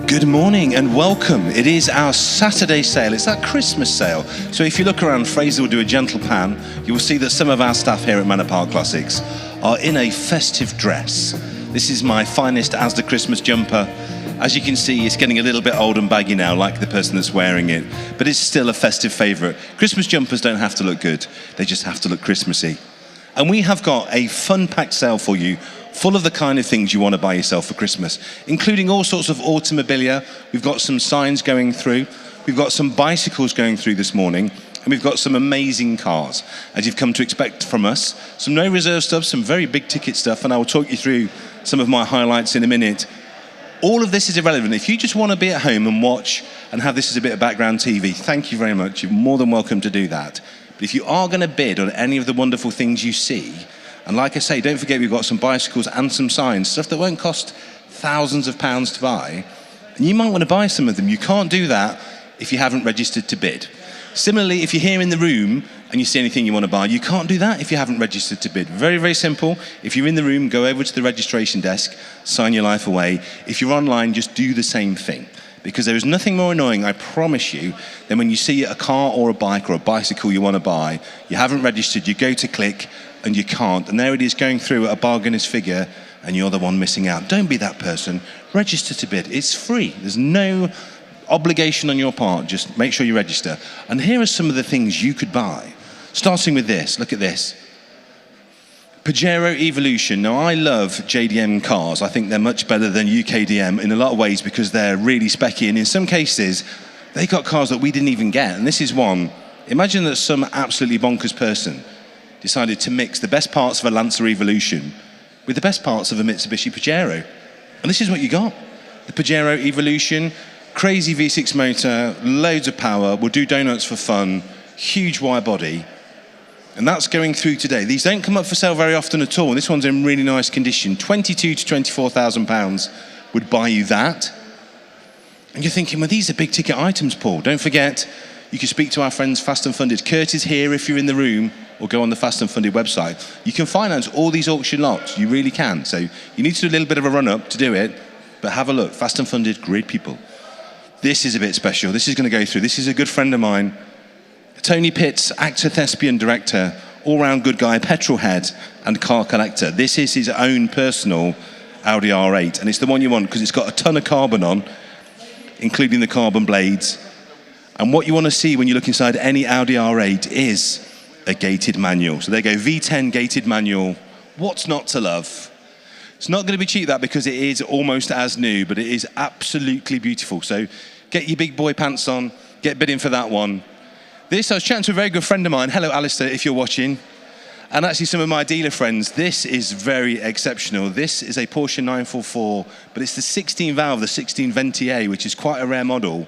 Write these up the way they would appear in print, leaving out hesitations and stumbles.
Good morning and welcome. It is our Saturday sale. It's our Christmas sale. So if you look around, Fraser will do a gentle pan. You will see that some of our staff here at Manor Park Classics are in a festive dress. This is my finest Asda Christmas jumper. As you can see, it's getting a little bit old and baggy now, like the person that's wearing it, but it's still a festive favourite. Christmas jumpers don't have to look good, they just have to look Christmassy. And we have got a fun-packed sale for you, full of the kind of things you want to buy yourself for Christmas, including all sorts of Automobilia. We've got some signs going through, we've got some bicycles going through this morning, and we've got some amazing cars, as you've come to expect from us. Some no reserve stuff, some very big ticket stuff, and I will talk you through some of my highlights in a minute. All of this is irrelevant. If you just want to be at home and watch and have this as a bit of background TV, thank you very much. You're more than welcome to do that. But if you are going to bid on any of the wonderful things you see, and like I say, don't forget we've got some bicycles and some signs, stuff that won't cost thousands of pounds to buy, and you might want to buy some of them. You can't do that if you haven't registered to bid. Similarly, if you're here in the room and you see anything you want to buy, you can't do that if you haven't registered to bid. Very, very simple. If you're in the room, go over to the registration desk, sign your life away. If you're online, just do the same thing. Because there is nothing more annoying, I promise you, than when you see a car or a bike or a bicycle you want to buy, you haven't registered, you go to click, and you can't. And there it is going through at a bargainous figure, and you're the one missing out. Don't be that person. Register to bid. It's free. There's no obligation on your part. Just make sure you register. And here are some of the things you could buy. Starting with this. Look at this. Pajero Evolution. Now, I love JDM cars. I think they're much better than UKDM in a lot of ways because they're really specky. And in some cases, they got cars that we didn't even get. And this is one. Imagine that some absolutely bonkers person decided to mix the best parts of a Lancer Evolution with the best parts of a Mitsubishi Pajero. And this is what you got. The Pajero Evolution, crazy V6 motor, loads of power, will do donuts for fun, huge wide body. And that's going through today. These don't come up for sale very often at all. This one's in really nice condition. 22 to 24,000 pounds would buy you that. And you're thinking, well, these are big ticket items, Paul. Don't forget, you can speak to our friends Fast and Funded. Kurt is here if you're in the room, or go on the Fast and Funded website. You can finance all these auction lots. You really can. So you need to do a little bit of a run-up to do it, but have a look. Fast and Funded, great people. This is a bit special. This is going to go through. This is a good friend of mine. Tony Pitts, actor, thespian, director, all-round good guy, petrol head, and car collector. This is his own personal Audi R8, and it's the one you want because it's got a ton of carbon on, including the carbon blades. And what you want to see when you look inside any Audi R8 is a gated manual. So there you go, V10 gated manual. What's not to love? It's not going to be cheap, that, because it is almost as new, but it is absolutely beautiful. So get your big boy pants on, get bidding for that one. This, I was chatting to a very good friend of mine. Hello, Alistair, if you're watching. And actually some of my dealer friends. This is very exceptional. This is a Porsche 944, but it's the 16 valve, the 16 Ventier, which is quite a rare model.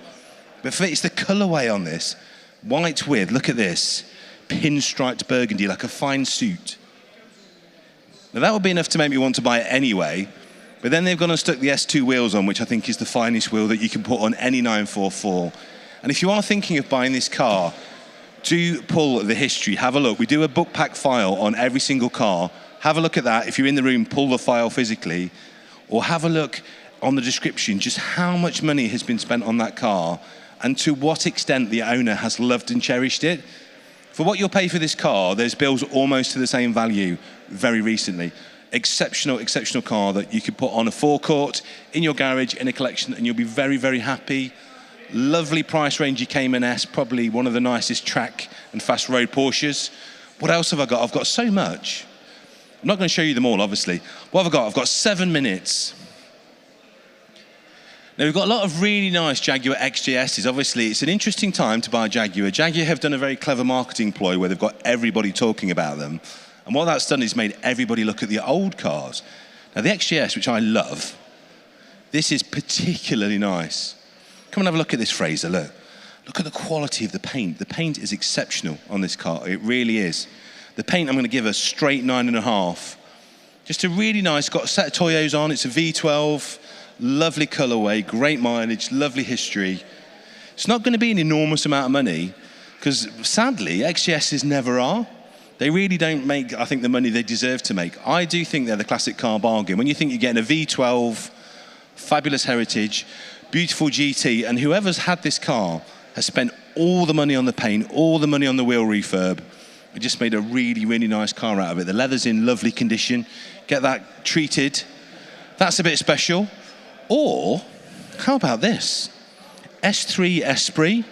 But it's the colourway on this. White with, look at this, pinstriped burgundy, like a fine suit. Now that would be enough to make me want to buy it anyway, but then they've gone and stuck the S2 wheels on, which I think is the finest wheel that you can put on any 944. And if you are thinking of buying this car, do pull the history, have a look. We do a book pack file on every single car. Have a look at that. If you're in the room, pull the file physically, or have a look on the description, just how much money has been spent on that car and to what extent the owner has loved and cherished it. For what you'll pay for this car, there's bills almost to the same value very recently. Exceptional, exceptional car that you could put on a forecourt, in your garage, in a collection, and you'll be very, very happy. Lovely price range, Cayman S, probably one of the nicest track and fast road Porsches. What else have I got? I've got so much. I'm not going to show you them all, obviously. What have I got? I've got 7 minutes. Now, we've got a lot of really nice Jaguar XJSs. Obviously, it's an interesting time to buy a Jaguar. Jaguar have done a very clever marketing ploy where they've got everybody talking about them. And what that's done is made everybody look at the old cars. Now, the XJS, which I love, this is particularly nice. Come and have a look at this, Fraser, look. Look at the quality of the paint. The paint is exceptional on this car, it really is. The paint I'm going to give a straight 9.5. Just a really nice, got a set of Toyos on, it's a V12, lovely colourway, great mileage, lovely history. It's not going to be an enormous amount of money, because sadly, XJSs never are. They really don't make, I think, the money they deserve to make. I do think they're the classic car bargain. When you think you're getting a V12, fabulous heritage, beautiful GT, and whoever's had this car has spent all the money on the paint, all the money on the wheel refurb. We just made a really, really nice car out of it. The leather's in lovely condition. Get that treated. That's a bit special. Or, how about this? S3 Esprit,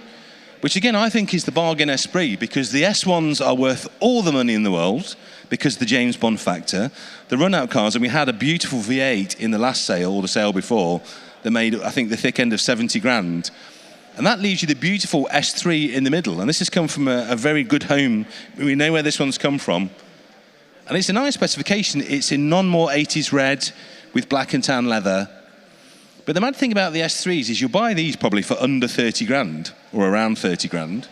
which again I think is the bargain Esprit, because the S1s are worth all the money in the world because of the James Bond factor. The run-out cars, and we had a beautiful V8 in the last sale, or the sale before, that made, I think, the thick end of 70 grand. And that leaves you the beautiful S3 in the middle. And this has come from a very good home. We know where this one's come from. And it's a nice specification. It's in non-more 80s red with black and tan leather. But the mad thing about the S3s is you'll buy these probably for under 30 grand, or around 30 grand.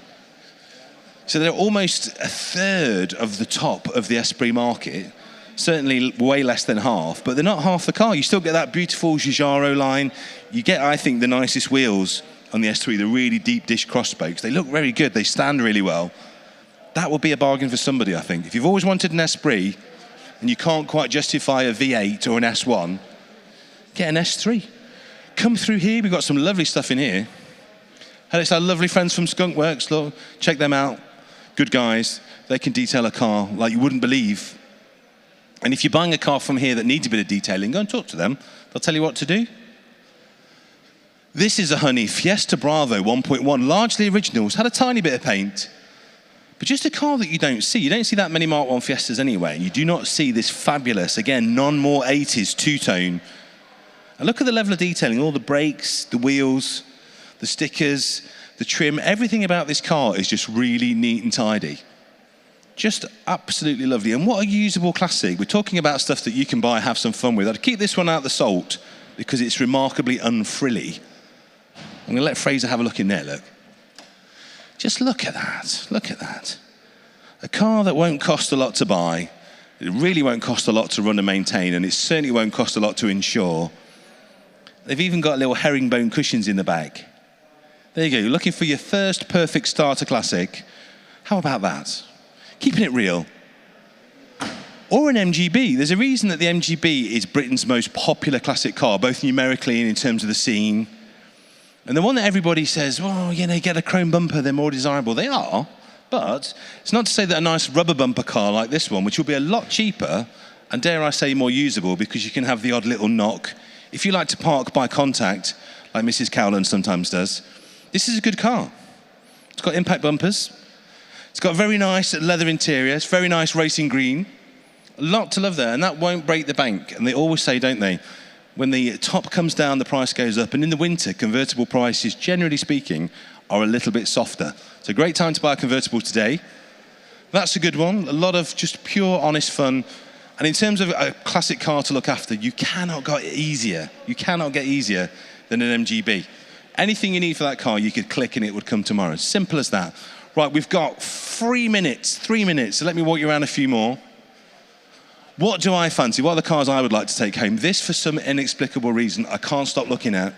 So they're almost a third of the top of the Esprit market. Certainly way less than half, but they're not half the car. You still get that beautiful Giugiaro line. You get, I think, the nicest wheels on the S3, the really deep dish cross spokes. They look very good. They stand really well. That will be a bargain for somebody, I think. If you've always wanted an Esprit and you can't quite justify a V8 or an S1, get an S3. Come through here. We've got some lovely stuff in here. And it's our lovely friends from Skunk Works. Look, check them out. Good guys. They can detail a car like you wouldn't believe. And if you're buying a car from here that needs a bit of detailing, go and talk to them. They'll tell you what to do. This is a honey Fiesta Bravo 1.1, largely originals, had a tiny bit of paint, but just a car that you don't see. You don't see that many Mark 1 Fiestas anyway, and you do not see this fabulous, again, non-more 80s two-tone. And look at the level of detailing, all the brakes, the wheels, the stickers, the trim, everything about this car is just really neat and tidy. Just absolutely lovely. And what a usable classic. We're talking about stuff that you can buy, have some fun with. I'd keep this one out of the salt because it's remarkably unfrilly. I'm going to let Fraser have a look in there, look. Just look at that. Look at that. A car that won't cost a lot to buy. It really won't cost a lot to run and maintain, and it certainly won't cost a lot to insure. They've even got little herringbone cushions in the back. There you go. You're looking for your first perfect starter classic. How about that? Keeping it real. Or an MGB. There's a reason that the MGB is Britain's most popular classic car, both numerically and in terms of the scene. And the one that everybody says, well, you know, get a chrome bumper, they're more desirable. They are, but it's not to say that a nice rubber bumper car like this one, which will be a lot cheaper, and dare I say more usable, because you can have the odd little knock. If you like to park by contact, like Mrs. Cowland sometimes does, this is a good car. It's got impact bumpers. It's got a very nice leather interior. It's very nice racing green. A lot to love there, and that won't break the bank. And they always say, don't they, when the top comes down, the price goes up. And in the winter, convertible prices, generally speaking, are a little bit softer. It's a great time to buy a convertible today. That's a good one. A lot of just pure, honest fun. And in terms of a classic car to look after, you cannot get easier. You cannot get easier than an MGB. Anything you need for that car, you could click and it would come tomorrow. Simple as that. Right, we've got 3 minutes. So let me walk you around a few more. What do I fancy? What are the cars I would like to take home? This, for some inexplicable reason, I can't stop looking at.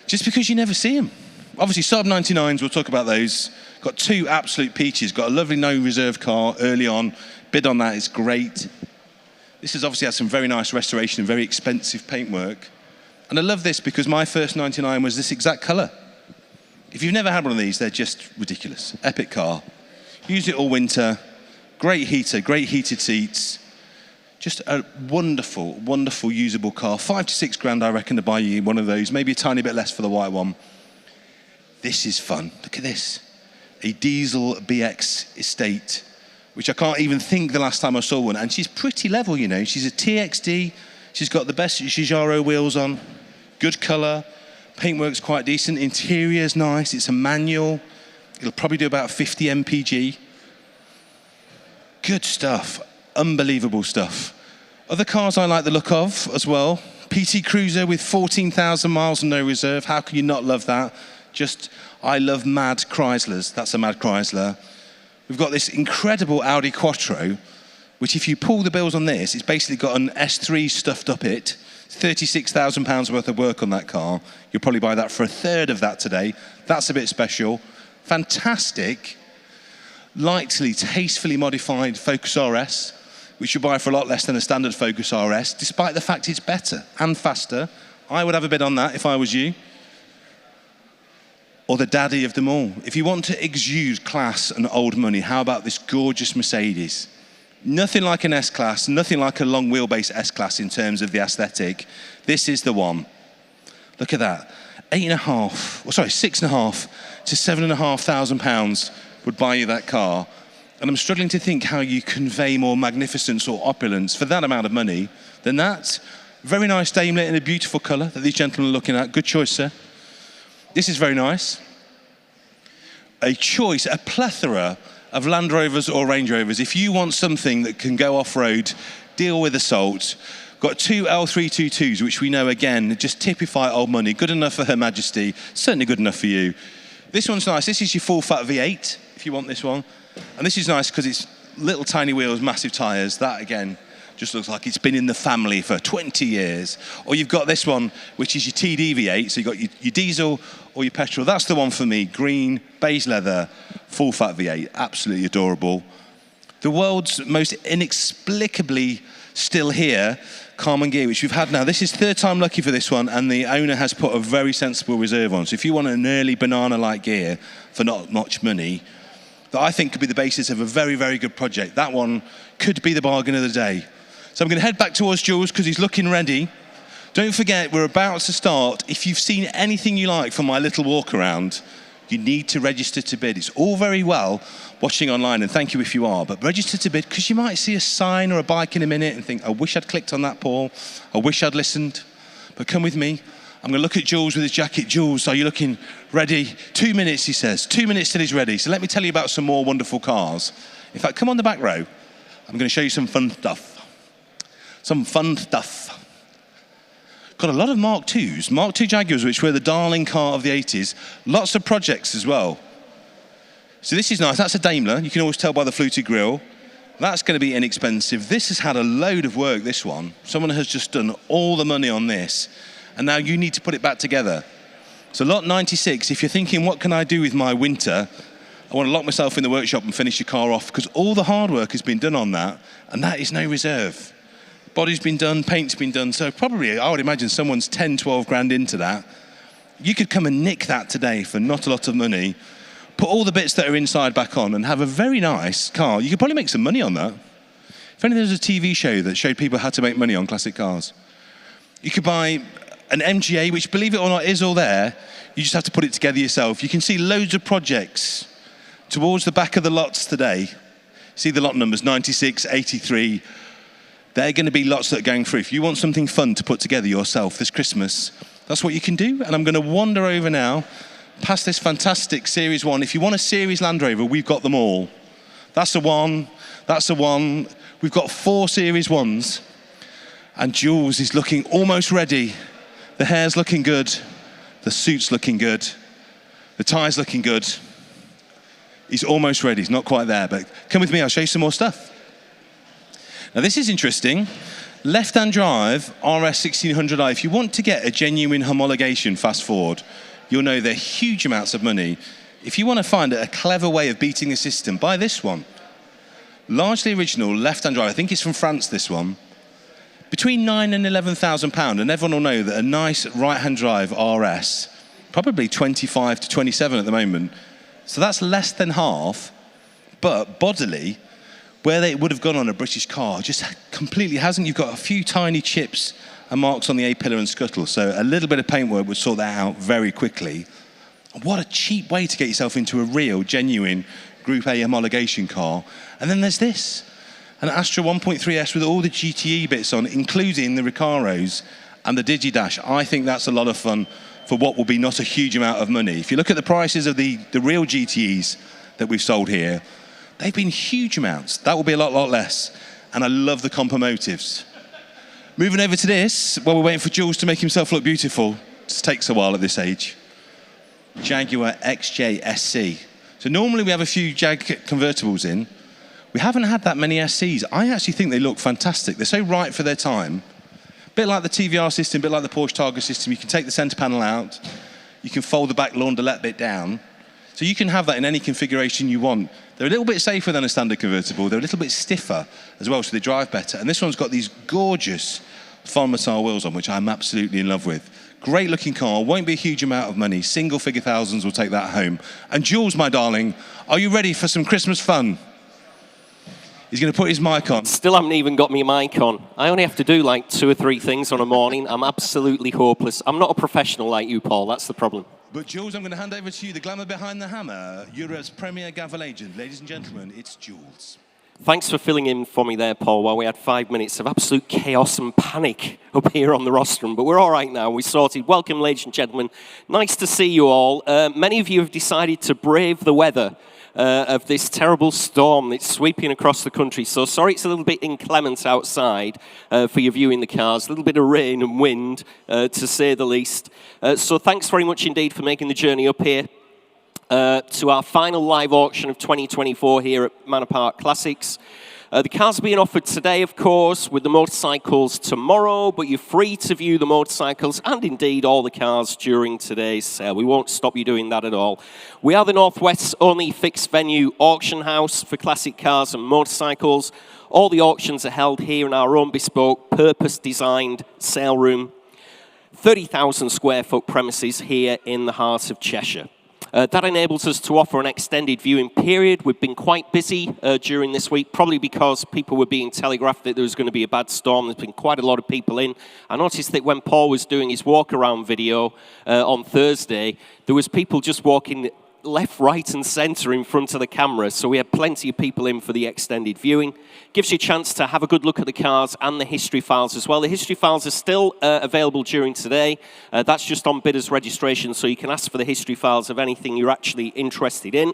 Just because you never see them. Obviously, Saab 99s, we'll talk about those. Got 2 absolute peaches. Got a lovely no reserve car early on. Bid on that, it's great. This has obviously had some very nice restoration and very expensive paintwork. And I love this because my first 99 was this exact colour. If you've never had one of these, they're just ridiculous. Epic car. Use it all winter. Great heater, great heated seats. Just a wonderful, wonderful usable car. 5 to 6 grand, I reckon, to buy you one of those. Maybe a tiny bit less for the white one. This is fun. Look at this. A diesel BX estate, which I can't even think the last time I saw one. And she's pretty level, you know. She's a TXD. She's got the best Giugiaro wheels on. Good colour. Paintwork's quite decent. Interior's nice. It's a manual. It'll probably do about 50 mpg. Good stuff. Unbelievable stuff. Other cars I like the look of as well. PT Cruiser with 14,000 miles and no reserve. How can you not love that? Just, I love mad Chryslers. That's a mad Chrysler. We've got this incredible Audi Quattro, which if you pull the bills on this, it's basically got an S3 stuffed up it. £36,000 worth of work on that car. You'll probably buy that for a third of that today. That's a bit special. Fantastic, lightly, tastefully modified Focus RS, which you buy for a lot less than a standard Focus RS, despite the fact it's better and faster. I would have a bid on that if I was you. or the daddy of them all. If you want to exude class and old money, how about this gorgeous Mercedes? Nothing like an S-Class, nothing like a long wheelbase S-Class in terms of the aesthetic. This is the one. Look at that. 6.5 to £7,500 would buy you that car. And I'm struggling to think how you convey more magnificence or opulence for that amount of money than that. Very nice Daimler in a beautiful colour that these gentlemen are looking at. Good choice, sir. This is very nice. A choice, a plethora of Land Rovers or Range Rovers. If you want something that can go off-road, deal with assault, got two L322s, which we know, again, just typify old money. Good enough for Her Majesty, certainly good enough for you. This one's nice. This is your full-fat V8, if you want this one. And this is nice because it's little tiny wheels, massive tyres. That, again, just looks like it's been in the family for 20 years. Or you've got this one, which is your TD V8. So you've got your diesel or your petrol. That's the one for me. Green, beige leather, full-fat V8. Absolutely adorable. The world's most inexplicably still here Carman gear, which we've had now. This is third time lucky for this one, and the owner has put a very sensible reserve on. So if you want an early banana-like gear for not much money, that I think could be the basis of a very, very good project, that one could be the bargain of the day. So I'm going to head back towards Jules because he's looking ready. Don't forget, we're about to start. If you've seen anything you like from my little walk around, you need to register to bid. It's all very well watching online, and thank you if you are, but register to bid because you might see a sign or a bike in a minute and think, I wish I'd clicked on that, Paul. I wish I'd listened. But come with me. I'm going to look at Jules with his jacket. Jules, are you looking ready? 2 minutes, he says. 2 minutes till he's ready. So let me tell you about some more wonderful cars. In fact, come on the back row. I'm going to show you some fun stuff. Some fun stuff. Got a lot of Mark IIs, Mark II Jaguars, which were the darling car of the 80s. Lots of projects as well. So this is nice. That's a Daimler. You can always tell by the fluted grille. That's going to be inexpensive. This has had a load of work, this one. Someone has just done all the money on this. And now you need to put it back together. So lot 96, if you're thinking, what can I do with my winter? I want to lock myself in the workshop and finish your car off because all the hard work has been done on that, and that is no reserve. Body's been done, paint's been done, so probably, I would imagine someone's 10, 12 grand into that. You could come and nick that today for not a lot of money, put all the bits that are inside back on and have a very nice car. You could probably make some money on that. If only there was a TV show that showed people how to make money on classic cars. You could buy an MGA, which, believe it or not, is all there. You just have to put it together yourself. You can see loads of projects towards the back of the lots today. See the lot numbers, 96, 83. They're going to be lots that are going through. If you want something fun to put together yourself this Christmas, that's what you can do. And I'm going to wander over now past this fantastic Series 1. If you want a Series Land Rover, we've got them all. That's the one. That's the one. We've got 4 Series 1s. And Jules is looking almost ready. The hair's looking good. The suit's looking good. The tie's looking good. He's almost ready. He's not quite there, but come with me. I'll show you some more stuff. Now, this is interesting. Left-hand drive RS 1600i. If you want to get a genuine homologation fast forward, you'll know they're huge amounts of money. If you want to find a clever way of beating the system, buy this one. Largely original left-hand drive. I think it's from France, this one. Between £9,000 and £11,000, and everyone will know that a nice right-hand drive RS, probably 25 to 27 at the moment. So that's less than half, but bodily, where they would have gone on a British car, just completely hasn't. You've got a few tiny chips and marks on the A-pillar and scuttle, so a little bit of paintwork would sort that out very quickly. What a cheap way to get yourself into a real, genuine Group A homologation car. And then there's this, an Astra 1.3S with all the GTE bits on, including the Recaros and the Digidash. I think that's a lot of fun for what will be not a huge amount of money. If you look at the prices of the real GTEs that we've sold here, they've been huge amounts. That will be a lot less. And I love the compo motives. Moving over to this, while we're waiting for Jules to make himself look beautiful. It takes a while at this age. Jaguar XJ SC. So normally we have a few Jag convertibles in. We haven't had that many SCs. I actually think they look fantastic. They're so right for their time. A bit like the TVR system, a bit like the Porsche Targa system. You can take the centre panel out. You can fold the back launderette bit down. So you can have that in any configuration you want. They're a little bit safer than a standard convertible. They're a little bit stiffer as well, so they drive better. And this one's got these gorgeous Fond Motile wheels on, which I'm absolutely in love with. Great looking car, won't be a huge amount of money. Single figure thousands will take that home. And Jules, my darling, are you ready for some Christmas fun? He's going to put his mic on. Still haven't even got me mic on. I only have to do like 2 or 3 things on a morning. I'm absolutely hopeless. I'm not a professional like you, Paul. That's the problem. But Jules, I'm going to hand over to you, the glamour behind the hammer, Europe's premier gavel agent. Ladies and gentlemen, it's Jules. Thanks for filling in for me there, Paul, while we had 5 minutes of absolute chaos and panic up here on the rostrum. But we're all right now. We sorted. Welcome, ladies and gentlemen. Nice to see you all. Many of you have decided to brave the weather of this terrible storm that's sweeping across the country. So sorry it's a little bit inclement outside for your viewing the cars. A little bit of rain and wind, to say the least. So thanks very much indeed for making the journey up here to our final live auction of 2024 here at Manor Park Classics. The cars are being offered today, of course, with the motorcycles tomorrow, but you're free to view the motorcycles and indeed all the cars during today's sale. We won't stop you doing that at all. We are the Northwest's only fixed venue auction house for classic cars and motorcycles. All the auctions are held here in our own bespoke, purpose-designed sale room. 30,000 square foot premises here in the heart of Cheshire. That enables us to offer an extended viewing period. We've been quite busy during this week, probably because people were being telegraphed that there was going to be a bad storm. There's been quite a lot of people in. I noticed that when Paul was doing his walk-around video on Thursday, there was people just walking left, right and centre in front of the camera. So we had plenty of people in for the extended viewing. Gives you a chance to have a good look at the cars and the history files as well. The history files are still available during today. That's just on bidders registration, so you can ask for the history files of anything you're actually interested in.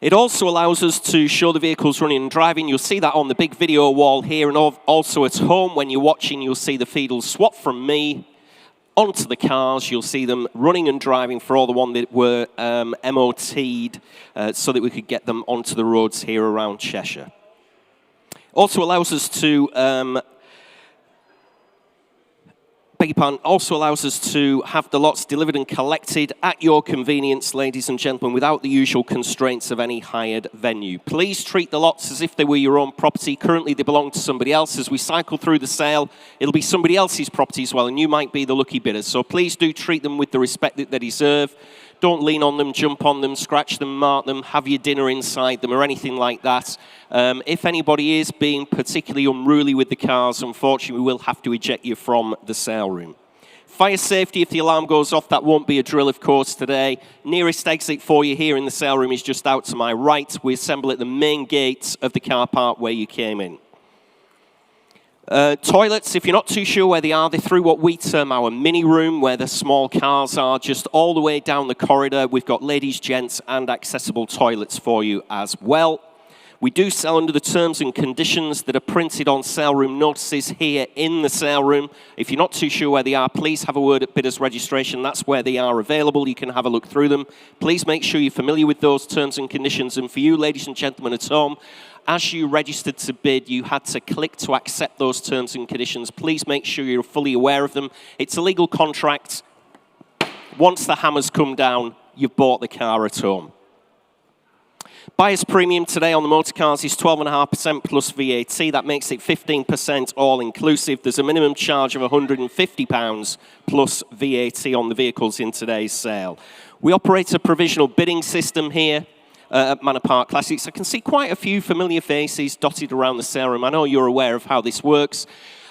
It also allows us to show the vehicles running and driving. You'll see that on the big video wall here, and also at home when you're watching, you'll see the Fiedel swap from me onto the cars. You'll see them running and driving for all the ones that were MOT'd so that we could get them onto the roads here around Cheshire. Also allows us to also allows us to have the lots delivered and collected at your convenience, ladies and gentlemen, without the usual constraints of any hired venue. Please treat the lots as if they were your own property. Currently, they belong to somebody else. As we cycle through the sale, it'll be somebody else's property as well, and you might be the lucky bidder. So please do treat them with the respect that they deserve. Don't lean on them, jump on them, scratch them, mark them, have your dinner inside them or anything like that. If anybody is being particularly unruly with the cars, unfortunately, we will have to eject you from the sale room. Fire safety, if the alarm goes off, that won't be a drill, of course, today. Nearest exit for you here in the sale room is just out to my right. We assemble at the main gates of the car park where you came in. Toilets, if you're not too sure where they are, they're through what we term our mini room, where the small cars are, just all the way down the corridor. We've got ladies, gents, and accessible toilets for you as well. We do sell under the terms and conditions that are printed on sale room notices here in the sale room. If you're not too sure where they are, please have a word at bidders registration. That's where they are available. You can have a look through them. Please make sure you're familiar with those terms and conditions. And for you, ladies and gentlemen at home, as you registered to bid, you had to click to accept those terms and conditions. Please make sure you're fully aware of them. It's a legal contract. Once the hammers come down, you've bought the car at home. Buyer's premium today on the motor cars is 12.5% plus VAT. That makes it 15% all-inclusive. There's a minimum charge of £150 plus VAT on the vehicles in today's sale. We operate a provisional bidding system here at Manor Park Classics. I can see quite a few familiar faces dotted around the sale room. I know you're aware of how this works.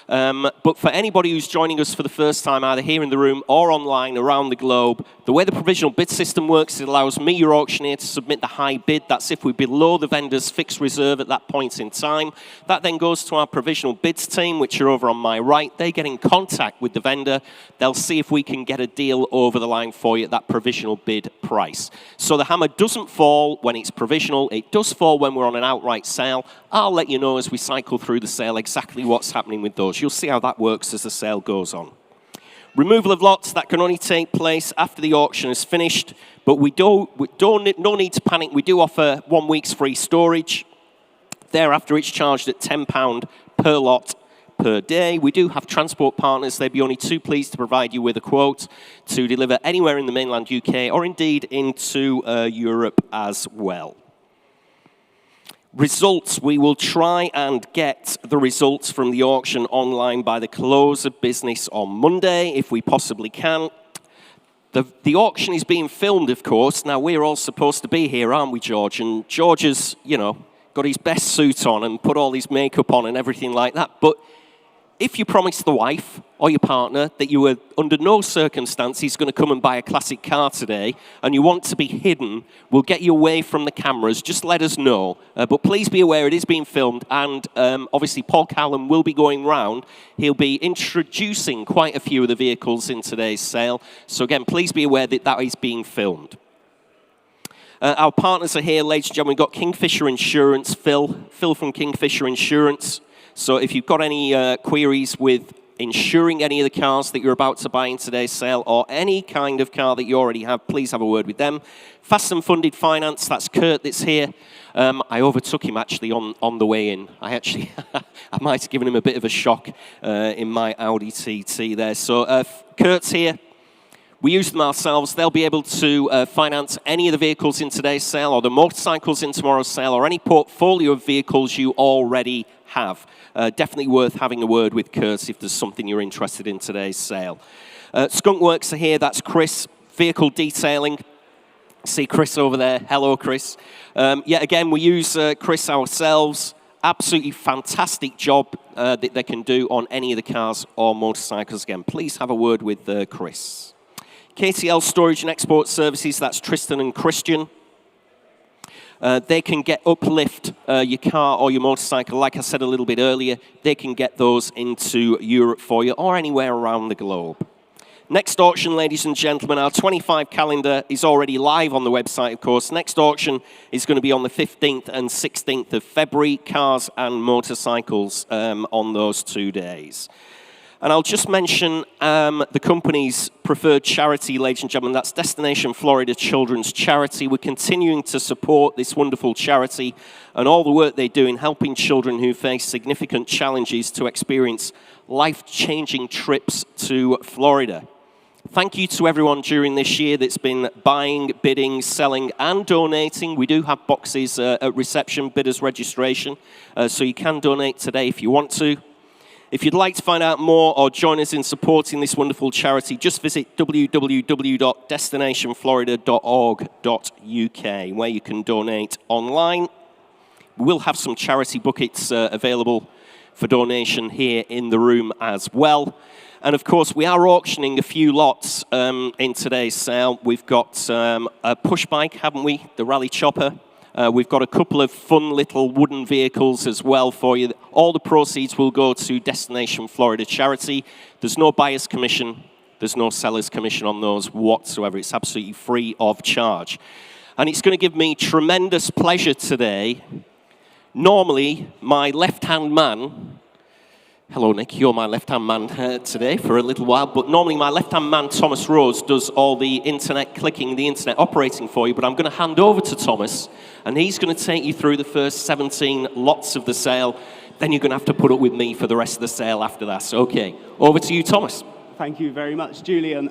But for anybody who's joining us for the first time, either here in the room or online around the globe, the way the provisional bid system works, it allows me, your auctioneer, to submit the high bid. That's if we're below the vendor's fixed reserve at that point in time. That then goes to our provisional bids team, which are over on my right. They get in contact with the vendor. They'll see if we can get a deal over the line for you at that provisional bid price. So the hammer doesn't fall when it's provisional. It does fall when we're on an outright sale. I'll let you know as we cycle through the sale exactly what's happening with those. You'll see how that works as the sale goes on. Removal of lots, that can only take place after the auction is finished, but no need to panic. We do offer 1 week's free storage. Thereafter, it's charged at £10 per lot per day. We do have transport partners. They'd be only too pleased to provide you with a quote to deliver anywhere in the mainland UK or indeed into Europe as well. Results, we will try and get the results from the auction online by the close of business on Monday, if we possibly can. The auction is being filmed, of course. Now, we're all supposed to be here, aren't we, George? And George has, got his best suit on and put all his makeup on and everything like that. But if you promised the wife or your partner that you were under no circumstances going to come and buy a classic car today and you want to be hidden, we'll get you away from the cameras. Just let us know. But please be aware it is being filmed, and obviously Paul Callum will be going round. He'll be introducing quite a few of the vehicles in today's sale. So again, please be aware that that is being filmed. Our partners are here, ladies and gentlemen. We've got Kingfisher Insurance, Phil from Kingfisher Insurance. So if you've got any queries with insuring any of the cars that you're about to buy in today's sale, or any kind of car that you already have, please have a word with them. Fast and Funded Finance, that's Kurt that's here. I overtook him actually on the way in. I might have given him a bit of a shock in my Audi TT there. So Kurt's here. We use them ourselves. They'll be able to finance any of the vehicles in today's sale, or the motorcycles in tomorrow's sale, or any portfolio of vehicles you already have. Definitely worth having a word with Kurt if there's something you're interested in today's sale. Skunkworks are here. That's Chris, vehicle detailing. See Chris over there. Hello, Chris. Yet again, we use Chris ourselves. Absolutely fantastic job that they can do on any of the cars or motorcycles. Again, please have a word with Chris. KTL Storage and Export Services, that's Tristan and Christian. They can uplift your car or your motorcycle, like I said a little bit earlier. They can get those into Europe for you, or anywhere around the globe. Next auction, ladies and gentlemen, our 25 calendar is already live on the website, of course. Next auction is going to be on the 15th and 16th of February, cars and motorcycles on those 2 days. And I'll just mention the company's preferred charity, ladies and gentlemen. That's Destination Florida Children's Charity. We're continuing to support this wonderful charity and all the work they do in helping children who face significant challenges to experience life-changing trips to Florida. Thank you to everyone during this year that's been buying, bidding, selling, and donating. We do have boxes at reception, bidders registration, so you can donate today if you want to. If you'd like to find out more or join us in supporting this wonderful charity, just visit www.destinationflorida.org.uk, where you can donate online. We will have some charity buckets available for donation here in the room as well. And of course, we are auctioning a few lots in today's sale. We've got a push bike, haven't we? The Rally Chopper. We've got a couple of fun little wooden vehicles as well for you. All the proceeds will go to Destination Florida Charity. There's no buyer's commission. There's no seller's commission on those whatsoever. It's absolutely free of charge. And it's going to give me tremendous pleasure today. Normally, my left-hand man... Hello, Nick. You're my left-hand man today for a little while. But normally my left-hand man, Thomas Rose, does all the internet clicking, the internet operating for you. But I'm going to hand over to Thomas, and he's going to take you through the first 17 lots of the sale. Then you're going to have to put up with me for the rest of the sale after that. So, okay, over to you, Thomas. Thank you very much, Julian.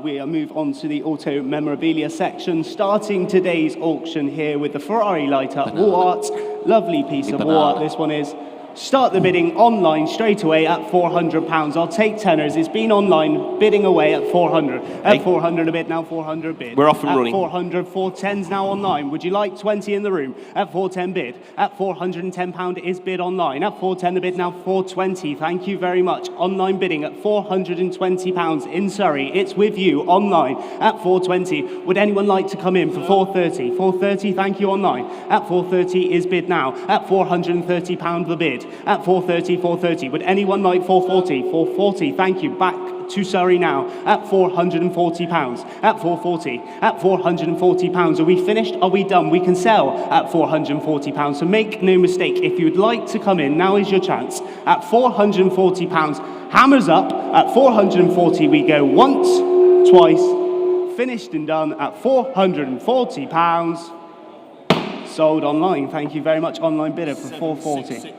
We move on to the auto memorabilia section, starting today's auction here with the Ferrari light-up wall art. Lovely piece of wall art this one is. Start the bidding online straight away at £400. I'll take tenors. It's been online, bidding away at 400. At 400 a bid, now 400 bid. We're off and running. At 400, 410's now online. Would you like 20 in the room? At 410 bid. At £410 is bid online. At 410 a bid, now 420. Thank you very much. Online bidding at £420 in Surrey. It's with you online at 420. Would anyone like to come in for 430? 430, thank you online. At 430 is bid now. At £430 the bid. At 430, 430. Would anyone like 440? 440, thank you. Back to Surrey now. At £440. At 440. At £440. Are we finished? Are we done? We can sell at £440. So make no mistake, if you'd like to come in, now is your chance. At £440. Hammers up. At 440 we go once, twice, finished and done at £440. Sold online. Thank you very much. Online bidder for 440.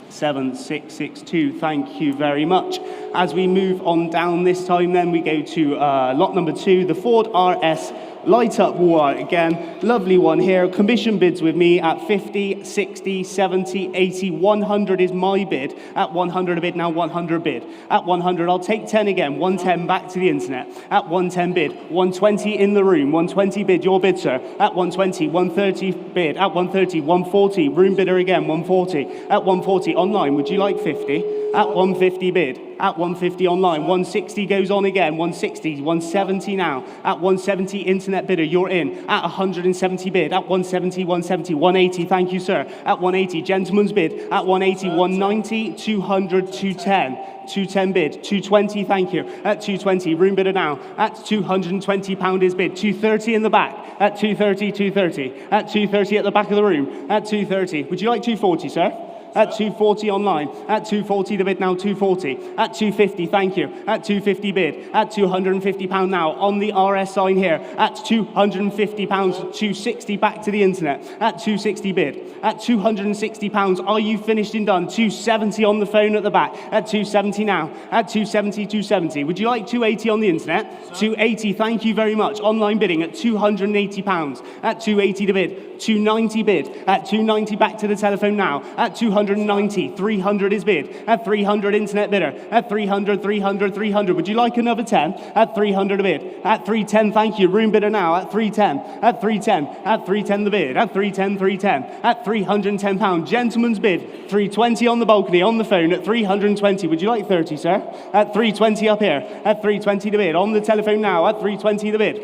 7662. Thank you very much. As we move on down this time, then we go to lot number 2, the Ford RS Light up war again, lovely one here. Commission bids with me at 50, 60, 70, 80, 100 is my bid. At 100 a bid now, 100 bid. At 100, I'll take 10 again, 110 back to the internet. At 110 bid, 120 in the room, 120 bid, your bid, sir. At 120, 130 bid. At 130, 140, room bidder again, 140. At 140 online, would you like 50? At 150 bid. At 150 online, 160 goes on again, 160, 170 now. At 170 internet bidder, you're in. At 170 bid, at 170, 170, 180, thank you, sir. At 180, gentleman's bid. At 180, 190, 200, 210. 210 bid, 220, thank you. At 220, room bidder now. At £220 is bid. 230 in the back. At 230, 230. At 230 at the back of the room. At 230. Would you like 240, sir? At 240 online. At 240 the bid now, 240. At 250, thank you. At 250 bid. At £250 now on the RS sign here. At £250, 260 back to the internet. At 260 bid. At £260, are you finished and done? 270 on the phone at the back. At 270 now. At 270, 270. Would you like 280 on the internet? 280, thank you very much. Online bidding at £280. At 280 the bid. 290 bid. At 290 back to the telephone now. At 290, 300 is bid. At 300 internet bidder. At 300, 300, 300. Would you like another 10? At 300 a bid. At 310, thank you. Room bidder now. At 310. At 310. At 310 the bid. At 310, 310. At £310. Gentleman's bid. 320 on the balcony, on the phone at 320. Would you like 30, sir? At 320 up here. At 320 the bid. On the telephone now. At 320 the bid.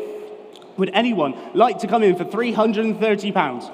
Would anyone like to come in for £330?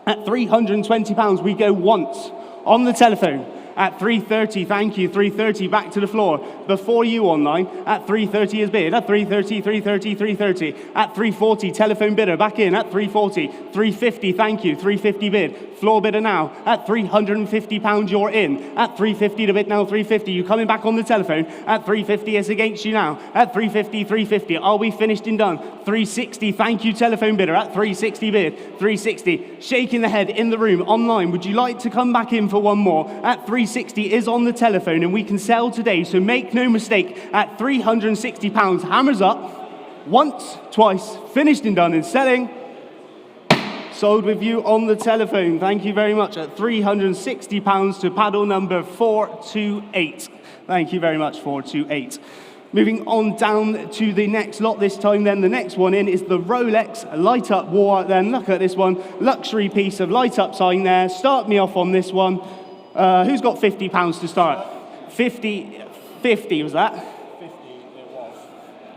At £320, we go once. On the telephone. At 330, thank you, 330, back to the floor. Before you online, at 330 is bid. At 330, 330, 330. At 340, telephone bidder, back in. At 340, 350, thank you, 350 bid. Floor bidder now. At £350, you're in. At 350 to bid now, 350. You coming back on the telephone. At 350, it's against you now. At 350, 350. Are we finished and done? 360, thank you, telephone bidder. At 360 bid. 360. Shaking the head in the room, online. Would you like to come back in for one more? At 360 is on the telephone and we can sell today, so make no mistake. At £360, hammers up. Once, twice, finished and done and selling. Sold with you on the telephone. Thank you very much. At £360 to paddle number 428. Thank you very much, 428. Moving on down to the next lot this time then. The next one in is the Rolex Light Up War. Then look at this one. Luxury piece of light up sign there. Start me off on this one. Who's got £50 to start? 50 was that? 50 it was.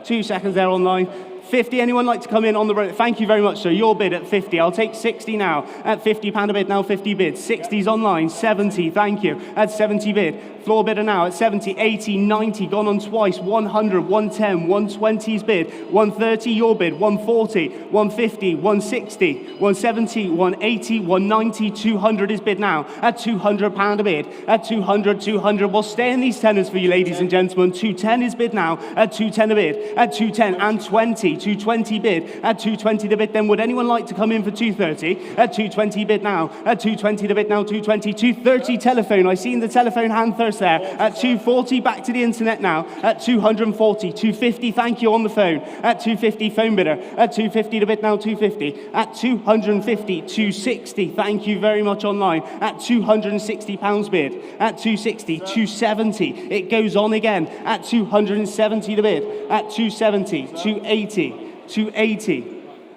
2 seconds there online. 50, anyone like to come in on the road? Thank you very much, sir. Your bid at 50. I'll take 60 now. At £50 a bid now, 50 bid. 60's online. 70, thank you. At 70 bid. Floor bidder now at 70, 80, 90, gone on twice. 100, 110, 120's bid. 130, your bid. 140, 150, 160, 170, 180, 190, 200 is bid now. At £200 a bid. At 200, 200. We'll stay in these tenors for you, ladies and gentlemen. 210 is bid now. At 210 a bid. At 210 and 20. 220 bid. At 220 the bid. Then would anyone like to come in for 230? At 220 bid now. At 220 the bid now. 220. 230 telephone. I seen the telephone hand first there. At 240 back to the internet now. At 240. 250. Thank you on the phone. At 250 phone bidder. At 250 the bid now. 250. At 250. 260. Thank you very much online. At £260 bid. At 260. 270. It goes on again. At 270 the bid. At 270. 280. 280,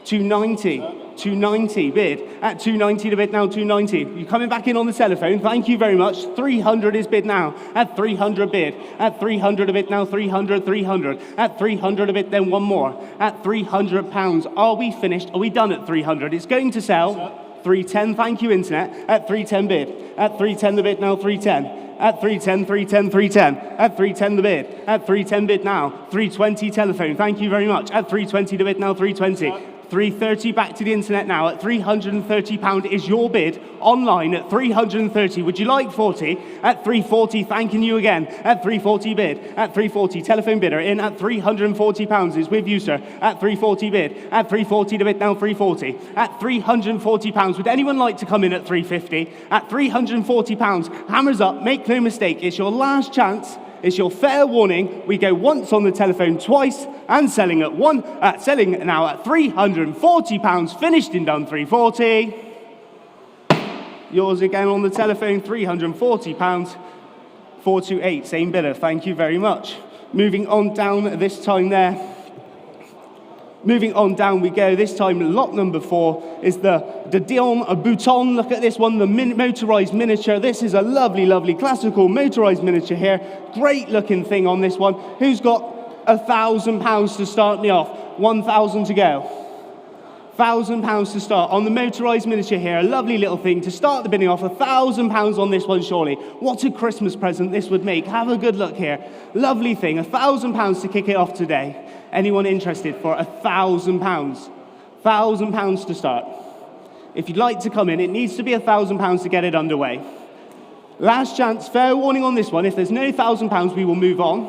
290, 290 bid. At 290 the bid now, 290. You coming back in on the telephone? Thank you very much. 300 is bid now. At 300 bid. At 300 a bid now, 300, 300. At 300 a bid, then one more. At £300. Are we finished? Are we done at 300? It's going to sell. 310, thank you, internet. At 310 bid. At 310 the bid now, 310. At 310, 310, 310. At 310 the bid. At 310 bid now. 320 telephone. Thank you very much. At 320 the bid now. 320. 330 back to the internet now. At £330 is your bid online at 330. Would you like 40? At 340, thanking you again. At 340 bid. At 340 telephone bidder in at £340 is with you, sir. At 340 bid. At 340 the bid now. 340. At £340. Would anyone like to come in at 350? At £340, hammers up. Make no mistake. It's your last chance. It's your fair warning. We go once on the telephone, twice, and selling now at £340, finished in done 340. Yours again on the telephone, £340, 428, same bidder, thank you very much. Moving on down this time there. Moving on down we go. This time, lot number 4 is the Dion Bouton. Look at this one, the motorized miniature. This is a lovely, lovely classical motorized miniature here. Great looking thing on this one. Who's got £1,000 to start me off? 1,000 to go. £1,000 to start on the motorised miniature here. A lovely little thing to start the bidding off. £1,000 on this one, surely. What a Christmas present this would make. Have a good look here. Lovely thing. £1,000 to kick it off today. Anyone interested for £1,000? £1,000 to start. If you'd like to come in, it needs to be £1,000 to get it underway. Last chance, fair warning on this one. If there's no £1,000, we will move on.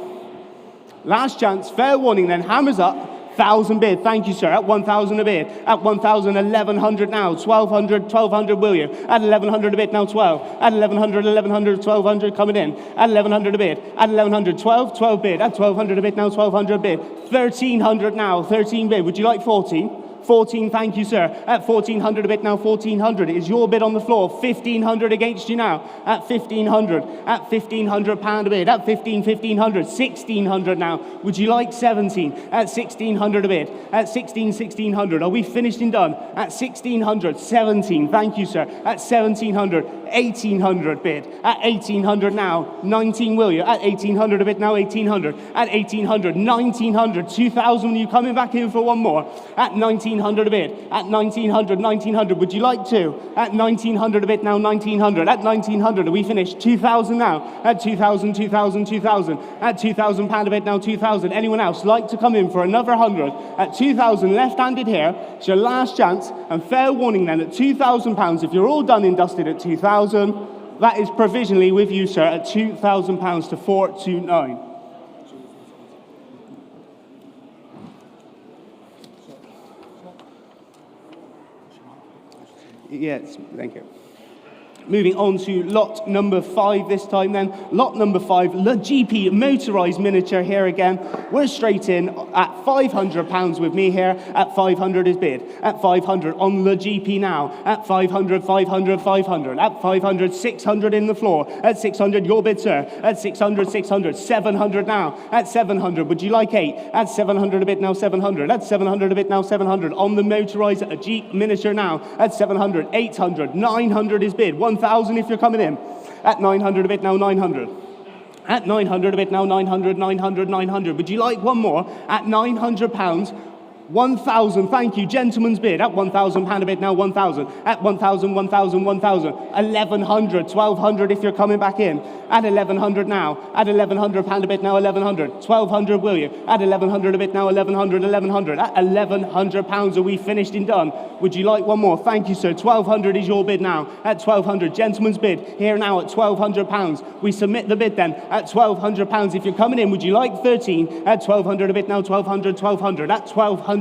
Last chance, fair warning then. Hammers up. 1,000 bid, thank you, sir. At 1,000 a bid. At 1,000, 1,100 now. 1,200, 1,200, will you? At 1,100 a bid now, 12. At 1,100, 1,100, 1,200 coming in. At 1,100 a bid. At 1,100, 12, 12 bid. At 1,200 a bid now, 1,200 bid. 1,300 now, 13 bid. Would you like 14? 14, thank you, sir. At 1,400 a bid now, 1,400. Is your bid on the floor? 1,500 against you now. At 1,500. At £1,500 a bid. At 1,500. 1,600 now. Would you like 17? At 1,600 a bid. At 1,600. Are we finished and done? At 1,600. 17, thank you, sir. At 1,700. 1,800 bid. At 1,800 now. 19, will you? At 1,800 a bid now, 1,800. At 1,800. 1,900. 2,000. Are you coming back in for one more? At 1,900 a bid. At 1,900, 1,900. Would you like to? At 1,900 a bid now, 1,900. At 1,900. Are we finished? 2,000 now. At 2,000, 2,000, 2,000. At £2,000 a bid now, 2,000. Anyone else like to come in for another 100? At 2,000, left-handed here. It's your last chance. And fair warning then, at £2,000, if you're all done and dusted at 2,000, that is provisionally with you, sir, at £2,000 to 429. Yes, thank you. Moving on to lot number 5 this time then. Lot number 5, the GP motorised miniature here again. We're straight in at £500 with me here. At 500 is bid. At 500 on the GP now. At 500, 500, 500. At 500, 600 in the floor. At 600, your bid, sir. At 600, 600. 700 now. At 700, would you like 8? At 700 a bid now, 700. At 700 a bid now, 700. On the motorised Jeep miniature now. At 700, 800. 900 is bid. 1,000 if you're coming in. At 900 a bit now, 900. At 900 a bit now, 900, 900, 900. Would you like one more? At £900, 1,000, thank you, gentleman's bid. At £1,000 a bid now, 1,000. At 1,000, 1,000, 1,000. 1,100, 1,200 if you're coming back in. At 1,100 now. At £1,100 a bid now, 1,100. 1,200, will you? At 1,100 a bid now, 1,100, 1,100. At £1,100, are we finished and done? Would you like one more? Thank you, sir. 1,200 is your bid now. At 1,200, gentleman's bid. Here now at £1,200. We submit the bid then at £1,200. If you're coming in, would you like 13? At 1,200 a bid now, 1,200, 1,200. At £1,200.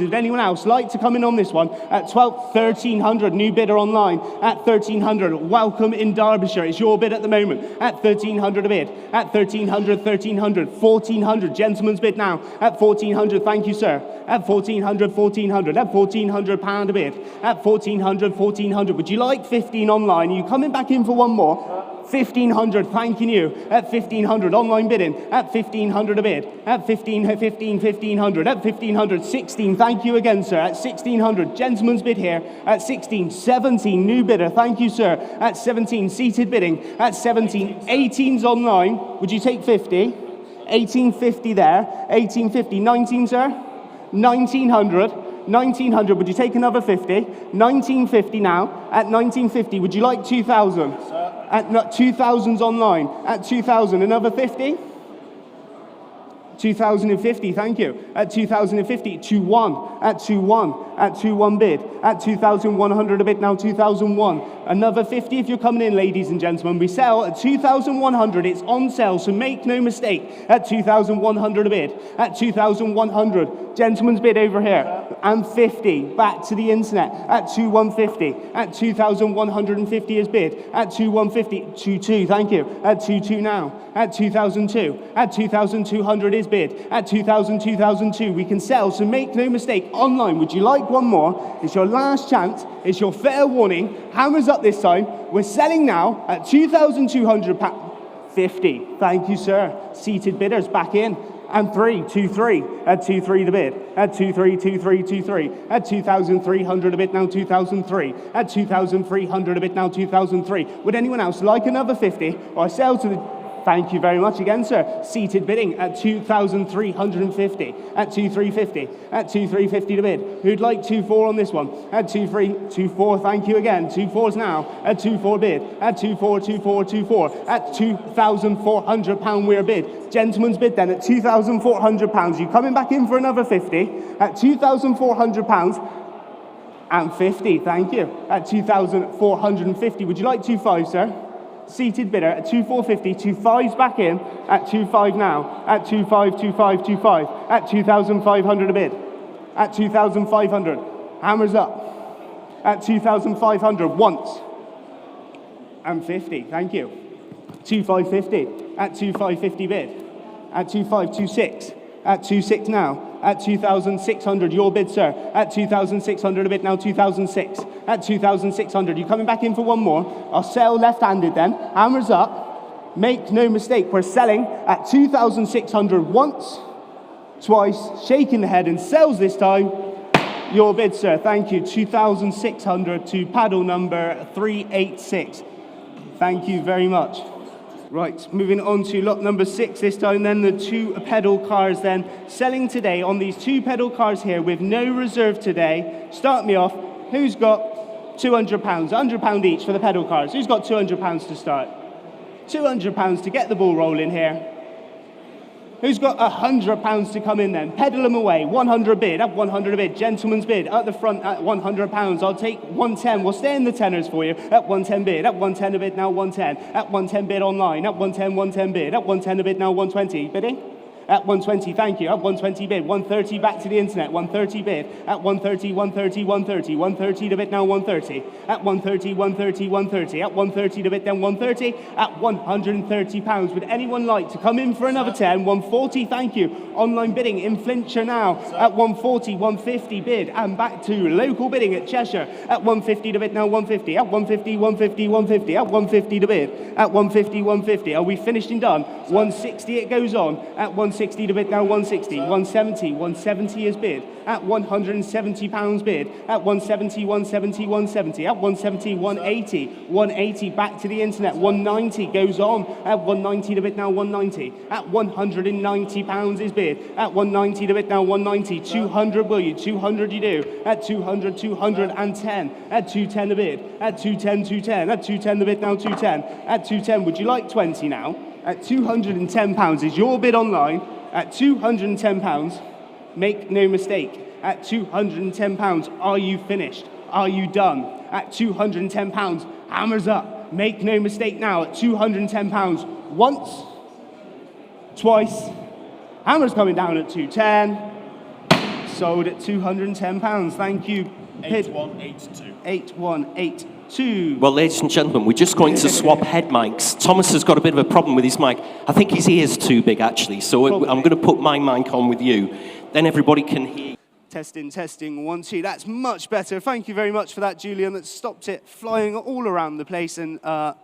Is anyone else like to come in on this one? At 1,300, new bidder online. At 1,300, welcome in Derbyshire. It's your bid at the moment. At 1,300 a bid. At 1,300, 1,300, 1,400, gentleman's bid now. At 1,400, thank you, sir. At 1,400, 1,400. At £1,400 a bid. At 1,400, 1,400. Would you like 15 online? Are you coming back in for one more? 1,500, thanking you. At 1,500, online bidding. At 1,500 a bid. At 1,500. At 1,500, 16, thank you again, sir. At 1,600, gentleman's bid here. At 16, 17, new bidder, thank you, sir. At 17, seated bidding. At 17, 18's online. Would you take 50? 1,850 there. 1,850, 19, sir. 1,900. 1,900, would you take another 50? 1,950 now. At 1,950, would you like 2,000? At 2,000's online. At 2,000, another 50? 2,050, thank you. At 2,050, 2,1. At 2,1. At 2,1 bid. At 2,100 a bid now, 2,001. Another 50 if you're coming in, ladies and gentlemen. We sell at 2,100. It's on sale, so make no mistake. At 2,100 a bid. At 2,100. Gentleman's bid over here. And 50. Back to the internet. At 2,150. At 2,150 is bid. At 2,150. 2,2. Thank you. At 2,2 now. At 2,002. At 2,200 is bid. At 2,002. We can sell, so make no mistake. Online, would you like one more? It's your last chance. It's your fair warning. Hammers up this time. We're selling now at £2,200. 50. Thank you, sir. Seated bidders back in. And 3, 2, 3. At 2, 3 the bid. At 2, 3, 2, 3, 2, 3. At 2,300 a bid now 2,003. At 2,300 a bid now 2,003. Would anyone else like another 50? Or I sell to the... Thank you very much again, sir. Seated bidding at 2,350. At 2,350. At 2,350 to bid. Who'd like 2,4 on this one? At 2,3, 2,4. Thank you again. 2,4s now. At 2,4 bid. At 2,4, 2,4, 2,4. At £2,400 we're bid. Gentleman's bid then at £2,400. You coming back in for another 50? At £2,400. And 50. Thank you. At 2,450. Would you like 2,5, sir? Seated bidder at 2,450, 2,5's back in, at 2,5 now, at 2,5, 2,5, 2,5, at 2,500 a bid, at 2,500, hammers up, at 2,500 once, and 50, thank you, 2,550, at 2,550 bid, at 2,526, at 2,6 now, at 2,600, your bid, sir, at 2,600 a bid now, 2,006, at 2,600, you coming back in for one more? I'll sell left-handed then, hammers up, make no mistake, we're selling at 2,600 once, twice, shaking the head and sells this time, your bid, sir, thank you, 2,600 to paddle number 386, thank you very much. Right, moving on to lot number 6 this time then, the 2 pedal cars then. Selling today on these 2 pedal cars here with no reserve today. Start me off, who's got £200, £100 each for the pedal cars? Who's got £200 to start? £200 to get the ball rolling here. Who's got £100 to come in then? Pedal them away. 100 bid, at 100 a bid. Gentleman's bid, at the front at £100. I'll take 110. We'll stay in the tenors for you. At 110 bid, at 110 a bid, now 110. At 110 bid online, at 110, 110 bid. At 110 a bid, now 120. Bidding? At 120, thank you. At 120 bid, 130 back to the internet. 130 bid. At 130, 130, 130. 130 to bid, now 130. At 130, 130, 130. At 130 to bid, then 130. At £130. Would anyone like to come in for another 10? 140, thank you. Online bidding in Flintshire now. At 140, 150 bid. And back to local bidding at Cheshire. At 150 to bid, now 150. At 150, 150, 150. At 150 to bid. At 150, 150. Are we finished and done? 160 it goes on. At 160 to bid, now 160, 170, 170 is bid, at £170 bid, at 170, 170, 170, at 170, 180, 180 back to the internet, 190 goes on, at 190 to bid, now 190, at £190 is bid, at 190 to bid, now 190, 200 will you, 200 you do, at 200, 210, at 210 a bid, at 210, 210, at 210 the bid, now 210, at 210, would you like 20 now? At £210 is your bid online. At £210, make no mistake. At £210, are you finished? Are you done? At £210, hammers up. Make no mistake now. At £210, once, twice. Hammers coming down at 210. Sold at £210. Thank you. 8182. 8182. Well, ladies and gentlemen, we're just going to swap head mics. Thomas has got a bit of a problem with his mic. I think his ear's too big, actually, so I'm going to put my mic on with you. Then everybody can hear you. Testing, testing, 1, 2. That's much better. Thank you very much for that, Julian. That stopped it flying all around the place and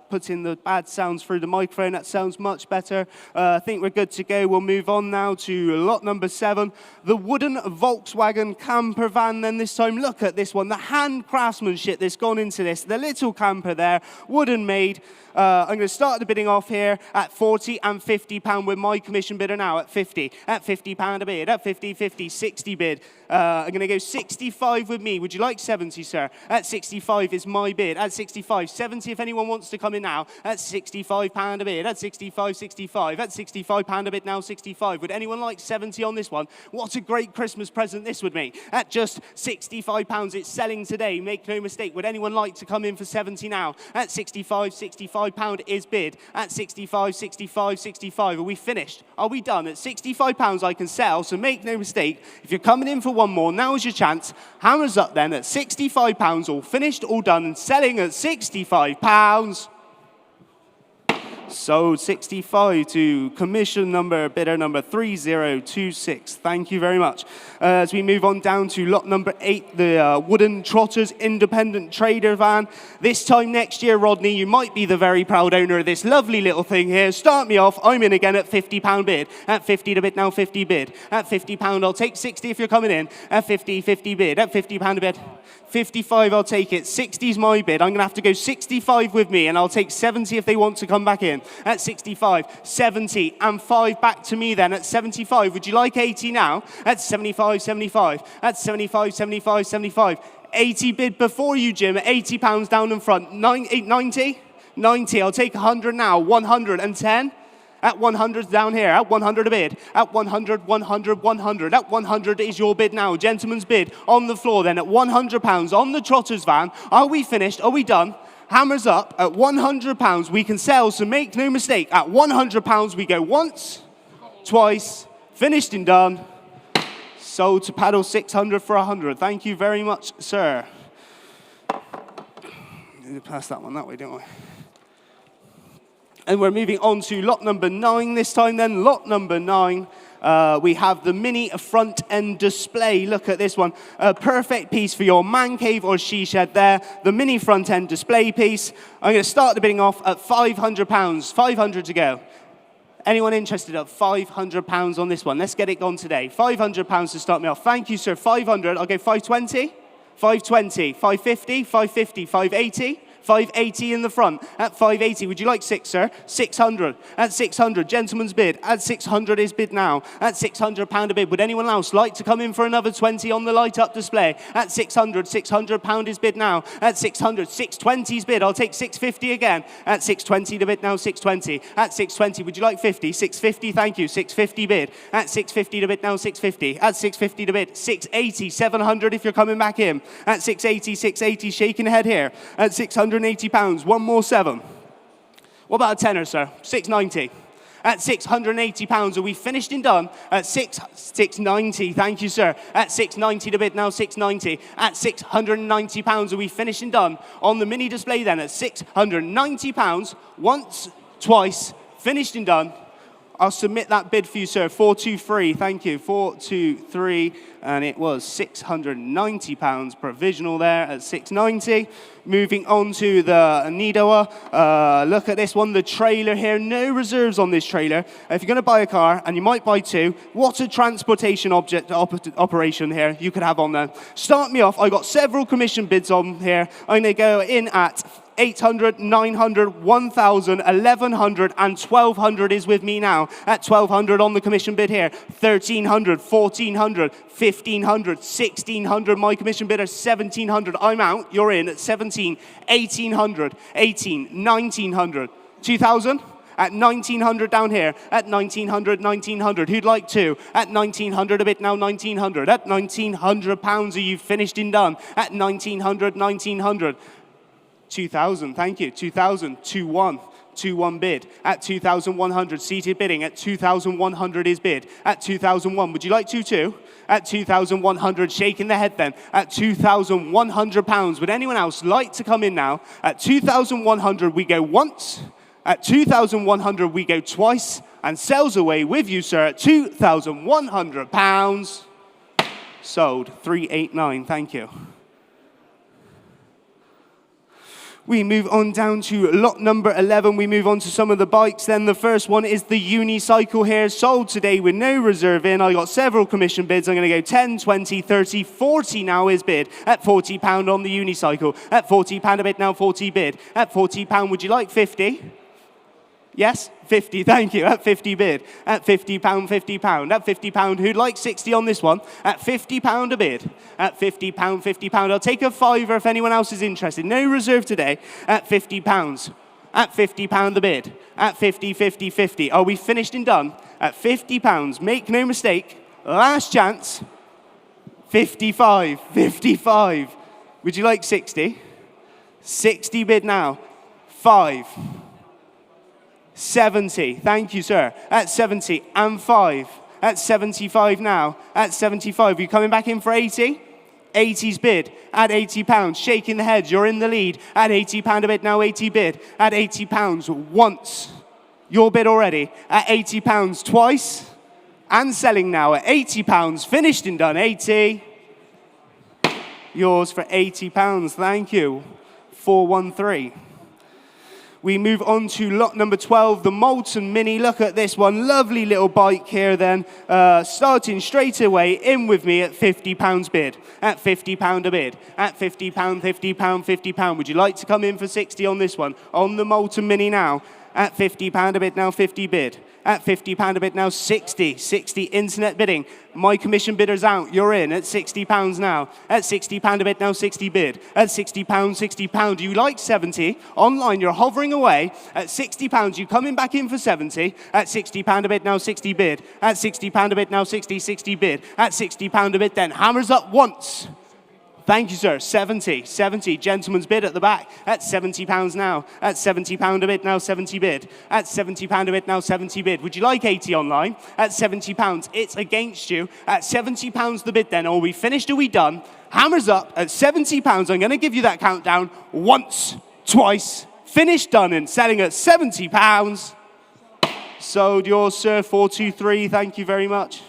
putting the bad sounds through the microphone. That sounds much better. I think we're good to go. We'll move on now to lot number 7. The wooden Volkswagen camper van. Then this time, look at this one. The hand craftsmanship that's gone into this. The little camper there, wooden made. I'm going to start the bidding off here at £40 and £50 with my commission bidder now at £50. At £50 a bid. At 50, 50, 60 bid. I'm going to go 65 with me. Would you like 70, sir? At 65 is my bid. At 65, 70 if anyone wants to come in now. At £65 a bid. At 65, 65. At £65 a bid now, 65. Would anyone like 70 on this one? What a great Christmas present this would be. At just £65, it's selling today. Make no mistake. Would anyone like to come in for 70 now? At 65, £65 is bid. At 65, 65, 65. Are we finished? Are we done? At £65 I can sell, so make no mistake. If you're coming in for one more, now is your chance. Hammers up then at £65, all finished, all done, and selling at £65. Sold 65 to bidder number 3026. Thank you very much. As we move on down to lot number 8, the Wooden Trotters Independent Trader van. This time next year, Rodney, you might be the very proud owner of this lovely little thing here. Start me off. I'm in again at £50 bid. At 50 to bid now, 50 bid. At £50, I'll take 60 if you're coming in. At 50, 50 bid. At £50 a bid. 55, I'll take it. 60's my bid. I'm going to have to go 65 with me, and I'll take 70 if they want to come back in. At 65, 70, and 5 back to me then. At 75, would you like 80 now? At 75, 75. At 75, 75, 75. 80 bid before you, Jim. At £80 down in front. 90? 90, I'll take 100 now. 110. At 100 down here, at 100 a bid. At 100, 100, 100. At 100 is your bid now. Gentleman's bid on the floor then at £100 on the Trotters van. Are we finished? Are we done? Hammers up. At £100 we can sell, so make no mistake. At £100 we go once, twice, finished and done. Sold to paddle 600 for 100. Thank you very much, sir. Pass that one that way, don't we? And we're moving on to lot number 9 this time then. Lot number 9, we have the mini front end display. Look at this one. A perfect piece for your man cave or she shed there. The mini front end display piece. I'm going to start the bidding off at £500. 500 to go. Anyone interested at £500 on this one? Let's get it gone today. £500 to start me off. Thank you, sir. 500. I'll go 520. 520. 550. 550. 580. 580 in the front. At 580, would you like 6, sir? 600. At 600, gentleman's bid. At 600 is bid now. At £600 a bid. Would anyone else like to come in for another 20 on the light-up display? At 600, £600 is bid now. At 600, 620's bid. I'll take 650 again. At 620 to bid now, 620. At 620, would you like 50? 650, thank you. 650 bid. At 650 to bid now, 650. At 650 to bid, 680, 700 if you're coming back in. At 680, 680, shaking head here. At £680, one more 7. What about a tenner, sir? 690. At £680, are we finished and done? At 690, thank you, sir. At 690 to bid now, 690. At £690, are we finished and done? On the mini display then, at £690, once, twice, finished and done. I'll submit that bid for you, sir. 423, thank you. 423, and it was £690 provisional there at 690. Moving on to the Nidoa. Look at this one, the trailer here. No reserves on this trailer. If you're going to buy a car, and you might buy 2, what a transportation operation here you could have on there. Start me off. I got several commission bids on here. I'm going to go in at 800, 900, 1,000, 1,100, and 1,200 is with me now. At 1,200 on the commission bid here. 1,300, 1,400, 1,500, 1,600. My commission bidder, 1,700. I'm out. You're in at 17, 1,800, 18, 1,900, 2,000. At 1,900 down here. At 1,900, 1,900. Who'd like 2? At 1,900 a bit now, 1,900. At £1,900, are you finished and done? At 1,900, 1,900. 2,000, thank you. 2,000, 2-1. 2-1 bid. At 2,100, seated bidding. At 2,100 is bid. At 2,001, would you like 2-2? At 2,100, shaking the head then. At £2,100, would anyone else like to come in now? At 2,100, we go once. At 2,100, we go twice. And sells away with you, sir, at £2,100. Sold, 389, thank you. We move on down to lot number 11. We move on to some of the bikes. Then the first one is the unicycle here, sold today with no reserve in. I got several commission bids. I'm going to go 10, 20, 30, 40 now is bid. At £40 on the unicycle. At £40 a bid now, 40 bid. At £40, would you like 50? Yes? 50, thank you. At 50 bid. At £50, £50. At £50, who'd like 60 on this one? At £50 a bid. At £50, £50. I'll take a fiver if anyone else is interested. No reserve today. At £50. At £50 the bid. At 50, 50, 50. Are we finished and done? At £50. Make no mistake. Last chance. 55, 55. Would you like 60? 60 bid now. 5. 70. Thank you, sir. At 70 and 5. At 75 now. At 75. Are you coming back in for 80? 80's bid. At £80. Shaking the heads. You're in the lead. At £80 a bid now. 80 bid. At £80 once. Your bid already. At £80 twice. And selling now at £80. Finished and done. 80. Yours for £80. Thank you. 413. We move on to lot number 12, the Molten Mini. Look at this one. Lovely little bike here then. Starting straight away in with me at £50 bid. At £50 a bid. At £50, £50, £50. Would you like to come in for 60 on this one? On the Molten Mini now. At £50 a bid now, 50 bid. At £50 a bid now, 60. 60 internet bidding. My commission bidder's out. You're in at £60 now. At £60 a bid now, 60 bid. At £60, £60. Do you like 70? Online, you're hovering away. At £60, you coming back in for 70. At £60 a bid now, 60 bid. At £60 a bid now, 60, 60 bid. At £60 a bid then. Hammers up once. Thank you, sir. 70, 70. Gentleman's bid at the back. At £70 now. At £70 a bid now, 70 bid. At £70 a bid now, 70 bid. Would you like 80 online? At £70, it's against you. At £70 the bid then. Are we finished? Are we done? Hammers up at £70. I'm going to give you that countdown once, twice. Finished, done, and selling at £70. Sold yours, sir. 423. Thank you very much.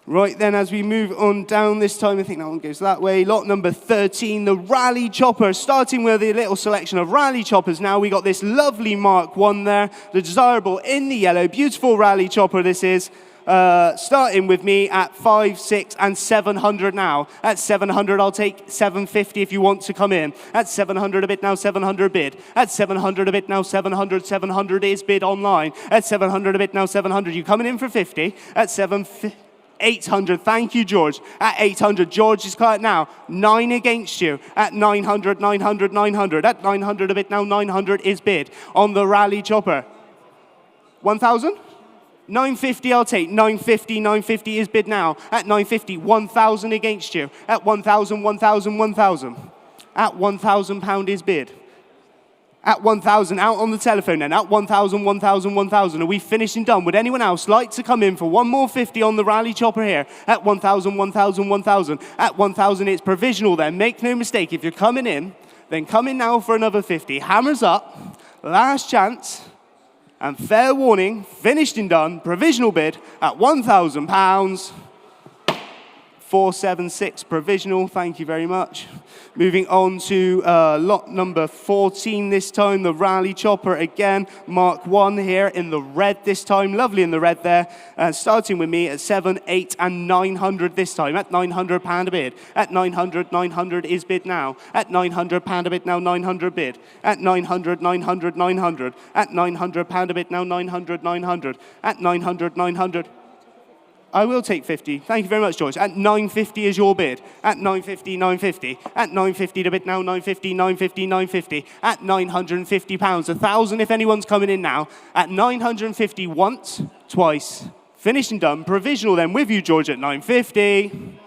Right then, as we move on down this time, I think that one goes that way. Lot number 13, the Rally Chopper. Starting with a little selection of Rally Choppers now. We got this lovely Mark 1 there, the desirable in the yellow. Beautiful Rally Chopper this is. Starting with me at 5, 6, and 700 now. At 700, I'll take 750 if you want to come in. At 700 a bid now, 700 bid. At 700 a bid now, 700. 700 is bid online. At 700 a bid now, 700. You coming in for 50? At 800, thank you, George. At 800, George is quiet now. 9 against you. At 900, 900, 900. At 900 a bid now, 900 is bid on the Rally Chopper. 1,000? 950 I'll take. 950, 950 is bid now. At 950, 1,000 against you. At 1,000, 1,000, 1,000. At £1,000 is bid. At 1,000, out on the telephone then. At 1,000, 1,000, 1,000. Are we finished and done? Would anyone else like to come in for one more 50 on the Rally Chopper here? At 1,000, 1,000, 1,000. At 1,000, it's provisional then. Make no mistake, if you're coming in, then come in now for another 50. Hammers up, last chance, and fair warning, finished and done, provisional bid at £1,000. 476 provisional, thank you very much. Moving on to lot number 14 this time, the Rally Chopper again, Mark 1 here in the red this time, lovely in the red there. Starting with me at 7, 8 and 900 this time, at £900 a bid. At 900, 900 is bid now. At £900 a bid now, 900 bid. At 900, 900, 900. At £900 a bid now, 900, 900. At 900, 900. I will take 50. Thank you very much, George. At 950 is your bid. At 950, 950. At 950 to bid now, 950, 950, 950. At £950. 1,000 if anyone's coming in now. At 950 once, twice. Finished and done. Provisional then with you, George, at 950.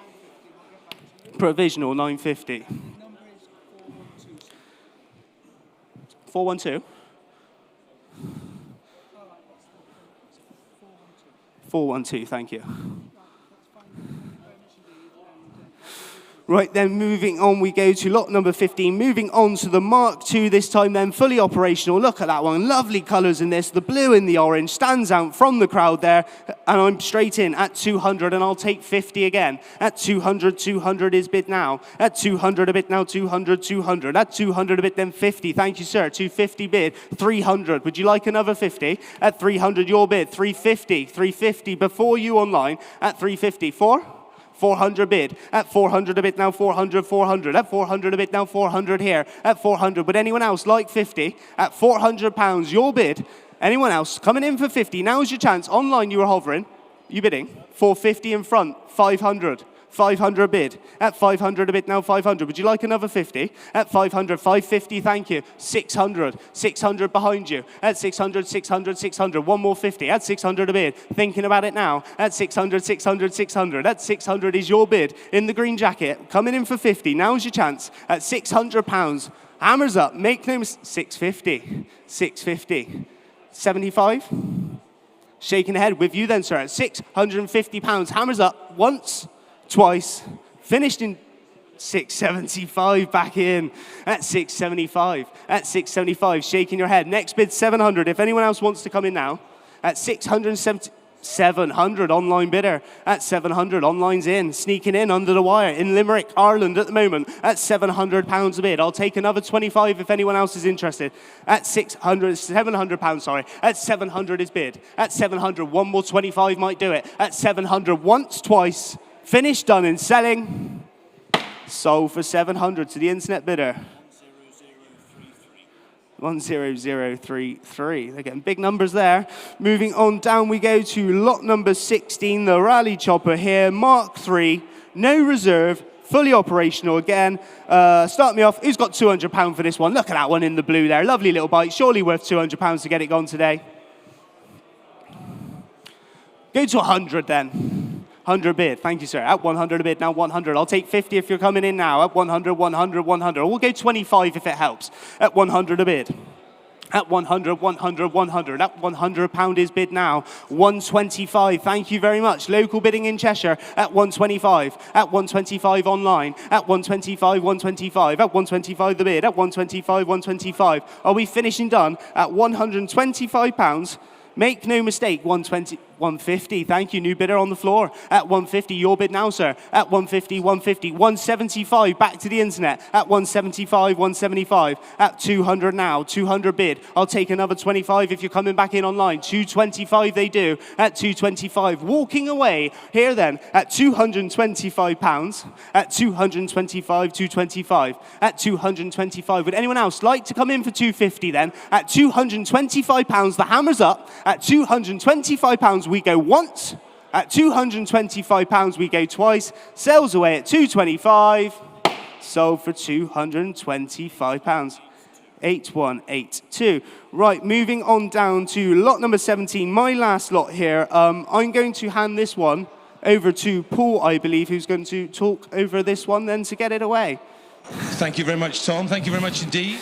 Provisional, 950. 412. 412, thank you. Right then, moving on, we go to lot number 15. Moving on to the Mark II this time then, fully operational. Look at that one, lovely colours in this. The blue and the orange stands out from the crowd there. And I'm straight in at 200 and I'll take 50 again. At 200, 200 is bid now. At 200 a bid now, 200, 200. At 200 a bid then 50, thank you sir. 250 bid, 300. Would you like another 50? At 300 your bid, 350, 350 before you online. At 350, 4? 400 bid. At 400 a bid now, 400, 400. At 400 a bid now, 400 here. At 400. Would anyone else like 50? At £400, your bid. Anyone else coming in for 50? Now's your chance. Online, you were hovering. You bidding. 450 in front, 500. 500 bid. At 500 a bid now, 500. Would you like another 50? At 500, 550, thank you. 600, 600 behind you. At 600, 600, 600. One more 50. At 600 a bid. Thinking about it now. At 600, 600, 600. At 600 is your bid. In the green jacket, coming in for 50. Now's your chance. At £600. Hammers up. Make no mistake. 650. 650. 75. Shaking the head with you then, sir. At £650. Hammers up. Once. Twice, finished in 675, back in at 675, at 675, shaking your head. Next bid, 700. If anyone else wants to come in now, at 670, 700, online bidder. At 700, online's in, sneaking in under the wire in Limerick, Ireland at the moment, at £700 a bid. I'll take another 25 if anyone else is interested. At £700, sorry. At 700 is bid. At 700, one more 25 might do it. At 700, once, twice. Finished, done, and selling. Sold for 700 to the internet bidder. 10033. They're getting big numbers there. Moving on down, we go to lot number 16, the rally chopper here, Mark III, no reserve, fully operational again. Start me off. Who's got £200 for this one? Look at that one in the blue there. Lovely little bike. Surely worth £200 to get it gone today. Go to 100 then. 100 bid. Thank you, sir. At 100 a bid, now 100. I'll take 50 if you're coming in now. At 100, 100, 100. We'll go 25 if it helps. At 100 a bid. At 100, 100, 100. At £100 is bid now. 125. Thank you very much. Local bidding in Cheshire at 125. At 125 online. At 125, 125. At 125 the bid. At 125, 125. Are we finishing done? At £125. Make no mistake, 120, 150. Thank you, new bidder on the floor. At 150, your bid now, sir. At 150, 150, 175. Back to the internet. At 175, 175. At 200 now, 200 bid. I'll take another 25 if you're coming back in online. 225 they do. At 225, walking away here then. At £225. At 225, 225. At 225. Would anyone else like to come in for 250 then? At £225, the hammer's up. At £225, we go once. At £225, we go twice. Sells away at £225. Sold for £225. 8182. Right, moving on down to lot number 17, my last lot here. I'm going to hand this one over to Paul, I believe, who's going to talk over this one then to get it away. Thank you very much, Tom. Thank you very much indeed.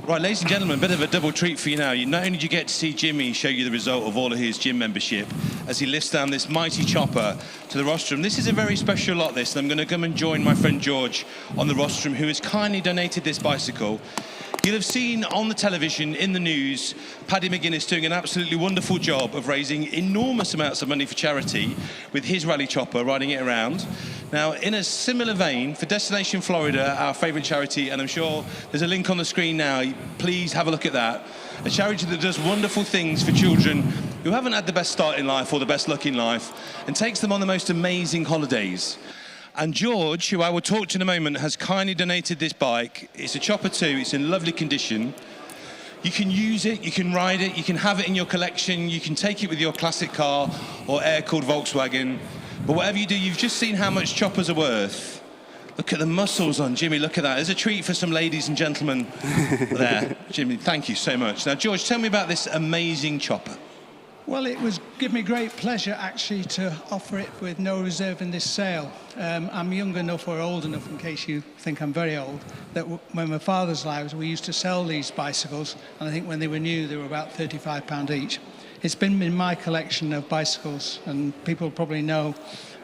Right, ladies and gentlemen, a bit of a double treat for you now. Not only do you get to see Jimmy show you the result of all of his gym membership as he lifts down this mighty chopper to the rostrum. This is a very special lot, this, and I'm going to come and join my friend George on the rostrum, who has kindly donated this bicycle. You'll have seen on the television, in the news, Paddy McGuinness doing an absolutely wonderful job of raising enormous amounts of money for charity with his rally chopper, riding it around. Now, in a similar vein, for Destination Florida, our favourite charity, and I'm sure there's a link on the screen now, please have a look at that. A charity that does wonderful things for children who haven't had the best start in life or the best luck in life, and takes them on the most amazing holidays. And George, who I will talk to in a moment, has kindly donated this bike. It's a Chopper 2, it's in lovely condition. You can use it, you can ride it, you can have it in your collection, you can take it with your classic car or air-cooled Volkswagen. But whatever you do, you've just seen how much choppers are worth. Look at the muscles on Jimmy, look at that. There's a treat for some ladies and gentlemen there. Jimmy, thank you so much. Now, George, tell me about this amazing chopper. Well, it was give me great pleasure actually to offer it with no reserve in this sale. I'm young enough or old enough, in case you think I'm very old, that when my father's lives we used to sell these bicycles, and I think when they were new they were about £35 each. It's been in my collection of bicycles, and people probably know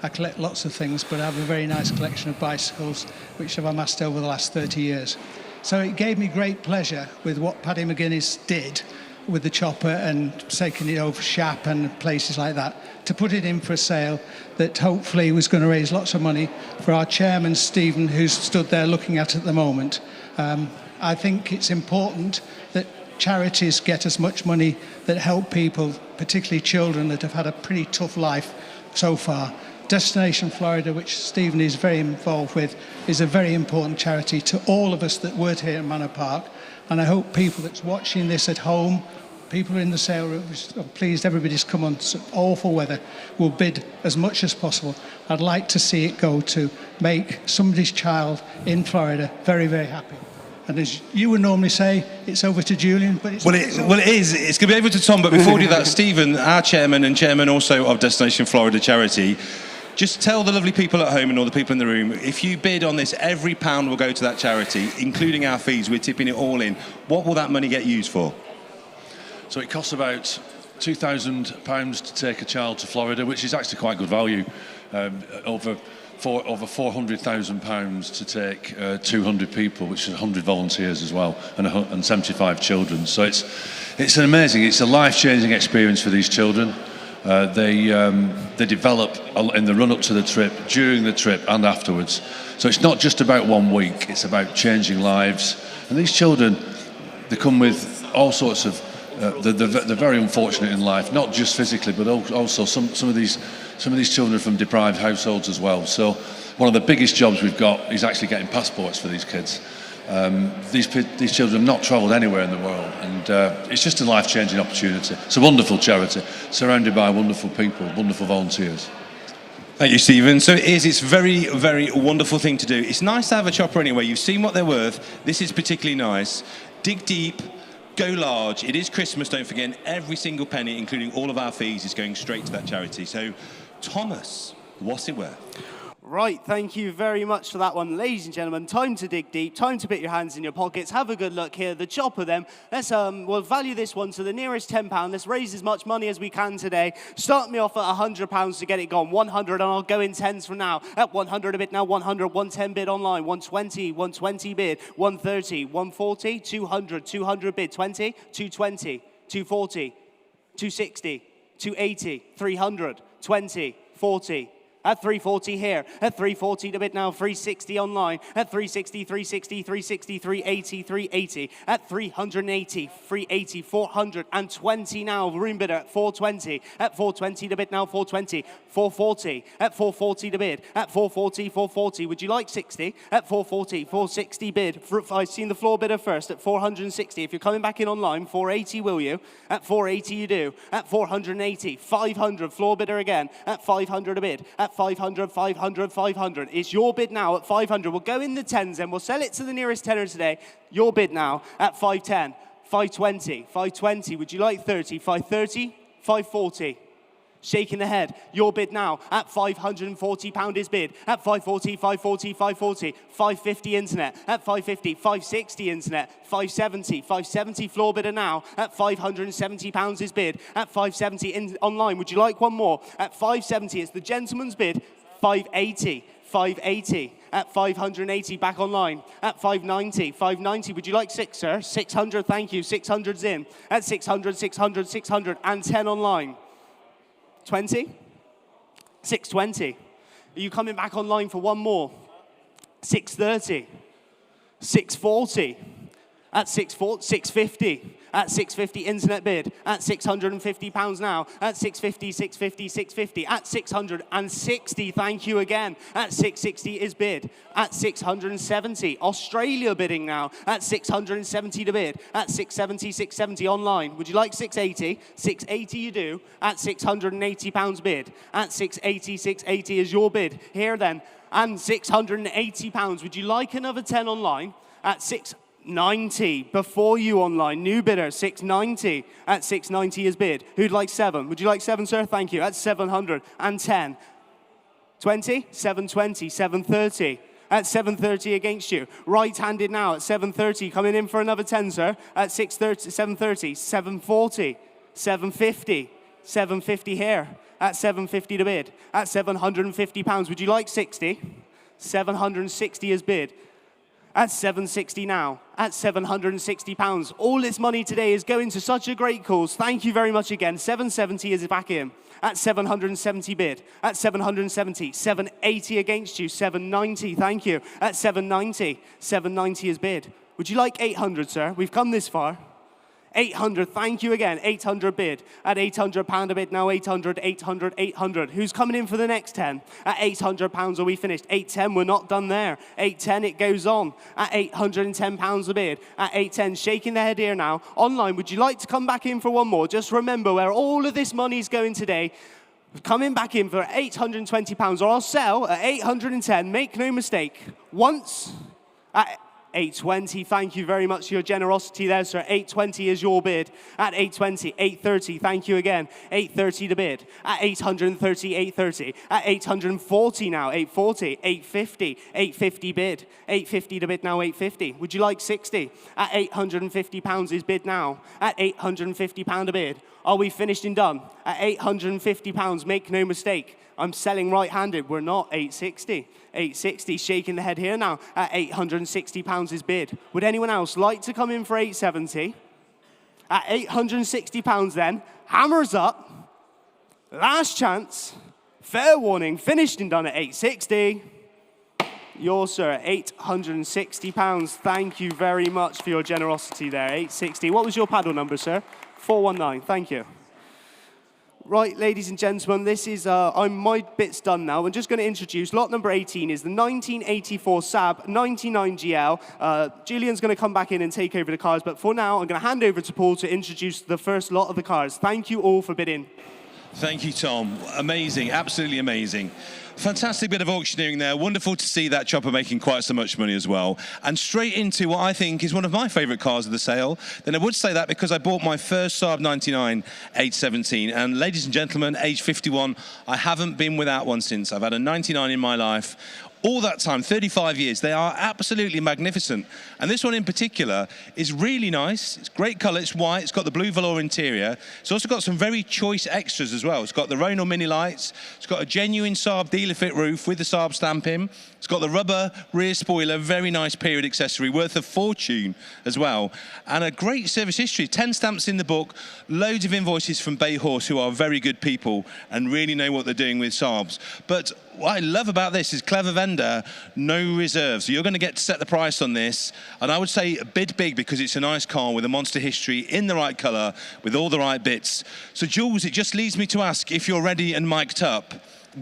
I collect lots of things, but I have a very nice collection of bicycles which I've amassed over the last 30 years. So it gave me great pleasure with what Paddy McGuinness did with the chopper and taking it over Shap and places like that, to put it in for a sale that hopefully was going to raise lots of money for our chairman, Stephen, who's stood there looking at the moment. I think it's important that charities get as much money that help people, particularly children that have had a pretty tough life so far. Destination Florida, which Stephen is very involved with, is a very important charity to all of us that work here at Manor Park. And I hope people that's watching this at home, people in the sale room, I'm pleased everybody's come on some awful weather, will bid as much as possible. I'd like to see it go to make somebody's child in Florida very, very happy. And as you would normally say, it's over to Julian, but it's Well, it is. It's going to be over to Tom, but before we do that, Stephen, our chairman and chairman also of Destination Florida Charity, just tell the lovely people at home and all the people in the room, if you bid on this, every pound will go to that charity, including our fees. We're tipping it all in. What will that money get used for? So it costs about £2,000 to take a child to Florida, which is actually quite good value. Over £400,000 to take 200 people, which is 100 volunteers as well, and 75 children. So it's an amazing, it's a life-changing experience for these children. They develop in the run-up to the trip, during the trip, and afterwards. So it's not just about 1 week; it's about changing lives. And these children, they come with all sorts of. They're very unfortunate in life, not just physically, but also some of these children are from deprived households as well. So one of the biggest jobs we've got is actually getting passports for these kids. These children have not travelled anywhere in the world, and it's just a life-changing opportunity. It's a wonderful charity, surrounded by wonderful people, wonderful volunteers. Thank you, Stephen. So it's very, very wonderful thing to do. It's nice to have a chopper anyway. You've seen what they're worth. This is particularly nice. Dig deep. Go large. It is Christmas, don't forget. Every single penny, including all of our fees, is going straight to that charity. So, Thomas, what's it worth? Right, thank you very much for that one. Ladies and gentlemen, time to dig deep, time to put your hands in your pockets, have a good look here, the chopper them. Let's, we'll value this one to the nearest £10. Let's raise as much money as we can today. Start me off at £100 to get it gone. 100, and I'll go in tens from now. At 100 a bid now, 100, 110 bid online, 120, 120 bid, 130, 140, 200, 200 bid, 20, 220, 240, 260, 280, 300, 20, 40, at 340 here, at 340 to bid now, 360 online, at 360, 360, 360, 380, 380, at 380, 380, 420 now, room bidder at 420, at 420 to bid now, 420, 440, at 440 to bid, at 440, 440, would you like 60? At 440, 460 bid, I've seen the floor bidder first, at 460, if you're coming back in online, 480 will you? At 480 you do, at 480, 500, floor bidder again, at 500 a bid, at 500, 500, 500. It's your bid now at 500. We'll go in the tens and we'll sell it to the nearest tenner today. Your bid now at 510, 520, 520. Would you like 30? 530, 540. Shaking the head. Your bid now at £540 is bid. At 540, 540, 540. 550 internet. At 550, 560 internet. 570, 570 floor bidder now. At £570 is bid. At 570 online. Would you like one more? At 570, it's the gentleman's bid. 580, 580. At 580, back online. At 590, 590. Would you like 6, sir? 600, thank you. 600's in. At 600, 600, 600. And 10 online. 20, 620. Are you coming back online for one more? 630, 640, at 640, 650, at 650 internet bid, at £650 now, at 650, 650, 650, at 660, thank you again, at 660 is bid, at 670, Australia bidding now, at 670 to bid, at 670, 670 online, would you like 680? 680 you do, at £680 bid, at 680, 680 is your bid, here then, and £680, would you like another 10 online, at 690 before you online, new bidder, 690, at 690 is bid. Who'd like 7? Would you like 7, sir? Thank you. At 710. 20, 720, 730. At 730 against you. Right-handed now at 730, coming in for another 10, sir. At 630, 730, 740, 750, 750 here. At 750 to bid. At £750. Would you like 60? 760 is bid. At 760 now, at £760. All this money today is going to such a great cause. Thank you very much again. 770 is back in. At 770 bid. At 770. 780 against you. 790, thank you. At 790. 790 is bid. Would you like 800, sir? We've come this far. 800, thank you again. 800 bid. At £800 a bid, now 800, 800, 800. Who's coming in for the next 10? At £800, are we finished? 810, we're not done there. 810, it goes on. At £810 a bid. At 810, shaking their head here now. Online, would you like to come back in for one more? Just remember where all of this money's going today. Coming back in for £820, or I'll sell at 810, make no mistake. Once at 820, thank you very much for your generosity there, sir. 820 is your bid. At 820, 830, thank you again. 830 to bid. At 830, 830. At 840 now, 840, 850, 850 bid. 850 to bid now, 850. Would you like 60? At £850 is bid now. At £850 a bid. Are we finished and done? At £850, make no mistake. I'm selling right-handed. We're not. 860. 860, shaking the head here now. At £860 is bid. Would anyone else like to come in for 870? At £860 then, hammers up. Last chance. Fair warning, finished and done at 860. Yours, sir, at £860. Thank you very much for your generosity there. 860. What was your paddle number, sir? 419. Thank you. Right, ladies and gentlemen, this is, my bit's done now. I'm just going to introduce, lot number 18 is the 1984 Saab 99 GL. Julian's going to come back in and take over the cars, but for now, I'm going to hand over to Paul to introduce the first lot of the cars. Thank you all for bidding. Thank you, Tom. Amazing, absolutely amazing. Fantastic bit of auctioneering there. Wonderful to see that chopper making quite so much money as well. And straight into what I think is one of my favourite cars of the sale. Then I would say that because I bought my first Saab 99 817. And ladies and gentlemen, age 51, I haven't been without one since. I've had a 99 in my life. All that time, 35 years, they are absolutely magnificent. And this one in particular is really nice. It's great colour, it's white, it's got the blue velour interior. It's also got some very choice extras as well. It's got the Renault mini lights, it's got a genuine Saab dealer fit roof with the Saab stamp in. It's got the rubber rear spoiler, very nice period accessory, worth a fortune as well. And a great service history, 10 stamps in the book, loads of invoices from Bay Horse, who are very good people and really know what they're doing with Saabs. But what I love about this is clever vendor, no reserve. So you're going to get to set the price on this. And I would say bid big because it's a nice car with a monster history in the right colour with all the right bits. So Jules, it just leads me to ask if you're ready and mic'd up,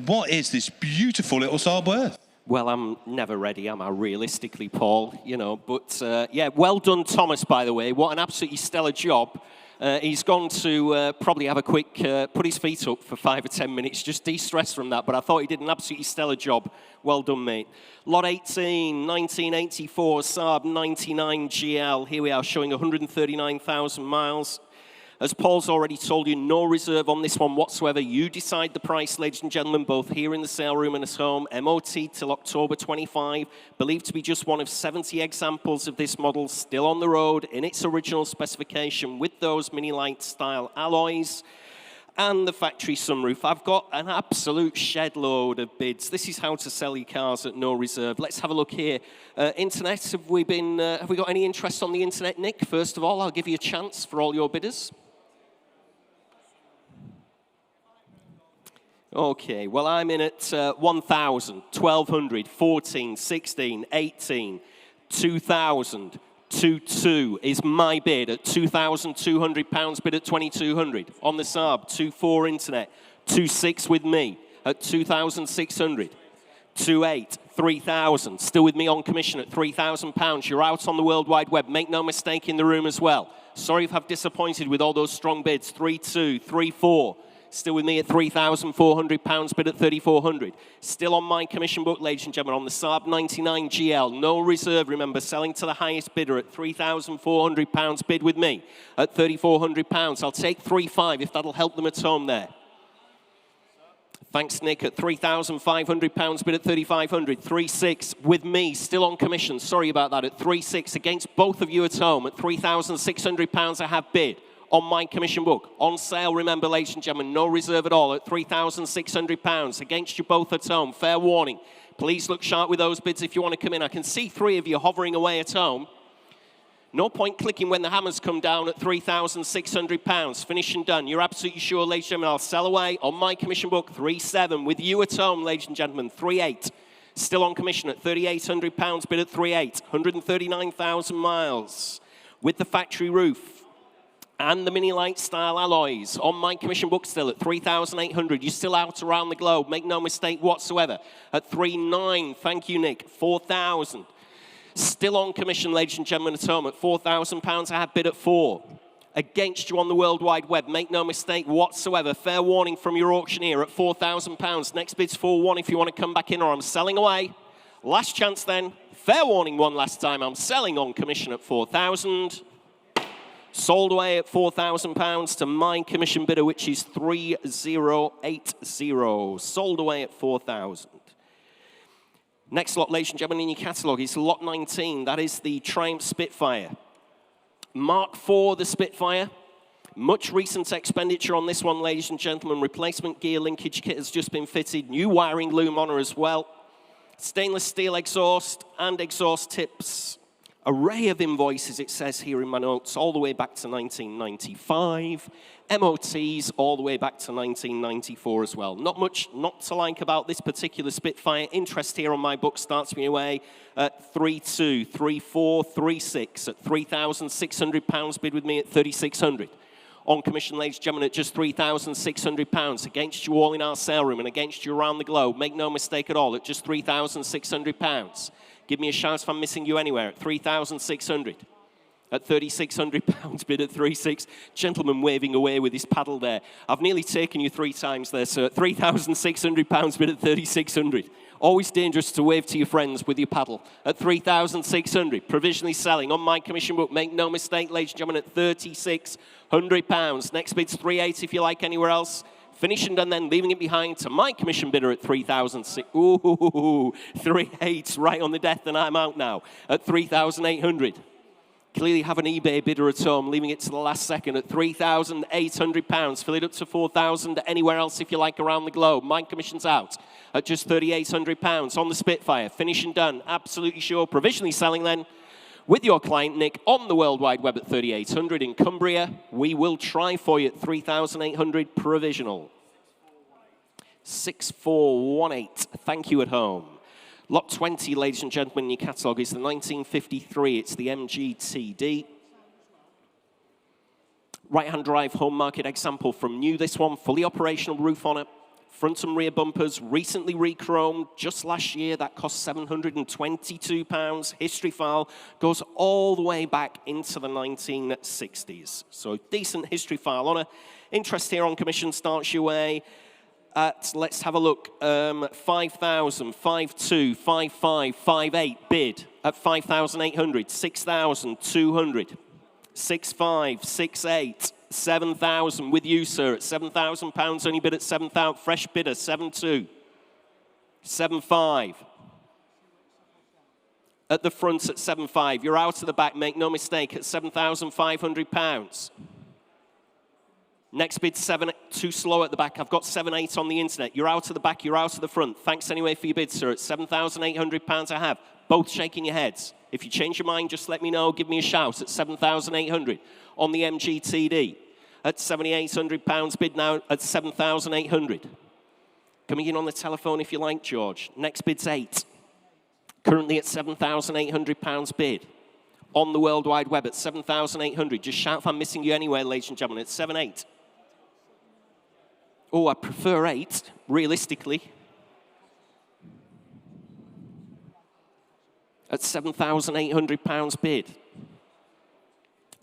what is this beautiful little Saab worth? Well, I'm never ready, am I, realistically, Paul? You know, but yeah, well done, Thomas, by the way. What an absolutely stellar job. He's gone to probably have a quick, put his feet up for 5 or 10 minutes, just de-stress from that, but I thought he did an absolutely stellar job. Well done, mate. Lot 18, 1984 Saab 99 GL. Here we are, showing 139,000 miles. As Paul's already told you, no reserve on this one whatsoever. You decide the price, ladies and gentlemen, both here in the sale room and at home. MOT till October 25. Believed to be just one of 70 examples of this model still on the road in its original specification with those mini light style alloys and the factory sunroof. I've got an absolute shed load of bids. This is how to sell your cars at no reserve. Let's have a look here. Internet, have we got any interest on the internet, Nick? First of all, I'll give you a chance for all your bidders. Okay, well, I'm in at 1,000, 1,200, 14, 16, 18, 2,000, 2,200 is my bid at £2,200 bid at 2,200. On the Saab, 2,400 internet, 2,600 with me at 2,600. 2,800, 3,000, still with me on commission at £3,000. You're out on the World Wide Web, make no mistake in the room as well. Sorry if I've disappointed with all those strong bids, 3,200, 3,400. Still with me at £3,400 bid at 3,400. Still on my commission book, ladies and gentlemen, on the Saab 99 GL. No reserve, remember, selling to the highest bidder at £3,400 bid with me at £3,400. I'll take 3,500 if that'll help them at home there. Thanks, Nick, at £3,500 bid at 3,500. 3,600 with me, still on commission. Sorry about that, at 3,600 against both of you at home at £3,600 I have bid. On my commission book. On sale, remember, ladies and gentlemen, no reserve at all at £3,600 against you both at home. Fair warning. Please look sharp with those bids if you want to come in. I can see 3 of you hovering away at home. No point clicking when the hammers come down at £3,600. Finished and done. You're absolutely sure, ladies and gentlemen, I'll sell away on my commission book 3,700. With you at home, ladies and gentlemen, 3,800. Still on commission at £3,800 bid at 3,800. 139,000 miles. With the factory roof. And the Mini Light Style alloys on my commission book still at 3,800. You're still out around the globe. Make no mistake whatsoever. At 3,900. Thank you, Nick. 4,000. Still on commission, ladies and gentlemen, at home at £4,000. I have bid at 4. Against you on the World Wide Web. Make no mistake whatsoever. Fair warning from your auctioneer at £4,000. Next bid's 4-1 if you want to come back in, or I'm selling away. Last chance then. Fair warning one last time. I'm selling on commission at 4,000. Sold away at £4,000 to my commission bidder, which is 3,080. Sold away at 4,000. Next lot, ladies and gentlemen, in your catalogue is lot 19. That is the Triumph Spitfire. Mark IV, the Spitfire. Much recent expenditure on this one, ladies and gentlemen. Replacement gear linkage kit has just been fitted. New wiring loom on her as well. Stainless steel exhaust and exhaust tips. Array of invoices, it says here in my notes, all the way back to 1995. MOTs all the way back to 1994 as well. Not much not to like about this particular Spitfire. Interest here on my book starts me away at 3,200, 3,400, 3,600, at £3,600 bid with me at 3,600. On commission, ladies and gentlemen, at just £3,600. Against you all in our sale room and against you around the globe. Make no mistake at all, at just £3,600. Give me a shout if I'm missing you anywhere at 3,600. At £3,600 bid at 3,600. Gentleman waving away with his paddle there. I've nearly taken you 3 times there, sir. At £3,600 bid at 3,600. Always dangerous to wave to your friends with your paddle. At 3,600. Provisionally selling on my commission book. Make no mistake, ladies and gentlemen, at £3,600. Next bid's 3,800 if you like anywhere else. Finishing and then leaving it behind to my commission bidder at 3,600. Ooh, 3,800 right on the death, and I'm out now at 3,800. Clearly have an eBay bidder at home, leaving it to the last second at £3,800. Fill it up to 4,000 anywhere else if you like around the globe. My commission's out at just £3,800 on the Spitfire. Finishing done, absolutely sure. Provisionally selling then with your client, Nick, on the World Wide Web at 3,800 in Cumbria. We will try for you at 3,800 provisional. 6418. Thank you at home. Lot 20, ladies and gentlemen, in your catalogue is the 1953. It's the MGTD. Right-hand drive home market example from new. This one, fully operational roof on it. Front and rear bumpers, recently re-chromed just last year. That cost £722. History file goes all the way back into the 1960s. So decent history file on it. Interest here on commission starts your way at, let's have a look, 5,000, 5,200, 5,500, 5,800 bid at 5,800, 6,200, 6,500, 6,800. 7,000 with you, sir, at £7,000. Only bid at 7,000. Fresh bidder, 7,200. 7,500. At the front at 7,500. You're out of the back, make no mistake, at £7,500. Next bid, 7, too slow at the back. I've got 7,800 on the internet. You're out of the back, you're out of the front. Thanks anyway for your bid, sir. At £7,800 I have. Both shaking your heads. If you change your mind, just let me know. Give me a shout at 7,800 on the MGTD. At £7,800 bid now at 7,800. Coming in on the telephone if you like, George. Next bid's 8. Currently at £7,800 bid. On the World Wide Web at 7,800. Just shout if I'm missing you anywhere, ladies and gentlemen. It's 7,800. Oh, I prefer 8, realistically. At £7,800 bid.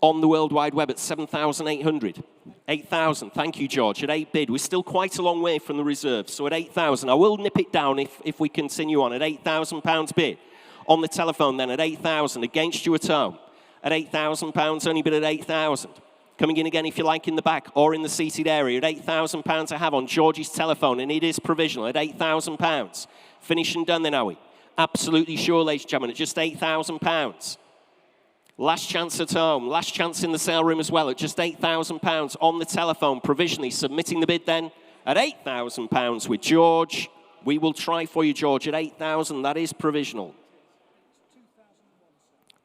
On the World Wide Web at 7,800. 8,000, thank you, George. At 8 bid, we're still quite a long way from the reserve. So at 8,000, I will nip it down if we continue on. At £8,000 bid. On the telephone then at 8,000, against you at home. At £8,000, only bid at 8,000. Coming in again if you like in the back or in the seated area. At £8,000 I have on George's telephone, and it is provisional at £8,000. Finished and done then, are we? Absolutely sure, ladies and gentlemen, at just £8,000. Last chance at home, last chance in the sale room as well at just £8,000 on the telephone, provisionally submitting the bid then at £8,000 with George. We will try for you, George, at 8,000. That is provisional.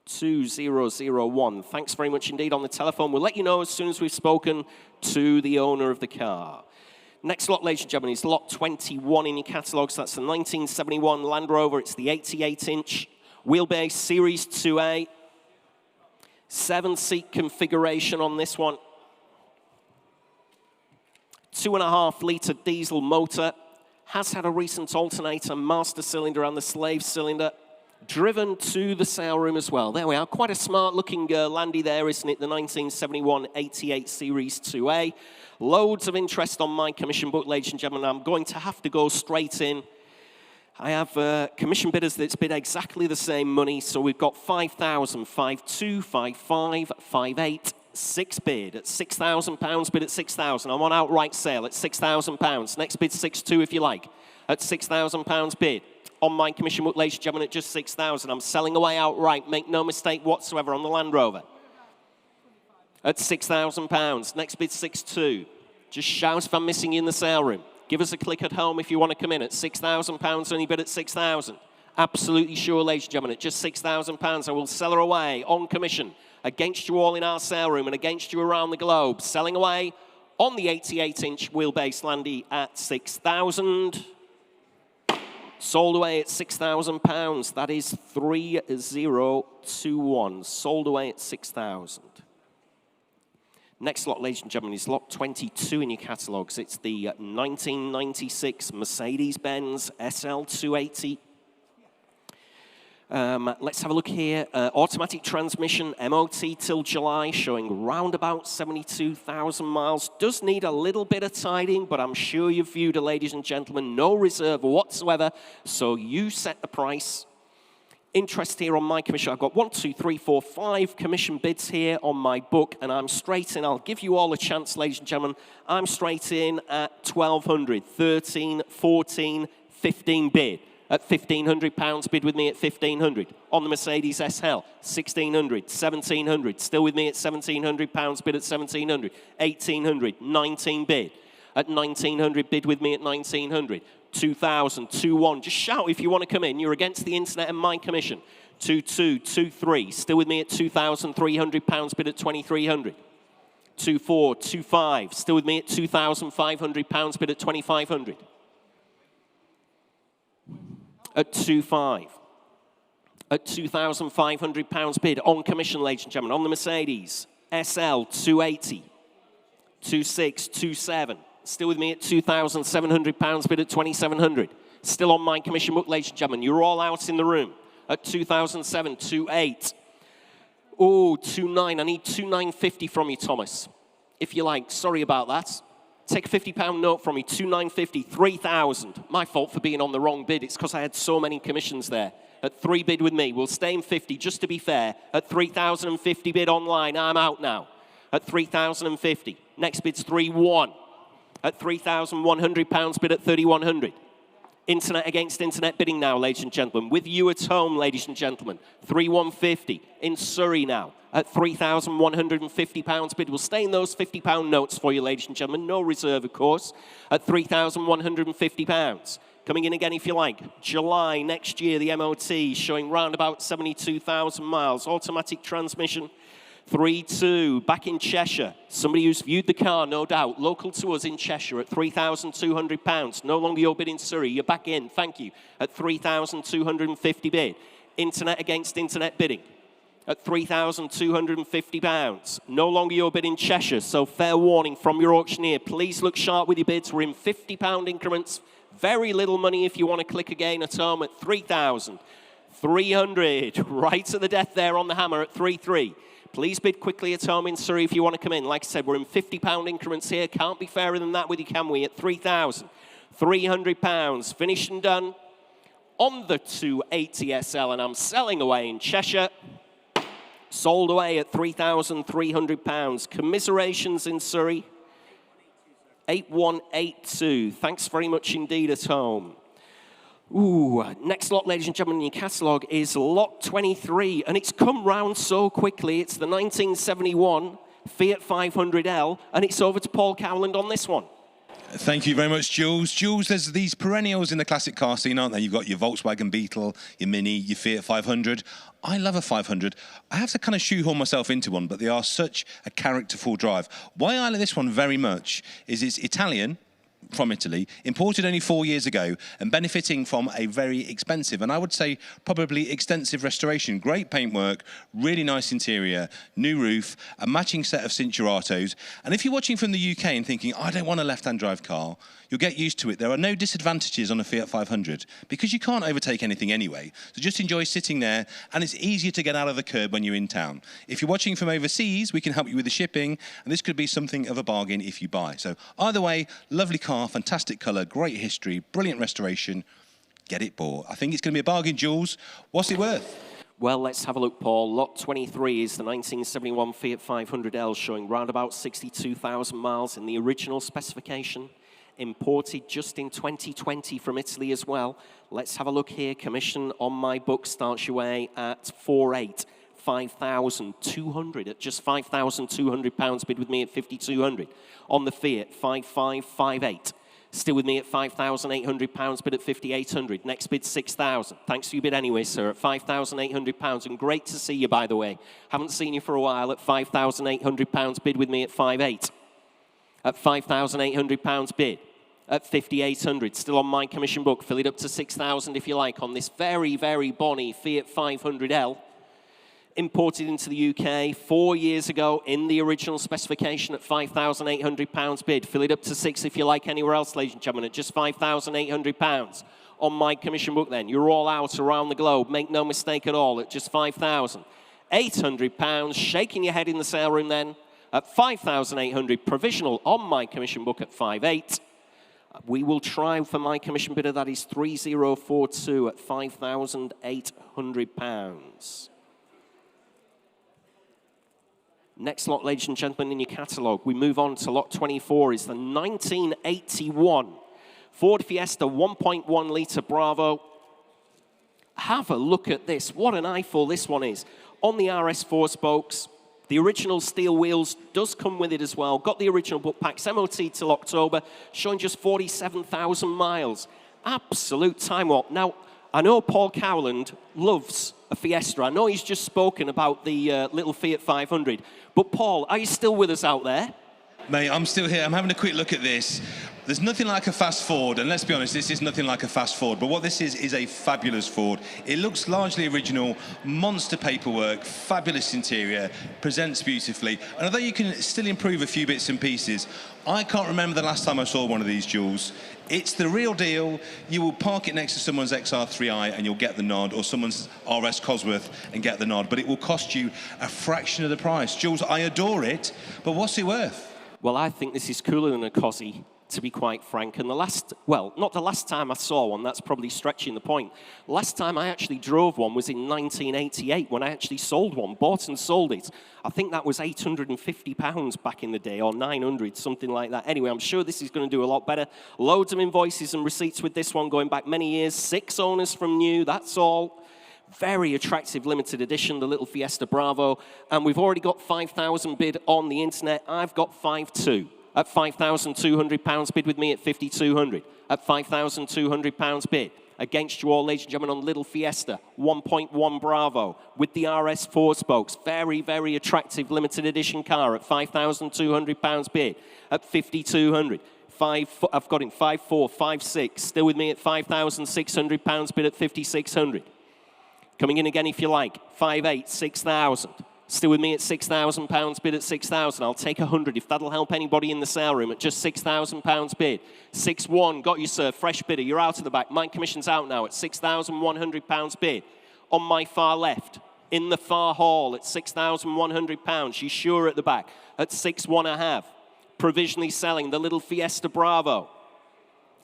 2001. Thanks very much indeed on the telephone. We'll let you know as soon as we've spoken to the owner of the car. Next lot, ladies and gentlemen, is lot 21 in your catalogues. That's the 1971 Land Rover. It's the 88-inch wheelbase, Series 2A. 7-seat configuration on this one. 2.5-litre diesel motor, has had a recent alternator, master cylinder and the slave cylinder, driven to the sale room as well. There we are, quite a smart looking Landy there, isn't it? The 1971 88 Series 2A. Loads of interest on my commission book, ladies and gentlemen. I'm going to have to go straight in. I have commission bidders that's bid exactly the same money, so we've got 5,000, 5,2, 5,5, 5,8, 6 bid at £6,000, bid at 6,000. I'm on outright sale at £6,000. Next bid 6,2 if you like, at £6,000 bid. On my commission book, ladies and gentlemen, at just 6,000. I'm selling away outright, make no mistake whatsoever, on the Land Rover. At £6,000. Next bid 6,2. Just shout if I'm missing you in the sale room. Give us a click at home if you want to come in at £6,000, only bid at 6,000. Absolutely sure, ladies and gentlemen, at just £6,000, I will sell her away on commission against you all in our sale room and against you around the globe. Selling away on the 88-inch wheelbase Landy at 6,000. Sold away at £6,000. That is 3021. Sold away at 6,000. Next lot, ladies and gentlemen, is lot 22 in your catalogues. It's the 1996 Mercedes-Benz SL280. Let's have a look here. Automatic transmission, MOT till July, showing round about 72,000 miles. Does need a little bit of tidying, but I'm sure you've viewed it, ladies and gentlemen. No reserve whatsoever, so you set the price. Interest here on my commission. I've got 1, 2, 3, 4, 5 commission bids here on my book, and I'm straight in. I'll give you all a chance, ladies and gentlemen. I'm straight in at 1,200, 13, 14, 15 bid. At £1,500, bid with me at 1,500. On the Mercedes SL, 1,600, 1,700. Still with me at £1,700, bid at 1,700. 1,800, 19 bid. At 1,900, bid with me at 1,900. 2,000, 2,1. Just shout if you want to come in. You're against the internet and my commission. 2,2, 2,3. Still with me at £2,300, bid at 2,300. 2,4, 2,5. Still with me at £2,500, bid at 2,500. At 2,5. At £2,500 bid on commission, ladies and gentlemen, on the Mercedes SL 280. 2,6, 2,7. Still with me at £2,700, bid at 2,700. Still on my commission book, ladies and gentlemen. You're all out in the room at 2,007, 2,8. Oh, 2,9. I need 2,950 from you, Thomas. If you like. Sorry about that. Take a £50 note from me. 2,950, 3,000. My fault for being on the wrong bid. It's because I had so many commissions there. At 3 bid with me. We'll stay in 50, just to be fair. At 3,050 bid online. I'm out now. At 3,050. Next bid's 3,1. At £3,100, bid at 3,100. Internet against internet bidding now, ladies and gentlemen. With you at home, ladies and gentlemen. 3,150 in Surrey now. At £3,150 bid. We'll stay in those £50 notes for you, ladies and gentlemen. No reserve, of course. At £3,150. Coming in again if you like. July next year, the MOT showing round about 72,000 miles. Automatic transmission. 3,2, back in Cheshire. Somebody who's viewed the car, no doubt. Local to us in Cheshire at £3,200. No longer your bid in Surrey. You're back in, thank you. At 3,250 bid. Internet against internet bidding. At £3,250. No longer your bid in Cheshire, so fair warning from your auctioneer. Please look sharp with your bids. We're in £50 increments. Very little money if you want to click again at home at 3,300. Right to the death there on the hammer at 3,300. Please bid quickly at home in Surrey if you want to come in. Like I said, we're in £50 increments here. Can't be fairer than that with you, can we? At £3,300. Finished and done on the 280 SL, and I'm selling away in Cheshire. Sold away at £3,300. Commiserations in Surrey. 8182. Thanks very much indeed at home. Ooh, next lot, ladies and gentlemen, in your catalogue is lot 23, and it's come round so quickly. It's the 1971 Fiat 500L, and it's over to Paul Cowland on this one. Thank you very much, Jules. Jules, there's these perennials in the classic car scene, aren't there? You've got your Volkswagen Beetle, your Mini, your Fiat 500. I love a 500. I have to kind of shoehorn myself into one, but they are such a characterful drive. Why I like this one very much is it's Italian, from Italy, imported only 4 years ago and benefiting from a very expensive and I would say probably extensive restoration. Great paintwork, really nice interior, new roof, a matching set of Cinturatos. And if you're watching from the UK and thinking, I don't want a left-hand drive car, you'll get used to it. There are no disadvantages on a Fiat 500 because you can't overtake anything anyway. So just enjoy sitting there, and it's easier to get out of the curb when you're in town. If you're watching from overseas, we can help you with the shipping, and this could be something of a bargain if you buy. So either way, lovely car, fantastic colour, great history, brilliant restoration. Get it bought. I think it's going to be a bargain, Jules. What's it worth? Well, let's have a look, Paul. Lot 23 is the 1971 Fiat 500L, showing round about 62,000 miles in the original specification. Imported just in 2020 from Italy as well. Let's have a look here. Commission on my book starts your way at 4.8, 5,200 at just £5,200. Bid with me at 5,200. On the Fiat, 5,558. Still with me at £5,800, bid at 5,800. Next bid, 6,000. Thanks for your bid anyway, sir, at £5,800. And great to see you, by the way. Haven't seen you for a while at £5,800. Bid with me at 5,800. At £5,800 bid. At 5,800, still on my commission book. Fill it up to 6,000 if you like on this very, very bonny Fiat 500L. Imported into the UK 4 years ago in the original specification at £5,800 bid. Fill it up to 6 if you like anywhere else, ladies and gentlemen, at just £5,800 on my commission book then. You're all out around the globe, make no mistake at all, at just £5,800. Shaking your head in the sale room then at £5,800, provisional on my commission book at 5,800. We will try for my commission bidder, that is 3042 at £5,800. Next lot, ladies and gentlemen, in your catalogue, we move on to lot 24, is the 1981 Ford Fiesta 1.1 litre Bravo. Have a look at this. What an eyeful this one is. On the RS4 spokes, the original steel wheels does come with it as well. Got the original book packs, MOT till October, showing just 47,000 miles. Absolute time warp. Now, I know Paul Cowland loves a Fiesta. I know he's just spoken about the little Fiat 500. But Paul, are you still with us out there? Mate, I'm still here. I'm having a quick look at this. There's nothing like a fast Ford, and let's be honest, this is nothing like a fast Ford, but what this is a fabulous Ford. It looks largely original, monster paperwork, fabulous interior, presents beautifully, and although you can still improve a few bits and pieces, I can't remember the last time I saw one of these, Jules. It's the real deal. You will park it next to someone's XR3i and you'll get the nod, or someone's RS Cosworth and get the nod, but it will cost you a fraction of the price. Jules, I adore it, but what's it worth? Well, I think this is cooler than a Cosy, to be quite frank. And the last, well, not the last time I saw one, that's probably stretching the point. Last time I actually drove one was in 1988 when I actually sold one, bought and sold it. I think that was £850 back in the day, or 900, something like that. Anyway, I'm sure this is going to do a lot better. Loads of invoices and receipts with this one going back many years. 6 owners from new, that's all. Very attractive limited edition, the little Fiesta Bravo. And we've already got 5,000 bid on the internet. I've got 5,200 at £5,200 bid with me at 5,200 at £5,200 bid. Against you all, ladies and gentlemen, on little Fiesta 1.1 Bravo with the RS4 spokes. Very, very attractive limited edition car at £5,200 bid at 5,200. I've got him 5,400, 5,600. Still with me at £5,600 bid at 5,600. Coming in again if you like, 5,800, 6,000. Still with me at £6,000 bid at 6,000. I'll take 100 if that'll help anybody in the sale room at just £6,000 bid. 6,100, got you, sir. Fresh bidder. You're out of the back. My commission's out now at £6,100 bid. On my far left, in the far hall at £6,100. She's sure at the back at 6,150. Provisionally selling the little Fiesta Bravo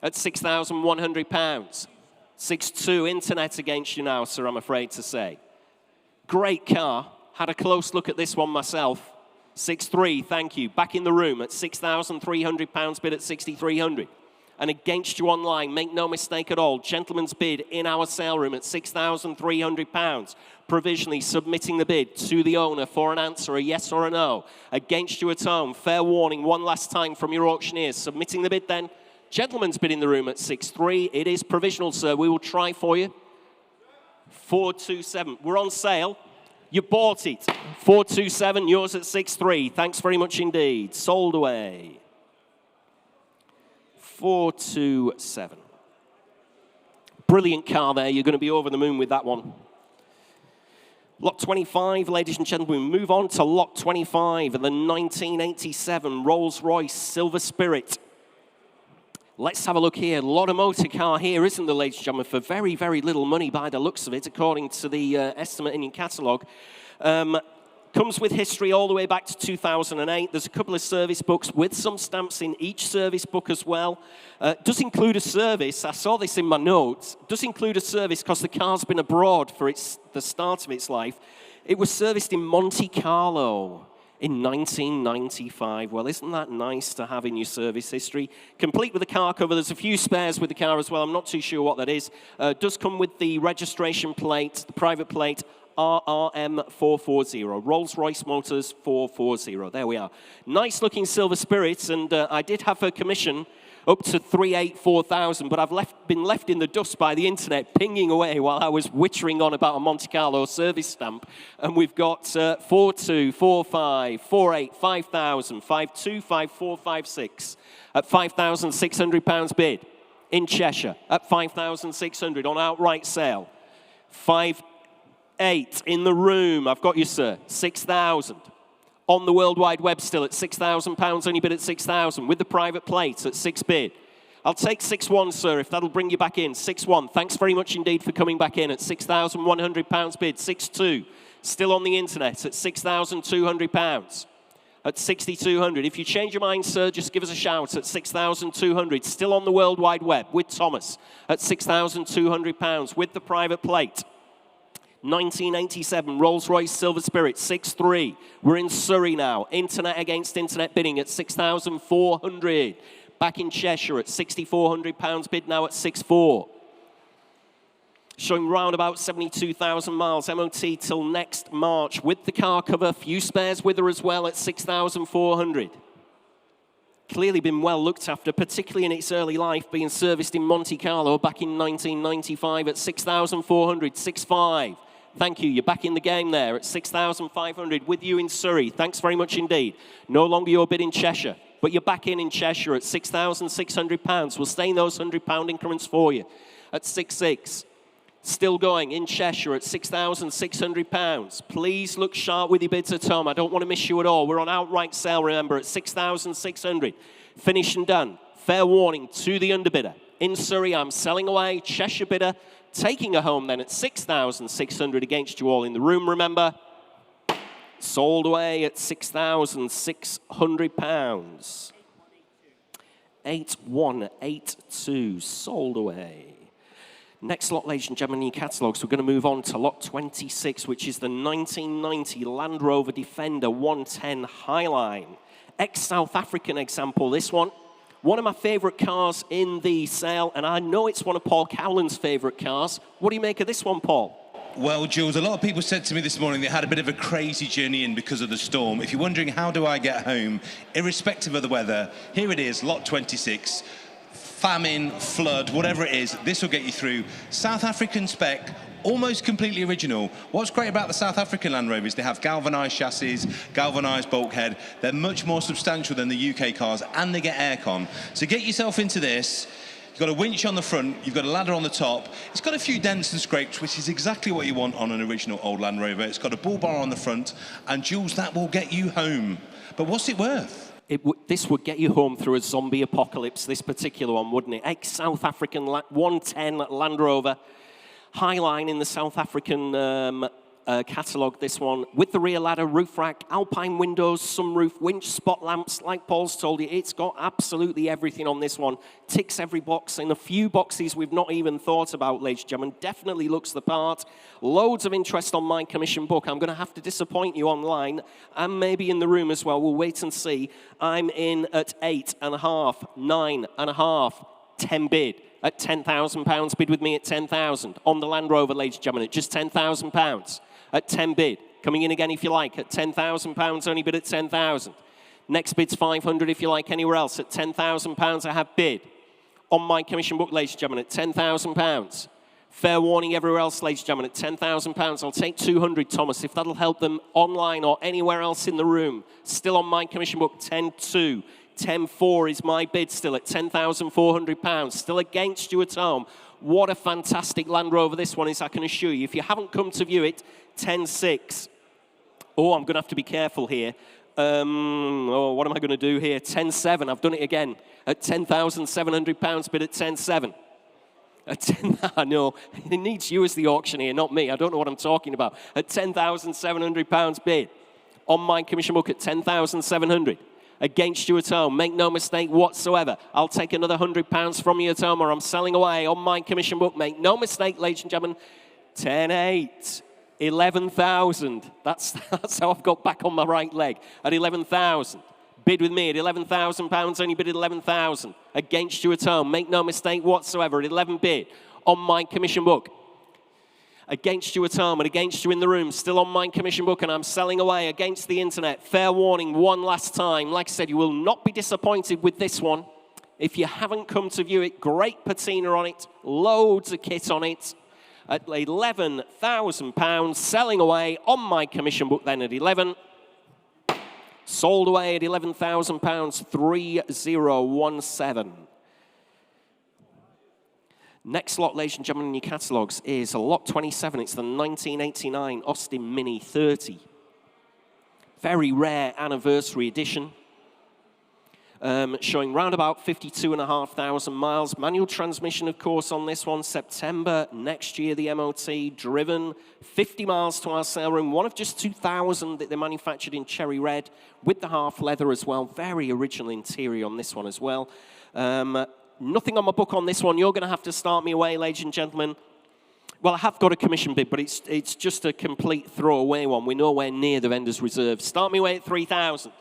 at £6,100. 6,200 internet against you now, sir, I'm afraid to say. Great car. Had a close look at this one myself. 6,300, thank you. Back in the room at £6,300 bid at 6,300. And against you online, make no mistake at all, gentleman's bid in our sale room at £6,300. Provisionally submitting the bid to the owner for an answer, a yes or a no. Against you at home, fair warning, one last time from your auctioneers. Submitting the bid then. Gentleman's bid in the room at 6,300. It is provisional, sir. We will try for you. 427. We're on sale. You bought it. 427. Yours at 6,300. Thanks very much indeed. Sold away. 427. Brilliant car there. You're going to be over the moon with that one. Lot 25, ladies and gentlemen, move on to lot 25 of the 1987 Rolls-Royce Silver Spirit. Let's have a look here. A lot of motor car here, isn't there, ladies and gentlemen, for very, very little money by the looks of it, according to the estimate in your catalogue. Comes with history all the way back to 2008. There's a couple of service books with some stamps in each service book as well. Does include a service. I saw this in my notes. Does include a service because the car's been abroad for the start of its life. It was serviced in Monte Carlo in 1995. Well, isn't that nice to have in your service history? Complete with the car cover. There's a few spares with the car as well. I'm not too sure what that is. Does come with the registration plate, the private plate, RRM 440, Rolls-Royce Motors 440. There we are. Nice looking Silver Spirits, and I did have a commission up to 384,000, but I've been left in the dust by the internet pinging away while I was wittering on about a Monte Carlo service stamp. And we've got 42, 45, 48, 5,000, 52, 54, 56 at £5,600 bid in Cheshire at 5,600 on outright sale. 5,800 in the room. I've got you, sir. 6,000. On the World Wide Web still at £6,000, only bid at 6,000 with the private plate at 6 bid. I'll take 6-1, sir, if that'll bring you back in. 6-1. Thanks very much indeed for coming back in at £6,100 bid. 6-2. Still on the internet at £6,200. At 6,200. If you change your mind, sir, just give us a shout at 6,200. Still on the World Wide Web with Thomas at £6,200 with the private plate. 1987 Rolls-Royce Silver Spirit 6.3. We're in Surrey now. Internet against internet bidding at 6,400. Back in Cheshire at £6,400 bid now at 6.4. Showing round about 72,000 miles. MOT till next March with the car cover. Few spares with her as well at 6,400. Clearly been well looked after, particularly in its early life, being serviced in Monte Carlo back in 1995 at 6,400, 6.5. Thank you. You're back in the game there at 6,500 with you in Surrey. Thanks very much indeed. No longer your bid in Cheshire, but you're back in Cheshire at £6,600. We'll stay in those £100 increments for you at 6.6. Still going in Cheshire at £6,600. Please look sharp with your bids at home. I don't want to miss you at all. We're on outright sale, remember, at 6,600. Finished and done. Fair warning to the underbidder. In Surrey, I'm selling away. Cheshire bidder taking a home then at 6,600 against you all in the room, remember. Sold away at £6,600. 8182 sold away. Next lot, ladies and gentlemen, in your catalogues, we're going to move on to lot 26, which is the 1990 Land Rover Defender 110 Highline. Ex-South African example, this one. One of my favourite cars in the sale, and I know it's one of Paul Cowland's favourite cars. What do you make of this one, Paul? Well, Jules, a lot of people said to me this morning they had a bit of a crazy journey in because of the storm. If you're wondering how do I get home, irrespective of the weather, here it is, lot 26. Famine, flood, whatever it is, this will get you through. South African spec, almost completely original. What's great about the South African Land Rover is they have galvanised chassis, galvanised bulkhead. They're much more substantial than the UK cars, and they get aircon. So get yourself into this. You've got a winch on the front, you've got a ladder on the top. It's got a few dents and scrapes, which is exactly what you want on an original old Land Rover. It's got a bull bar on the front, and Jules, that will get you home. But what's it worth? This would get you home through a zombie apocalypse, this particular one, wouldn't it? Ex-South African 110 Land Rover. Highline in the South African catalogue, this one. With the rear ladder, roof rack, alpine windows, sunroof, winch, spot lamps. Like Paul's told you, it's got absolutely everything on this one. Ticks every box. In a few boxes we've not even thought about, ladies and gentlemen. Definitely looks the part. Loads of interest on my commission book. I'm going to have to disappoint you online and maybe in the room as well. We'll wait and see. I'm in at 8.5, 9.5, 10 bid. At £10,000 bid with me at 10,000 on the Land Rover, ladies and gentlemen, at just £10,000 at 10 bid. Coming in again if you like at £10,000, only bid at 10,000. Next bid's 500 if you like anywhere else at £10,000. I have bid on my commission book, ladies and gentlemen, at £10,000. Fair warning everywhere else, ladies and gentlemen, at £10,000. I'll take 200, Thomas, if that'll help them online or anywhere else in the room. Still on my commission book, 10.2. 10.4 is my bid, still at £10,400. Still against you at home. What a fantastic Land Rover this one is, I can assure you. If you haven't come to view it, 10.6. Oh, I'm going to have to be careful here. What am I going to do here? 10.7. I've done it again. At £10,700 bid at 10.7. At 10, no, it needs you as the auctioneer, not me. I don't know what I'm talking about. At £10,700 bid. On my commission book at 10,700. Against you at home. Make no mistake whatsoever. I'll take another £100 from you at home, or I'm selling away on my commission book. Make no mistake, ladies and gentlemen. 10.8. 11,000. That's how I've got back on my right leg. At 11,000. Bid with me at £11,000. Only bid at 11,000. Against you at home. Make no mistake whatsoever. At 11 bid on my commission book. Against you at home and against you in the room, still on my commission book, and I'm selling away against the internet. Fair warning, one last time. Like I said, you will not be disappointed with this one. If you haven't come to view it, great patina on it, loads of kit on it. At £11,000, selling away on my commission book then at 11. Sold away at £11,000, 3017. Next lot, ladies and gentlemen, in your catalogues is lot 27. It's the 1989 Austin Mini 30. Very rare anniversary edition. Showing round about 52,500 miles. Manual transmission, of course, on this one. September next year, the MOT. Driven 50 miles to our sale room. One of just 2,000 that they manufactured in cherry red with the half leather as well. Very original interior on this one as well. Nothing on my book on this one. You're going to have to start me away, ladies and gentlemen. Well, I have got a commission bid, but it's just a complete throwaway one. We're nowhere near the vendor's reserve. Start me away at 3,000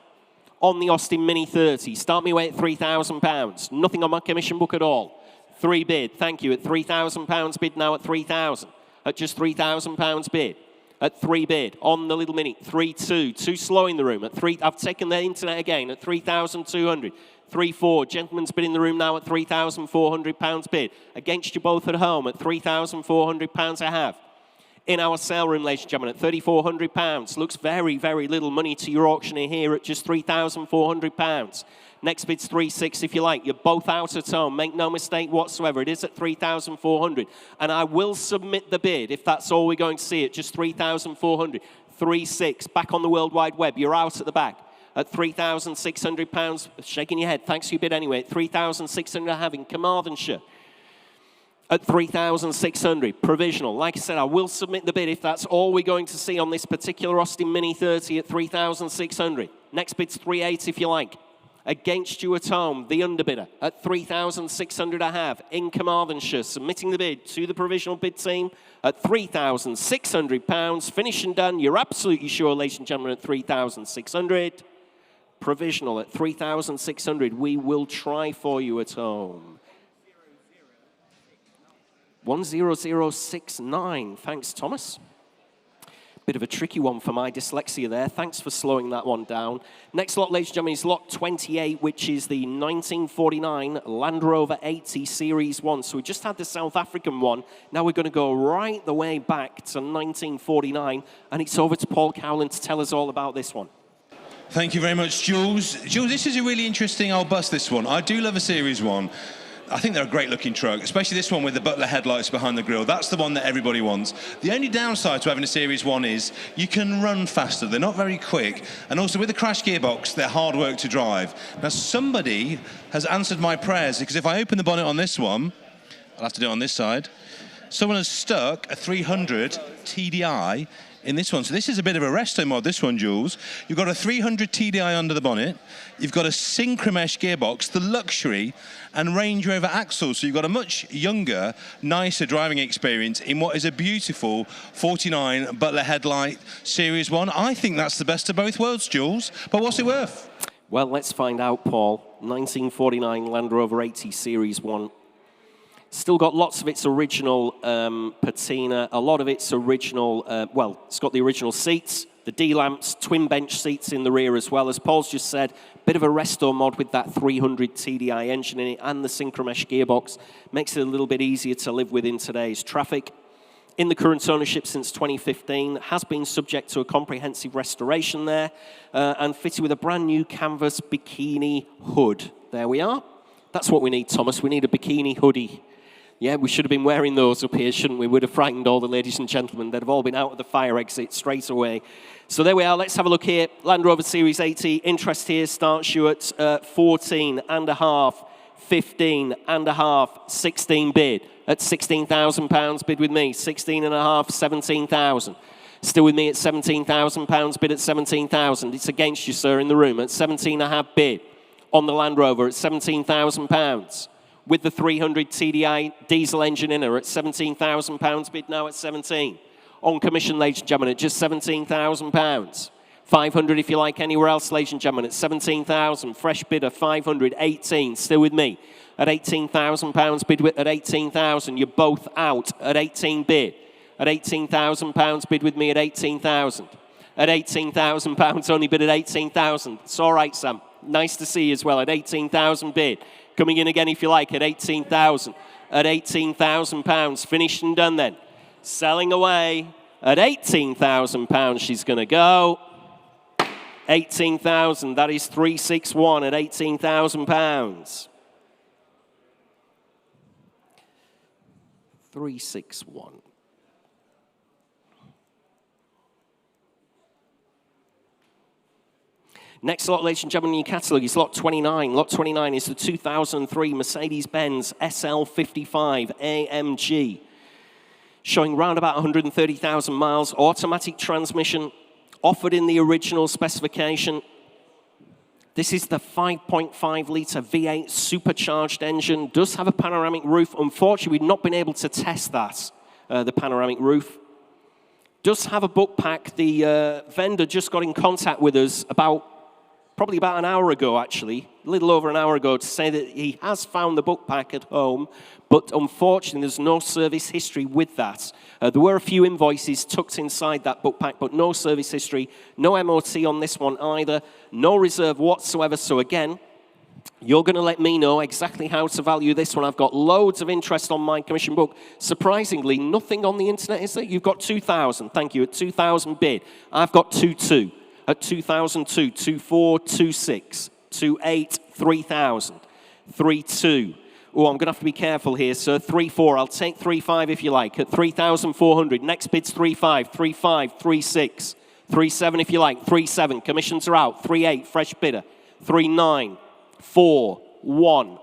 on the Austin Mini 30. Start me away at £3,000. Nothing on my commission book at all. 3 bid. Thank you. At £3,000 bid now at 3,000. At just £3,000 bid. At 3 bid on the little Mini. 3.2. Too slow in the room. At 3. I've taken the internet again at 3,200. 3.4. Gentleman's bid in the room now at £3,400 bid. Against you both at home at £3,400 I have. In our sale room, ladies and gentlemen, at £3,400. Looks very, very little money to your auctioneer here at just £3,400. Next bid's 3.6 if you like. You're both out at home. Make no mistake whatsoever. It is at 3,400. And I will submit the bid if that's all we're going to see at just 3,400. 3.6. Back on the World Wide Web. You're out at the back. At £3,600, shaking your head, thanks for your bid anyway, at £3,600 I have in Carmarthenshire. At 3,600, provisional. Like I said, I will submit the bid if that's all we're going to see on this particular Austin Mini 30 at 3,600. Next bid's 3.8 if you like. Against you at home, the underbidder at 3,600 I have in Carmarthenshire, submitting the bid to the provisional bid team at £3,600. Finished and done. You're absolutely sure, ladies and gentlemen, at 3,600. Provisional at 3,600. We will try for you at home. 10069. Thanks, Thomas. Bit of a tricky one for my dyslexia there. Thanks for slowing that one down. Next lot, ladies and gentlemen, is lot 28, which is the 1949 Land Rover 80 Series 1. So we just had the South African one. Now we're going to go right the way back to 1949, and it's over to Paul Cowland to tell us all about this one. Thank you very much, Jules. Jules, this is a really interesting old bus, this one. I do love a Series 1. I think they're a great looking truck, especially this one with the Butler headlights behind the grille. That's the one that everybody wants. The only downside to having a Series 1 is you can run faster. They're not very quick. And also with the crash gearbox, they're hard work to drive. Now, somebody has answered my prayers, because if I open the bonnet on this one, I'll have to do it on this side, someone has stuck a 300 TDI in this one. So this is a bit of a resto mod, this one, Jules. You've got a 300 TDI under the bonnet. You've got a Synchromesh gearbox, the luxury, and Range Rover axles. So you've got a much younger, nicer driving experience in what is a beautiful 49 Butler headlight Series 1. I think that's the best of both worlds, Jules. But what's it worth? Well, let's find out, Paul. 1949 Land Rover 80 Series 1. Still got lots of its original patina, a lot of its original, well, it's got the original seats, the D-lamps, twin bench seats in the rear as well. As Paul's just said, bit of a resto mod with that 300 TDI engine in it and the Synchromesh gearbox. Makes it a little bit easier to live with in today's traffic. in the current ownership since 2015, has been subject to a comprehensive restoration there, and fitted with a brand new canvas bikini hood. There we are. That's what we need, Thomas. We need a bikini hoodie. Yeah, we should have been wearing those up here, shouldn't we? Would have frightened all the ladies and gentlemen. They'd have all been out of the fire exit straight away. So there we are. Let's have a look here. Land Rover Series 80. Interest here starts you at 14.5, 15.5, 16 bid. At £16,000 bid with me. 16.5, 17,000. Still with me at £17,000 bid at 17,000. It's against you, sir, in the room at 17.5 bid on the Land Rover at £17,000. With the 300 TDI diesel engine in her at £17,000 bid now at 17. On commission, ladies and gentlemen, at just £17,000. 500 if you like anywhere else, ladies and gentlemen, at 17,000. Fresh bidder, 500, 18. Still with me at £18,000 bid with, at 18,000. You're both out at 18 bid. At £18,000 bid with me at 18,000. At £18,000 only bid at 18,000. It's all right, Sam. Nice to see you as well at 18,000 bid. Coming in again if you like at 18,000. At £18,000. Finished and done then. Selling away at £18,000. She's going to go. 18,000. That is 361 at £18,000. 361. Next lot, ladies and gentlemen, in your catalogue is lot 29. Lot 29 is the 2003 Mercedes-Benz SL55 AMG. Showing round about 130,000 miles, automatic transmission, offered in the original specification. This is the 5.5-litre V8 supercharged engine. Does have a panoramic roof. Unfortunately, we've not been able to test that, the panoramic roof. Does have a book pack. The vendor just got in contact with us probably about an hour ago, actually, a little over an hour ago, to say that he has found the book pack at home, but unfortunately there's no service history with that. There were a few invoices tucked inside that book pack, but no service history, no MOT on this one either, no reserve whatsoever. So again, you're going to let me know exactly how to value this one. I've got loads of interest on my commission book. Surprisingly, nothing on the internet, is there? You've got 2,000, thank you, at 2,000 bid. I've got 2,200. At 2002, 24, 26, 28, 3000, 32. Oh, I'm going to have to be careful here, sir. 34. I'll take 35 if you like. At 3,400. Next bid's 35, 35, 36, 37 if you like. 37. Commissions are out. 38. Fresh bidder. 39, 4, 1.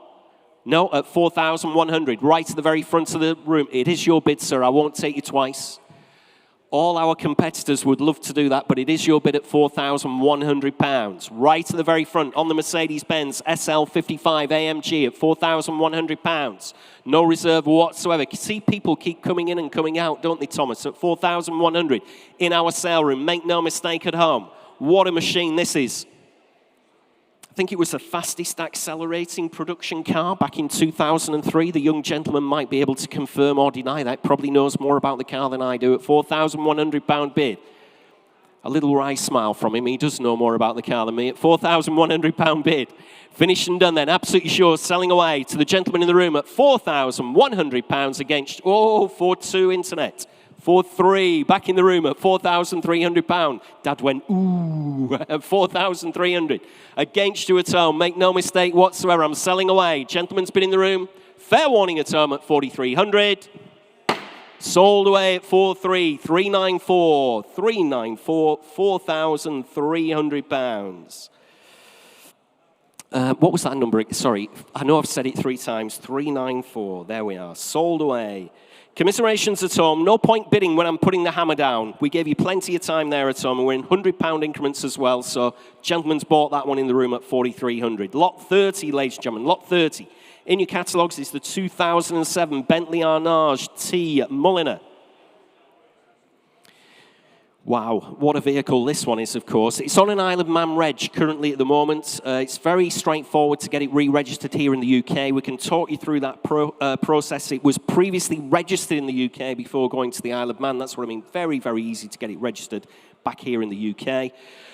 No, at 4,100. Right to the very front of the room. It is your bid, sir. I won't take you twice. All our competitors would love to do that, but it is your bid at £4,100. Right to the very front on the Mercedes-Benz SL55 AMG at £4,100. No reserve whatsoever. See, people keep coming in and coming out, don't they, Thomas? At £4,100 in our sale room. Make no mistake at home. What a machine this is. I think it was the fastest accelerating production car back in 2003. The young gentleman might be able to confirm or deny that. Probably knows more about the car than I do. At £4,100 bid. A little wry smile from him. He does know more about the car than me. At £4,100 bid. Finished and done then. Absolutely sure. Selling away to the gentleman in the room at £4,100 against, 4-2 internet. 4-3, back in the room at £4,300. Dad went, ooh, at 4,300. Against you at home, make no mistake whatsoever, I'm selling away. Gentleman's been in the room. Fair warning at home at 4,300. Sold away at 4-3, 394, 394, £4,300. What was that number? Sorry, I know I've said it 3 times. 394, there we are. Sold away. Commiserations at home, no point bidding when I'm putting the hammer down. We gave you plenty of time there at home, and we're in £100 increments as well, so gentleman's bought that one in the room at 4,300. Lot 30, ladies and gentlemen, lot 30. In your catalogues is the 2007 Bentley Arnage T Mulliner. Wow, what a vehicle this one is, of course. It's on an Isle of Man reg currently at the moment. It's very straightforward to get it re-registered here in the UK. We can talk you through that process. It was previously registered in the UK before going to the Isle of Man. That's what I mean. Very, very easy to get it registered back here in the UK.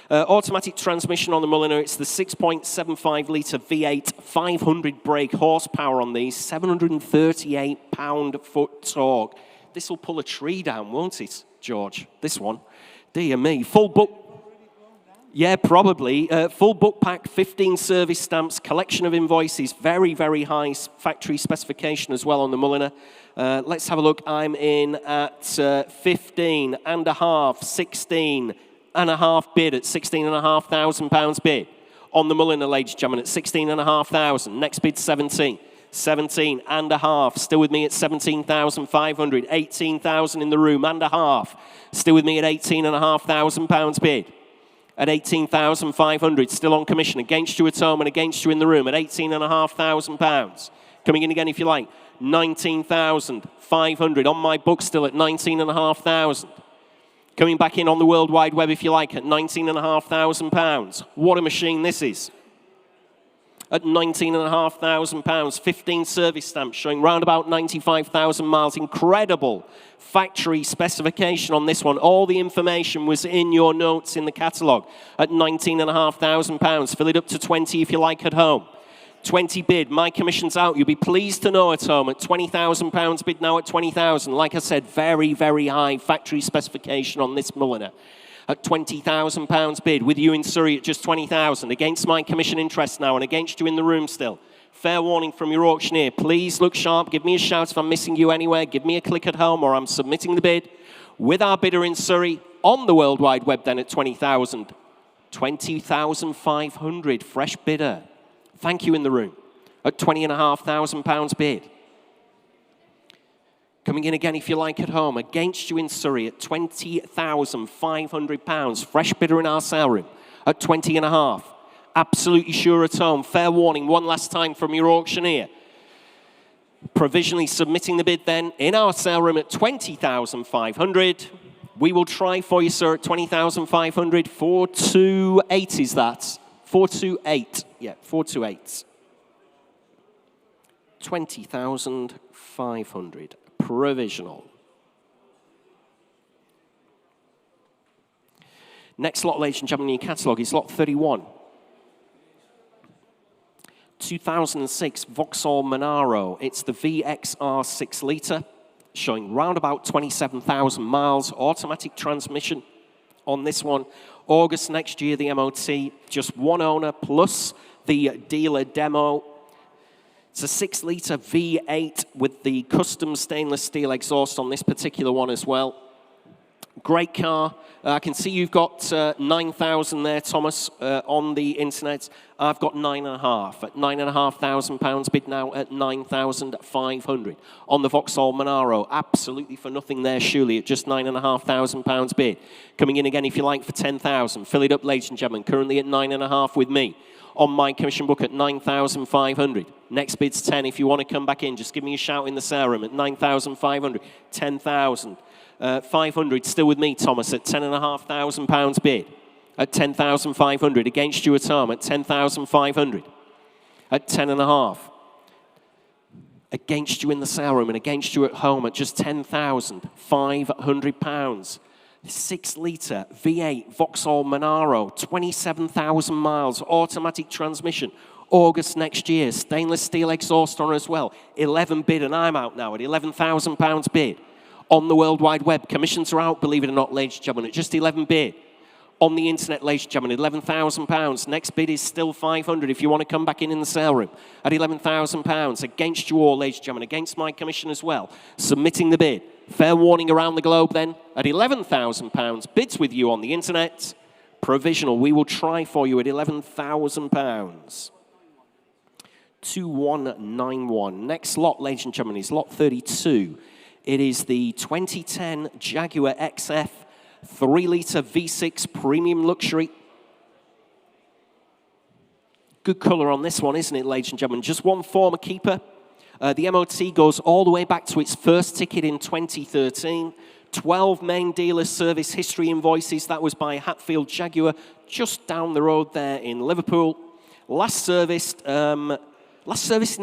Automatic transmission on the Mulliner. It's the 6.75-litre V8, 500 brake horsepower on these, 738 pound-foot torque. this will pull a tree down, won't it, George? This one. Dear me. Full book. Yeah, probably. Full book pack, 15 service stamps, collection of invoices, very, very high factory specification as well on the Mulliner. Let's have a look. I'm in at 15 and a half, 16 and a half bid at £16,500 bid. On the Mulliner, ladies and gentlemen, at 16,500. Next bid, 17. 17 and a half. Still with me at 17,500. 18,000 in the room and a half. Still with me at £18,500 bid. At 18,500. Still on commission. Against you at home and against you in the room at £18,500. Coming in again if you like. 19,500. On my book still at 19,500. Coming back in on the World Wide Web, if you like, at £19,500. What a machine this is. At £19,500, 15 service stamps showing round about 95,000 miles. Incredible factory specification on this one. All the information was in your notes in the catalogue at £19,500. Fill it up to 20 if you like at home. 20 bid, my commission's out. You'll be pleased to know at home at £20,000 bid now at 20,000. Like I said, very, very high factory specification on this Mulliner. At £20,000 bid, with you in Surrey at just 20,000. Against my commission interest now and against you in the room still. Fair warning from your auctioneer. Please look sharp. Give me a shout if I'm missing you anywhere. Give me a click at home or I'm submitting the bid. With our bidder in Surrey on the World Wide Web then at 20,000. 20,500, fresh bidder. Thank you in the room at £20,500 bid. Coming in again if you like at home, against you in Surrey at £20,500. Fresh bidder in our sale room at 20.5. Absolutely sure at home. Fair warning, one last time from your auctioneer. Provisionally submitting the bid then in our sale room at 20,500. We will try for you, sir, at 20,500. 428 is that. 428. Yeah, 428. 20,500. Provisional. Next lot, ladies and gentlemen, in your catalogue is lot 31. 2006 Vauxhall Manor. It's the VXR 6 litre, showing round about 27,000 miles. Automatic transmission on this one. August next year, the MOT. Just one owner plus the dealer demo. It's a 6 litre V8 with the custom stainless steel exhaust on this particular one as well. Great car. I can see you've got 9,000 there, Thomas, on the internet. I've got 9.5 at £9,500 bid now at 9,500 on the Vauxhall Manor. Absolutely for nothing there, surely, at just £9,500 bid. Coming in again, if you like, for 10,000. Fill it up, ladies and gentlemen. Currently at 9.5 with me on my commission book at 9,500. Next bid's 10. If you want to come back in, just give me a shout in the sale room at 9,500. 10,000. 500 still with me, Thomas, at £10,500 bid. At 10,500 against you at home at 10,500. At 10.5. Against you in the sale room and against you at home at just £10,500. 6 litre V8 Vauxhall Manor, 27,000 miles, automatic transmission. August next year, stainless steel exhaust on as well. 11 bid and I'm out now at £11,000 bid. On the World Wide Web, commissions are out, believe it or not, ladies and gentlemen, at just 11 bid. On the internet, ladies and gentlemen, £11,000. Next bid is still 500 if you want to come back in the sale room at £11,000. Against you all, ladies and gentlemen, against my commission as well. Submitting the bid. Fair warning around the globe then at £11,000. Bids with you on the internet. Provisional, we will try for you at £11,000. 2191. Next lot, ladies and gentlemen, is lot 32. It is the 2010 Jaguar XF 3 litre V6 premium luxury. Good colour on this one, isn't it, ladies and gentlemen? Just one former keeper. The MOT goes all the way back to its first ticket in 2013. 12 main dealer service history invoices. That was by Hatfield Jaguar, just down the road there in Liverpool. Last serviced in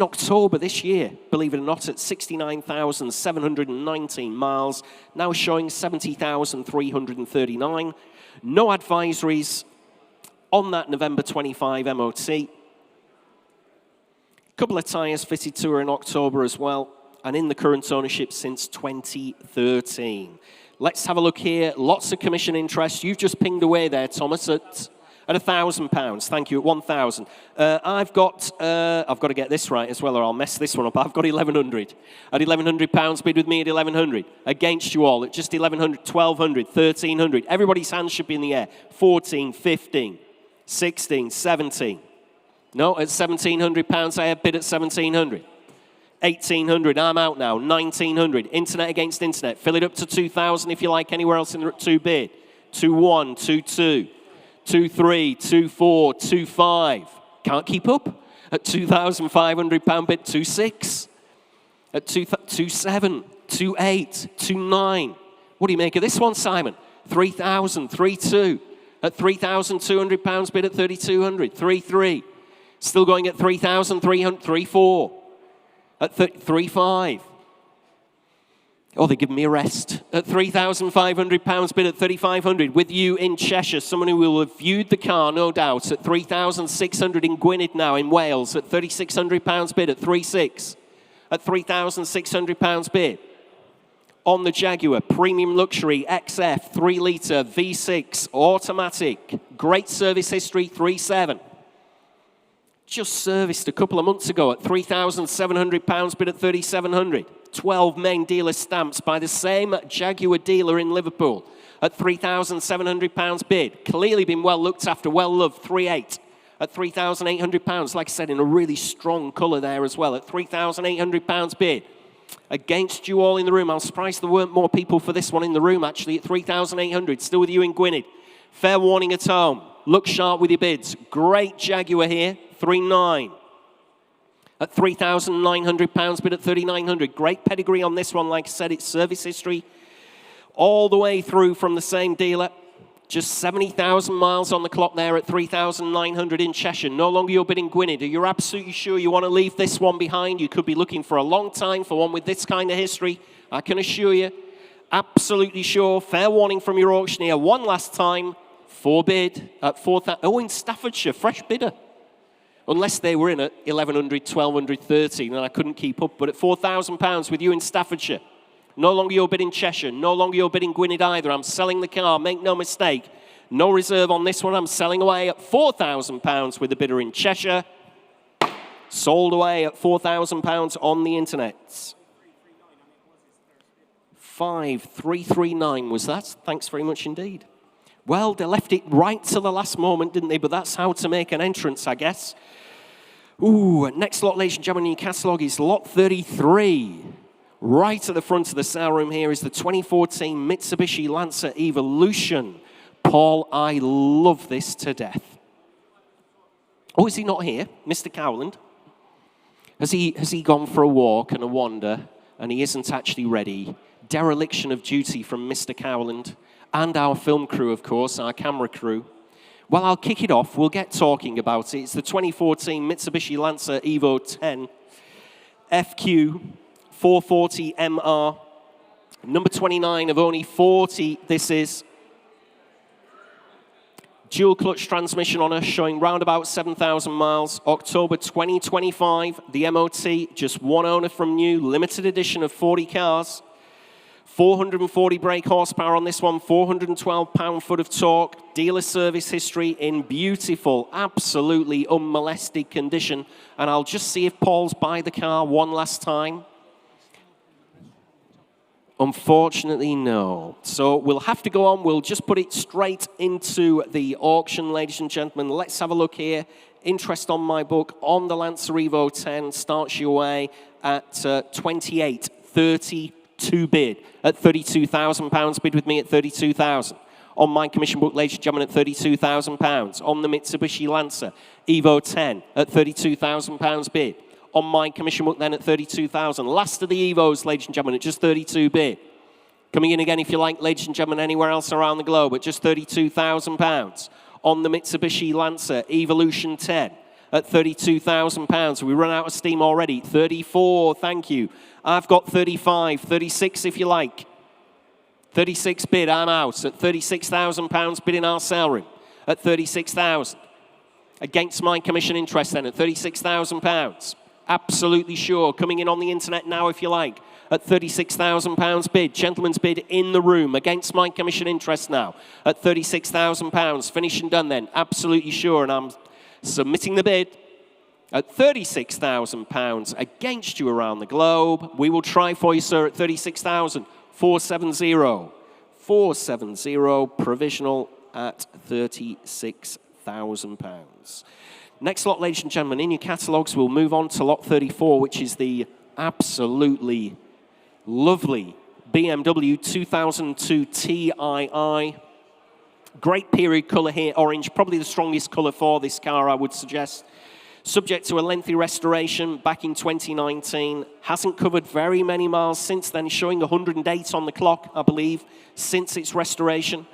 October this year, believe it or not, at 69,719 miles. Now showing 70,339. No advisories on that November 25 MOT. Couple of tyres fitted to her in October as well. and in the current ownership since 2013. Let's have a look here. Lots of commission interest. You've just pinged away there, Thomas, at £1,000. Thank you, at 1,000. I've got to get this right as well, or I'll mess this one up. I've got 1,100. At £1,100, bid with me at 1,100. Against you all at just 1,100, 1,200, 1,300. Everybody's hands should be in the air. 14, 15, 16, 17. No, at £1,700, I have bid at 1,700. 1,800, I'm out now. 1,900. Internet against internet. Fill it up to 2,000 if you like. Anywhere else in the 2 bid. 2-1, 2-2. 2-3, 2-4, 2-5. Can't keep up. At £2,500 bid, 2-6. At 2-7, 2-8, 2-9. What do you make of this one, Simon? 3,000, 3-2. At £3,200 bid at 3,200, 3-3. Still going at 3,300, 3-4. At 3-5. Oh, they're giving me a rest. At £3,500 bid at 3,500. With you in Cheshire, someone who will have viewed the car, no doubt. At 3,600 in Gwynedd now in Wales. At £3,600 bid at 3,600. At £3,600 bid. On the Jaguar, premium luxury, XF, 3 litre, V6, automatic. Great service history, 3,700. Just serviced a couple of months ago at £3,700 bid at 3,700. 12 main dealer stamps by the same Jaguar dealer in Liverpool at £3,700 bid. Clearly been well looked after, well loved, 3,800 at £3,800. Like I said, in a really strong colour there as well at £3,800 bid. Against you all in the room. I'm surprised there weren't more people for this one in the room actually at 3,800. Still with you in Gwynedd. Fair warning at home. Look sharp with your bids. Great Jaguar here, 3,900. At £3,900 bid at 3,900. Great pedigree on this one. Like I said, it's service history all the way through from the same dealer. Just 70,000 miles on the clock there at 3,900 in Cheshire. No longer your bid in Gwynedd. Are you absolutely sure you want to leave this one behind? You could be looking for a long time for one with this kind of history. I can assure you. Absolutely sure. Fair warning from your auctioneer. One last time. 4 bid at 4,000. Oh, in Staffordshire. Fresh bidder. Unless they were in at 1,100, 1,200, 13, and I couldn't keep up. But at £4,000 with you in Staffordshire. No longer your bid in Cheshire. No longer your bid in Gwynedd either. I'm selling the car. Make no mistake. No reserve on this one. I'm selling away at £4,000 with the bidder in Cheshire. Sold away at £4,000 on the internet. 5,339 was that. Thanks very much indeed. Well, they left it right till the last moment, didn't they? But that's how to make an entrance, I guess. Ooh, next lot, ladies and gentlemen, in your catalogue is lot 33. Right at the front of the sale room here is the 2014 Mitsubishi Lancer Evolution. Paul, I love this to death. Oh, is he not here? Mr. Cowland? Has he gone for a walk and a wander and he isn't actually ready? Dereliction of duty from Mr. Cowland. And our film crew, of course, our camera crew. Well, I'll kick it off. We'll get talking about it. It's the 2014 Mitsubishi Lancer Evo 10 FQ 440 MR. Number 29 of only 40, this is. Dual clutch transmission on us, showing round about 7,000 miles. October 2025, the MOT, just one owner from new, limited edition of 40 cars. 440 brake horsepower on this one, 412 pound-foot of torque, dealer service history in beautiful, absolutely unmolested condition. And I'll just see if Paul's by the car one last time. Unfortunately, no. So we'll have to go on. We'll just put it straight into the auction, ladies and gentlemen. Let's have a look here. Interest on my book on the Lancer Evo 10 starts your way at 28.32 bid at £32,000. Bid with me at 32,000. On my commission book, ladies and gentlemen, at £32,000. On the Mitsubishi Lancer Evo 10 at £32,000 bid. On my commission book then at 32,000. Last of the Evos, ladies and gentlemen, at just 32 bid. Coming in again, if you like, ladies and gentlemen, anywhere else around the globe at just £32,000. On the Mitsubishi Lancer Evolution 10 at £32,000. We run out of steam already. 34, thank you. I've got 35, 36 if you like. 36 bid, I'm out at £36,000 bid in our sale room at 36,000. Against my commission interest then at £36,000. Absolutely sure. Coming in on the internet now, if you like, at £36,000 bid. Gentleman's bid in the room against my commission interest now at £36,000. Finished and done then. Absolutely sure. And I'm submitting the bid at £36,000 against you around the globe. We will try for you, sir, at £36,470. 470, provisional at £36,000. Next lot, ladies and gentlemen, in your catalogues, we'll move on to lot 34, which is the absolutely lovely BMW 2002 Tii. Great period colour here, orange, probably the strongest colour for this car, I would suggest. Subject to a lengthy restoration back in 2019. Hasn't covered very many miles since then, showing 108 on the clock, I believe, since its restoration.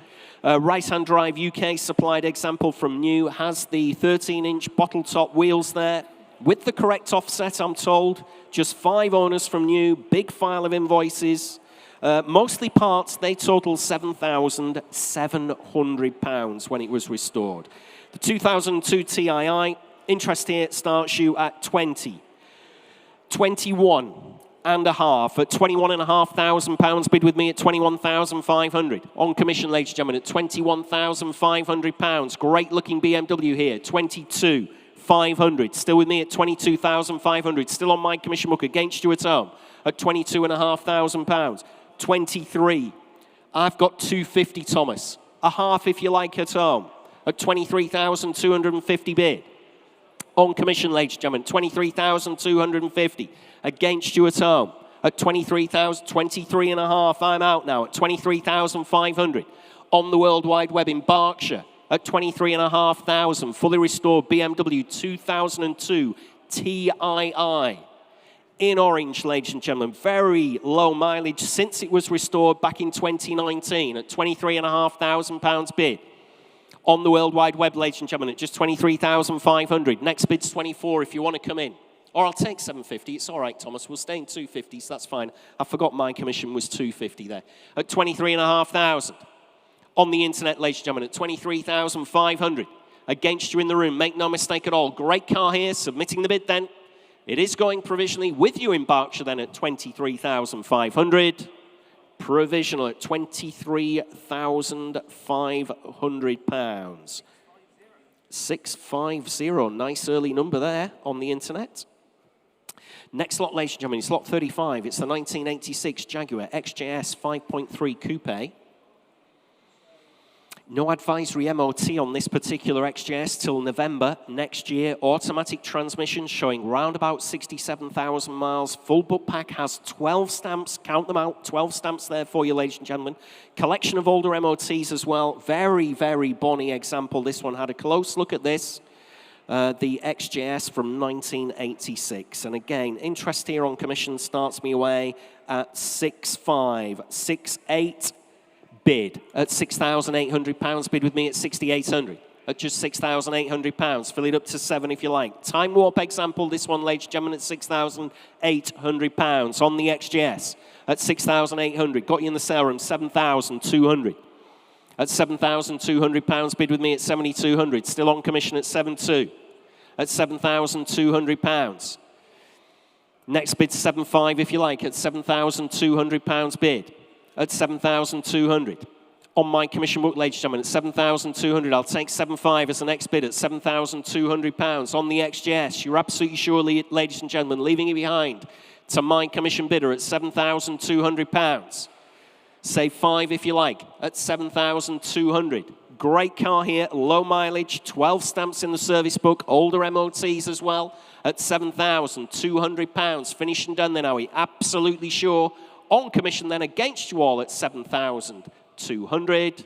Right-hand drive UK supplied example from new. Has the 13-inch bottle top wheels there with the correct offset, I'm told. Just 5 owners from new. Big file of invoices. Mostly parts. They total £7,700 when it was restored. The 2002 Tii, interest here starts you at 20. 21 and a half at £21,500 bid with me at £21,500 on commission, ladies and gentlemen, at £21,500. Great looking BMW here. 22,500 still with me at £22,500. Still on my commission book against you at home at £22,500. 23, I've got 250, Thomas, a half if you like at home at £23,250 bid on commission, ladies and gentlemen, £23,250 against you at home at 23 and a half. I'm out now at 23,500 on the World Wide Web in Berkshire at 23,500. Fully restored BMW 2002 Tii in orange, ladies and gentlemen. Very low mileage since it was restored back in 2019 at £23,500 bid on the World Wide Web, ladies and gentlemen, at just 23,500. Next bid's 24 if you want to come in. Or I'll take 750. It's all right, Thomas. We'll stay in 250, so that's fine. I forgot my commission was 250 there. At 23,500. On the internet, ladies and gentlemen, at 23,500. Against you in the room. Make no mistake at all. Great car here. Submitting the bid then. It is going provisionally with you in Berkshire then at 23,500. Provisional at £23,500. 650. Nice early number there on the internet. Next lot, ladies and gentlemen, it's lot 35. It's the 1986 Jaguar XJS 5.3 Coupe. No advisory MOT on this particular XJS till November next year. Automatic transmission showing round about 67,000 miles. Full book pack has 12 stamps. Count them out. 12 stamps there for you, ladies and gentlemen. Collection of older MOTs as well. Very, very bonny example. This one had a close look at this. The XJS from 1986. And again, interest here on commission starts me away at 6,568 bid at £6,800. Bid with me at 6,800 at just £6,800. Fill it up to 7 if you like. Time warp example, this one, ladies and gentlemen, at £6,800 on the XJS at 6,800. Got you in the sale room, 7,200. At £7,200, bid with me at 7,200. Still on commission at 7,200. At £7,200. Next bid, 7,500 if you like, at £7,200 bid. At 7,200. On my commission book, ladies and gentlemen, at 7,200. I'll take 7,500 as the next bid at £7,200. On the XJS, you're absolutely sure, ladies and gentlemen, leaving it behind to my commission bidder at £7,200. Save 5 if you like, at 7,200. Great car here, low mileage, 12 stamps in the service book, older MOTs as well, at £7,200. Finished and done then, are we absolutely sure? On commission then against you all at 7,200.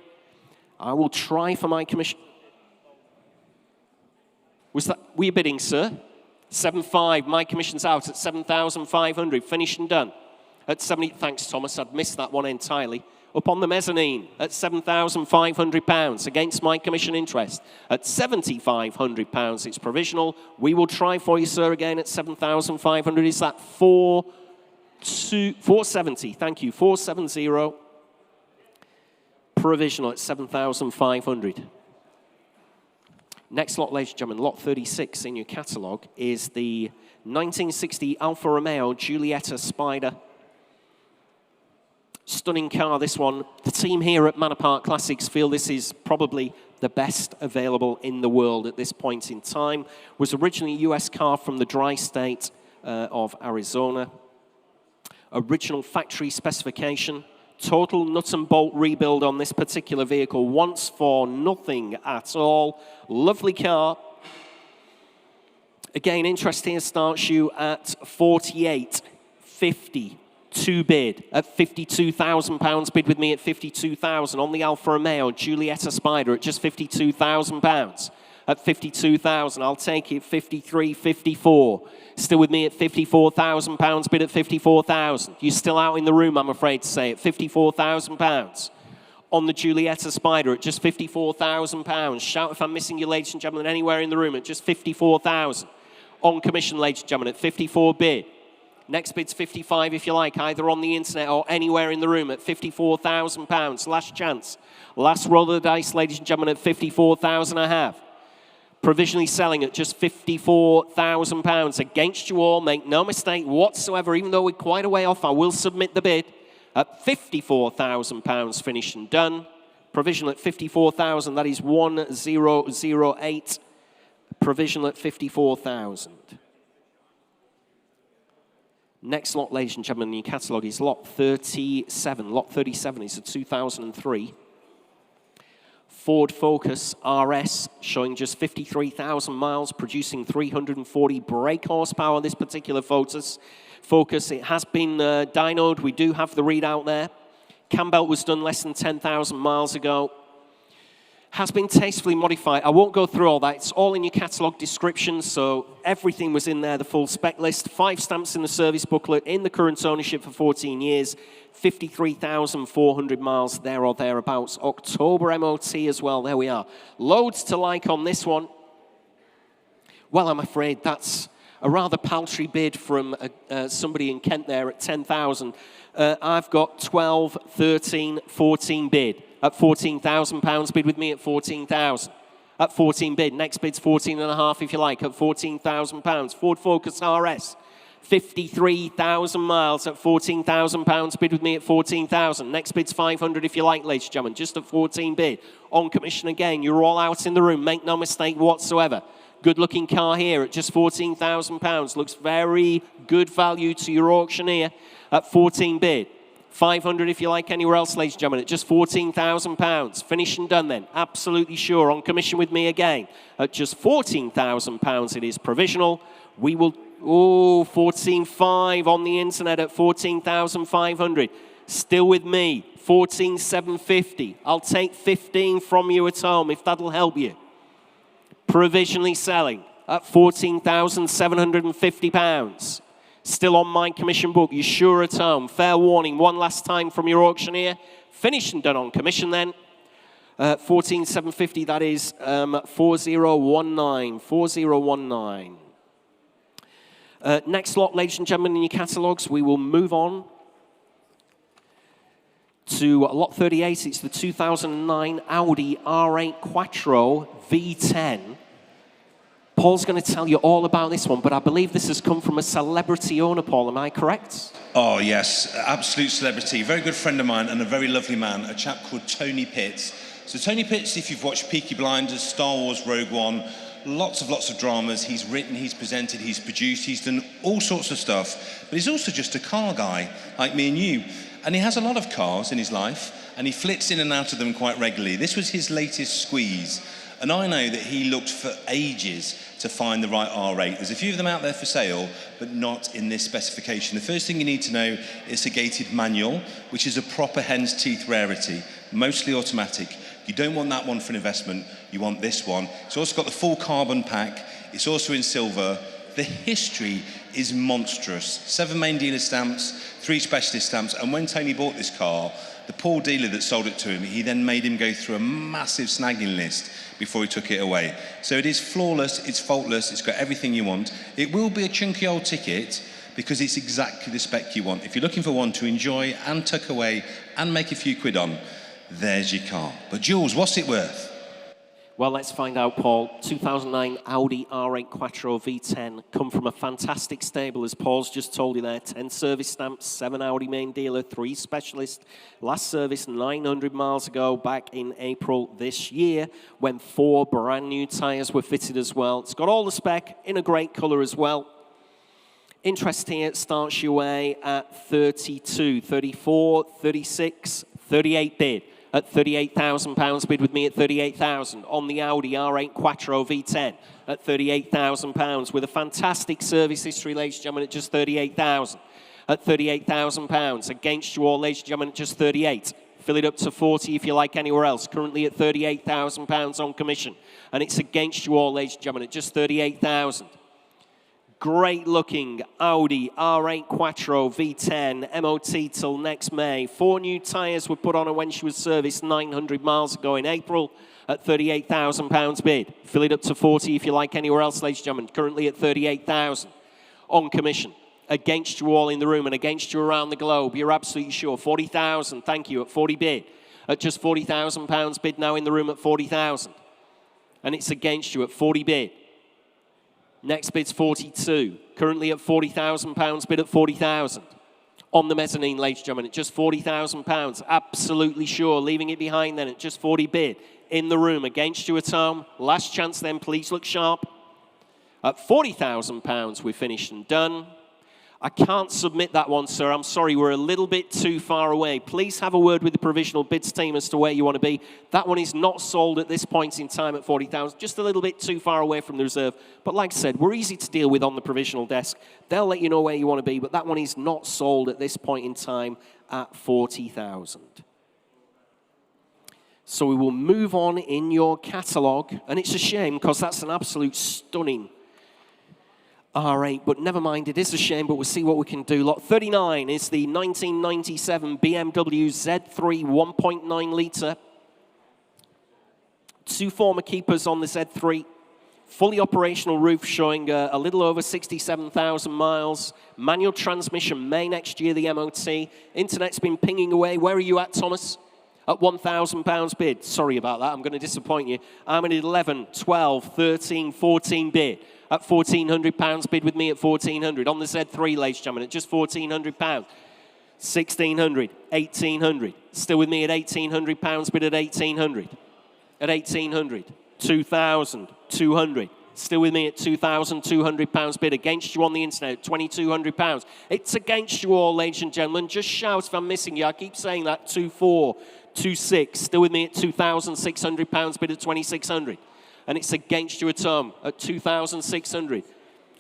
I will try for my commission. Were you bidding, sir? 7,500, my commission's out at 7,500. Finished and done. At 70, thanks Thomas, I'd missed that one entirely. Up on the mezzanine at £7,500 against my commission interest. At £7,500, it's provisional. We will try for you, sir, again at 7,500. Is that 470? Thank you, 470. Provisional at 7,500. Next lot, ladies and gentlemen, lot 36 in your catalogue is the 1960 Alfa Romeo Giulietta Spider. Stunning car, this one. The team here at Manor Park Classics feel this is probably the best available in the world at this point in time. Was originally a US car from the dry state of Arizona. Original factory specification. Total nut and bolt rebuild on this particular vehicle, once for nothing at all. Lovely car. Again, interest here starts you at $48.50 to bid at £52,000. Bid with me at £52,000 on the Alfa Romeo Giulietta Spider at just £52,000. At £52,000, I'll take it. £53.54. Still with me at £54,000. Bid at £54,000. You're still out in the room, I'm afraid to say, at £54,000. On the Giulietta Spider at just £54,000. Shout if I'm missing you, ladies and gentlemen, anywhere in the room at just £54,000. On commission, ladies and gentlemen, at £54 bid. Next bid's £55 if you like, either on the internet or anywhere in the room at £54,000. Last chance. Last roll of the dice, ladies and gentlemen, at £54,000 I have. Provisionally selling at just £54,000. Against you all, make no mistake whatsoever, even though we're quite a way off, I will submit the bid at £54,000 finished and done. Provisional at £54,000, that is 1008. Provisional at £54,000. Next lot, ladies and gentlemen, in your catalogue is lot 37. Lot 37 is a 2003 Ford Focus RS, showing just 53,000 miles, producing 340 brake horsepower. This particular Focus, it has been dynoed. We do have the readout there. Cam belt was done less than 10,000 miles ago. Has been tastefully modified. I won't go through all that. It's all in your catalogue description, so everything was in there, the full spec list. 5 stamps in the service booklet, in the current ownership for 14 years, 53,400 miles there or thereabouts. October MOT as well, there we are. Loads to like on this one. Well, I'm afraid that's a rather paltry bid from somebody in Kent there at 10,000. I've got 12, 13, 14 bid. At £14,000, bid with me at 14,000. At 14 bid. Next bid's 14.5 if you like, at £14,000. Ford Focus RS, 53,000 miles at £14,000. Bid with me at 14,000. Next bid's 500 if you like, ladies and gentlemen, just at 14 bid. On commission again, you're all out in the room, make no mistake whatsoever. Good looking car here at just £14,000. Looks very good value to your auctioneer at 14 bid. 500 if you like anywhere else, ladies and gentlemen, at just £14,000. Finished and done then, absolutely sure. On commission with me again at just £14,000. It is provisional. We will, 14.5 on the internet at 14,500. Still with me, 14,750. I'll take 15 from you at home if that'll help you. Provisionally selling at £14,750. Still on my commission book, you're sure at home. Fair warning, one last time from your auctioneer. Finished and done on commission then. 14,750, that is 4019. 4019. Next lot, ladies and gentlemen, in your catalogues, we will move on to lot 38. It's the 2009 Audi R8 Quattro V10. Paul's going to tell you all about this one, but I believe this has come from a celebrity owner, Paul. Am I correct? Oh, yes. Absolute celebrity. Very good friend of mine and a very lovely man, a chap called Tony Pitts. So Tony Pitts, if you've watched Peaky Blinders, Star Wars, Rogue One, lots of dramas. He's written, he's presented, he's produced, he's done all sorts of stuff. But he's also just a car guy, like me and you. And he has a lot of cars in his life, and he flits in and out of them quite regularly. This was his latest squeeze. And I know that he looked for ages to find the right R8. There's a few of them out there for sale, but not in this specification. The first thing you need to know is a gated manual, which is a proper hen's teeth rarity, mostly automatic. You don't want that one for an investment, you want this one. It's also got the full carbon pack. It's also in silver. The history is monstrous. 7 main dealer stamps, 3 specialist stamps, and when Tony bought this car, the poor dealer that sold it to him, he then made him go through a massive snagging list before he took it away. So it is flawless, it's faultless, it's got everything you want. It will be a chunky old ticket because it's exactly the spec you want. If you're looking for one to enjoy and tuck away and make a few quid on, there's your car. But Jules, what's it worth? Well, let's find out, Paul. 2009 Audi R8 Quattro V10 come from a fantastic stable, as Paul's just told you there. 10 service stamps, 7 Audi main dealer, 3 specialists. Last service 900 miles ago, back in April this year, when 4 brand new tyres were fitted as well. It's got all the spec in a great colour as well. Interest here starts your way at 32, 34, 36, 38 bid. At £38,000, bid with me at 38,000 on the Audi R8 Quattro V10 at £38,000 with a fantastic service history, ladies and gentlemen, at just 38,000. At £38,000 against you all, ladies and gentlemen, at just 38. Fill it up to 40 if you like anywhere else. Currently at £38,000 on commission, and it's against you all, ladies and gentlemen, at just 38,000. Great looking Audi R8 Quattro V10 MOT till next May. 4 new tyres were put on her when she was serviced 900 miles ago in April at £38,000 bid. Fill it up to 40 if you like anywhere else, ladies and gentlemen. Currently at 38,000 on commission. Against you all in the room and against you around the globe. You're absolutely sure. 40,000, thank you, at 40 bid. At just £40,000 bid now in the room at 40,000. And it's against you at 40 bid. Next bid's 42. Currently at £40,000, bid at 40,000. On the mezzanine, ladies and gentlemen, at just £40,000. Absolutely sure. Leaving it behind then at just 40 bid. In the room, against you at home. Last chance then, please look sharp. At £40,000, we're finished and done. I can't submit that one, sir. I'm sorry, we're a little bit too far away. Please have a word with the provisional bids team as to where you want to be. That one is not sold at this point in time at 40,000, just a little bit too far away from the reserve. But like I said, we're easy to deal with on the provisional desk. They'll let you know where you want to be, but that one is not sold at this point in time at 40,000. So we will move on in your catalogue, and it's a shame because that's an absolute stunning R8, but never mind, it is a shame, but we'll see what we can do. Lot 39 is the 1997 BMW Z3 1.9 litre. 2 former keepers on the Z3. Fully operational roof showing a little over 67,000 miles. Manual transmission, May next year, the MOT. Internet's been pinging away. Where are you at, Thomas? At £1,000 bid. Sorry about that, I'm going to disappoint you. I'm at 11, 12, 13, 14 bid. At £1,400 bid with me at 1,400. On the Z3, ladies and gentlemen, at just £1,400. 1,600, 1,800. Still with me at £1,800 bid at 1,800. At 1,800, 2,200. Still with me at £2,200 bid. Against you on the internet, £2,200. It's against you all, ladies and gentlemen. Just shout if I'm missing you. I keep saying that. 2,400, 2,600. Still with me at £2,600 bid at 2,600. And it's against you at home at 2,600.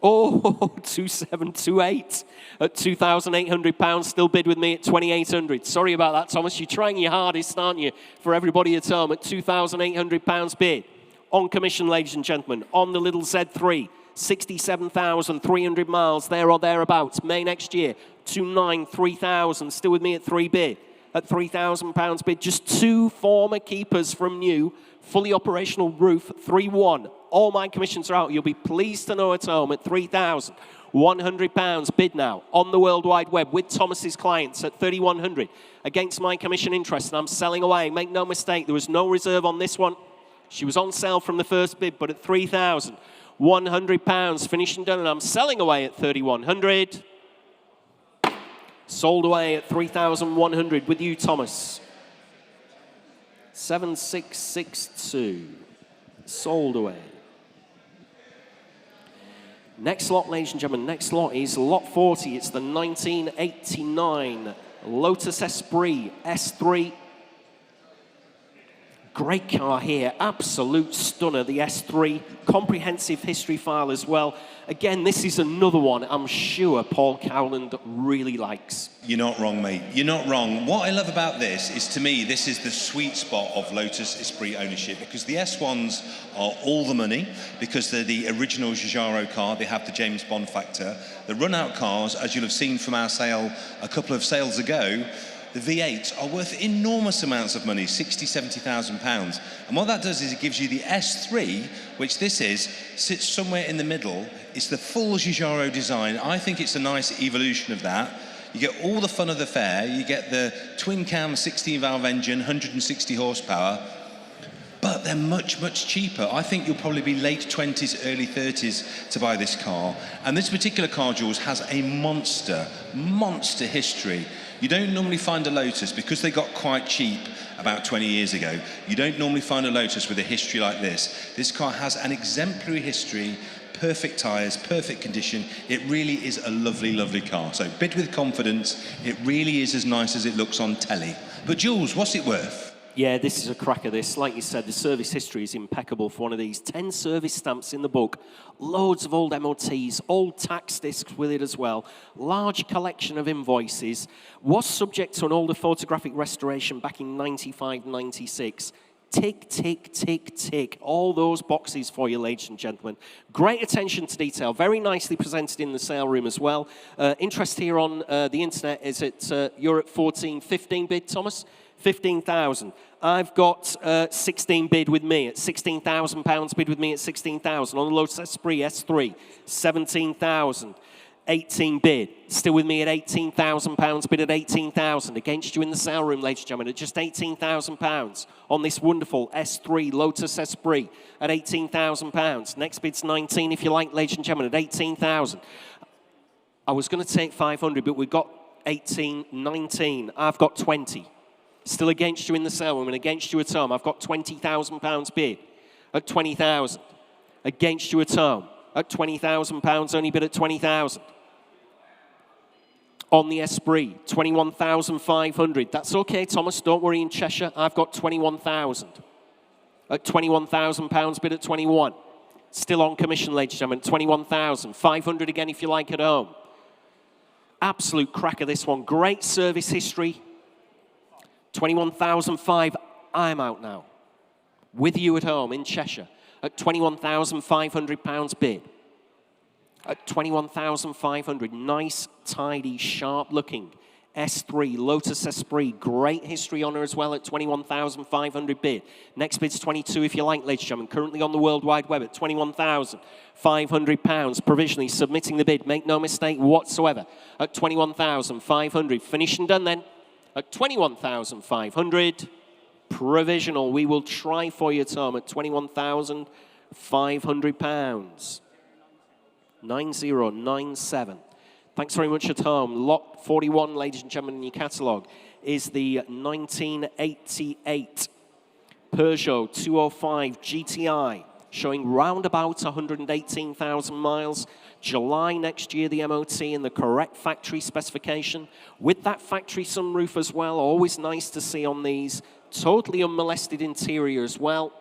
Oh, 2,728 at £2,800. Still bid with me at 2,800. Sorry about that, Thomas. You're trying your hardest, aren't you, for everybody at home at £2,800 bid. On commission, ladies and gentlemen, on the little Z3, 67,300 miles, there or thereabouts. May next year, 2,930. Still with me at 3 bid. At £3,000 bid. Just 2 former keepers from new. Fully operational roof, 3-1. All my commissions are out. You'll be pleased to know at home at £3,100 bid now on the World Wide Web with Thomas's clients at 3,100 against my commission interest. And I'm selling away. Make no mistake, there was no reserve on this one. She was on sale from the first bid, but at £3,100 finished and done. And I'm selling away at 3,100. Sold away at 3,100 with you, Thomas. 7662. Sold away. Next lot, ladies and gentlemen, next lot is lot 40. It's the 1989 Lotus Esprit S3. Great car here, absolute stunner, the S3. Comprehensive history file as well. Again, this is another one I'm sure Paul Cowland really likes. You're not wrong, mate. You're not wrong. What I love about this is, to me, this is the sweet spot of Lotus Esprit ownership, because the S1s are all the money, because they're the original Giugiaro car. They have the James Bond factor. The run-out cars, as you'll have seen from our sale a couple of sales ago, the V8s are worth enormous amounts of money, £60,000, £70,000. And what that does is it gives you the S3, which this is, sits somewhere in the middle. It's the full Giugiaro design. I think it's a nice evolution of that. You get all the fun of the fair. You get the twin-cam 16-valve engine, 160 horsepower. But they're much, much cheaper. I think you'll probably be late 20s, early 30s to buy this car. And this particular car, Jules, has a monster history. You don't normally find a Lotus, because they got quite cheap about 20 years ago. You don't normally find a Lotus with a history like this. This car has an exemplary history, perfect tyres, perfect condition. It really is a lovely, lovely car. So bid with confidence. It really is as nice as it looks on telly. But Jules, what's it worth? Yeah, this is a cracker, this. Like you said, the service history is impeccable for one of these. 10 service stamps in the book, loads of old MOTs, old tax discs with it as well, large collection of invoices, was subject to an older photographic restoration back in 95, 96. Tick, tick, tick, tick. All those boxes for you, ladies and gentlemen. Great attention to detail. Very nicely presented in the sale room as well. Interest here on the internet is at, you're at 14, 15 bid, Thomas? 15,000. I've got 16 bid with me at £16,000 bid with me at 16,000. On the Lotus Esprit S3, 17,000. 18 bid, still with me at £18,000 bid at 18,000. Against you in the sale room, ladies and gentlemen, at just £18,000 on this wonderful S3 Lotus Esprit at £18,000. Next bid's 19, if you like, ladies and gentlemen, at 18,000. I was going to take 500, but we've got 18, 19. I've got 20. Still against you in the sale room and against you at home. I've got £20,000 bid at 20,000. Against you at home at £20,000, only bid at 20,000. On the Esprit, 21,500. That's okay, Thomas, don't worry, in Cheshire. I've got 21,000. At £21,000 bid at 21. Still on commission, ladies and gentlemen, 21,000. 500 again if you like at home. Absolute cracker, this one. Great service history. 21,500. I'm out now. With you at home in Cheshire at £21,500 bid. At 21,500. Nice, tidy, sharp-looking S3 Lotus Esprit. Great history on her as well at 21,500 bid. Next bid's 22 if you like, ladies and gentlemen. Currently on the World Wide Web at £21,500. Provisionally submitting the bid. Make no mistake whatsoever. At 21,500. Finished and done then. At 21,500, provisional. We will try for you, Tom, at £21,500. 9097. Thanks very much at home. Lot 41, ladies and gentlemen, in your catalogue is the 1988 Peugeot 205 GTI, showing round about 118,000 miles. July next year, the MOT in the correct factory specification with that factory sunroof as well. Always nice to see on these. Totally unmolested interior as well.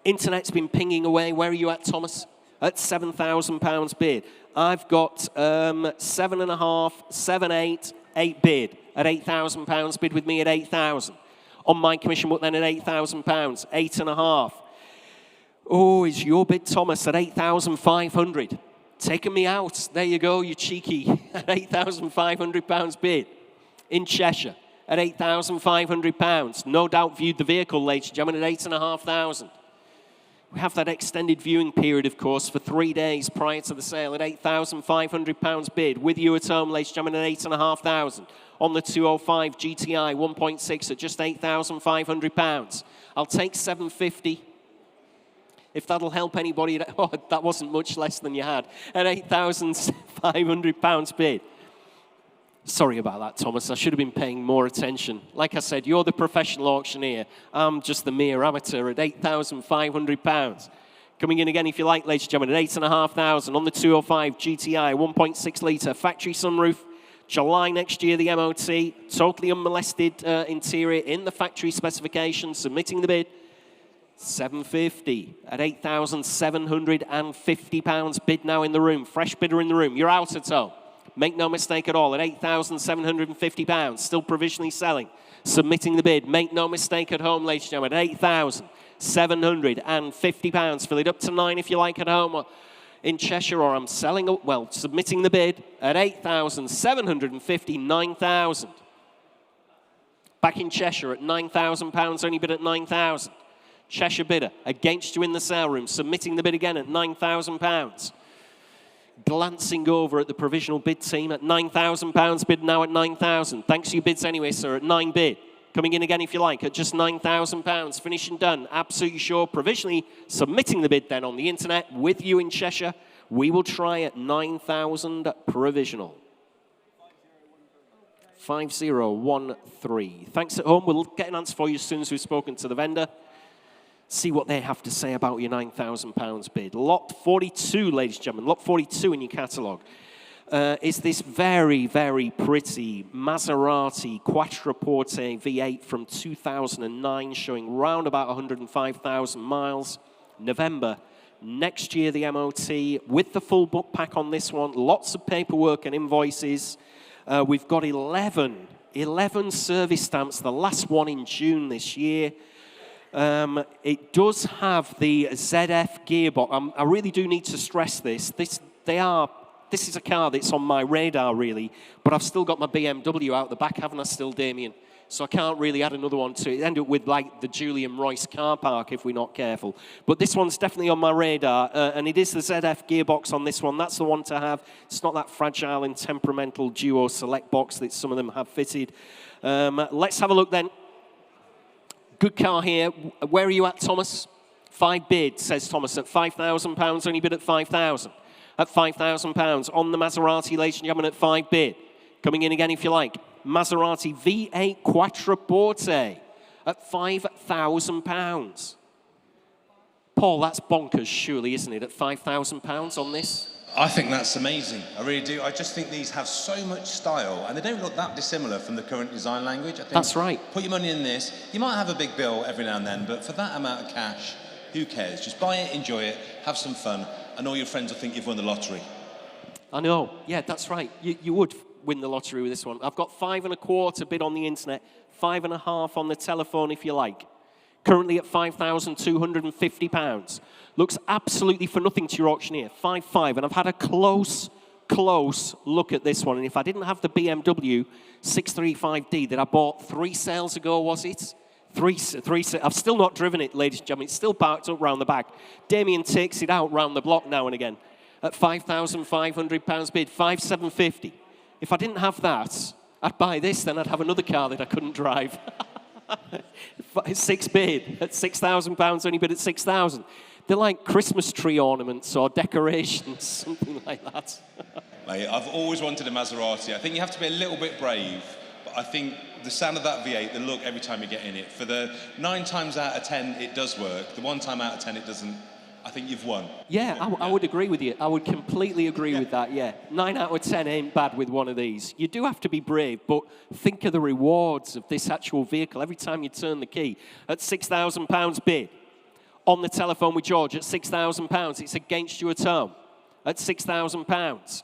Internet's been pinging away. Where are you at, Thomas? At £7,000 bid. I've got 7.5, 7.8, 8 bid at £8,000 bid with me at 8,000. On my commission book then at £8,000, 8.5. Oh, is your bid, Thomas, at 8,500. Taking me out. There you go, you cheeky. At £8,500 bid in Cheshire at £8,500. No doubt viewed the vehicle, ladies and gentlemen, at 8,500. We have that extended viewing period, of course, for 3 days prior to the sale at £8,500 bid. With you at home, ladies and gentlemen, at 8,500. On the 205 GTI 1.6 at just £8,500. I'll take £750. If that'll help anybody, oh, that wasn't much less than you had. At £8,500 bid. Sorry about that, Thomas. I should have been paying more attention. Like I said, you're the professional auctioneer. I'm just the mere amateur at £8,500. Coming in again, if you like, ladies and gentlemen, at 8,500 on the 205 GTI, 1.6 litre, factory sunroof. July next year, the MOT. Totally unmolested interior in the factory specifications. Submitting the bid. $750 at £8,750 bid now in the room. Fresh bidder in the room. You're out at home. Make no mistake at all. At £8,750, still provisionally selling. Submitting the bid. Make no mistake at home, ladies and gentlemen. At £8,750. Fill it up to 9 if you like at home. In Cheshire, or I'm selling, well, submitting the bid at £8,750, 9,000. Back in Cheshire at £9,000, only bid at 9,000. Cheshire bidder against you in the sale room, submitting the bid again at £9,000. Glancing over at the provisional bid team at £9,000 bid now at 9,000. Thanks for your bids anyway, sir, at 9 bid. Coming in again if you like at just £9,000. Finishing done. Absolutely sure. Provisionally submitting the bid then on the internet with you in Cheshire. We will try at 9,000 provisional. 5013. Thanks at home. We'll get an answer for you as soon as we've spoken to the vendor. See what they have to say about your £9,000 bid. Lot 42, ladies and gentlemen. Lot 42 in your catalogue. Is this very, very pretty Maserati Quattroporte V8 from 2009, showing round about 105,000 miles. November next year, the MOT, with the full book pack on this one. Lots of paperwork and invoices. We've got 11 service stamps, the last one in June this year. It does have the ZF gearbox. I really do need to stress this. This is a car that's on my radar, really, but I've still got my BMW out the back, haven't I still, Damien? So I can't really add another one to it. End up with, like, the Julian Royce car park if we're not careful. But this one's definitely on my radar, and it is the ZF gearbox on this one. That's the one to have. It's not that fragile and temperamental Duo Select box that some of them have fitted. Let's have a look, then. Good car here. Where are you at, Thomas? 5 bid, says Thomas, at £5,000. Only bid at 5,000. At £5,000 on the Maserati, ladies and gentlemen, at 5 bid. Coming in again if you like. Maserati V8 Quattroporte at £5,000. Paul, that's bonkers, surely, isn't it, at £5,000 on this? I think that's amazing. I really do. I just think these have so much style, and they don't look that dissimilar from the current design language. I think that's right. Put your money in this. You might have a big bill every now and then, but for that amount of cash, who cares? Just buy it, enjoy it, have some fun, and all your friends will think you've won the lottery. I know. Yeah, that's right. You would win the lottery with this one. I've got 5 1/4 bid on the internet, 5 1/2 on the telephone if you like. Currently at £5,250. Looks absolutely for nothing to your auctioneer. 5.5, and I've had a close look at this one. And if I didn't have the BMW 635D that I bought 3 sales ago, was it? I've still not driven it, ladies and gentlemen. It's still parked up round the back. Damien takes it out round the block now and again. At £5,500 bid, 5,750. If I didn't have that, I'd buy this, then I'd have another car that I couldn't drive. 6 bid at £6,000, only bid at 6,000. They're like Christmas tree ornaments or decorations, something like that. Mate, I've always wanted a Maserati. I think you have to be a little bit brave, but I think the sound of that V8, the look every time you get in it, for the 9 times out of 10 it does work, the 1 time out of 10 it doesn't, I think you've won. Yeah, I would agree with you. I would completely agree with that, yeah. 9 out of 10 ain't bad with one of these. You do have to be brave, but think of the rewards of this actual vehicle every time you turn the key. At £6,000 bid. On the telephone with George at £6,000. It's against you at home. At £6,000.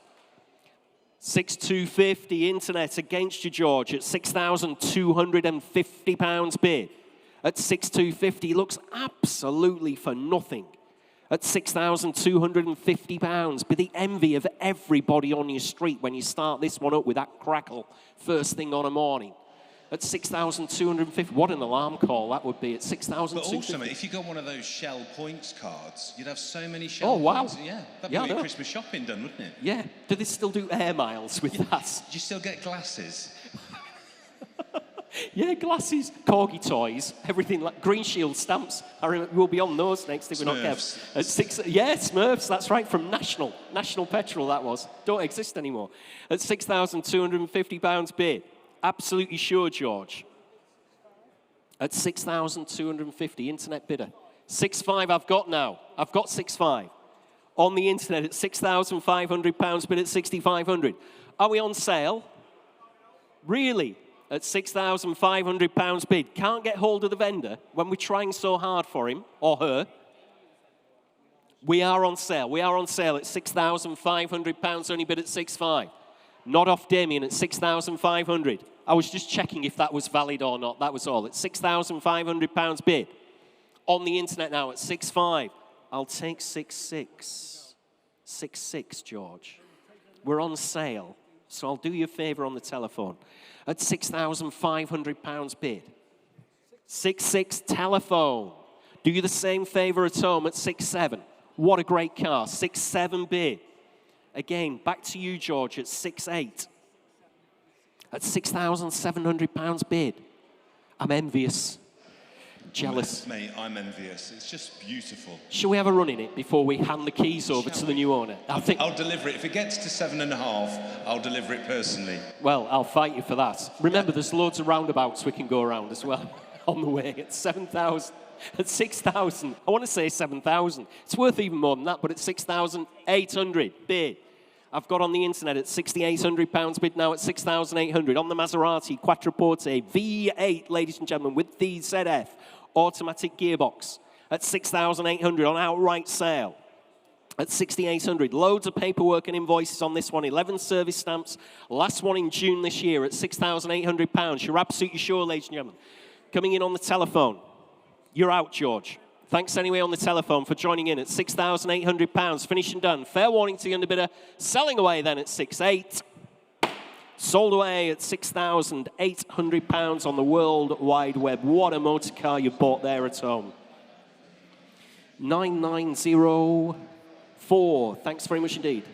6,250 internet against you, George, at £6,250 bid. At 6,250, looks absolutely for nothing. At £6,250, be the envy of everybody on your street when you start this one up with that crackle first thing on a morning. At 6,250, what an alarm call that would be at 6,250. But also, mate, if you got one of those Shell points cards, you'd have so many Shell points. Yeah, that'd be your Christmas shopping done, wouldn't it? Yeah. Do they still do air miles with that? Do you still get glasses? Yeah, glasses, corgi toys, everything like Green Shield stamps. I remember we'll be on those next if we're not careful. At Smurfs, that's right, from National Petrol that was. Don't exist anymore. At £6,250 bid. Absolutely sure, George. At 6,250, internet bidder. 6.5 I've got now. I've got 6.5. On the internet at £6,500 bid at 6,500. Are we on sale? Really? At £6,500 bid. Can't get hold of the vendor when we're trying so hard for him or her. We are on sale. We are on sale at £6,500, only bid at 6.5. Not off Damien at 6,500. I was just checking if that was valid or not. That was all. At £6,500 bid. On the internet now at 6.5. I'll take 6.6. 6.6, George. We're on sale, so I'll do you a favour on the telephone. At £6,500 bid. 6.6 telephone. Do you the same favour at home at 6.7. What a great car. 6.7 bid. Again, back to you, George, at 6.8. At £6,700 bid. I'm envious. Jealous. Mate, I'm envious. It's just beautiful. Shall we have a run in it before we hand the keys over to the new owner? I'll deliver it. If it gets to 7.5, I'll deliver it personally. Well, I'll fight you for that. Remember, there's loads of roundabouts we can go around as well on the way. At 7,000, at 6,000. I want to say 7,000. It's worth even more than that, but at 6,800 bid. I've got on the internet at £6,800 bid now at 6,800. On the Maserati Quattroporte V8, ladies and gentlemen, with the ZF automatic gearbox at 6,800 on outright sale at 6,800. Loads of paperwork and invoices on this one. 11 service stamps. Last one in June this year at £6,800. You're absolutely sure, ladies and gentlemen. Coming in on the telephone. You're out, George. Thanks anyway on the telephone for joining in at £6,800. Finished and done. Fair warning to the underbidder. Selling away then at 6,800. Sold away at £6,800 on the World Wide Web. What a motor car you bought there at home. 9904. Thanks very much indeed.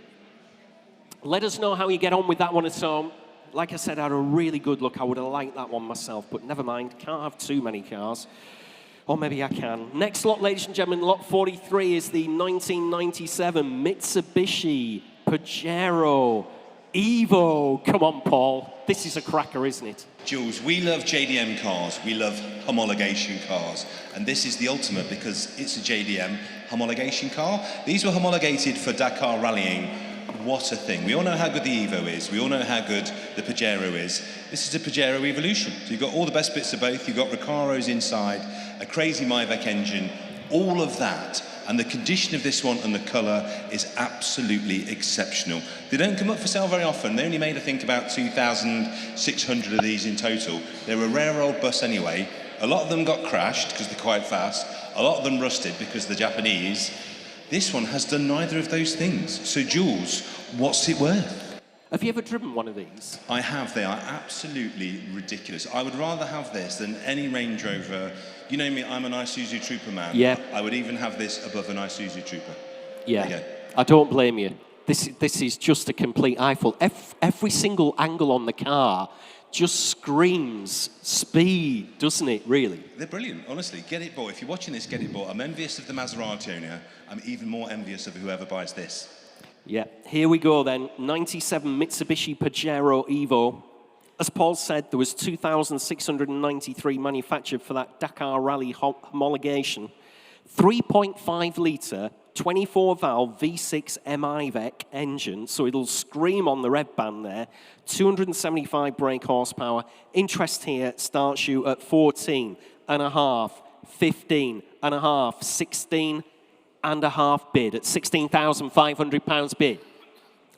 Let us know how you get on with that one at home. Like I said, I had a really good look. I would have liked that one myself, but never mind. Can't have too many cars. Or maybe I can. Next lot, ladies and gentlemen, lot 43 is the 1997 Mitsubishi Pajero Evo. Come on, Paul. This is a cracker, isn't it? Jules, we love JDM cars. We love homologation cars. And this is the ultimate because it's a JDM homologation car. These were homologated for Dakar rallying. What a thing. We all know how good the Evo is. We all know how good the Pajero is. This is a Pajero Evolution. So you've got all the best bits of both. You've got Recaros inside, a crazy Myvec engine, all of that. And the condition of this one and the colour is absolutely exceptional. They don't come up for sale very often. They only made, I think, about 2,600 of these in total. They're a rare old bus anyway. A lot of them got crashed because they're quite fast. A lot of them rusted because they're Japanese. This one has done neither of those things. So, Jules, what's it worth? Have you ever driven one of these? I have. They are absolutely ridiculous. I would rather have this than any Range Rover. You know me, I'm an Isuzu Trooper man. Yeah. I would even have this above an Isuzu Trooper. Yeah. I don't blame you. This is just a complete eyeful. Every single angle on the car just screams speed, doesn't it, really? They're brilliant, honestly. Get it bought. If you're watching this, get it bought. I'm envious of the Maserati owner. I'm even more envious of whoever buys this. Yeah, here we go then. 97 Mitsubishi Pajero Evo. As Paul said, there was 2,693 manufactured for that Dakar Rally homologation. 3.5 litre, 24-valve V6 MIVEC engine, so it'll scream on the red band there. 275 brake horsepower. Interest here starts you at 14.5, 15.5, 16.5 bid at £16,500 bid.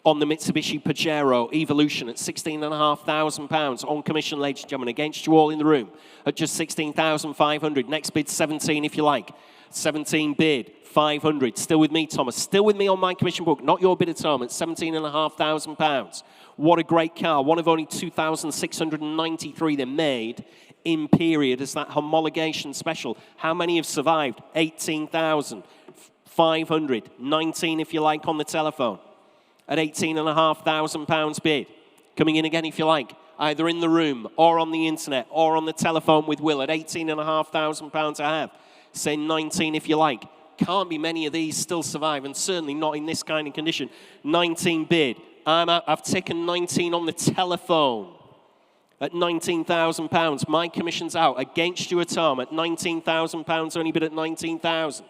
On the Mitsubishi Pajero Evolution at £16,500 on commission, ladies and gentlemen, against you all in the room at just £16,500. Next bid, 17 if you like. 17 bid, 500. Still with me, Thomas. Still with me on my commission book. Not your bid at home at £17,500. What a great car. One of only 2,693 they made in period as that homologation special. How many have survived? 18,500. 19 if you like on the telephone. At £18,500 bid. Coming in again if you like, either in the room or on the internet or on the telephone with Will at £18,500 I have. Say 19 if you like. Can't be many of these still survive, and certainly not in this kind of condition. 19 bid. I've taken 19 on the telephone at £19,000. My commission's out against you at home at £19,000, only bid at 19,000.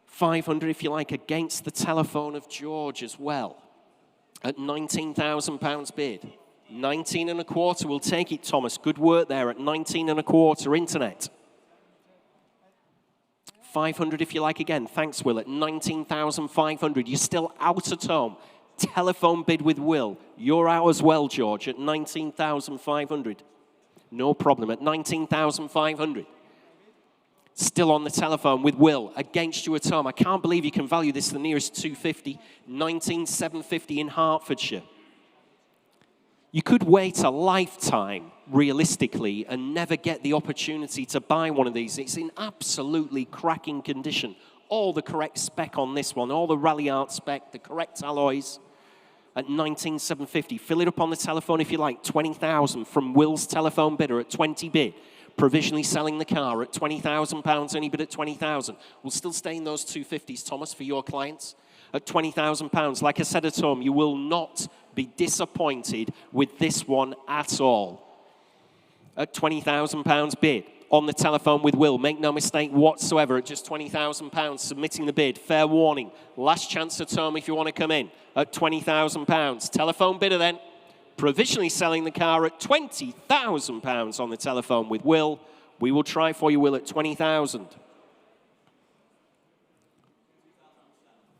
500 if you like against the telephone of George as well at £19,000 bid. 19.25 will take it, Thomas. Good work there at 19.25 internet. 500 if you like again. Thanks, Will, at 19,500. You're still out at home. Telephone bid with Will. You're out as well, George, at 19,500. No problem, at 19,500. Still on the telephone with Will against you at home. I can't believe you can value this the nearest 250. 19,750 in Hertfordshire. You could wait a lifetime, realistically, and never get the opportunity to buy one of these. It's in absolutely cracking condition. All the correct spec on this one, all the rally art spec, the correct alloys. at 19,750. Fill it up on the telephone if you like, 20,000 from Will's telephone bidder at 20 bid. Provisionally selling the car at £20,000, only bid at 20,000. We'll still stay in those 250s, Thomas, for your clients at £20,000. Like I said at home, you will not be disappointed with this one at all. At £20,000 bid on the telephone with Will. Make no mistake whatsoever, at just £20,000, submitting the bid. Fair warning, last chance at home if you want to come in at £20,000. Telephone bidder then, provisionally selling the car at £20,000 on the telephone with Will. We will try for you, Will, at 20,000.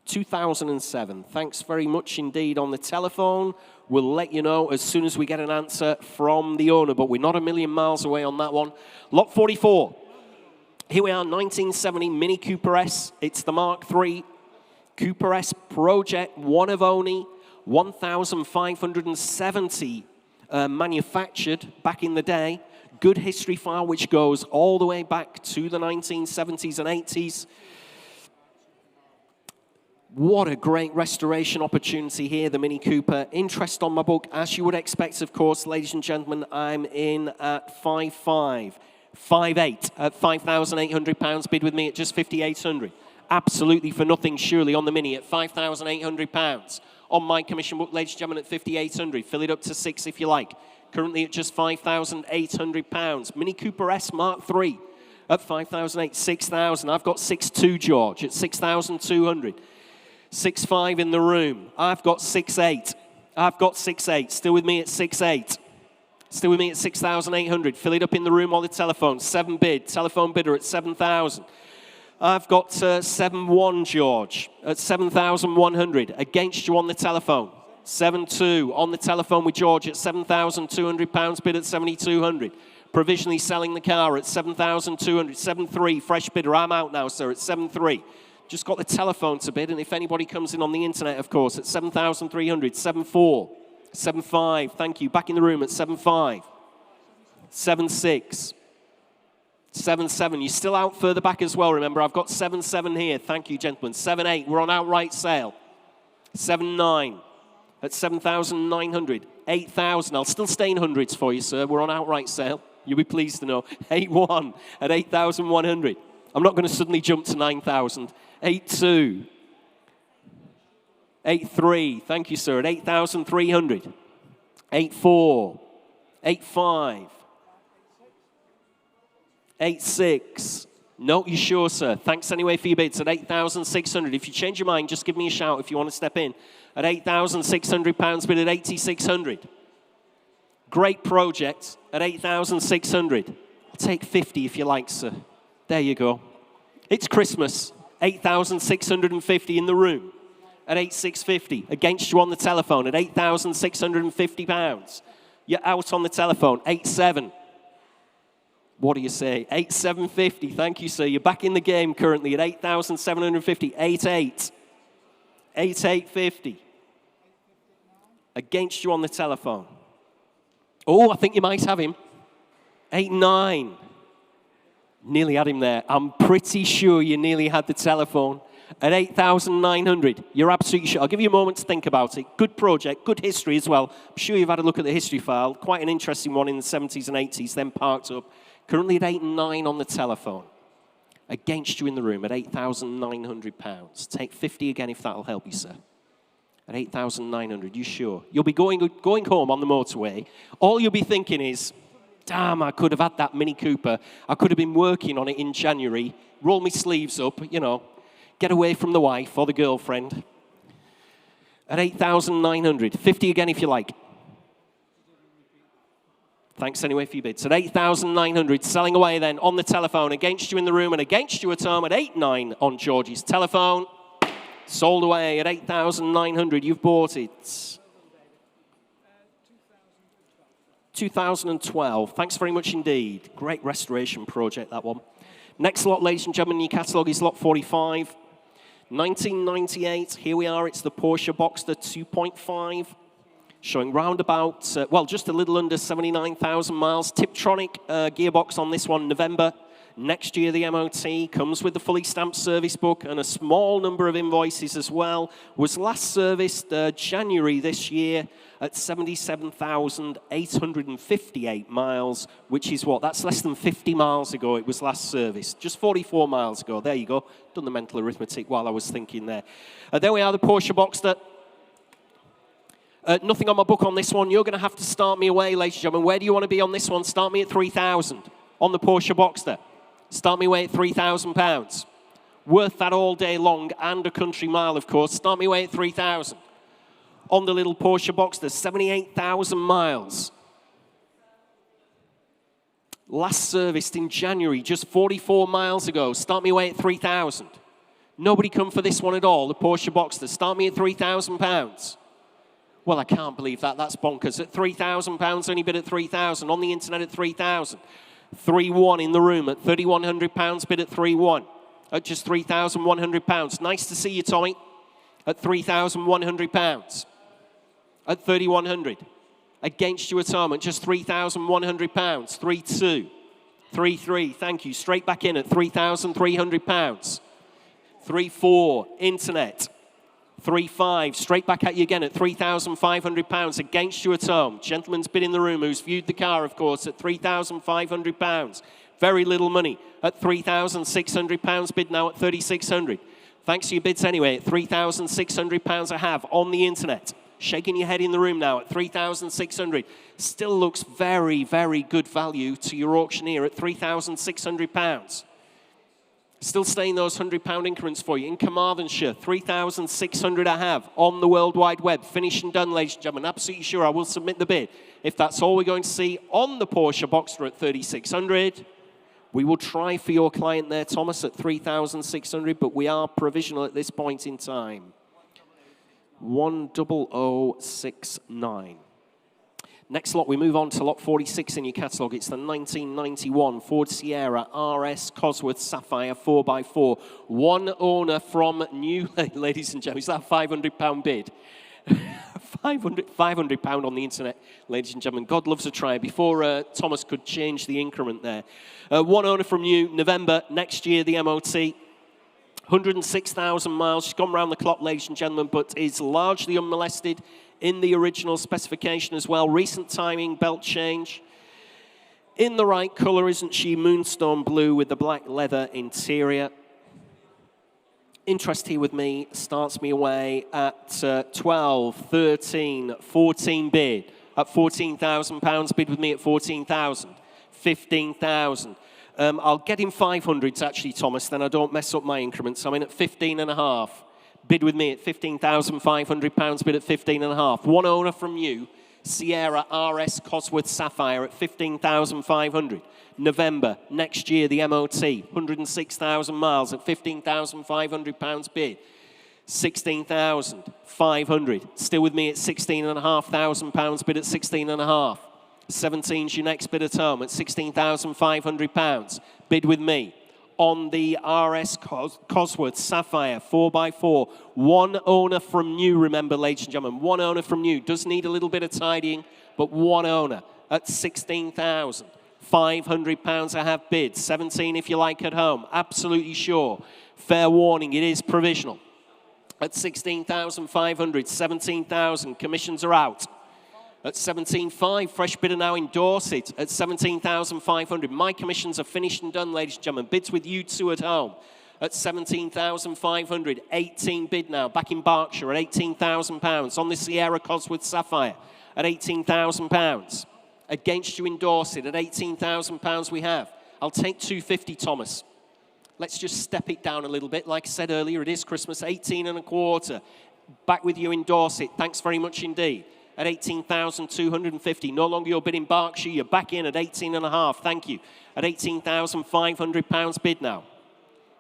2007. Thanks very much indeed on the telephone. We'll let you know as soon as we get an answer from the owner, but we're not a million miles away on that one. Lot 44. Here we are, 1970 Mini Cooper S. It's the Mark III Cooper S Project, one of only 1,570 manufactured back in the day. Good history file which goes all the way back to the 1970s and 80s. What a great restoration opportunity here, the Mini Cooper. Interest on my book, as you would expect, of course, ladies and gentlemen. I'm in at 5.5, 5.8 at £5,800. Bid with me at just 5,800. Absolutely for nothing, surely, on the Mini at £5,800. On my commission book, ladies and gentlemen, at 5,800. Fill it up to 6 if you like. Currently at just £5,800. Mini Cooper S Mark III at 5,800, 6,000. I've got 6.2, George, at 6,200. 6.5 in the room. I've got 6.8. I've got 6.8. Still with me at 6.8. Still with me at 6,800. Fill it up in the room on the telephone. 7 bid. Telephone bidder at 7,000. I've got 7.1, George, at 7,100. Against you on the telephone. 7.2 on the telephone with George at £7,200. Bid at 7,200. Provisionally selling the car at 7,200. 7.3, fresh bidder. I'm out now, sir, at 7.3. Just got the telephone to bid, and if anybody comes in on the internet, of course, at 7,300, 7.4, 7.5, thank you. Back in the room at 7.5, 7.6, 7.7. You're still out further back as well, remember. I've got 7.7 here. Thank you, gentlemen. 7.8, we're on outright sale. 7.9 at 7,900. 8,000, I'll still stay in hundreds for you, sir. We're on outright sale. You'll be pleased to know. 8.1 at 8,100. I'm not going to suddenly jump to 9,000. 8.2. 8.3. Thank you, sir. At 8,300. 8.4. 8.5. 8.6. No, you sure, sir? Thanks anyway for your bids. At 8,600. If you change your mind, just give me a shout if you want to step in. At £8,600, bid at 8,600. Great project at 8,600. I'll take 50 if you like, sir. There you go. It's Christmas. 8,650 in the room at 8,650. Against you on the telephone at £8,650. You're out on the telephone. 8.7. What do you say? 8,750. Thank you, sir. You're back in the game currently at 8,750. 8.8. 8,850. Against you on the telephone. Oh, I think you might have him. 8.9. Nearly had him there. I'm pretty sure you nearly had the telephone. At 8,900. You're absolutely sure. I'll give you a moment to think about it. Good project, good history as well. I'm sure you've had a look at the history file. Quite an interesting one in the 70s and 80s, then parked up. Currently at 8.9 on the telephone. Against you in the room at £8,900. Take 50 again if that'll help you, sir. At 8,900, you sure? You'll be going home on the motorway. All you'll be thinking is, damn, I could have had that Mini Cooper. I could have been working on it in January. Roll my sleeves up, you know. Get away from the wife or the girlfriend. At 8,900. 50 again if you like. Thanks anyway for your bids. At 8,900, selling away then on the telephone. Against you in the room and against you at home at 8.9 on George's telephone. Sold away at 8,900. You've bought it. 2012. Thanks very much indeed. Great restoration project, that one. Next lot, ladies and gentlemen, in your catalogue is lot 45. 1998. Here we are. It's the Porsche Boxster 2.5. Showing round about, well, just a little under 79,000 miles. Tiptronic gearbox on this one, November Next year, the MOT comes with the fully stamped service book and a small number of invoices as well. Was last serviced January this year at 77,858 miles, which is what? That's less than 50 miles ago it was last serviced. Just 44 miles ago. There you go. Done the mental arithmetic while I was thinking there. There we are, the Porsche Boxster. Nothing on my book on this one. You're going to have to start me away, ladies and gentlemen. Where do you want to be on this one? Start me at 3,000 on the Porsche Boxster. Start me away at £3,000. Worth that all day long and a country mile, of course. Start me away at 3,000. On the little Porsche Boxster, 78,000 miles. Last serviced in January, just 44 miles ago. Start me away at 3,000. Nobody come for this one at all, the Porsche Boxster. Start me at £3,000. Well, I can't believe that. That's bonkers. At £3,000, only bid at 3,000. On the internet at 3,000. 3-1 in the room at £3,100. Bid at 3-1. At just £3,100. Nice to see you, Tommy. At £3,100. At 3,100. Against you at home at just £3,100. 3-2. 3-3. Thank you. Straight back in at £3,300. 3-4. Internet. 3-5, straight back at you again at £3,500 against you at home. Gentleman's bid in the room who's viewed the car, of course, at £3,500. Very little money at £3,600. Bid now at £3,600. Thanks to your bids anyway at £3,600 I have on the internet. Shaking your head in the room now at £3,600. Still looks very, very good value to your auctioneer at £3,600. Still staying those £100 increments for you. In Carmarthenshire, 3,600 I have on the World Wide Web. Finished and done, ladies and gentlemen. Absolutely sure I will submit the bid. If that's all we're going to see on the Porsche Boxster at 3,600, we will try for your client there, Thomas, at 3,600, but we are provisional at this point in time. 10069. Next lot, we move on to lot 46 in your catalogue. It's the 1991 Ford Sierra RS Cosworth Sapphire 4x4. One owner from new, ladies and gentlemen. Is that a £500 bid? £500 on the internet, ladies and gentlemen. God loves a try. Before Thomas could change the increment there. One owner from new, November next year, the MOT. 106,000 miles. She's gone round the clock, ladies and gentlemen, but is largely unmolested in the original specification as well. Recent timing, belt change. In the right colour, isn't she? Moonstone blue with the black leather interior. Interest here with me starts me away at 12, 13, 14 bid. At £14,000, bid with me at 14,000. 15,000. I'll get in 500s actually, Thomas, then I don't mess up my increments. I'm in at 15.5. Bid with me at £15,500, bid at 15.5. One owner from you, Sierra RS Cosworth Sapphire at 15,500. November next year, the MOT, 106,000 miles at £15,500 bid. 16,500. Still with me at £16,500 bid at 16.5. 17's your next bid at home at £16,500. Bid with me on the RS Cosworth Sapphire 4x4. One owner from new, remember, ladies and gentlemen. One owner from new. Does need a little bit of tidying, but one owner at £16,500 I have bid. 17 if you like at home. Absolutely sure. Fair warning, it is provisional. At 16,500, 17,000. Commissions are out. At 17.5, fresh bidder now endorse it at 17,500. My commissions are finished and done, ladies and gentlemen. Bids with you two at home at 17,500. 18 bid now, back in Berkshire at £18,000. On the Sierra Cosworth Sapphire at £18,000. Against you endorse it at £18,000 we have. I'll take 250, Thomas. Let's just step it down a little bit. Like I said earlier, it is Christmas, 18.25. Back with you, endorse it. Thanks very much indeed. At 18,250. No longer your bid in Berkshire. You're back in at 18.5. Thank you. At £18,500 bid now.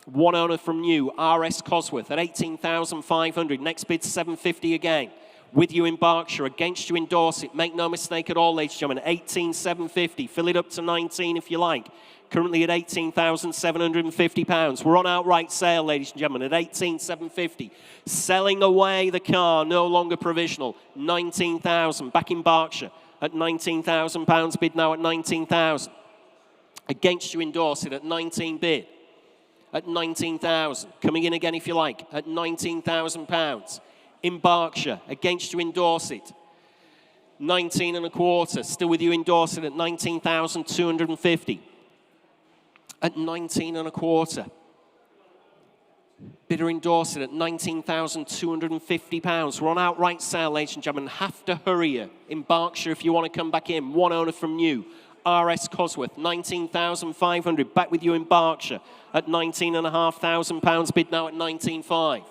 One owner from new, RS Cosworth at 18,500. Next bid, 750 again. With you in Berkshire. Against you endorse it. Make no mistake at all, ladies and gentlemen. 18,750. Fill it up to 19 if you like. Currently at £18,750. We're on outright sale, ladies and gentlemen, at £18,750. Selling away the car, no longer provisional. 19,000. Back in Berkshire at £19,000. Bid now at 19,000. Against you in Dorset at 19 bid. At 19,000. Coming in again if you like. At £19,000. In Berkshire. Against you in Dorset. 19 and a quarter. Still with you in Dorset at 19,250. At 19 and a quarter. Bidder in Dorset at £19,250. We're on outright sale, ladies and gentlemen. Have to hurry you. In Berkshire, if you want to come back in. One owner from new. RS Cosworth, 19,500. Back with you in Berkshire at £19,500. Bid now at 19,500.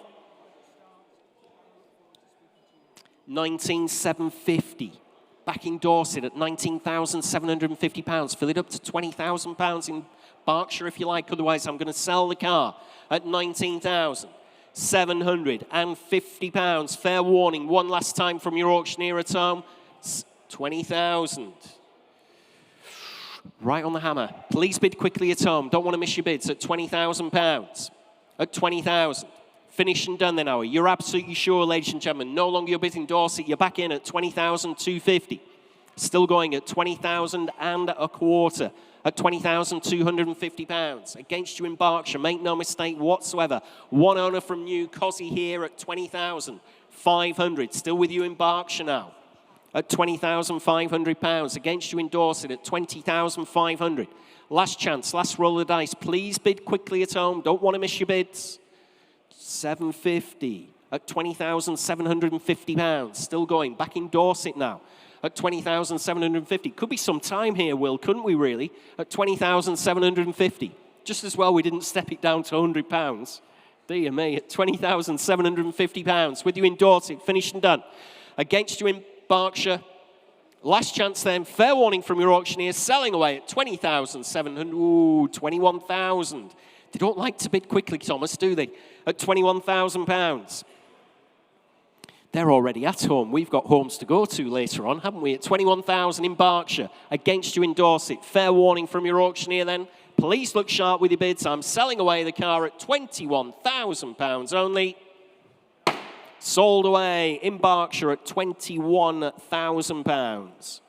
19,750. Back in Dorset at £19,750. Fill it up to £20,000 in Berkshire if you like. Otherwise, I'm going to sell the car at £19,750. Fair warning, one last time from your auctioneer at home. 20,000. Right on the hammer. Please bid quickly at home. Don't want to miss your bids at £20,000. At 20,000. Finished and done then, Hour. You're absolutely sure, ladies and gentlemen. No longer your bid in Dorset. You're back in at 20,250. Still going at 20,000 and a quarter. At £20,250. Against you in Berkshire. Make no mistake whatsoever. One owner from new. Cosy here at 20,500. Still with you in Berkshire now. At £20,500. Against you in Dorset at 20,500. Last chance, last roll of the dice. Please bid quickly at home. Don't want to miss your bids. 750 at £20,750. Still going. Back in Dorset now. At 20,750. Could be some time here, Will, couldn't we really? At 20,750. Just as well we didn't step it down to £100. Dear me, at £20,750. With you in Dorset, finished and done. Against you in Berkshire. Last chance then. Fair warning from your auctioneer. Selling away at 20,700. Ooh, 21,000. They don't like to bid quickly, Thomas, do they? At £21,000. They're already at home. We've got homes to go to later on, haven't we? At 21,000 in Berkshire. Against you in Dorset. Fair warning from your auctioneer then. Please look sharp with your bids. I'm selling away the car at £21,000 only. Sold away in Berkshire at £21,000.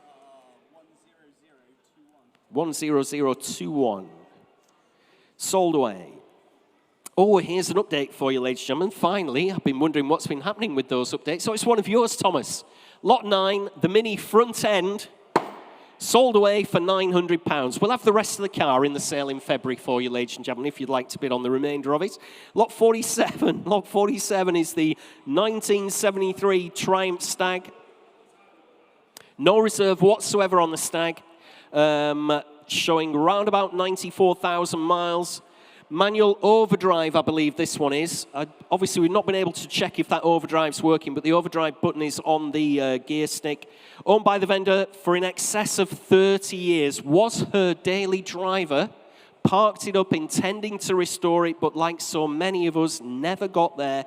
10021. Sold away. Oh, here's an update for you, ladies and gentlemen. Finally, I've been wondering what's been happening with those updates. So it's one of yours, Thomas. Lot 9, the Mini front end, sold away for £900. We'll have the rest of the car in the sale in February for you, ladies and gentlemen, if you'd like to bid on the remainder of it. Lot 47. Lot 47 is the 1973 Triumph Stag. No reserve whatsoever on the Stag. Showing round about 94,000 miles. Manual overdrive, I believe this one is. Obviously, we've not been able to check if that overdrive's working, but the overdrive button is on the gear stick. Owned by the vendor for in excess of 30 years. Was her daily driver. Parked it up intending to restore it, but like so many of us, never got there.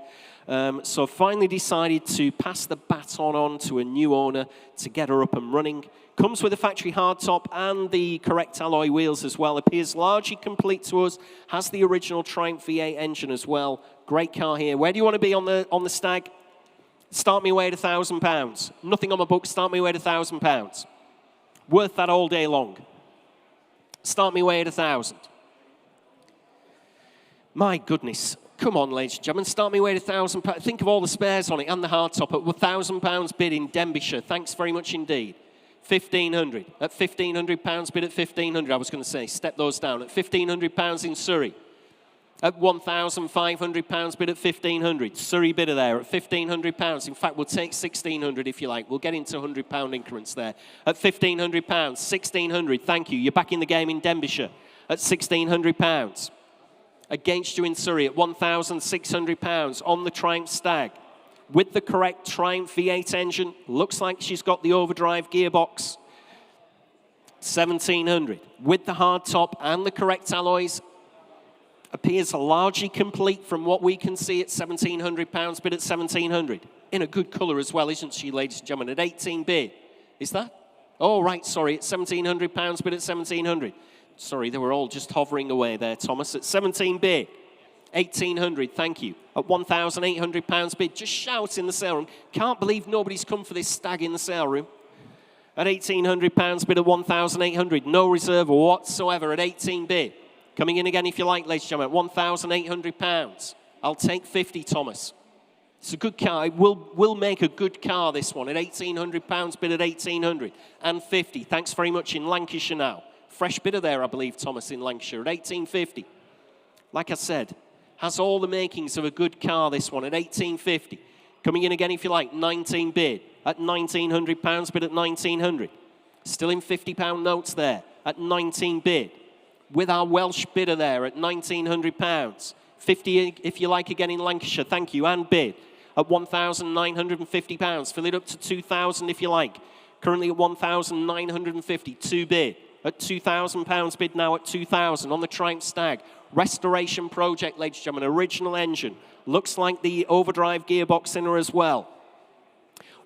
So finally decided to pass the baton on to a new owner to get her up and running. Comes with a factory hardtop and the correct alloy wheels as well. Appears largely complete to us. Has the original Triumph V8 engine as well. Great car here. Where do you want to be on the Stag? Start me away at £1,000. Nothing on my book. Start me away at £1,000. Worth that all day long. Start me away at 1,000. My goodness. Come on, ladies and gentlemen. Start me away at £1,000. Think of all the spares on it and the hardtop at £1,000 bid in Denbighshire. Thanks very much indeed. 1,500. At £1,500 bid at 1,500. I was going to say, step those down. At £1,500 in Surrey. At £1,500 bid at 1,500. Surrey bidder there at £1,500. In fact, we'll take 1,600 if you like. We'll get into £100 increments there. At £1,500. 1,600. Thank you. You're back in the game in Denbighshire. At £1,600. Against you in Surrey at £1,600 on the Triumph Stag. With the correct Triumph V8 engine. Looks like she's got the overdrive gearbox. 1,700. With the hardtop and the correct alloys. Appears largely complete from what we can see at £1,700 bid at 1,700. In a good colour as well, isn't she, ladies and gentlemen? At 18 bid. Is that? Oh, right, sorry. At £1,700 bid at 1,700. Sorry, they were all just hovering away there, Thomas. At 17 bid. 1,800, thank you. At £1,800 bid. Just shout in the sale room. Can't believe nobody's come for this Stag in the sale room. at £1,800, bid at 1,800. No reserve whatsoever at 18 bid. Coming in again if you like, ladies and gentlemen, at £1,800. I'll take 50, Thomas. It's a good car. It will make a good car, this one, at £1,800, bid at 1,800 and 50. Thanks very much in Lancashire now. Fresh bidder there, I believe, Thomas, in Lancashire at 1,850. Like I said, has all the makings of a good car, this one, at 1,850. Coming in again if you like, 19 bid at £1,900, bid at 1,900. Still in £50 notes there at 19 bid. With our Welsh bidder there at £1,900. 50 if you like again in Lancashire, thank you, and bid at £1,950. Fill it up to 2,000 if you like. Currently at 1,950, 2 bid at £2,000 bid now at 2,000 on the Triumph Stag. Restoration project, ladies and gentlemen, original engine. Looks like the overdrive gearbox in her as well.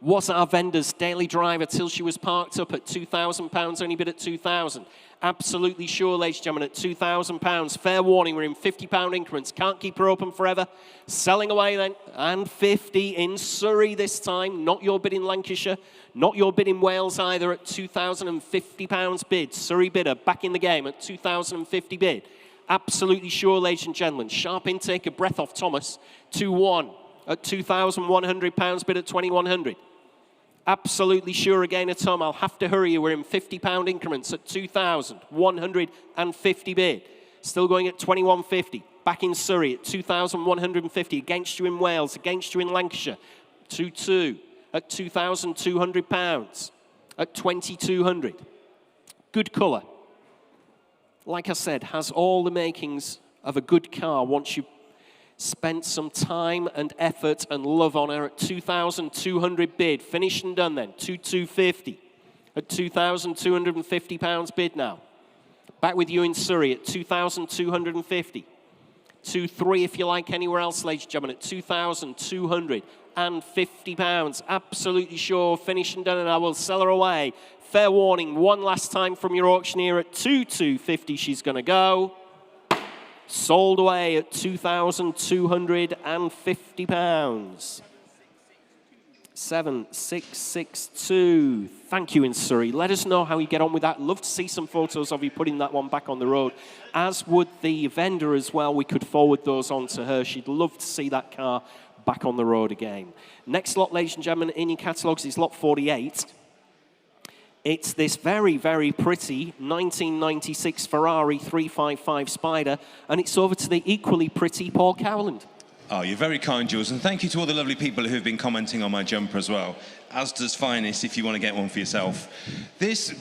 Was our vendor's daily driver till she was parked up at £2,000, only bid at 2,000. Absolutely sure, ladies and gentlemen, at £2,000. Fair warning, we're in £50 increments. Can't keep her open forever. Selling away then, and 50 in Surrey this time. Not your bid in Lancashire, not your bid in Wales either at £2,050 bid. Surrey bidder back in the game at £2,050 bid. Absolutely sure, ladies and gentlemen. Sharp intake of breath off Thomas. 2-1 at £2,100 bid at 2,100. Absolutely sure again at Tom. I'll have to hurry you. We're in £50 increments at 2,150 bid. Still going at 2,150. Back in Surrey at 2,150. Against you in Wales. Against you in Lancashire. 2-2 at £2,200 at 2,200. Good colour. Like I said, has all the makings of a good car once you spent some time and effort and love on her at 2,200 bid. Finished and done then, 2,250 at £2,250 bid now. Back with you in Surrey at 2,250. 2-3 if you like anywhere else, ladies and gentlemen, at £2,250. Absolutely sure, finished and done, and I will sell her away. Fair warning, one last time from your auctioneer at 2,250 she's going to go. Sold away at £2,250. 7662. Thank you in Surrey. Let us know how you get on with that. Love to see some photos of you putting that one back on the road. As would the vendor as well. We could forward those on to her. She'd love to see that car back on the road again. Next lot, ladies and gentlemen, in your catalogues is lot 48. It's this very, very pretty 1996 Ferrari 355 Spider, and it's over to the equally pretty Paul Cowland. Oh, you're very kind, Jules, and thank you to all the lovely people who've been commenting on my jumper as well. Asda's finest if you want to get one for yourself.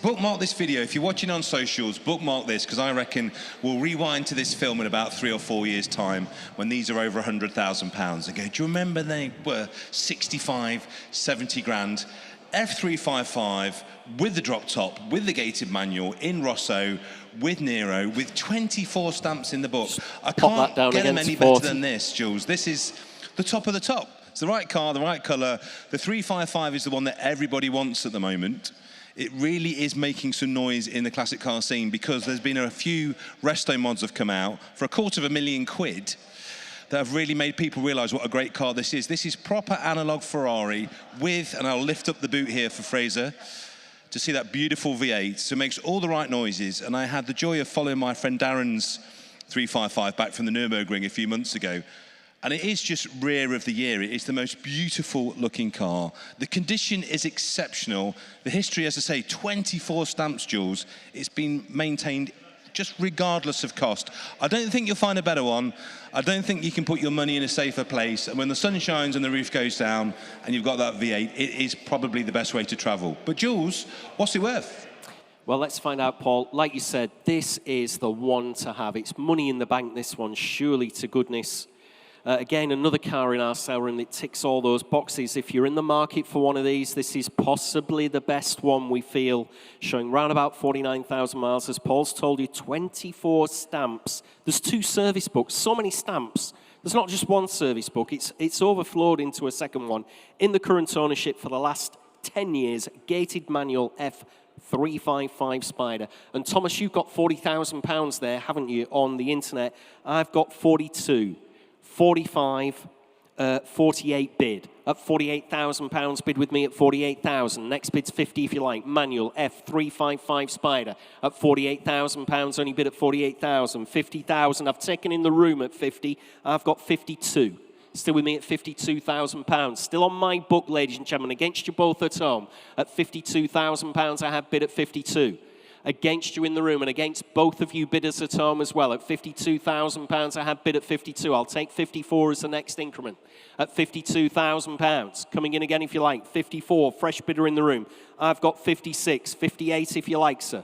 Bookmark this video. If you're watching on socials, bookmark this, because I reckon we'll rewind to this film in about 3 or 4 years' time when these are over £100,000 ago. Do you remember they were 65, 70 grand? F355 with the drop top, with the gated manual, in Rosso, with Nero, with 24 stamps in the book. I can't get them any better than this, Jules. This is the top of the top. It's the right car, the right colour. The 355 is the one that everybody wants at the moment. It really is making some noise in the classic car scene because there's been a few resto mods have come out for £250,000 that have really made people realise what a great car this is. This is proper analogue Ferrari with, and I'll lift up the boot here for Fraser to see that beautiful V8. So it makes all the right noises. And I had the joy of following my friend Darren's 355 back from the Nürburgring a few months ago. And it is just rear of the year. It is the most beautiful looking car. The condition is exceptional. The history, as I say, 24 stamps, Jules. It's been maintained just regardless of cost. I don't think you'll find a better one. I don't think you can put your money in a safer place. And when the sun shines and the roof goes down and you've got that V8, it is probably the best way to travel. But Jules, what's it worth? Well, let's find out, Paul. Like you said, this is the one to have. It's money in the bank, this one, surely to goodness. Again, another car in our sale room that ticks all those boxes. If you're in the market for one of these, this is possibly the best one, we feel, showing round about 49,000 miles. As Paul's told you, 24 stamps. There's 2 service books, so many stamps. There's not just one service book. It's overflowed into a second one. In the current ownership for the last 10 years, gated manual F355 Spider. And Thomas, you've got £40,000 there, haven't you, on the internet? I've got 42. 45 48 bid. At £48,000 bid with me at 48,000. Next bid's 50 if you like. Manual F355 Spider at £48,000. Only bid at 48,000. 50,000. I've taken in the room at 50. I've got 52. Still with me at £52,000. Still on my book, ladies and gentlemen. Against you both at home at £52,000. I have bid at 52. Against you in the room and against both of you bidders at home as well. At £52,000, I have bid at 52. I'll take 54 as the next increment. At £52,000. Coming in again if you like. 54, fresh bidder in the room. I've got 56, 58 if you like, sir.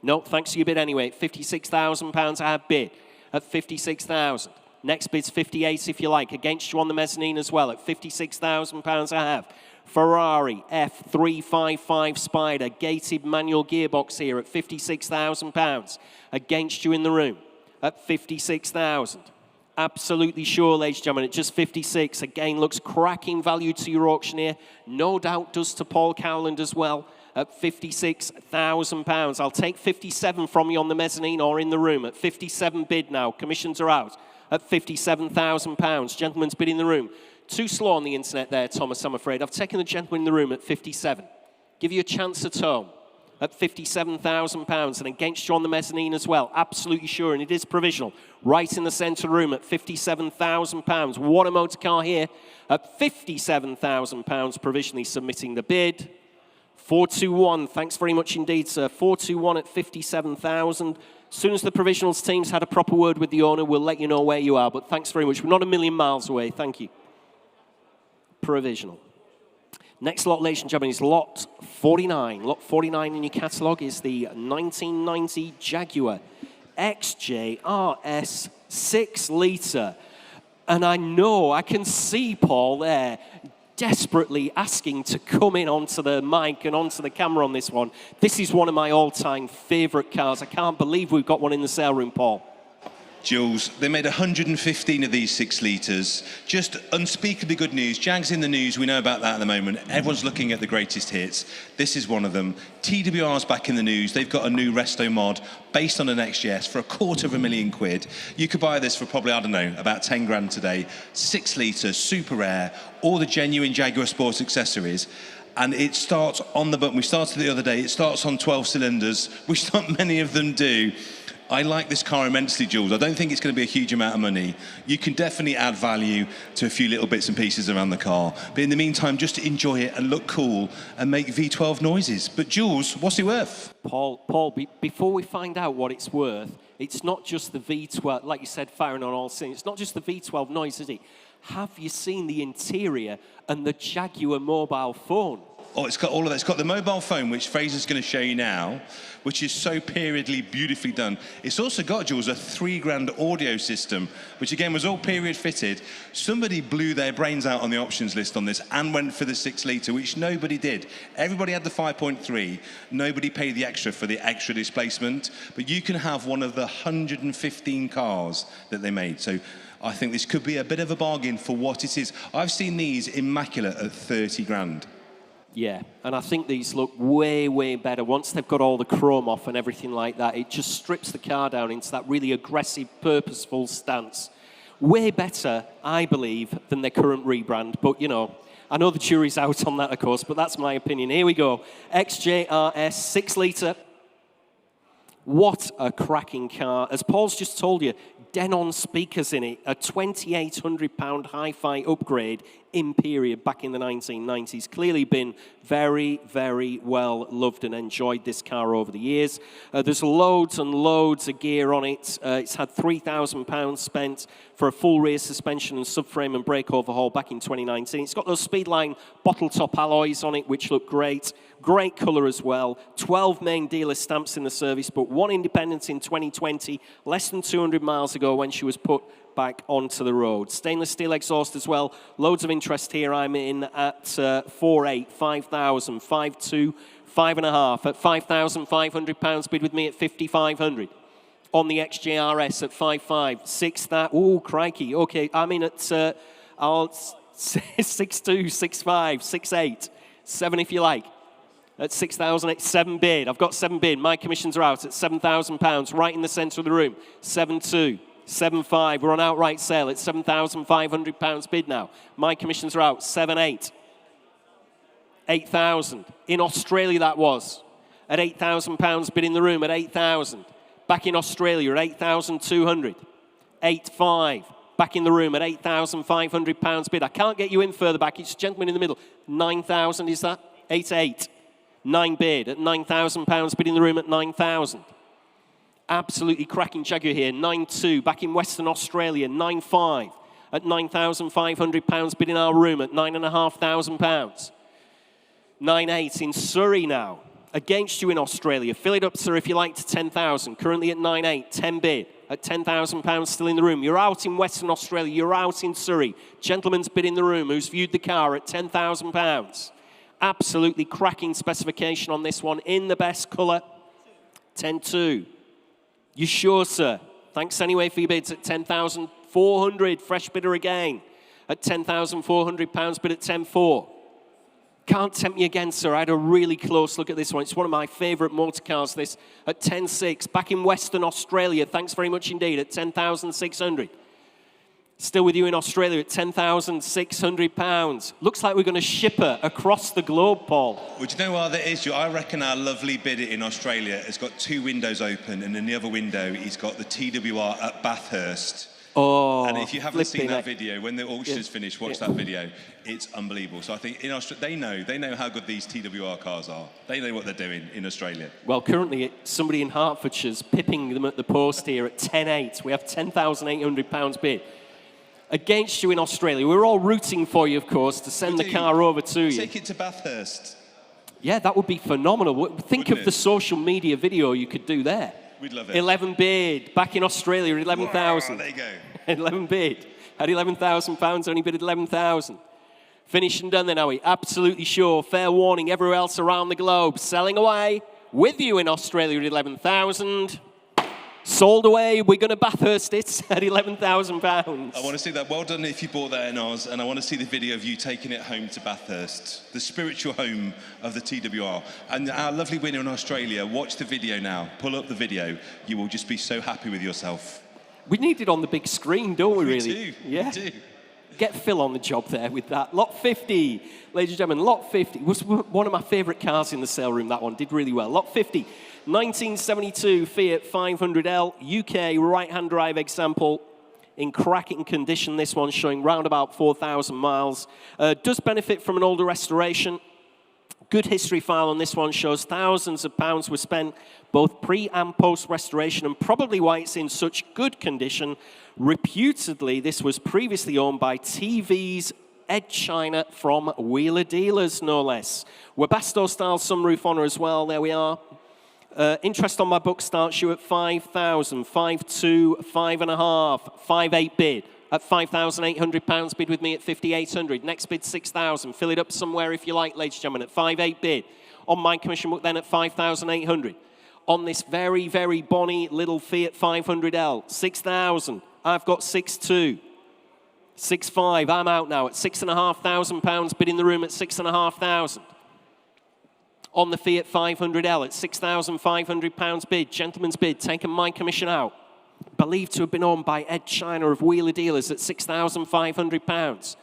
No, thanks to your bid anyway. At £56,000, I have bid. At 56,000. Next bid's 58 if you like. Against you on the mezzanine as well. At £56,000, I have. Ferrari F355 Spider, gated manual gearbox here at £56,000. Against you in the room at 56,000. Absolutely sure, ladies and gentlemen, at just 56. Again, looks cracking value to your auctioneer. No doubt does to Paul Cowland as well at £56,000. I'll take 57 from you on the mezzanine or in the room at 57 bid now. Commissions are out at £57,000. Gentleman's bid in the room. Too slow on the internet there, Thomas, I'm afraid. I've taken the gentleman in the room at 57. Give you a chance at home at £57,000 and against you on the mezzanine as well. Absolutely sure, and it is provisional. Right in the centre room at £57,000. What a motor car here at £57,000, provisionally submitting the bid. 421, thanks very much indeed, sir. 421 at 57,000. As soon as the provisionals team's had a proper word with the owner, we'll let you know where you are, but thanks very much. We're not a million miles away, thank you. Provisional. Next lot, ladies and gentlemen, is lot 49. Lot 49 in your catalogue is the 1990 Jaguar XJRS 6-litre. And I can see Paul there desperately asking to come in onto the mic and onto the camera on this one. This is one of my all-time favourite cars. I can't believe we've got one in the sale room, Paul. Jules, they made 115 of these 6 litres. Just unspeakably good news. Jag's in the news, we know about that at the moment. Everyone's looking at the greatest hits. This is one of them. TWR's back in the news. They've got a new resto mod based on an XJS for £250,000. You could buy this for probably, I don't know, about 10 grand today. 6 litre, super rare, all the genuine Jaguar sports accessories. And it starts on the button. We started the other day. It starts on 12 cylinders, which not many of them do. I like this car immensely, Jules. I don't think it's going to be a huge amount of money. You can definitely add value to a few little bits and pieces around the car. But in the meantime, just enjoy it and look cool and make V12 noises. But Jules, what's it worth? Paul, before we find out what it's worth, it's not just the V12, like you said, firing on all cylinders. It's not just the V12 noise, is it? Have you seen the interior and the Jaguar mobile phone? Oh, it's got all of that. It's got the mobile phone, which Fraser's going to show you now, which is so periodly beautifully done. It's also got, Jules, a £3,000 audio system, which again was all period fitted. Somebody blew their brains out on the options list on this and went for the 6 litre, which nobody did. Everybody had the 5.3. Nobody paid the extra for the extra displacement. But you can have one of the 115 cars that they made. So I think this could be a bit of a bargain for what it is. I've seen these immaculate at 30 grand. Yeah, and I think these look way, way better. Once they've got all the chrome off and everything like that, it just strips the car down into that really aggressive, purposeful stance. Way better, I believe, than their current rebrand. But, you know, I know the jury's out on that, of course, but that's my opinion. Here we go. XJRS 6-litre. What a cracking car. As Paul's just told you, Denon speakers in it, a £2,800 hi-fi upgrade in period back in the 1990s. Clearly been very, very well loved and enjoyed, this car, over the years. There's loads and loads of gear on it. It's had £3,000 spent for a full rear suspension and subframe and brake overhaul back in 2019. It's got those Speedline bottle top alloys on it, which look great. Great colour as well. 12 main dealer stamps in the service, but 1 independent in 2020, less than 200 miles ago when she was put back onto the road. Stainless steel exhaust as well. Loads of interest here. I'm in at 4.8, 5,000, 5.2, 5.5. At £5,500 bid with me at 5,500. On the XJRS at 5.5, 6 that. Oh, crikey. Okay, I'm in at 6.2, 6.5, 6.8, 7 if you like. At 6,000, it's 7 bid. I've got 7 bid. My commissions are out at £7,000, right in the centre of the room. 7.2, 7.5. We're on outright sale. It's £7,500 bid now. My commissions are out. 7.8. 8,000. In Australia, that was. At £8,000 bid in the room at 8,000. Back in Australia at 8,200. 8.5. Back in the room at £8,500 bid. I can't get you in further back. It's a gentleman in the middle. 9,000 is that? 8.8. 9 bid at £9,000 bid in the room at 9,000. Absolutely cracking Jaguar here. 9.2. Back in Western Australia. 9.5 at £9,500 bid in our room at £9,500. 9.8 in Surrey now. Against you in Australia. Fill it up, sir, if you like, to 10,000. Currently at 9.8. 10 bid at £10,000 still in the room. You're out in Western Australia. You're out in Surrey. Gentleman's bid in the room who's viewed the car at £10,000. Absolutely cracking specification on this one in the best colour. 10.2. You sure, sir? Thanks anyway for your bids at 10,400. Fresh bidder again at £10,400 bid at 10.4. Can't tempt me again, sir. I had a really close look at this one. It's one of my favourite motor cars, this, at 10.6. Back in Western Australia, thanks very much indeed, at 10,600. Still with you in Australia at £10,600. Looks like we're going to ship her across the globe, Paul. Well, do you know what that is? I reckon our lovely bidder in Australia has got 2 windows open, and in the other window, he's got the TWR at Bathurst. Oh, and if you haven't seen that video, when the auction is finished, watch that video. It's unbelievable. So I think in Australia, they know how good these TWR cars are. They know what they're doing in Australia. Well, currently, somebody in Hertfordshire's pipping them at the post here at 10.8. We have £10,800 bid. Against you in Australia. We're all rooting for you, of course, to send the car over to you. Take it to Bathurst. Yeah, that would be phenomenal. Think of the social media video you could do there. We'd love it. 11 bid. Back in Australia at 11,000. There you go. 11 bid. Had £11,000, only bid at 11,000. Finished and done then, are we? Absolutely sure. Fair warning, everywhere else around the globe. Selling away with you in Australia at 11,000. Sold away. We're going to Bathurst it at £11,000. I want to see that. Well done if you bought that in Oz, and I want to see the video of you taking it home to Bathurst, the spiritual home of the TWR. And our lovely winner in Australia, watch the video now. Pull up the video. You will just be so happy with yourself. We need it on the big screen, don't we, really? We do. Yeah. We do. Get Phil on the job there with that. Lot 50, ladies and gentlemen, lot 50 was one of my favourite cars in the sale room. That one did really well. Lot 50, 1972 Fiat 500L, UK right-hand drive example. In cracking condition, this one showing round about 4,000 miles. Does benefit from an older restoration. Good history file on this one shows thousands of pounds were spent both pre and post restoration, and probably why it's in such good condition. Reputedly, this was previously owned by TV's Ed China from Wheeler Dealers, no less. Webasto style sunroof on her as well. There we are. Interest on my book starts you at 5,000, 5.2, 5.5, 5.8 bid. At £5,800 bid with me at 5,800. Next bid 6,000. Fill it up somewhere if you like, ladies and gentlemen, at 5.8 bid. On my commission book then at 5,800. On this very, very bonny little Fiat 500L, 6,000. I've got 6.2. 6.5. I'm out now at £6,500 bid in the room at 6,500. On the Fiat 500L at £6,500 bid. Gentleman's bid. Taking my commission out. Believed to have been owned by Ed China of Wheeler Dealers at £6,500.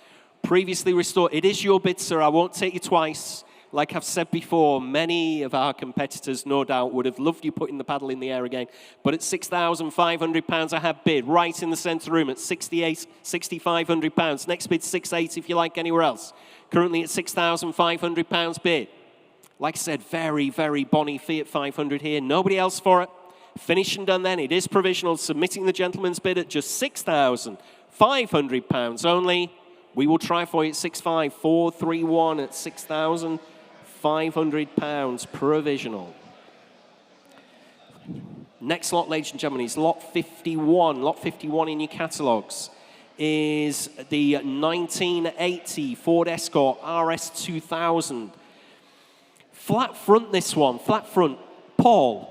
Previously restored. It is your bid, sir. I won't take you twice. Like I've said before, many of our competitors, no doubt, would have loved you putting the paddle in the air again. But at £6,500, I have bid right in the centre room at £6,500. Next bid, 6.8 if you like anywhere else. Currently at £6,500 bid. Like I said, very, very bonny Fiat 500 here. Nobody else for it. Finished and done then. It is provisional. Submitting the gentleman's bid at just £6,500 only. We will try for you at 6,5431 at £6,500 provisional. Next lot, ladies and gentlemen, is lot 51. Lot 51 in your catalogues is the 1980 Ford Escort RS 2000. Flat front, this one. Flat front. Paul,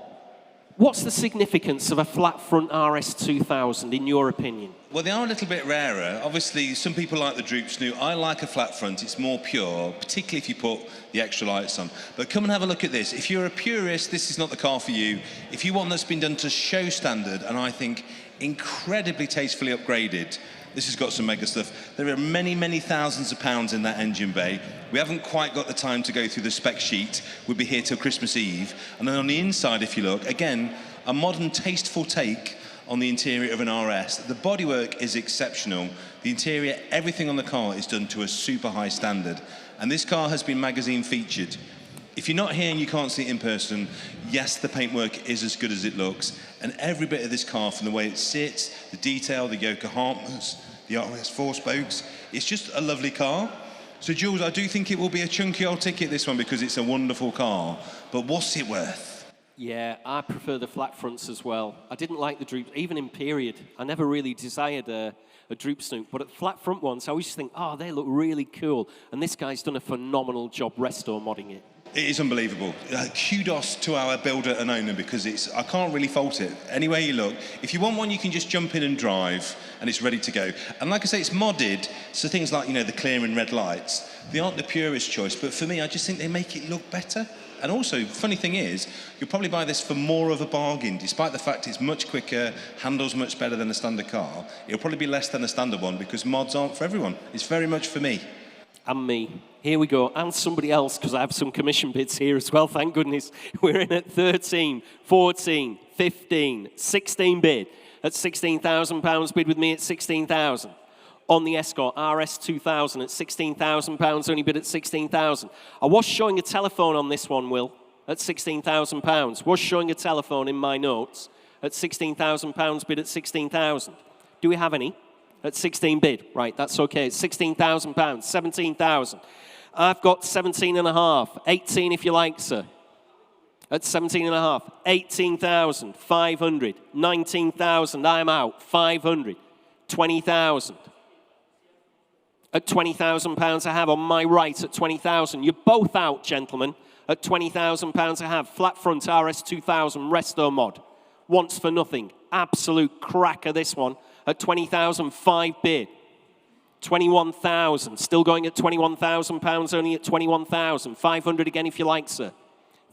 what's the significance of a flat front RS 2000 in your opinion? Well, they are a little bit rarer. Obviously, some people like the droop snoot. I like a flat front. It's more pure, particularly if you put the extra lights on. But come and have a look at this. If you're a purist, this is not the car for you. If you want that's been done to show standard, and I think incredibly tastefully upgraded. This has got some mega stuff. There are many, many thousands of pounds in that engine bay. We haven't quite got the time to go through the spec sheet. We'll be here till Christmas Eve. And then on the inside, if you look, again, a modern, tasteful take on the interior of an RS. The bodywork is exceptional. The interior, everything on the car is done to a super high standard. And this car has been magazine featured. If you're not here and you can't see it in person, yes, the paintwork is as good as it looks. And every bit of this car, from the way it sits, the detail, the yoke harness, the RS 4-spokes, it's just a lovely car. So, Jules, I do think it will be a chunky old ticket, this one, because it's a wonderful car. But what's it worth? Yeah, I prefer the flat fronts as well. I didn't like the droops, even in period. I never really desired a droop snoot, but at flat front ones, I always think, oh, they look really cool. And this guy's done a phenomenal job resto modding it. It is unbelievable. Kudos to our builder and owner, because I can't really fault it. Any way you look, if you want one, you can just jump in and drive, and it's ready to go. And like I say, it's modded, so things like, the clear and red lights, they aren't the purest choice, but for me, I just think they make it look better. And also, funny thing is, you'll probably buy this for more of a bargain, despite the fact it's much quicker, handles much better than a standard car. It'll probably be less than a standard one, because mods aren't for everyone. It's very much for me. And me. Here we go. And somebody else, because I have some commission bids here as well, thank goodness. We're in at 13, 14, 15, 16 bid. At £16,000 bid with me at 16,000. On the Escort RS 2000 at £16,000, only bid at 16,000. I was showing a telephone on this one, Will, at £16,000. Was showing a telephone in my notes at £16,000, bid at 16,000. Do we have any? At 16 bid, right, that's okay. It's £16,000, 17,000. I've got 17 and a half, 18 if you like, sir. At 17 and a half, 18,000, 500, 19,000, I'm out, 500, 20,000. At £20,000 I have on my right at 20,000. You're both out, gentlemen. At £20,000 I have flat front RS 2000 resto mod. Once for nothing. Absolute cracker, this one. At 20,000, 5 bid. 21,000, still going at £21,000, only at 21,000. 500 again if you like, sir.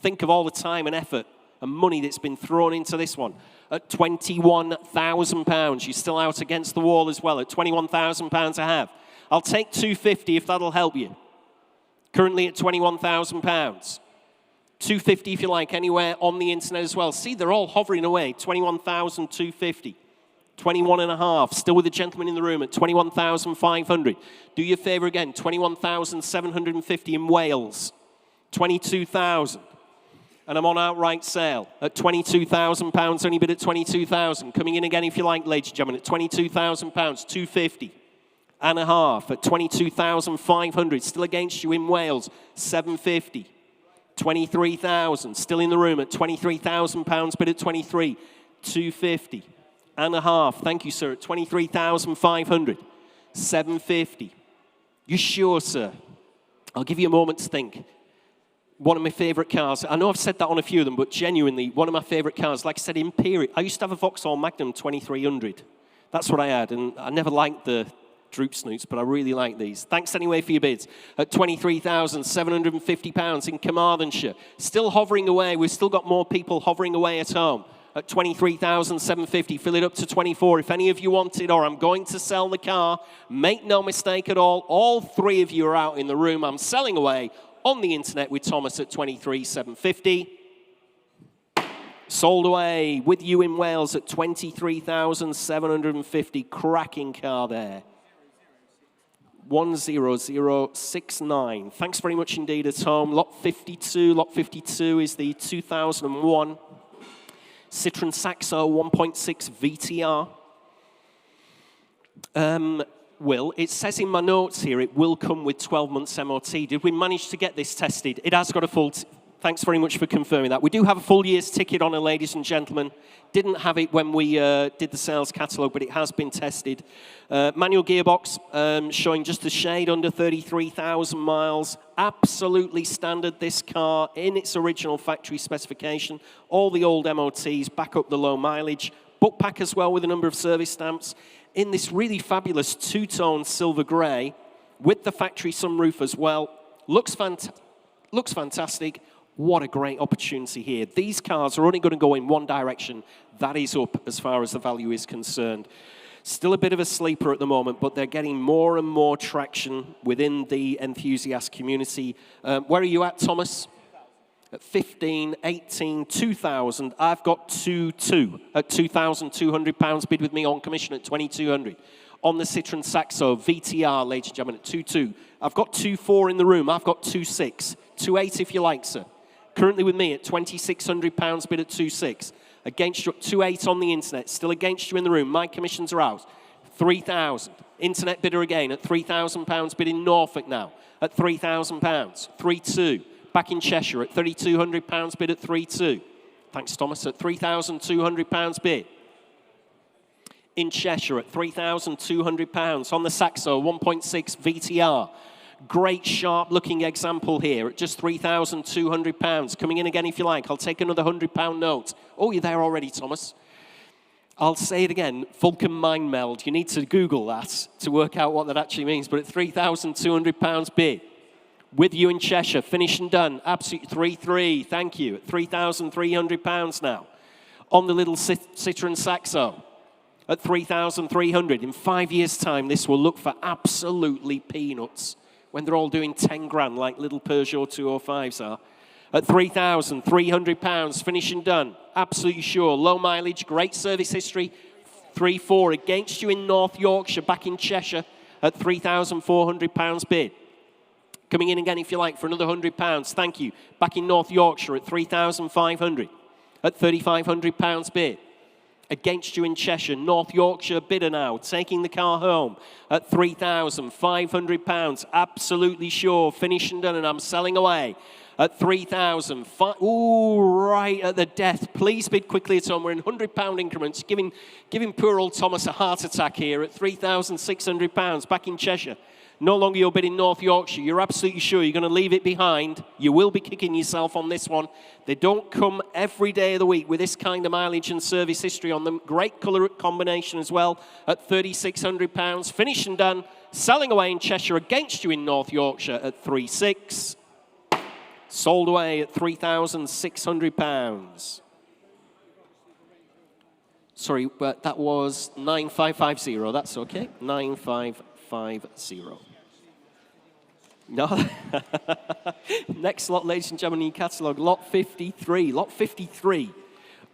Think of all the time and effort and money that's been thrown into this one. At £21,000, you're still out against the wall as well. At £21,000 I have. I'll take 250 if that'll help you. Currently at £21,000. 250 if you like, anywhere on the internet as well. See, they're all hovering away. 21,250. 21 and a half, still with the gentleman in the room at 21,500. Do you a favour again, 21,750 in Wales. 22,000. And I'm on outright sale at £22,000, only bid at 22,000. Coming in again if you like, ladies and gentlemen, at £22,000, 250 and a half at 22,500. Still against you in Wales, 750. 23,000, still in the room at £23,000, bid at 23, 250 and a half. Thank you, sir, at 23,500, 750. You sure, sir? I'll give you a moment to think. One of my favourite cars. I know I've said that on a few of them, but genuinely, one of my favourite cars. Like I said, in period, I used to have a Vauxhall Magnum 2300. That's what I had, and I never liked the droop snoots, but I really like these. Thanks anyway for your bids. At £23,750 in Carmarthenshire. Still hovering away. We've still got more people hovering away at home. At £23,750. Fill it up to 24 if any of you want it, or I'm going to sell the car. Make no mistake at all three of you are out in the room. I'm selling away on the internet with Thomas at £23,750. Sold away with you in Wales at £23,750. Cracking car there. 10069. Thanks very much indeed at home. Lot 52. Lot 52 is the 2001 Citroen Saxo 1.6 VTR. Will, it says in my notes here it will come with 12 months MOT. Did we manage to get this tested? It has got a full... Thanks very much for confirming that. We do have a full year's ticket on it, ladies and gentlemen. Didn't have it when we did the sales catalogue, but it has been tested. Manual gearbox, showing just a shade under 33,000 miles. Absolutely standard, this car, in its original factory specification. All the old MOTs back up the low mileage. Book pack as well with a number of service stamps. In this really fabulous two-tone silver grey with the factory sunroof as well. Looks fantastic. What a great opportunity here. These cars are only going to go in one direction. That is up as far as the value is concerned. Still a bit of a sleeper at the moment, but they're getting more and more traction within the enthusiast community. Where are you at, Thomas? At 15, 18, 2,000. I've got 2,200 at £2,200. Bid with me on commission at 2,200. On the Citroen Saxo VTR, ladies and gentlemen, at 2,200. I've got 2,400 in the room. I've got 2,600. 2,800 if you like, sir. Currently with me at £2,600, bid at 2,600. Against you at 2,800 on the internet. Still against you in the room. My commissions are out. 3,000. Internet bidder again at £3,000. Bid in Norfolk now at £3,000. 3,200. Back in Cheshire at £3,200. Bid at 3,200. Thanks, Thomas. At £3,200 bid. In Cheshire at £3,200. On the Saxo 1.6 VTR. Great sharp-looking example here at just £3,200. Coming in again if you like. I'll take another £100 note. Oh, you're there already, Thomas. I'll say it again. Vulcan Mind Meld. You need to Google that to work out what that actually means. But at £3,200 bid. With you in Cheshire. Finished and done. Absolutely 3,300. Thank you. At £3,300 now. On the little Citroen Saxo. At 3,300. In 5 years' time, this will look for absolutely peanuts when they're all doing 10 grand like little Peugeot 205s are. At £3,300, finishing done. Absolutely sure. Low mileage, great service history. 3,400 against you in North Yorkshire, back in Cheshire at £3,400 bid. Coming in again if you like for another £100. Thank you. Back in North Yorkshire at 3,500 at £3,500 bid. Against you in Cheshire, North Yorkshire bidder now, taking the car home at £3,500. Absolutely sure, finished and done, and I'm selling away at 3,000. Ooh, right at the death. Please bid quickly at home. We're in £100 increments, giving poor old Thomas a heart attack here at £3,600 back in Cheshire. No longer your bid in North Yorkshire. You're absolutely sure you're going to leave it behind. You will be kicking yourself on this one. They don't come every day of the week with this kind of mileage and service history on them. Great colour combination as well at £3,600. Finished and done. Selling away in Cheshire against you in North Yorkshire at 3,600. Sold away at £3,600. Sorry, but that was 9,550. That's okay. 9,550. No. Next lot, ladies and gentlemen, in your catalogue, lot 53. Lot 53.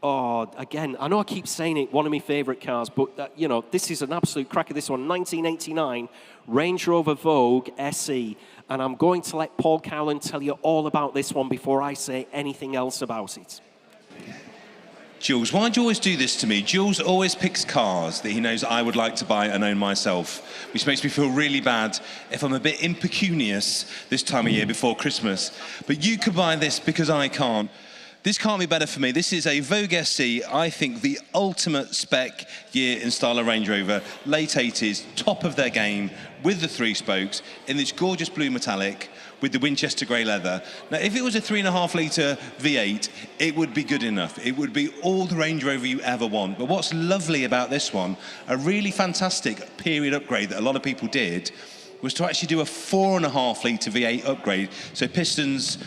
Oh, again, I know I keep saying it, one of my favourite cars, but, you know, this is an absolute cracker, this one. 1989 Range Rover Vogue SE. And I'm going to let Paul Cowland tell you all about this one before I say anything else about it. Jules, why do you always do this to me? Jules always picks cars that he knows I would like to buy and own myself, which makes me feel really bad if I'm a bit impecunious this time of year before Christmas. But you could buy this because I can't. This can't be better for me. This is a Vogue SE, I think the ultimate spec year in style of Range Rover. Late 80s, top of their game, with the 3 spokes, in this gorgeous blue metallic, with the Winchester grey leather. Now, if it was a 3.5 litre V8, it would be good enough. It would be all the Range Rover you ever want. But what's lovely about this one, a really fantastic period upgrade that a lot of people did, was to actually do a 4.5 litre V8 upgrade. So pistons,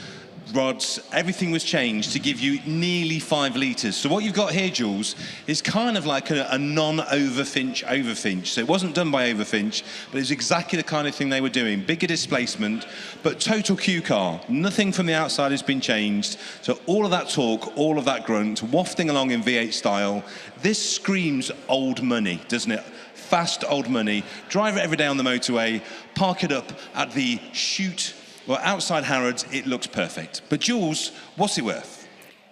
rods, everything was changed to give you nearly 5 litres. So what you've got here, Jules, is kind of like a non-Overfinch. So it wasn't done by Overfinch, but it's exactly the kind of thing they were doing. Bigger displacement, but total Q car. Nothing from the outside has been changed. So all of that torque, all of that grunt, wafting along in V8 style. This screams old money, doesn't it? Fast old money. Drive it every day on the motorway, park it up at the chute. Well, outside Harrods, it looks perfect. But Jules, what's it worth?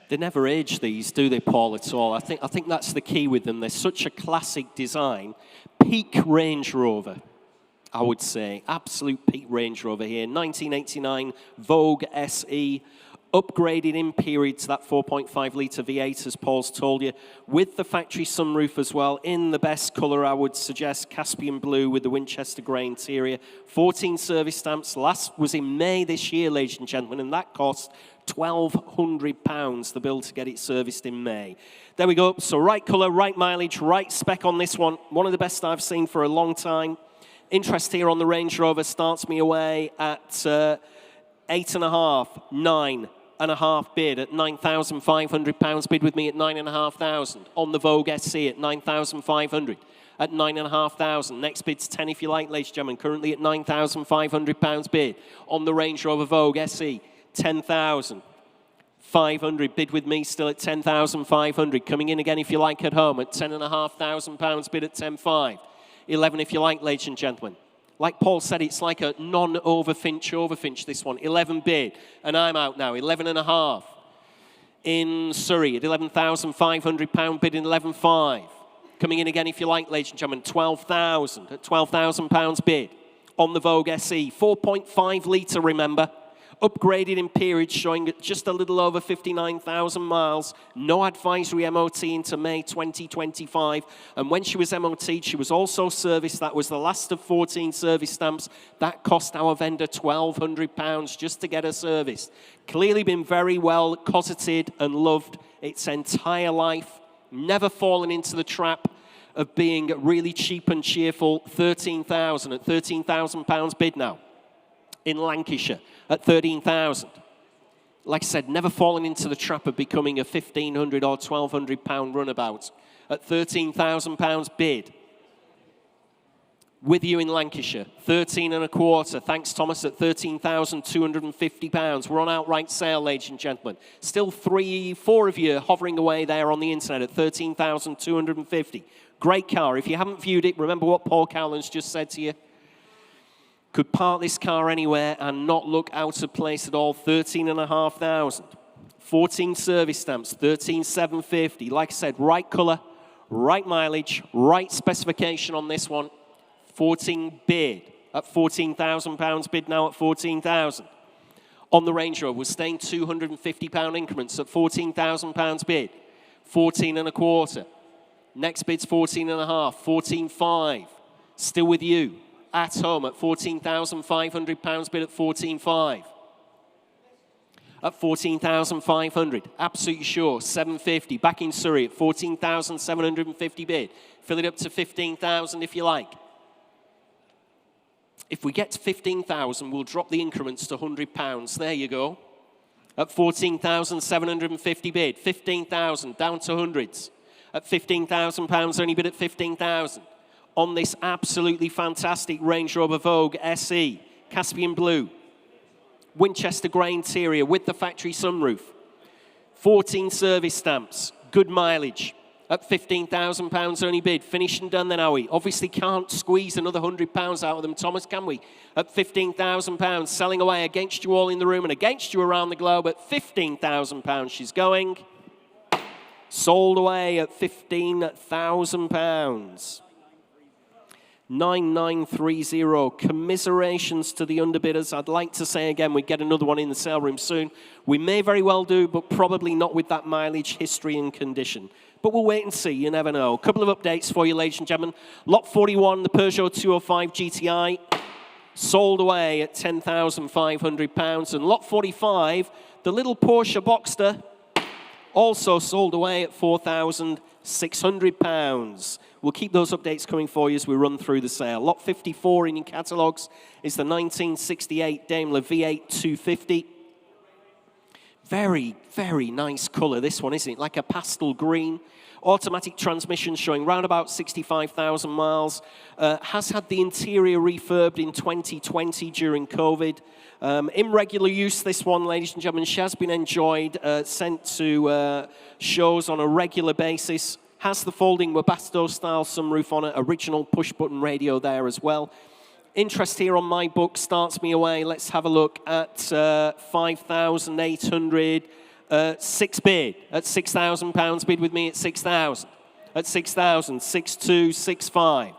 They never age these, do they, Paul, at all? I think that's the key with them. They're such a classic design. Peak Range Rover, I would say. Absolute peak Range Rover here. 1989 Vogue SE. Upgraded in period to that 4.5 litre V8, as Paul's told you, with the factory sunroof as well, in the best colour, I would suggest, Caspian blue with the Winchester grey interior. 14 service stamps. Last was in May this year, ladies and gentlemen, and that cost £1,200, the bill to get it serviced in May. There we go. So right colour, right mileage, right spec on this one. One of the best I've seen for a long time. Interest here on the Range Rover starts me away at 8.5, 9, 9.5 bid at £9,500. Bid with me at 9,500. On the Vogue SC at 9,500. At 9,500. Next bid's 10 if you like, ladies and gentlemen. Currently at £9,500 bid. On the Range Rover Vogue SE, 10,500. Bid with me still at 10,500. Coming in again if you like at home at £10,500 bid at 10,500. 11 if you like, ladies and gentlemen. Like Paul said, it's like a non-overfinch this one. 11 bid, and I'm out now. 11.5 in Surrey at £11,500 bid in 11.5. Coming in again if you like, ladies and gentlemen. 12,000 at £12,000 bid on the Vogue SE. 4.5 litre, remember. Upgraded in period, showing just a little over 59,000 miles. No advisory MOT into May 2025. And when she was MOT'd, she was also serviced. That was the last of 14 service stamps. That cost our vendor £1,200 just to get her serviced. Clearly been very well cosseted and loved its entire life. Never fallen into the trap of being really cheap and cheerful. 13,000 at £13,000 bid now. In Lancashire at 13,000. Like I said, never fallen into the trap of becoming a £1,500 or £1,200 runabout. At £13,000 bid. With you in Lancashire, 13.25. Thanks, Thomas, at £13,250. We're on outright sale, ladies and gentlemen. Still 3-4 of you hovering away there on the internet at £13,250. Great car. If you haven't viewed it, remember what Paul Cowland's just said to you. Could park this car anywhere and not look out of place at all. 13,500. 14 service stamps, 13,750. Like I said, right colour, right mileage, right specification on this one. 14 bid at £14,000 bid now at 14,000. On the Range Rover, we're staying £250 increments at £14,000 bid. 14.25. Next bid's 14.5. 14.5. Still with you. At home at £14,500 bid at 14.5. At 14,500, absolutely sure, 750. Back in Surrey at 14,750 bid. Fill it up to 15,000 if you like. If we get to 15,000, we'll drop the increments to £100. There you go. At 14,750 bid. 15,000, down to hundreds. At £15,000, only bid at 15,000. On this absolutely fantastic Range Rover Vogue SE, Caspian Blue, Winchester grey interior with the factory sunroof, 14 service stamps, good mileage, at £15,000 only bid, finished and done then, are we? Obviously can't squeeze another £100 out of them, Thomas, can we? At £15,000, selling away against you all in the room and against you around the globe at £15,000 she's going. Sold away at £15,000. 9930. Commiserations to the underbidders. I'd like to say again, we get another one in the sale room soon. We may very well do, but probably not with that mileage, history, and condition. But we'll wait and see. You never know. A couple of updates for you, ladies and gentlemen. Lot 41, the Peugeot 205 GTI, sold away at £10,500. And lot 45, the little Porsche Boxster, also sold away at £4,600. We'll keep those updates coming for you as we run through the sale. Lot 54 in your catalogues is the 1968 Daimler V8 250. Very, very nice colour, this one, isn't it? Like a pastel green. Automatic transmission showing round about 65,000 miles. Has had the interior refurbed in 2020 during COVID. In regular use, this one, ladies and gentlemen, she has been enjoyed, sent to shows on a regular basis. Has the folding Webasto-style sunroof on it, original push-button radio there as well. Interest here on my book starts me away. Let's have a look at 5,800, 6 bid at £6,000 bid with me at 6,000. At 6,000, 6,2, 6,5,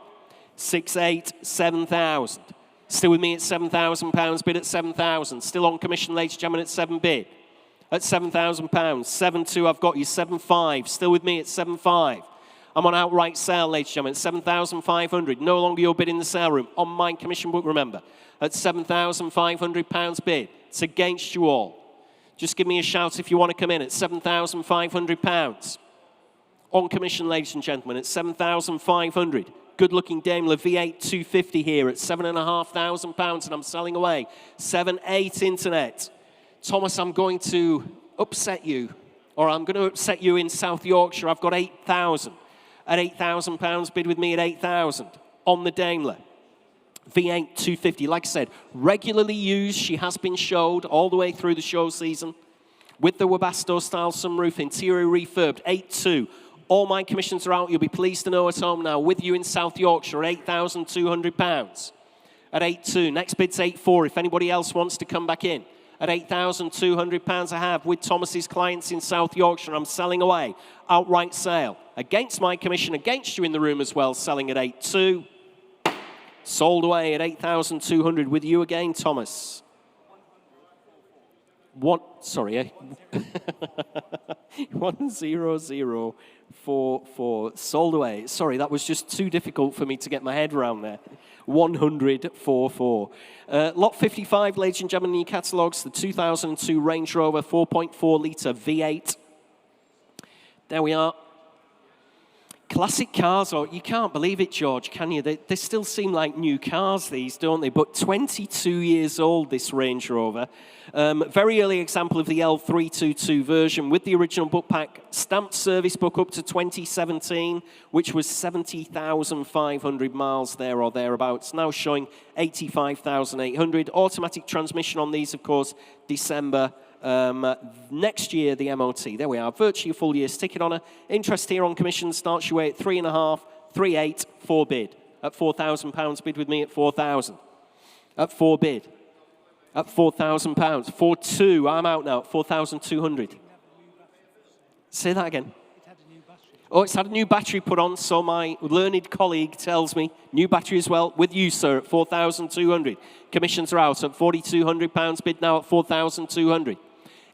6,8, 7,000. Still with me at £7,000 bid at 7,000. Still on commission, ladies and gentlemen, at 7 bid. At £7,000, 7.2, I've got you, 7.5, still with me at 7.5. I'm on outright sale, ladies and gentlemen, 7,500, no longer your bid in the sale room, on my commission book, remember, at £7,500 bid. It's against you all. Just give me a shout if you want to come in at £7,500. On commission, ladies and gentlemen, at 7,500. Good-looking Daimler V8 250 here at £7,500, and I'm selling away 7.8 internet. Thomas, I'm going to upset you, or I'm going to upset you in South Yorkshire. I've got 8,000. At £8,000, bid with me at 8,000 on the Daimler. V8 250, like I said, regularly used. She has been showed all the way through the show season with the Webasto-style sunroof, interior refurbed, 8.2. All my commissions are out. You'll be pleased to know at home now. With you in South Yorkshire, £8,200. At 8.2. Next bid's 8.4. If anybody else wants to come back in. At £8,200 I have with Thomas's clients in South Yorkshire. I'm selling away. Outright sale. Against my commission, against you in the room as well, selling at 8.2. Sold away at 8,200 with you again, Thomas. Sorry, 10044. Sold away. Sorry, that was just too difficult for me to get my head around there. 10044. Lot 55, ladies and gentlemen, in your catalogues, the 2002 Range Rover 4.4 litre V8. There we are. Classic cars, or you can't believe it, George, can you? They still seem like new cars, these, don't they? But 22 years old, this Range Rover. Very early example of the L322 version with the original book pack, stamped service book up to 2017, which was 70,500 miles there or thereabouts. Now showing 85,800. Automatic transmission on these, of course, December. Next year, the MOT. There we are. Virtually a full year's ticket on her. Interest here on commission starts you away at 3.5, 3.8, 4 bid. At £4,000, bid with me at 4,000. At 4 bid. At £4,000. 4.2. I'm out now at 4,200. Say that again. Oh, it's had a new battery put on, so my learned colleague tells me. New battery as well, with you, sir, at 4,200. Commissions are out at £4,200, bid now at 4,200.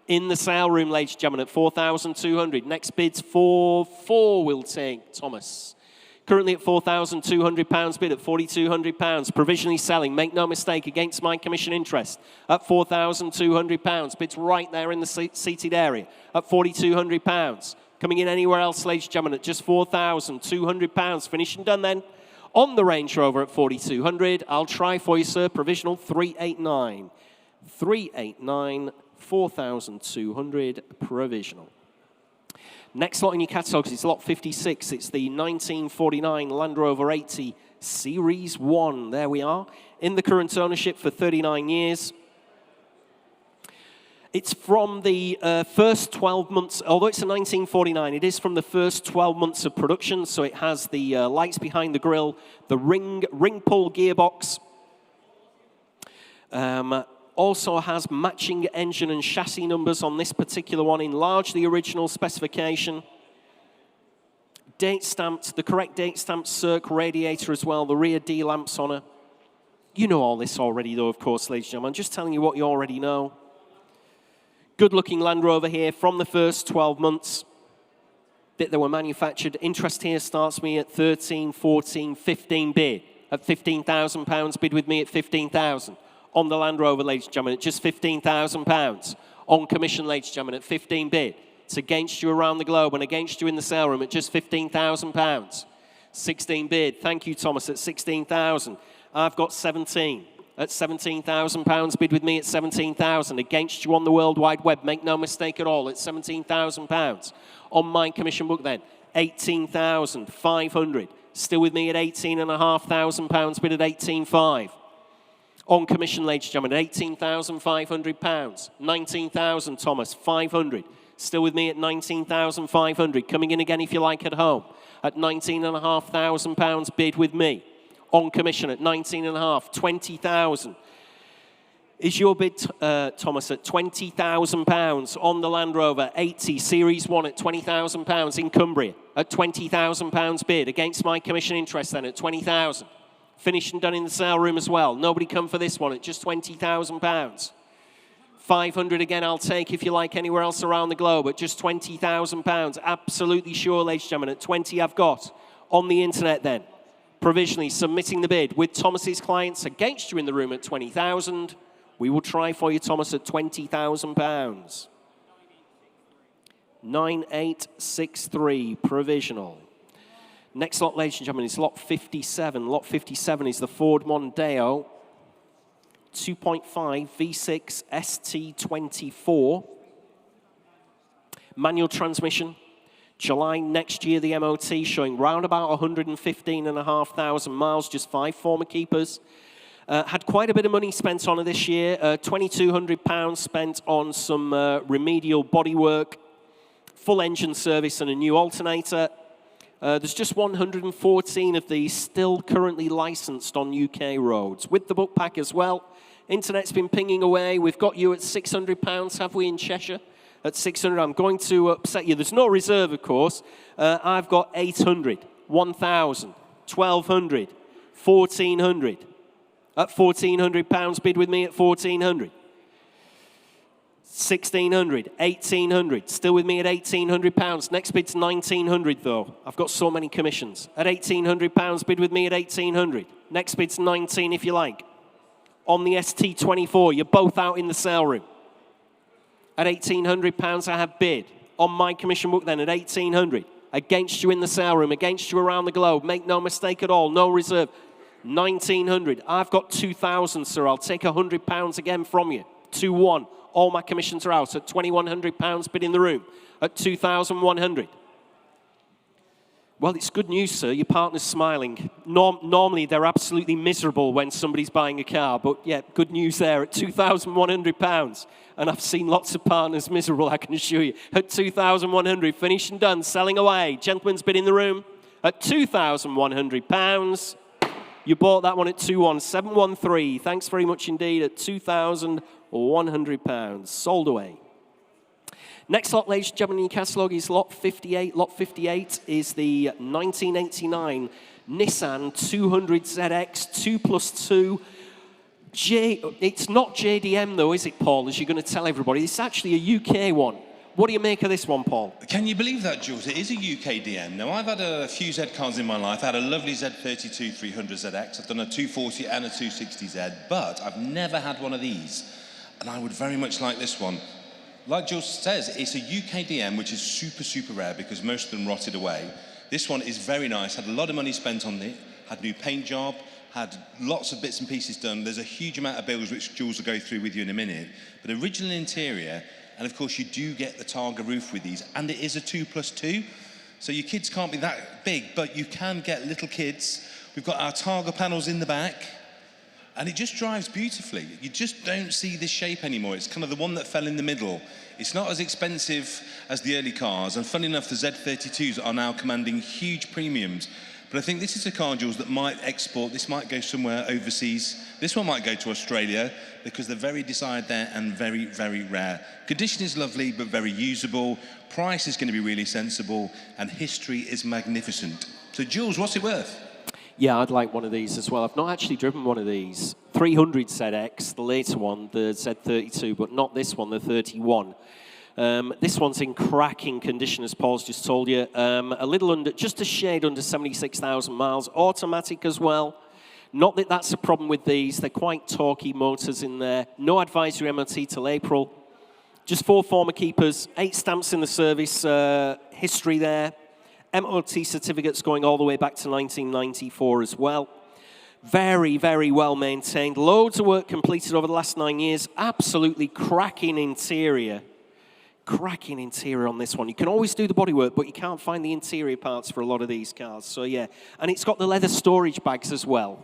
In the sale room, ladies and gentlemen, at 4,200. Next bid's 4.4 we'll take, Thomas. Currently at £4,200, bid at £4,200. Provisionally selling, make no mistake, against my commission interest at £4,200. Bid's right there in the seated area at £4,200. Coming in anywhere else, ladies and gentlemen, at just £4,200. Finished and done then. On the Range Rover at 4,200. I'll try for you, sir. Provisional 389. 389, 4,200 provisional. Next lot in your catalogues is lot 56. It's the 1949 Land Rover 80 Series 1. There we are. In the current ownership for 39 years. It's from the first 12 months, although it's a 1949, it is from the first 12 months of production, so it has the lights behind the grille, the ring pull gearbox, also has matching engine and chassis numbers on this particular one in largely original specification. Date stamped, the correct date stamped Cirque radiator as well, the rear D lamps on her. You know all this already though, of course, ladies and gentlemen. I'm just telling you what you already know. Good-looking Land Rover here from the first 12 months that they were manufactured. Interest here starts me at 13, 14, 15 bid. At £15,000, bid with me at 15,000. On the Land Rover, ladies and gentlemen, at just £15,000. On commission, ladies and gentlemen, at 15 bid. It's against you around the globe and against you in the sale room at just £15,000. 16 bid. Thank you, Thomas, at 16,000. I've got 17. At £17,000, bid with me at 17,000. Against you on the World Wide Web, make no mistake at all, at £17,000. On my commission book then, 18,500. Still with me at £18,500, bid at 18,500. On commission, ladies and gentlemen, £18,500. 19,000, Thomas, 500. Still with me at 19,500. Coming in again if you like at home. At £19,500, bid with me. On commission at 19.5, 20,000. Is your bid, Thomas, at £20,000 on the Land Rover 80 Series 1 at £20,000 in Cumbria at £20,000 bid against my commission interest then at 20,000. Finished and done in the sale room as well. Nobody come for this one at just £20,000. 500 again I'll take if you like anywhere else around the globe at just £20,000. Absolutely sure, ladies and gentlemen, at 20 I've got. On the internet then. Provisionally submitting the bid with Thomas's clients against you in the room at 20,000. We will try for you, Thomas, at £20,000. 9863 provisional. Next lot, ladies and gentlemen, is lot 57. Lot 57 is the Ford Mondeo 2.5 V6 ST24. Manual transmission. July next year, the MOT showing round about 115,500 miles, just 5 former keepers. Had quite a bit of money spent on it this year, £2,200 spent on some remedial bodywork, full engine service and a new alternator. There's just 114 of these still currently licensed on UK roads, with the book pack as well. Internet's been pinging away. We've got you at £600, have we, in Cheshire? At 600, I'm going to upset you. There's no reserve, of course. I've got 800, 1,000, 1,200, 1,400. At £1,400, bid with me at 1,400. 1,600, 1,800, still with me at £1,800. Next bid's 1,900 though. I've got so many commissions. At £1,800, bid with me at 1,800. Next bid's 19 if you like. On the ST24, you're both out in the sale room. At £1,800, I have bid on my commission book then at 1,800. Against you in the sale room, against you around the globe. Make no mistake at all, no reserve. 1,900. I've got 2,000, sir. I'll take £100 again from you. 2-1. All my commissions are out at £2,100 bid in the room. At 2,100. Well, it's good news, sir. Your partner's smiling. Normally, they're absolutely miserable when somebody's buying a car. But, yeah, good news there at £2,100. And I've seen lots of partners miserable, I can assure you. At 2,100, finished and done, selling away. Gentleman's bid in the room at £2,100. You bought that one at 2,1713. Thanks very much indeed at £2,100. Sold away. Next lot, ladies and gentlemen, in your catalogue is lot 58. Lot 58 is the 1989 Nissan 200ZX 2+2. It's not JDM though, is it, Paul, as you're going to tell everybody? It's actually a UK one. What do you make of this one, Paul? Can you believe that, Jules? It is a UK DM. Now, I've had a few Z cars in my life. I had a lovely Z32 300ZX. I've done a 240 and a 260Z, but I've never had one of these. And I would very much like this one. Like Jules says, it's a UK DM, which is super, super rare because most of them rotted away. This one is very nice. Had a lot of money spent on it. Had a new paint job. Had lots of bits and pieces done. There's a huge amount of bills, which Jules will go through with you in a minute. But original interior, and of course you do get the Targa roof with these, and it is a 2+2. So your kids can't be that big, but you can get little kids. We've got our Targa panels in the back. And it just drives beautifully. You just don't see this shape anymore. It's kind of the one that fell in the middle. It's not as expensive as the early cars. And funny enough, the Z32s are now commanding huge premiums. But I think this is a car, Jules, that might export. This might go somewhere overseas. This one might go to Australia because they're very desired there and very, very rare. Condition is lovely, but very usable. Price is going to be really sensible. And history is magnificent. So, Jules, what's it worth? Yeah, I'd like one of these as well. I've not actually driven one of these. 300ZX, the later one, the Z32, but not this one, the 31. This one's in cracking condition, as Paul's just told you. A little under, just a shade under 76,000 miles. Automatic as well. Not that that's a problem with these. They're quite torquey motors in there. No advisory MOT till April. Just 4 former keepers, 8 stamps in the service history there. MOT certificates going all the way back to 1994 as well. Very, very well maintained. Loads of work completed over the last 9 years. Absolutely cracking interior. Cracking interior on this one. You can always do the bodywork, but you can't find the interior parts for a lot of these cars. So yeah, and it's got the leather storage bags as well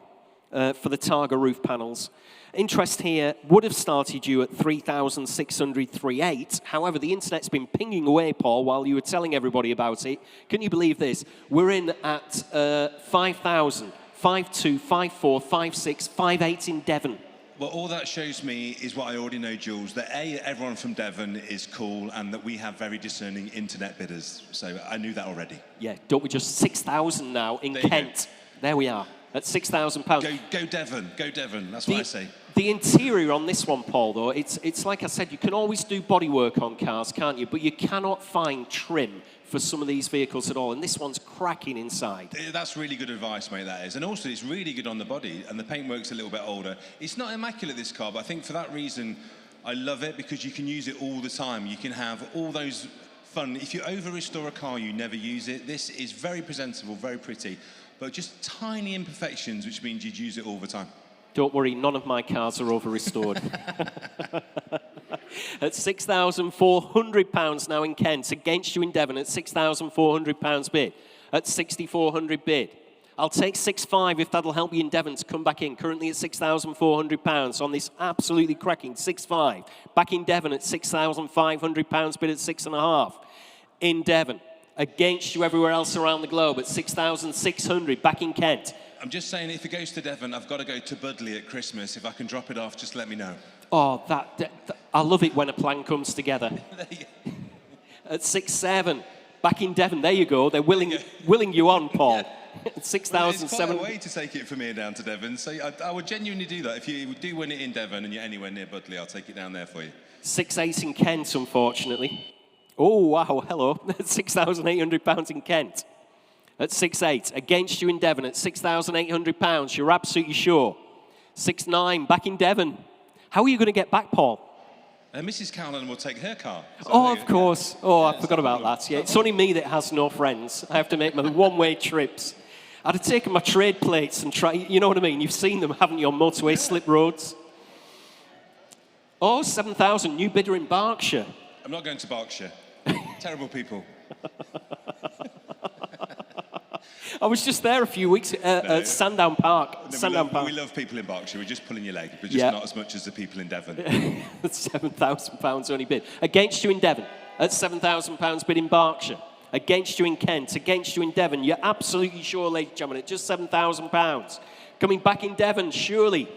for the Targa roof panels. Interest here would have started you at 3,638. However, the internet's been pinging away, Paul, while you were telling everybody about it. Can you believe this? We're in at 5,000, 5,2, 5,4, 5,6, 5,8 in Devon. Well, all that shows me is what I already know, Jules, that A, everyone from Devon is cool and that we have very discerning internet bidders. So I knew that already. Yeah, don't we just 6,000 now in Kent? There we are. At £6,000. Go Devon, go Devon, that's what I say. The interior on this one, Paul, though, it's like I said, you can always do bodywork on cars, can't you? But you cannot find trim for some of these vehicles at all, and this one's cracking inside. That's really good advice, mate, that is. And also, it's really good on the body, and the paintwork's a little bit older. It's not immaculate, this car, but I think for that reason, I love it, because you can use it all the time. You can have all those fun. If you over-restore a car, you never use it. This is very presentable, very pretty, but just tiny imperfections, which means you'd use it all the time. Don't worry, none of my cars are over-restored. At £6,400 now in Kent, against you in Devon at £6,400 bid. At 6,400 bid. I'll take 6.5 if that'll help you in Devon to come back in. Currently at £6,400 on this absolutely cracking 6.5. Back in Devon at £6,500 bid at 6.5. In Devon. Against you everywhere else around the globe at 6,600 back in Kent. I'm just saying, if it goes to Devon, I've got to go to Budley at Christmas. If I can drop it off, just let me know. Oh, I love it when a plan comes together. At 6.7, back in Devon, there you go. They're willing you on, Paul. Yeah. At 6,007. It's quite a way to take it from here down to Devon. So I would genuinely do that. If you do win it in Devon and you're anywhere near Budley, I'll take it down there for you. 6.8 in Kent, unfortunately. Oh, wow, hello. £6,800 in Kent. At 6.8, against you in Devon at £6,800. You're absolutely sure. 6.9, back in Devon. How are you going to get back, Paul? Mrs. Cowland will take her car. So oh, of course. Oh, I forgot about that. Yeah, it's only me that has no friends. I have to make my one-way trips. I'd have taken my trade plates and try, you know what I mean? You've seen them, haven't you, on motorway slip roads? Oh, 7,000, new bidder in Berkshire. I'm not going to Berkshire. Terrible people. I was just there a few weeks at Sandown Park. We love people in Berkshire. We're just pulling your leg, but just not as much as the people in Devon. £7,000 only bid. Against you in Devon at £7,000 bid in Berkshire. Against you in Kent. Against you in Devon. You're absolutely sure, ladies and gentlemen, at just £7,000. Coming back in Devon, surely.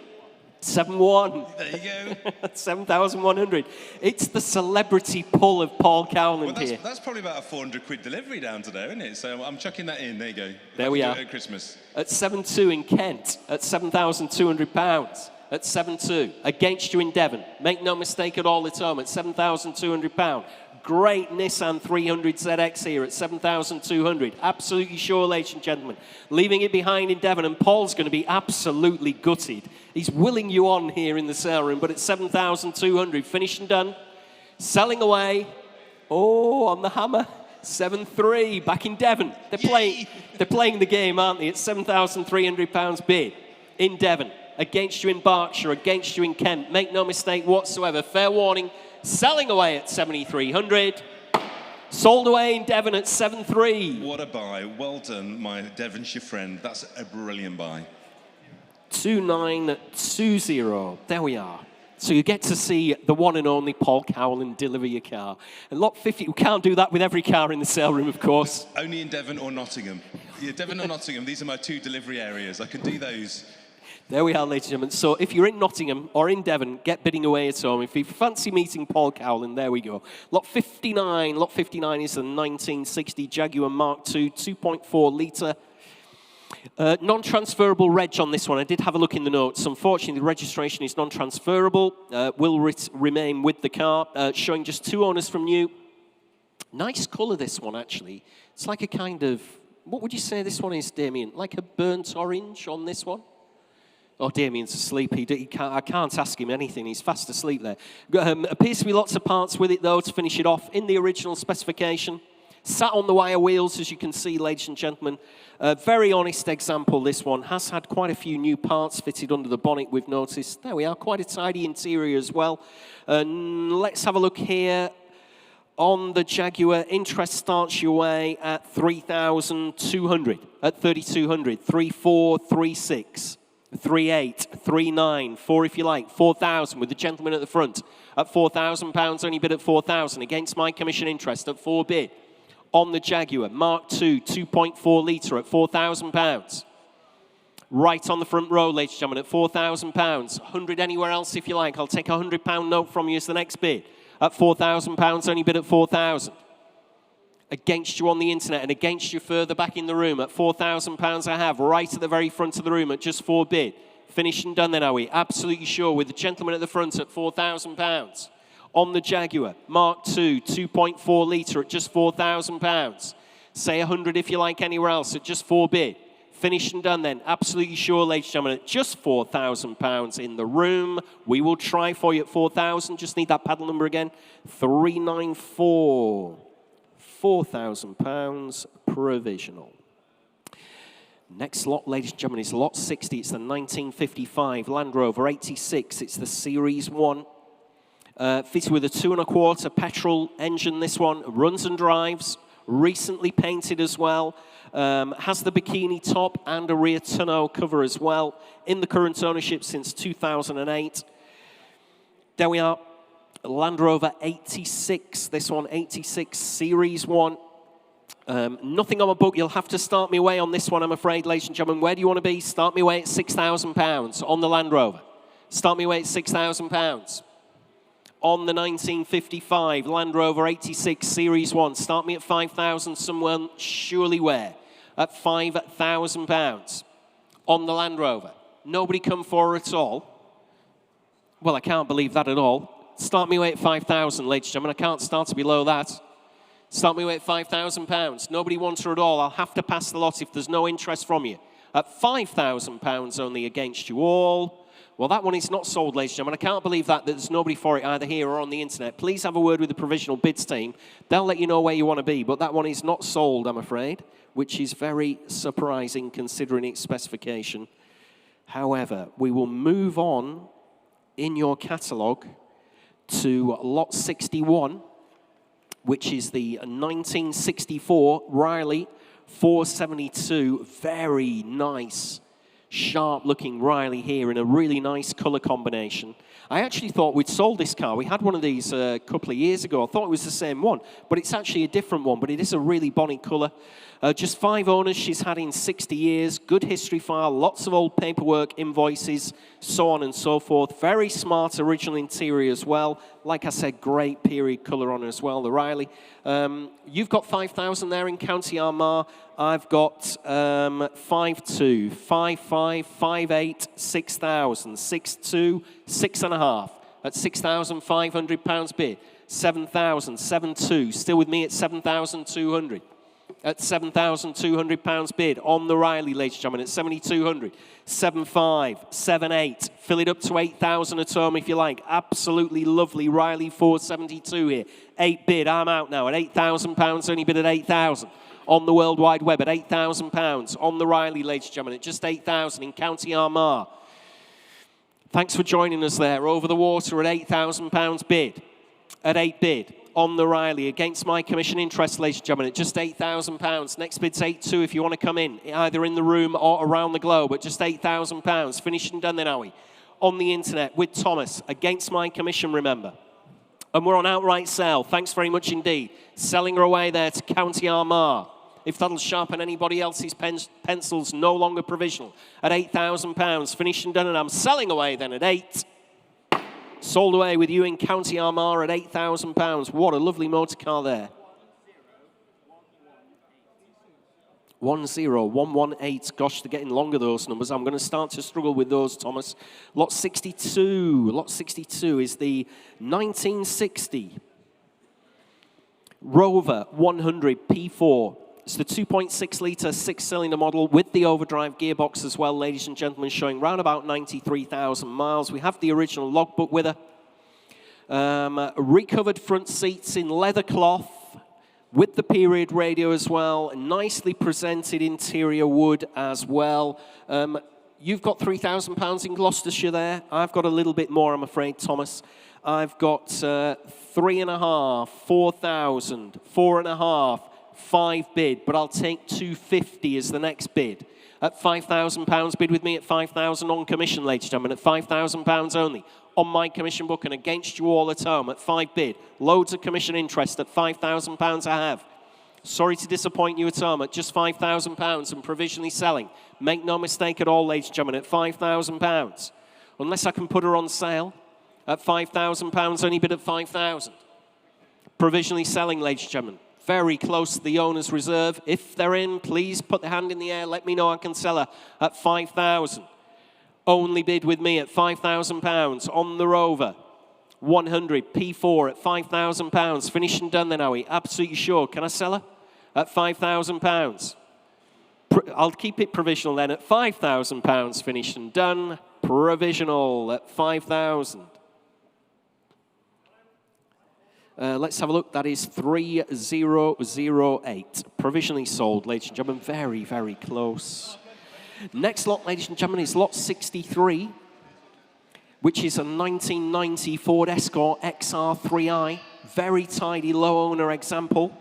7-1. There you go. 7,100. It's the celebrity pull of Paul Cowland here. That's probably about a 400 quid delivery down to there, isn't it? So I'm chucking that in. There you go. There we are. At Christmas. At 7.2 in Kent. At £7,200. At 7.2. Against you in Devon. Make no mistake at all at home. At £7,200. Great Nissan 300 ZX here at 7,200. Absolutely sure, ladies and gentlemen. Leaving it behind in Devon, and Paul's going to be absolutely gutted. He's willing you on here in the sale room, but at 7,200. Finished and done. Selling away. Oh, on the hammer. 7.3. Back in Devon. They're playing the game, aren't they? At £7,300 bid in Devon. Against you in Berkshire. Against you in Kent. Make no mistake whatsoever. Fair warning. Selling away at 7,300. Sold away in Devon at 7.3. What a buy. Well done, my Devonshire friend. That's a brilliant buy. 2,920. There we are. So you get to see the one and only Paul Cowland deliver your car. And lot 50, we can't do that with every car in the sale room, of course. Only in Devon or Nottingham. Yeah, Devon or Nottingham, these are my two delivery areas. I can do those. There we are, ladies and gentlemen. So if you're in Nottingham or in Devon, get bidding away at home. If you fancy meeting Paul Cowland, there we go. Lot 59. Lot 59 is the 1960 Jaguar Mark II, 2.4 litre. Non-transferable reg on this one. I did have a look in the notes. Unfortunately, the registration is non-transferable. Will remain with the car. Showing just two owners from new. Nice colour, this one, actually. It's like a kind of... What would you say this one is, Damien? Like a burnt orange on this one? Oh, Damien's asleep. I can't ask him anything. He's fast asleep there. Appears to be lots of parts with it, though, to finish it off. In the original specification. Sat on the wire wheels, as you can see, ladies and gentlemen. Very honest example, this one. Has had quite a few new parts fitted under the bonnet, we've noticed. There we are. Quite a tidy interior as well. Let's have a look here. On the Jaguar, interest starts your way at 3,200. At 3,200. 3,4, 3,6. 3.8, 3.9, 4 if you like, 4,000 with the gentleman at the front at £4,000, only bid at 4,000 against my commission interest at 4 bid. On the Jaguar, Mark II, 2.4 litre at £4,000. Right on the front row, ladies and gentlemen, at £4,000. 100 anywhere else if you like. I'll take a £100 note from you as the next bid. At £4,000, only bid at 4,000. Against you on the internet and against you further back in the room at £4,000 I have right at the very front of the room at just 4 bid. Finished and done then, are we? Absolutely sure with the gentleman at the front at £4,000. On the Jaguar, Mark II, 2.4 litre at just £4,000. Say 100 if you like anywhere else at just 4 bid. Finished and done then. Absolutely sure, ladies and gentlemen, at just £4,000 in the room. We will try for you at 4,000. Just need that paddle number again. 394. £4,000 provisional. Next lot, ladies and gentlemen, is lot 60. It's the 1955 Land Rover 86. It's the Series 1. Fitted with a 2.25 petrol engine, this one. Runs and drives. Recently painted as well. Has the bikini top and a rear tonneau cover as well. In the current ownership since 2008. There we are. Land Rover 86. This one, 86 Series 1. Nothing on my book. You'll have to start me away on this one, I'm afraid, ladies and gentlemen. Where do you want to be? Start me away at £6,000 on the Land Rover. Start me away at £6,000. On the 1955 Land Rover 86 Series 1. Start me at 5,000 somewhere, surely where? At £5,000. On the Land Rover. Nobody come forward at all. Well, I can't believe that at all. Start me away at 5,000, ladies and gentlemen. I can't start to below that. Start me away at £5,000. Nobody wants her at all. I'll have to pass the lot if there's no interest from you. At £5,000 only against you all. Well, that one is not sold, ladies and gentlemen. I can't believe that there's nobody for it either here or on the internet. Please have a word with the provisional bids team. They'll let you know where you want to be, but that one is not sold, I'm afraid, which is very surprising considering its specification. However, we will move on in your catalogue to lot 61, which is the 1964 Riley 472. Very nice, sharp-looking Riley here in a really nice colour combination. I actually thought we'd sold this car. We had one of these a couple of years ago. I thought it was the same one, but it's actually a different one, but it is a really bonny colour. Just 5 owners she's had in 60 years. Good history file, lots of old paperwork, invoices, so on and so forth. Very smart original interior as well. Like I said, great period colour on her as well, the Riley. You've got 5,000 there in County Armagh. I've got 5.2, 5.5, 5.8, 6,000, 6.2, 6.5 at £6,500 bid. 7,000, 7.2, still with me at 7,200. At £7,200 bid on the Riley, ladies and gentlemen, at 7,200. 7.5, 7.8, fill it up to 8,000 at home if you like. Absolutely lovely Riley 472 here. 8 bid, I'm out now at £8,000, only bid at 8,000. On the World Wide Web at £8,000. On the Riley, ladies and gentlemen, at just 8,000 in County Armagh. Thanks for joining us there. Over the water at £8,000 bid. At 8 bid. On the Riley, against my commission interest, ladies and gentlemen, at just £8,000. Next bid's 8.2 if you want to come in, either in the room or around the globe, at just £8,000. Finished and done then, are we? On the internet with Thomas, against my commission, remember. And we're on outright sale. Thanks very much indeed. Selling her away there to County Armagh. If that'll sharpen anybody else's pencils, no longer provisional. At £8,000. Finished and done, and I'm selling away then at 8. Sold away with you in County Armagh at £8,000. What a lovely motor car there. 10118. Gosh, they're getting longer, those numbers. I'm going to start to struggle with those, Thomas. Lot 62. Lot 62 is the 1960 Rover 100 P4. It's the 2.6 litre 6-cylinder model with the overdrive gearbox as well, ladies and gentlemen, showing round about 93,000 miles. We have the original logbook with her. Recovered front seats in leather cloth with the period radio as well. Nicely presented interior wood as well. You've got £3,000 in Gloucestershire there. I've got a little bit more, I'm afraid, Thomas. I've got 3.5, 4,000, 4.5. 5 bid, but I'll take 250 as the next bid. At £5,000 bid with me at 5,000 on commission, ladies and gentlemen, at £5,000 only. On my commission book and against you all at home at 5 bid. Loads of commission interest at £5,000 I have. Sorry to disappoint you at home at just £5,000 and provisionally selling. Make no mistake at all, ladies and gentlemen, at £5,000. Unless I can put her on sale at £5,000, only bid at 5,000. Provisionally selling, ladies and gentlemen. Very close to the owner's reserve. If they're in, please put the hand in the air. Let me know I can sell her at 5,000. Only bid with me at £5,000 on the Rover. 100 P4 at £5,000. Finished and done then, are we? Absolutely sure. Can I sell her? At £5,000. I'll keep it provisional then at £5,000. Finished and done. Provisional at 5,000. Let's have a look. That is 3008. Provisionally sold, ladies and gentlemen. Very, very close. Next lot, ladies and gentlemen, is lot 63, which is a 1990 Ford Escort XR3i. Very tidy, low owner example.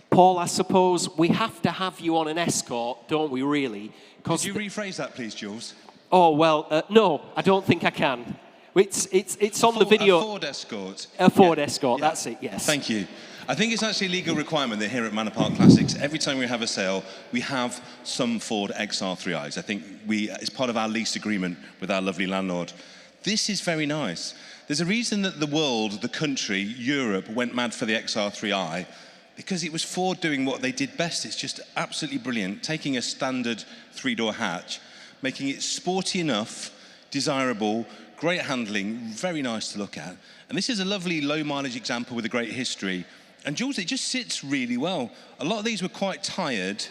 Paul, I suppose we have to have you on an Escort, don't we, really? Could you rephrase that, please, Jules? Oh, well, no, I don't think I can. It's on the video. A Ford Escort. A Ford Escort, that's it, yes. Thank you. I think it's actually a legal requirement that here at Manor Park Classics, every time we have a sale, we have some Ford XR3is. I think it's part of our lease agreement with our lovely landlord. This is very nice. There's a reason that the world, the country, Europe, went mad for the XR3i, because it was Ford doing what they did best. It's just absolutely brilliant, taking a standard three-door hatch, making it sporty enough, desirable, great handling, very nice to look at. And this is a lovely low-mileage example with a great history. And Jules, it just sits really well. A lot of these were quite tired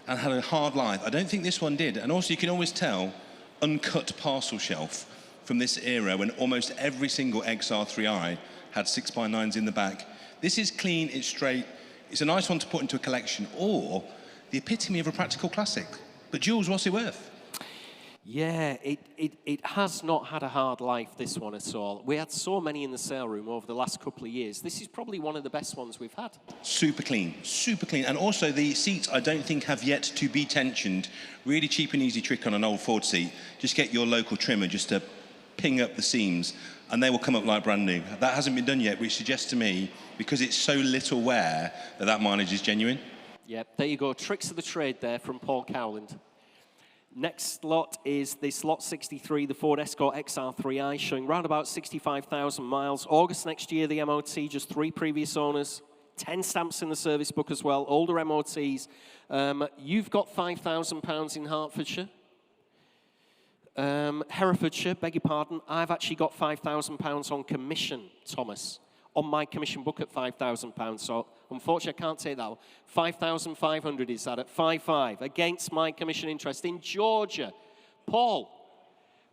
and had a hard life. I don't think this one did. And also, you can always tell, uncut parcel shelf from this era when almost every single XR3i had 6x9s in the back. This is clean, it's straight. It's a nice one to put into a collection, or the epitome of a practical classic. But Jules, what's it worth? Yeah, it has not had a hard life, this one at all. We had so many in the sale room over the last couple of years. This is probably one of the best ones we've had. Super clean. And also the seats, I don't think, have yet to be tensioned. Really cheap and easy trick on an old Ford seat. Just get your local trimmer just to ping up the seams, and they will come up like brand new. That hasn't been done yet, which suggests to me, because it's so little wear, that mileage is genuine. Yep, there you go. Tricks of the trade there from Paul Cowland. Next lot is this lot 63, the Ford Escort XR3i, showing round about 65,000 miles. August next year, the MOT, just 3 previous owners, 10 stamps in the service book as well, older MOTs. You've got £5,000 in Hertfordshire. Herefordshire, beg your pardon. I've actually got £5,000 on commission, Thomas, on my commission book at £5,000. So unfortunately, I can't take that one. 5,500 is that at 5.5 against my commission interest in Georgia. Paul,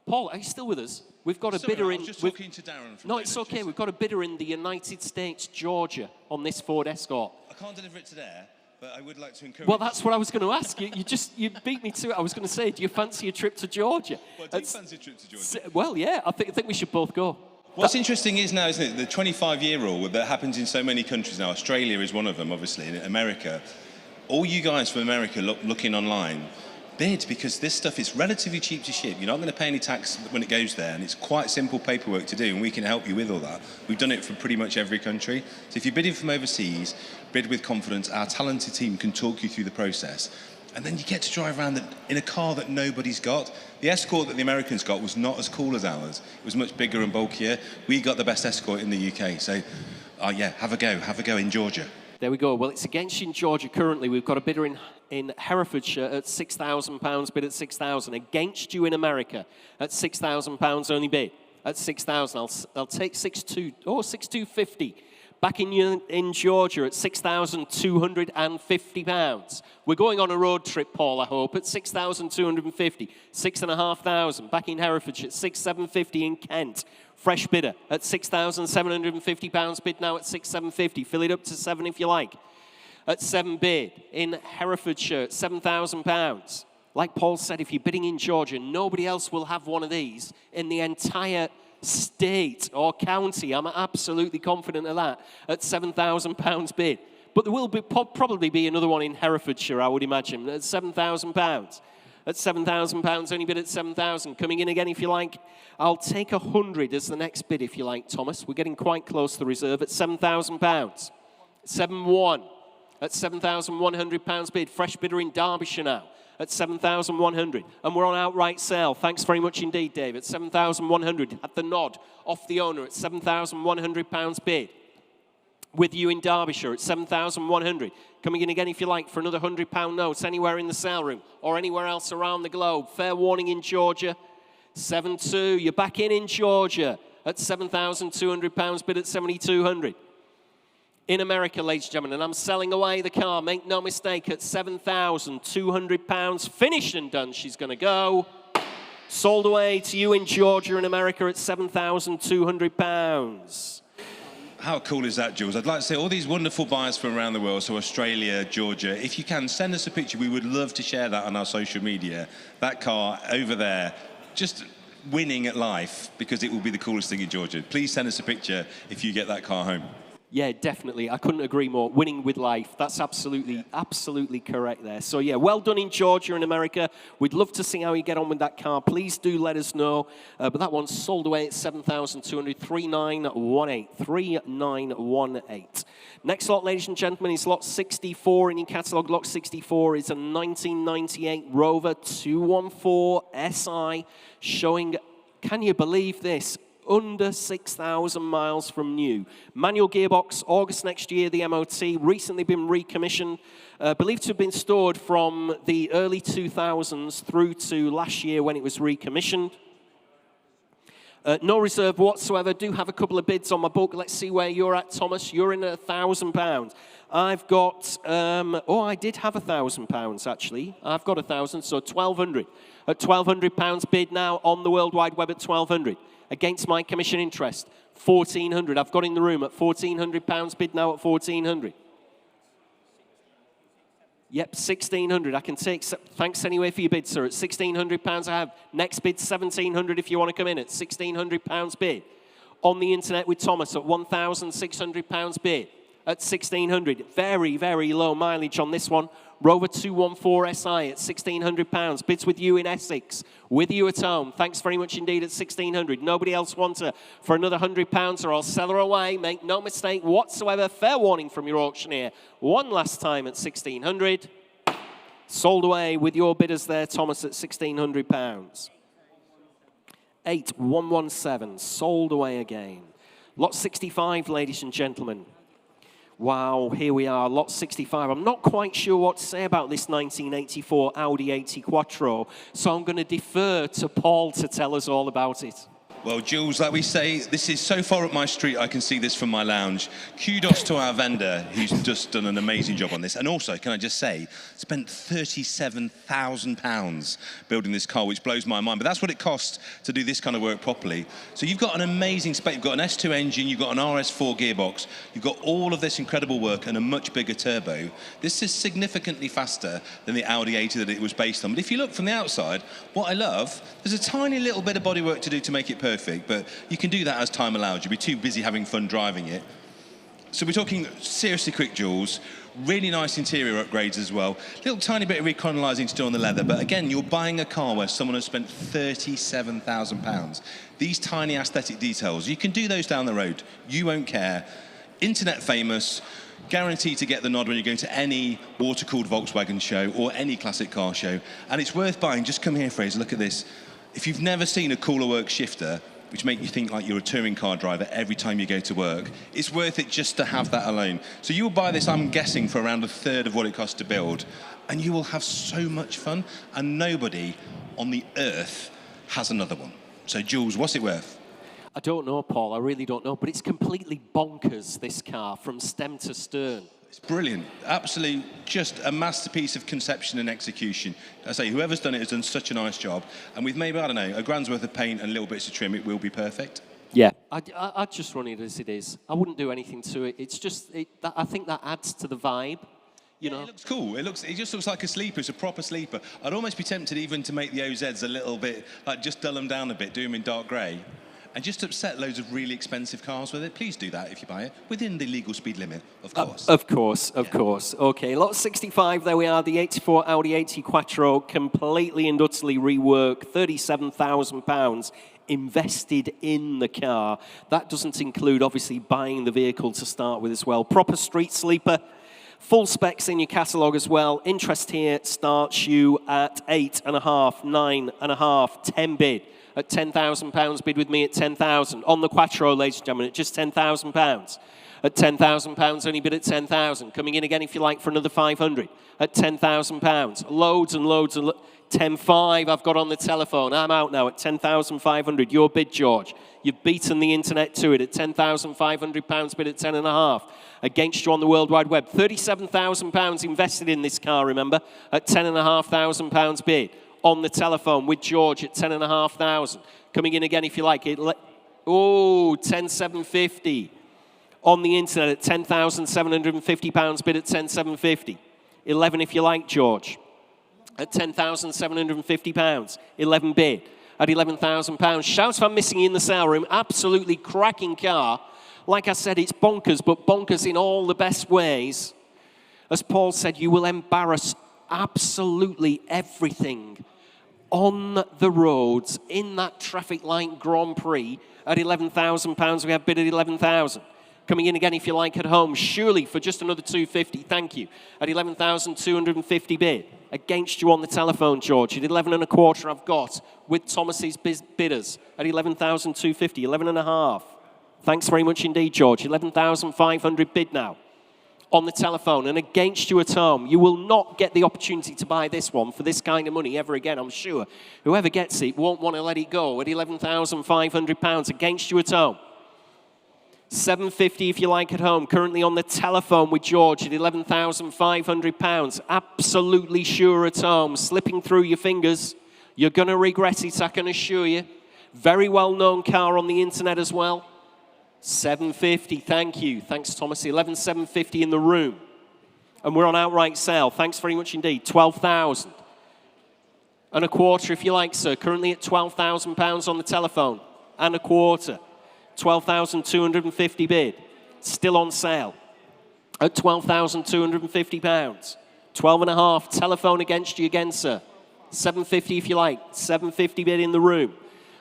are you still with us? We've got a bidder in. I was just talking to Darren. No, it's okay. We've got a bidder in the United States, Georgia, on this Ford Escort. I can't deliver it to there, but I would like to encourage. Well, that's what I was going to ask you. You beat me to it. I was going to say, do you fancy a trip to Georgia? Well, I do fancy a trip to Georgia. Well, yeah. I think we should both go. What's interesting is now, isn't it, the 25-year rule that happens in so many countries now. Australia is one of them, obviously, in America. All you guys from America looking online, bid, because this stuff is relatively cheap to ship. You're not going to pay any tax when it goes there, and it's quite simple paperwork to do, and we can help you with all that. We've done it for pretty much every country. So if you're bidding from overseas, bid with confidence. Our talented team can talk you through the process. And then you get to drive around in a car that nobody's got. The Escort that the Americans got was not as cool as ours. It was much bigger and bulkier. We got the best Escort in the UK. So, yeah, have a go in Georgia. There we go. Well, it's against you in Georgia currently. We've got a bidder in Herefordshire at £6,000, bid at £6,000. Against you in America at £6,000, only bid at £6,000. I'll take 6,250. Back in Georgia at £6,250. We're going on a road trip, Paul, I hope, at 6,250. 6,500. Back in Herefordshire at 6,750 in Kent. Fresh bidder at £6,750. Bid now at 6,750. Fill it up to 7 if you like. At 7 bid in Herefordshire at £7,000. Like Paul said, if you're bidding in Georgia, nobody else will have one of these in the entire state or county. I'm absolutely confident of that at £7,000 bid. But there will probably be another one in Herefordshire, I would imagine, at £7,000. At £7,000, only bid at £7,000. Coming in again if you like. I'll take 100 as the next bid if you like, Thomas. We're getting quite close to the reserve at £7,000. 7-1 at £7,100 bid. Fresh bidder in Derbyshire now at £7,100. And we're on outright sale. Thanks very much indeed, Dave. At £7,100. At the nod off the owner at £7,100 bid. With you in Derbyshire at £7,100. Coming in again if you like for another £100 notes anywhere in the sale room or anywhere else around the globe. Fair warning in Georgia. 7-2. You're back in Georgia at £7,200 bid at £7,200. In America, ladies and gentlemen, and I'm selling away the car, make no mistake, at £7,200. Finished and done, she's going to go. Sold away to you in Georgia and America at £7,200. How cool is that, Jules? I'd like to say all these wonderful buyers from around the world, so Australia, Georgia, if you can, send us a picture. We would love to share that on our social media. That car over there, just winning at life, because it will be the coolest thing in Georgia. Please send us a picture if you get that car home. Yeah, definitely. I couldn't agree more. Winning with life. That's absolutely correct there. So, yeah, well done in Georgia and America. We'd love to see how you get on with that car. Please do let us know. But that one's sold away at 7,200, 3918. 3918. Next lot, ladies and gentlemen, is lot 64 in your catalogue. Lot 64 is a 1998 Rover 214 SI showing, can you believe this, under 6,000 miles from new. Manual gearbox, August next year, the MOT, recently been recommissioned, believed to have been stored from the early 2000s through to last year when it was recommissioned. No reserve whatsoever. Do have a couple of bids on my book. Let's see where you're at, Thomas. You're in at £1,000. I've got, I did have £1,000 actually. I've got 1,000, so 1,200. At £1,200 bid now on the World Wide Web at 1,200. Against my commission interest, 1,400. I've got in the room at £1,400 bid now at 1,400. Yep, 1,600. I can take, thanks anyway for your bid, sir. At £1,600 I have. Next bid, 1,700 if you want to come in at £1,600 bid. On the internet with Thomas at £1,600 bid at 1,600. Very, very low mileage on this one. Rover 214 SI at £1,600. Bids with you in Essex, with you at home. Thanks very much indeed at 1,600. Nobody else wants her for another £100 or I'll sell her away. Make no mistake whatsoever. Fair warning from your auctioneer. One last time at 1,600. Sold away with your bidders there, Thomas, at £1,600. 8117. Sold away again. Lot 65, ladies and gentlemen. Wow, here we are, lot 65. I'm not quite sure what to say about this 1984 Audi 80 Quattro, so I'm going to defer to Paul to tell us all about it. Well, Jules, like we say, this is so far up my street, I can see this from my lounge. Kudos to our vendor, who's just done an amazing job on this. And also, can I just say, spent £37,000 building this car, which blows my mind. But that's what it costs to do this kind of work properly. So you've got an amazing spec. You've got an S2 engine, you've got an RS4 gearbox, you've got all of this incredible work and a much bigger turbo. This is significantly faster than the Audi 80 that it was based on. But if you look from the outside, what I love, there's a tiny little bit of bodywork to do to make it perfect, but you can do that as time allows. You'll be too busy having fun driving it. So we're talking seriously quick, Jules. Really nice interior upgrades as well. Little tiny bit of reconalizing to do on the leather, but again, you're buying a car where someone has spent £37,000. These tiny aesthetic details, you can do those down the road. You won't care. Internet famous, guaranteed to get the nod when you're going to any water-cooled Volkswagen show or any classic car show. And it's worth buying. Just come here, Fraser, look at this. If you've never seen a cooler work shifter, which make you think like you're a touring car driver every time you go to work, it's worth it just to have that alone. So you'll buy this, I'm guessing, for around a third of what it costs to build, and you will have so much fun, and nobody on the earth has another one. So Jules, what's it worth? I don't know, Paul, I really don't know, but it's completely bonkers, this car, from stem to stern. It's brilliant. Absolutely just a masterpiece of conception and execution. I say, whoever's done it has done such a nice job. And with maybe, I don't know, a grand's worth of paint and little bits of trim, it will be perfect. Yeah. I'd just run it as it is. I wouldn't do anything to it. It's just, I think that adds to the vibe. You know? It looks cool. It just looks like a sleeper. It's a proper sleeper. I'd almost be tempted even to make the OZs a little bit, like just dull them down a bit, do them in dark grey. And just upset loads of really expensive cars with it. Please do that if you buy it, within the legal speed limit, of course. Of course. Okay, lot 65, there we are, the 84 Audi 80 Quattro, completely and utterly reworked, £37,000 invested in the car. That doesn't include, obviously, buying the vehicle to start with as well. Proper street sleeper. Full specs in your catalogue as well. Interest here starts you at 8.5, 9.5, 10 bid. At £10,000 bid with me at 10,000. On the Quattro, ladies and gentlemen, at just £10,000. At £10,000, only bid at 10,000. Coming in again, if you like, for another 500. At £10,000. Loads and loads and 10.5 I've got on the telephone. I'm out now at 10,500. Your bid, George. You've beaten the internet to it at £10,500 bid at 10.5. Against you on the World Wide Web. £37,000 invested in this car, remember, at £10,500 bid. On the telephone with George at 10,500. Coming in again if you like it. 10,750. On the internet at £10,750, bid at 10,750. 11 if you like, George. At £10,750. 11 bid at £11,000. Shout if I'm missing you in the sale room. Absolutely cracking car. Like I said, it's bonkers, but bonkers in all the best ways. As Paul said, you will embarrass absolutely everything on the roads in that traffic light Grand Prix at £11,000. We have bid at 11,000. Coming in again if you like at home, surely for just another 250, thank you, at 11,250 bid. Against you on the telephone, George, at 11 and a quarter I've got with Thomas's bidders at 11,250, 11 and a half. Thanks very much indeed, George. 11,500 bid now on the telephone. And against you at home, you will not get the opportunity to buy this one for this kind of money ever again, I'm sure. Whoever gets it won't want to let it go at £11,500 against you at home. 750 if you like at home, currently on the telephone with George at £11,500. Absolutely sure at home, slipping through your fingers. You're going to regret it, I can assure you. Very well-known car on the internet as well. 750, thank you. Thanks, Thomas. 11,750 in the room. And we're on outright sale. Thanks very much indeed. 12,000 and a quarter if you like, sir. Currently at £12,000 on the telephone and a quarter. 12,250 bid. Still on sale at £12,250. 12 and a half. Telephone against you again, sir. 750 if you like. 750 bid in the room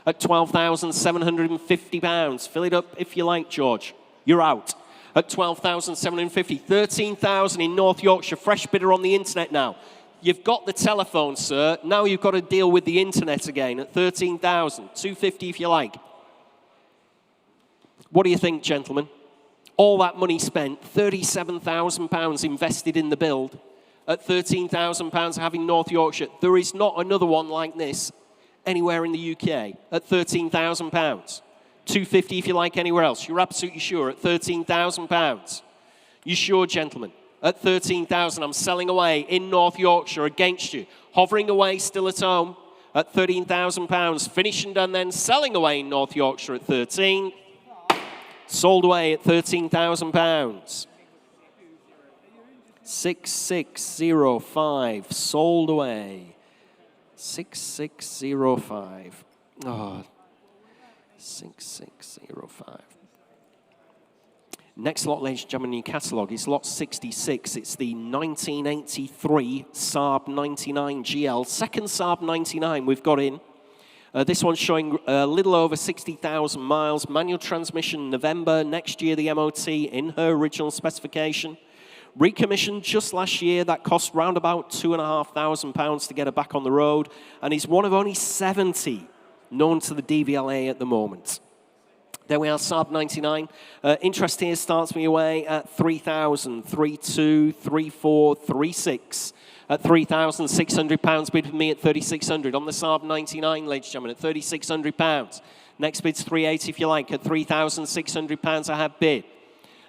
at £12,750. Fill it up if you like, George. You're out at £12,750. 13,000 in North Yorkshire. Fresh bidder on the internet now. You've got the telephone, sir. Now you've got to deal with the internet again at 13,000. 250 if you like. What do you think, gentlemen? All that money spent, £37,000 invested in the build at £13,000 having North Yorkshire. There is not another one like this anywhere in the UK at £13,000. 250 if you like anywhere else. You're absolutely sure at £13,000. You sure, gentlemen? At 13,000, I'm selling away in North Yorkshire against you. Hovering away still at home at £13,000. Finished and done then, selling away in North Yorkshire at 13. Sold away at £13,000. 6605, sold away. 6605. Oh, 6605. Next lot, ladies and gentlemen, in your catalogue is lot 66. It's the 1983 Saab 99 GL. Second Saab 99 we've got in. This one's showing a little over 60,000 miles. Manual transmission, November next year, the MOT in her original specification. Recommissioned just last year. That cost round about £2,500 to get her back on the road. And is one of only 70 known to the DVLA at the moment. There we are, Saab 99. Interest here starts me away at 3,000, 3,2, 3,4, 3,6. At £3,600, bid with me at 3,600 on the Saab 99, ladies and gentlemen, at £3,600. Next bid's 380 if you like, at £3,600 I have bid.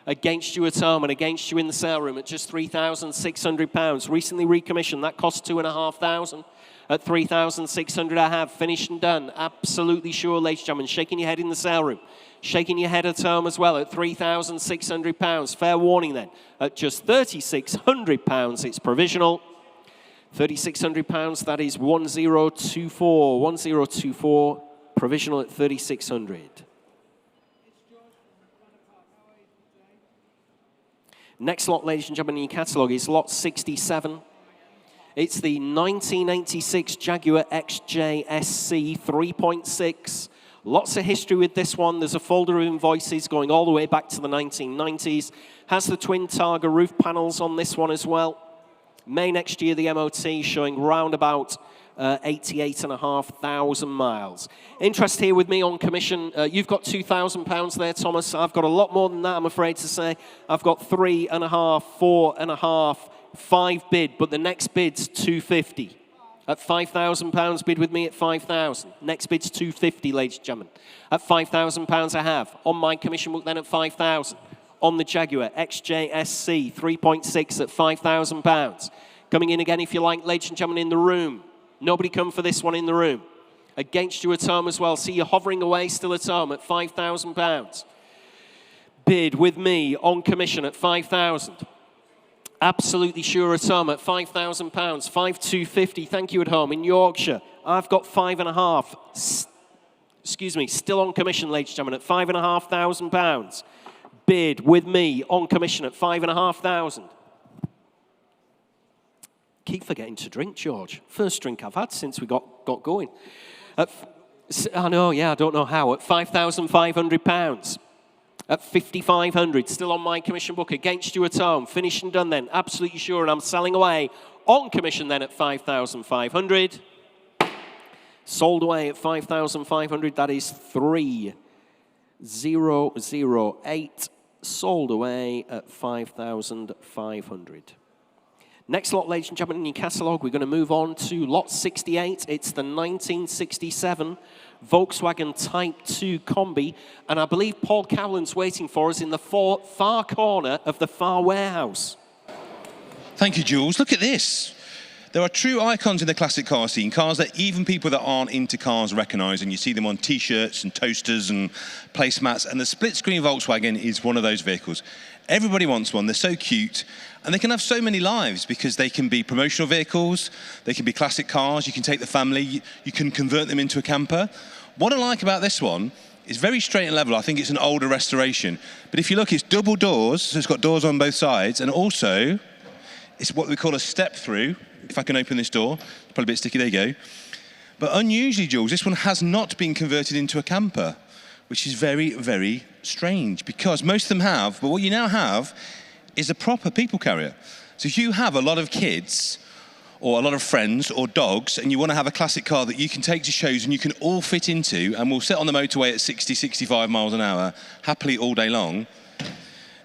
Against you at home and against you in the sale room at just £3,600. Recently recommissioned, that cost £2,500. At £3,600 I have finished and done. Absolutely sure, ladies and gentlemen, shaking your head in the sale room. Shaking your head at home as well at £3,600. Fair warning then, at just £3,600, it's provisional. £3,600, that is 1024. 1024, provisional at 3,600. Next lot, ladies and gentlemen, in your catalogue is lot 67. It's the 1986 Jaguar XJ SC 3.6. Lots of history with this one. There's a folder of invoices going all the way back to the 1990s. Has the twin Targa roof panels on this one as well. May next year, the MOT showing round about 88,500 miles. Interest here with me on commission. You've got £2,000 there, Thomas. I've got a lot more than that, I'm afraid to say. I've got 3.5, 4.5, 5 bid, but the next bid's 250. At £5,000, bid with me at 5,000. Next bid's 250, ladies and gentlemen. At £5,000 I have. On my commission book then at 5,000. On the Jaguar XJ-SC 3.6 at £5,000. Coming in again, if you like, ladies and gentlemen, in the room. Nobody come for this one in the room. Against you at home as well. See you hovering away still at home at £5,000. Bid with me on commission at 5,000. Absolutely sure at home at £5,000. 5,250. Thank you at home in Yorkshire. I've got 5.5. Excuse me, still on commission, ladies and gentlemen, at £5,500. Bid with me on commission at 5,500. Keep forgetting to drink, George. First drink I've had since we got going. I know, yeah, I don't know how. At £5,500. At 5,500, still on my commission book. Against you at home. Finished and done then. Absolutely sure. And I'm selling away on commission then at 5,500. Sold away at 5,500. That is 3,008. Sold away at 5,500. Next lot, ladies and gentlemen, in your catalogue, we're going to move on to lot 68. It's the 1967 Volkswagen Type 2 Combi. And I believe Paul Cowland's waiting for us in the far corner of the far warehouse. Thank you, Jules. Look at this. There are true icons in the classic car scene, cars that even people that aren't into cars recognise, and you see them on T-shirts and toasters and placemats, and the split-screen Volkswagen is one of those vehicles. Everybody wants one. They're so cute, and they can have so many lives because they can be promotional vehicles, they can be classic cars, you can take the family, you can convert them into a camper. What I like about this one is very straight and level. I think it's an older restoration, but if you look, it's double doors, so it's got doors on both sides, and also it's what we call a step-through. If I can open this door, it's probably a bit sticky, there you go. But unusually, Jules, this one has not been converted into a camper, which is very, very strange, because most of them have, but what you now have is a proper people carrier. So if you have a lot of kids, or a lot of friends, or dogs, and you want to have a classic car that you can take to shows and you can all fit into, and will sit on the motorway at 60, 65 miles an hour, happily all day long,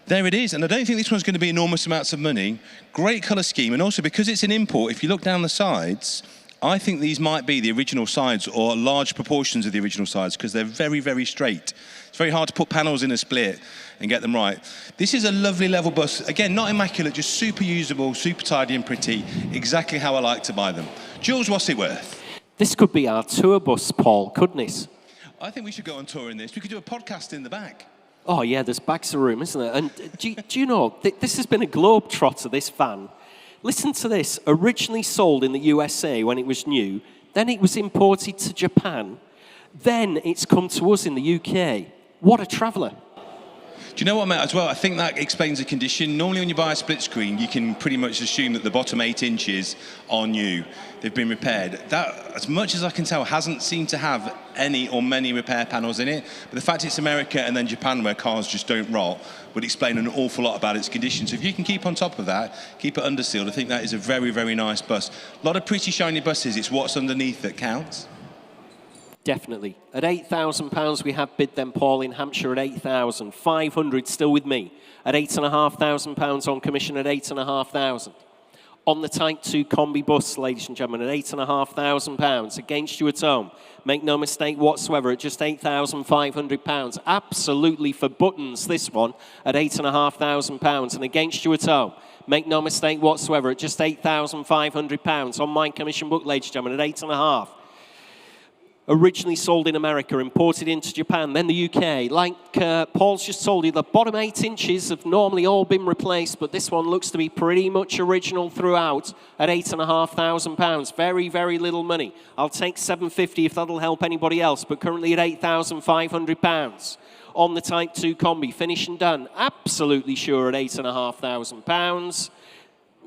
there it is, and I don't think this one's going to be enormous amounts of money. Great colour scheme, and also because it's an import, if you look down the sides, I think these might be the original sides or large proportions of the original sides because they're very, very straight. It's very hard to put panels in a split and get them right. This is a lovely level bus. Again, not immaculate, just super usable, super tidy and pretty. Exactly how I like to buy them. Jules, what's it worth? This could be our tour bus, Paul, couldn't it? I think we should go on tour in this. We could do a podcast in the back. Oh, yeah, there's bags of room, isn't there? And do you know, this has been a globetrotter, this van. Listen to this. Originally sold in the USA when it was new. Then it was imported to Japan. Then it's come to us in the UK. What a traveller. Do you know what, mate, as well? I think that explains the condition. Normally when you buy a split screen, you can pretty much assume that the bottom 8 inches are new. They've been repaired. That, as much as I can tell, hasn't seemed to have any or many repair panels in it. But the fact it's America and then Japan where cars just don't rot would explain an awful lot about its condition. So if you can keep on top of that, keep it undersealed, I think that is a very, very nice bus. A lot of pretty shiny buses. It's what's underneath that counts. Definitely. At £8,000, we have bid them, Paul, in Hampshire at 8,500, still with me. At £8,500 on commission at 8,500. On the Type 2 Combi bus, ladies and gentlemen, at £8,500. Against you at home. Make no mistake whatsoever, at just £8,500. Absolutely for buttons, this one, at £8,500. And against you at home. Make no mistake whatsoever, at just £8,500. On my commission book, ladies and gentlemen, at 8,500. Originally sold in America, imported into Japan, then the UK. Like Paul's just told you, the bottom 8 inches have normally all been replaced, but this one looks to be pretty much original throughout at £8,500. Very, very little money. I'll take £750 if that'll help anybody else, but currently at £8,500. On the Type 2 Combi, finished and done. Absolutely sure at £8,500.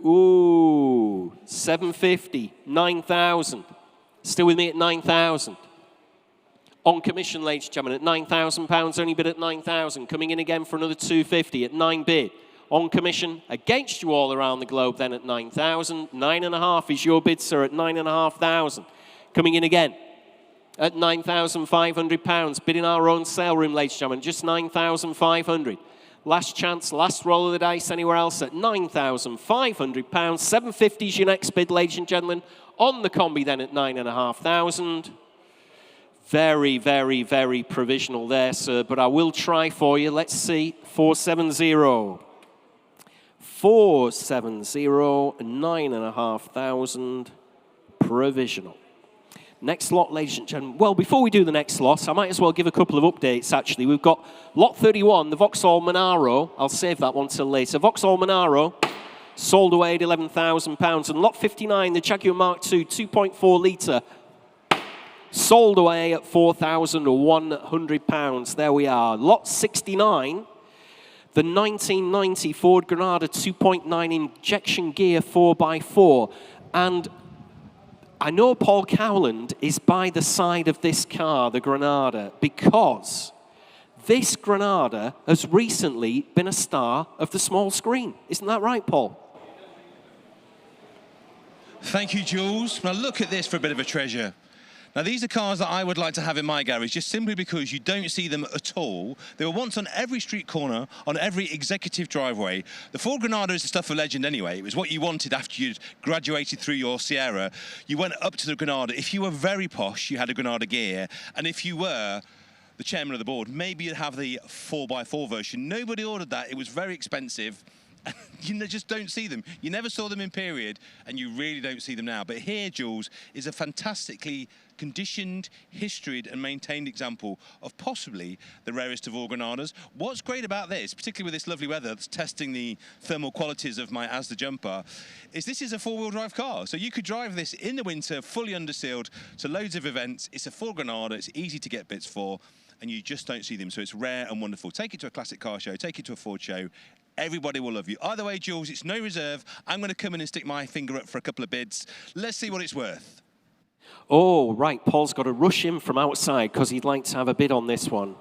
Ooh, £750, £9,000. Still with me at £9,000. On commission, ladies and gentlemen, at £9,000, only bid at £9,000. Coming in again for another £250 at 9 bid. On commission, against you all around the globe, then at £9,000. 9.5 is your bid, sir, at £9,500. Coming in again at £9,500. Bidding our own sale room, ladies and gentlemen, just £9,500. Last chance, last roll of the dice anywhere else at £9,500. £750 is your next bid, ladies and gentlemen. On the Combi then at £9,500. Very, very, very provisional there, sir, but I will try for you. Let's see, 470. 470, 9,500, provisional. Next lot, ladies and gentlemen. Well, before we do the next lot, I might as well give a couple of updates, actually. We've got lot 31, the Vauxhall Manor. I'll save that one till later. Vauxhall Manor sold away at £11,000. And lot 59, the Jaguar Mark II 2.4 litre, sold away at £4,100. There we are. Lot 69, the 1990 Ford Granada 2.9 injection gear 4x4. And I know Paul Cowland is by the side of this car, the Granada, because this Granada has recently been a star of the small screen. Isn't that right, Paul? Thank you, Jules. Now look at this for a bit of a treasure. Now, these are cars that I would like to have in my garage, just simply because you don't see them at all. They were once on every street corner, on every executive driveway. The Ford Granada is the stuff of legend anyway. It was what you wanted after you'd graduated through your Sierra. You went up to the Granada. If you were very posh, you had a Granada gear. And if you were the chairman of the board, maybe you'd have the 4x4 version. Nobody ordered that. It was very expensive. You just don't see them. You never saw them in period, and you really don't see them now. But here, Jules, is a fantastically conditioned, historied and maintained example of possibly the rarest of all Granadas. What's great about this, particularly with this lovely weather that's testing the thermal qualities of my Asda jumper, is this is a four-wheel drive car. So you could drive this in the winter, fully undersealed, to loads of events. It's a Ford Granada, it's easy to get bits for, and you just don't see them. So it's rare and wonderful. Take it to a classic car show, take it to a Ford show. Everybody will love you. Either way, Jules, it's no reserve. I'm going to come in and stick my finger up for a couple of bids. Let's see what it's worth. Oh, right. Paul's got to rush in from outside because he'd like to have a bid on this one.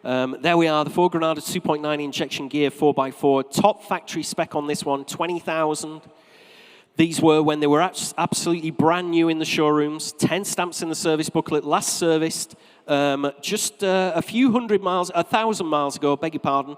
There we are, the Ford Granada 2.9 injection gear 4x4. Top factory spec on this one, 20,000. These were when they were absolutely brand new in the showrooms. 10 stamps in the service booklet, last serviced just a few hundred miles, 1,000 miles ago, beg your pardon,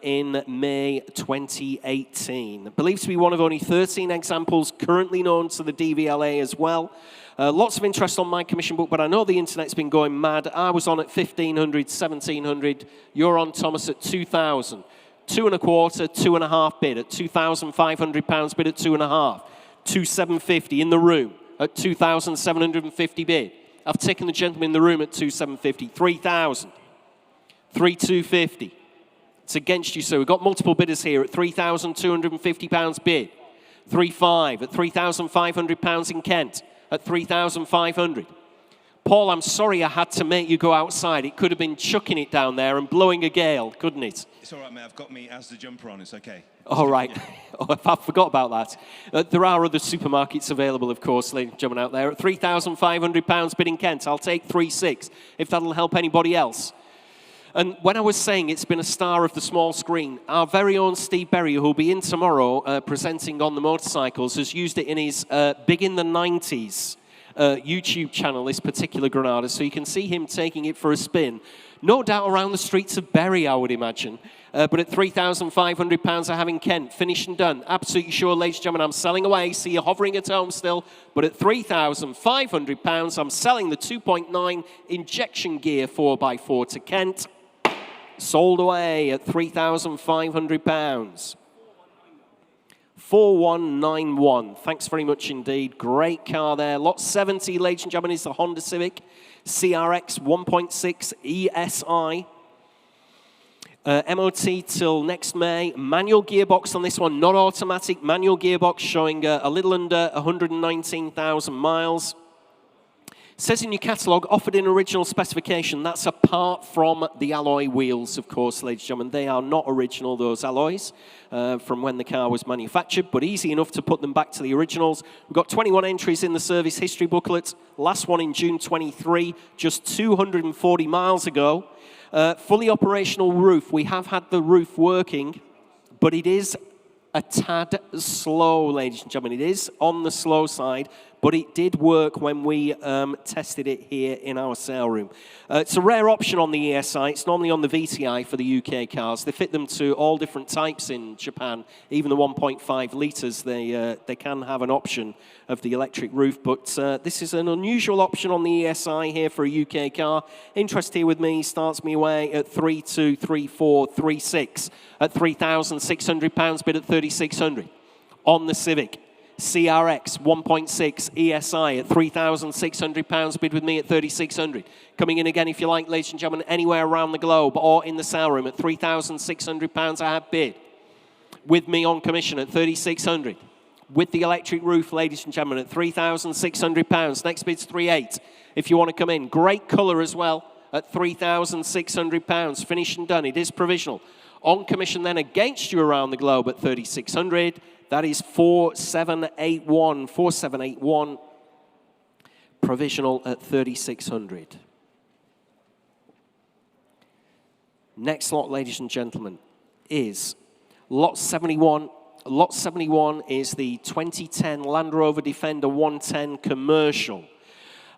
in May 2018. Believed to be one of only 13 examples currently known to the DVLA as well. Lots of interest on my commission book, but I know the internet's been going mad. I was on at 1,500, 1,700. You're on, Thomas, at 2,000. 2.25, 2.5 bid at £2,500 bid at 2.5. 2,750 in the room at 2,750 bid. I've taken the gentleman in the room at 2,750. 3,000. 3,250. It's against you, sir. We've got multiple bidders here at £3,250 bid. 3,500 at £3,500 in Kent at 3,500. Paul, I'm sorry I had to make you go outside. It could have been chucking it down there and blowing a gale, couldn't it? It's all right, mate. I've got me as the jumper on. It's okay. All right. Oh, I forgot about that. There are other supermarkets available, of course, ladies and gentlemen, out there. At £3,500 bid in Kent, I'll take 3,600, if that'll help anybody else. And when I was saying it's been a star of the small screen, our very own Steve Berry, who'll be in tomorrow presenting on the motorcycles, has used it in his Big in the 90s YouTube channel, this particular Granada, so you can see him taking it for a spin. No doubt around the streets of Bury, I would imagine. But at £3,500 I have in Kent, finished and done. Absolutely sure, ladies and gentlemen, I'm selling away. See you hovering at home still. But at £3,500, I'm selling the 2.9 injection gear 4x4 to Kent. Sold away at £3,500. 4191. Thanks very much indeed. Great car there. Lot 70, ladies and gentlemen, is the Honda Civic CRX 1.6 ESI. MOT till next May. Manual gearbox on this one, not automatic. Manual gearbox showing a little under 119,000 miles. Says in your catalogue, offered in original specification. That's apart from the alloy wheels, of course, ladies and gentlemen. They are not original, those alloys, from when the car was manufactured, but easy enough to put them back to the originals. We've got 21 entries in the service history booklet. Last one in June 23, just 240 miles ago. Fully operational roof. We have had the roof working, but it is a tad slow, ladies and gentlemen. It is on the slow side, but it did work when we tested it here in our sale room. It's a rare option on the ESI. It's normally on the VTI for the UK cars. They fit them to all different types in Japan. Even the 1.5 litres, they can have an option of the electric roof, but this is an unusual option on the ESI here for a UK car. Interest here with me starts me away at 3,234,36 at £3,600 bid at 3,600 on the Civic. CRX 1.6 ESI at £3,600, bid with me at 3,600. Coming in again, if you like, ladies and gentlemen, anywhere around the globe or in the sale room at £3,600, I have bid. With me on commission at 3,600. With the electric roof, ladies and gentlemen, at £3,600. Next bid's 3,800. If you want to come in, great colour as well at £3,600. Finished and done. It is provisional. On commission then against you around the globe at 3,600. That is 4,781. 4,781. Provisional at 3,600. Next lot, ladies and gentlemen, is lot 71. Lot 71 is the 2010 Land Rover Defender 110 Commercial.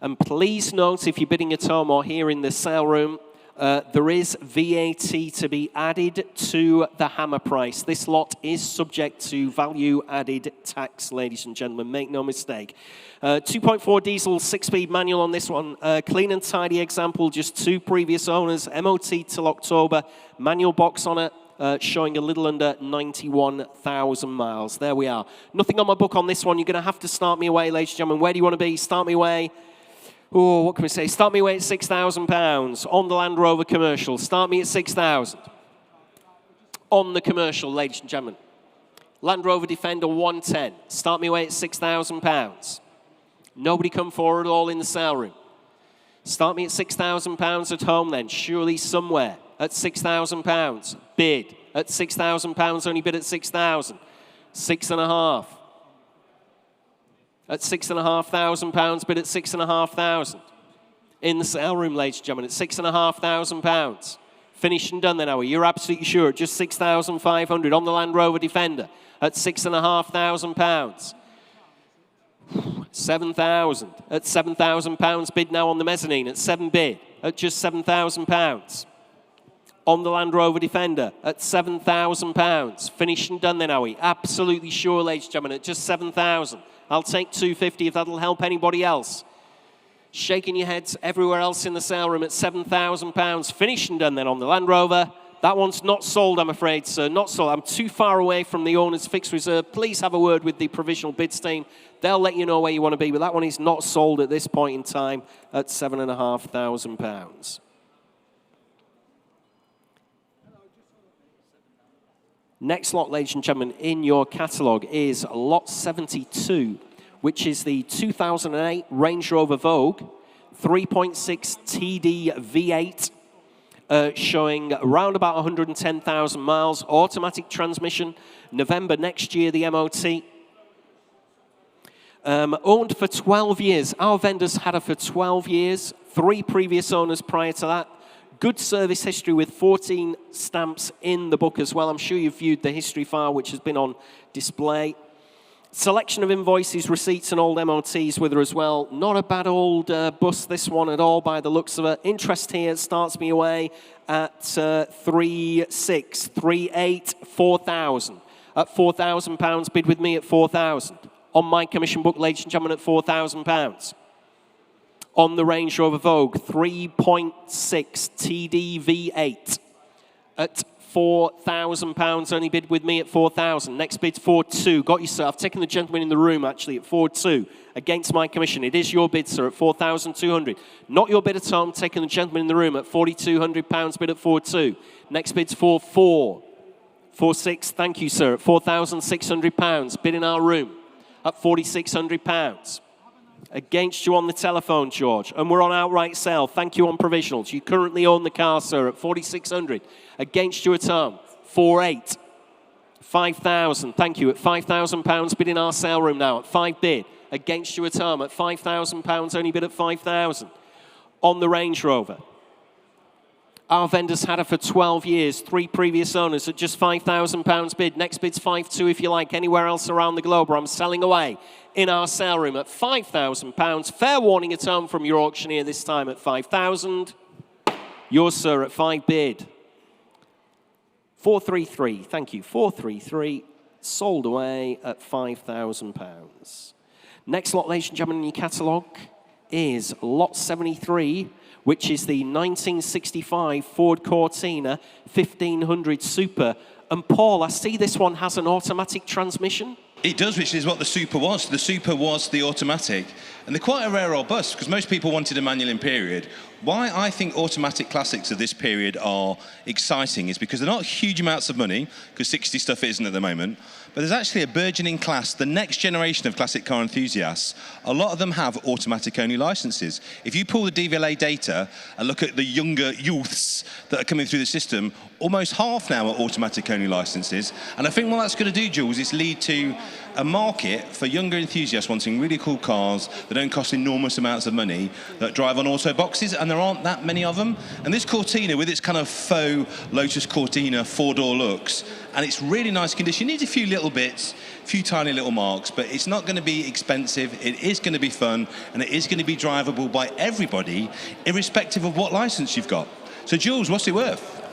And please note, if you're bidding at home or here in the sale room, there is VAT to be added to the hammer price. This lot is subject to value-added tax, ladies and gentlemen. Make no mistake. 2.4 diesel, 6-speed manual on this one. Clean and tidy example, just 2 previous owners. MOT till October. Manual box on it, showing a little under 91,000 miles. There we are. Nothing on my book on this one. You're going to have to start me away, ladies and gentlemen. Where do you want to be? Start me away. Oh, what can we say? Start me away at £6,000 on the Land Rover Commercial. Start me at 6,000 on the commercial, ladies and gentlemen. Land Rover Defender 110. Start me away at £6,000. Nobody come forward at all in the sale room. Start me at £6,000 at home then, surely somewhere at £6,000. Bid at £6,000, only bid at 6,000. 6.5. At £6,500, bid at 6,500. In the sale room, ladies and gentlemen, at £6,500. Finished and done then, are we? You're absolutely sure at just 6,500 on the Land Rover Defender at £6,500. 7,000. At £7,000 bid now on the mezzanine at 7 bid at just £7,000. On the Land Rover Defender at £7,000. Finished and done then, are we? Absolutely sure, ladies and gentlemen, at just 7,000. I'll take 250 if that'll help anybody else. Shaking your heads everywhere else in the sale room at £7,000. Finished and done then on the Land Rover. That one's not sold, I'm afraid, sir. Not sold. I'm too far away from the owner's fixed reserve. Please have a word with the provisional bids team. They'll let you know where you want to be, but that one is not sold at this point in time at £7,500. Next lot, ladies and gentlemen, in your catalogue is lot 72, which is the 2008 Range Rover Vogue 3.6 TD V8, showing around about 110,000 miles, automatic transmission, November next year, the MOT. Owned for 12 years. Our vendors had it for 12 years, 3 previous owners prior to that. Good service history with 14 stamps in the book as well. I'm sure you've viewed the history file, which has been on display. Selection of invoices, receipts, and old MOTs with her as well. Not a bad old bus, this one at all, by the looks of it. Interest here starts me away at 3,600, 3,800, 4,000. At £4,000, bid with me at 4,000. On my commission book, ladies and gentlemen, at £4,000. On the Range Rover Vogue 3.6 TD V8 at £4,000. Only bid with me at 4,000. Next bid's 4,200. Got you, sir. I've taken the gentleman in the room, actually, at 4,200 against my commission. It is your bid, sir, at 4,200. Not your bid at home. Taking the gentleman in the room at £4,200. Bid at 4,200. Next bid's 4,400. 4,600. Thank you, sir, at £4,600. Bid in our room at £4,600. Against you on the telephone, George. And we're on outright sale. Thank you on provisionals. You currently own the car, sir, at 4,600. Against you at home, 4,800. 5,000. Thank you. At £5,000, bid in our sale room now at 5 bid. Against you at home at £5,000, only bid at 5,000. On the Range Rover. Our vendors had it for 12 years, 3 previous owners at just £5,000 bid. Next bid's 5,200 if you like, anywhere else around the globe, where I'm selling away in our sale room at £5,000. Fair warning at home from your auctioneer this time at 5,000. Yours, sir, at 5 bid. 433, thank you, 433, sold away at £5,000. Next lot, ladies and gentlemen, in your catalogue is lot 73, which is the 1965 Ford Cortina 1500 Super. And Paul, I see this one has an automatic transmission. It does, which is what the Super was. The Super was the automatic. And they're quite a rare old bus, because most people wanted a manual in period. Why I think automatic classics of this period are exciting is because they're not huge amounts of money, because 60 stuff isn't at the moment, but there's actually a burgeoning class, the next generation of classic car enthusiasts. A lot of them have automatic-only licenses. If you pull the DVLA data and look at the younger youths that are coming through the system, almost half now are automatic-only licenses. And I think what that's going to do, Jules, is lead to a market for younger enthusiasts wanting really cool cars that don't cost enormous amounts of money, that drive on auto boxes, and there aren't that many of them. And this Cortina, with its kind of faux Lotus Cortina four-door looks, and it's really nice condition. It needs a few little bits, a few tiny little marks, but it's not going to be expensive. It is going to be fun, and it is going to be drivable by everybody, irrespective of what license you've got. So, Jules, what's it worth?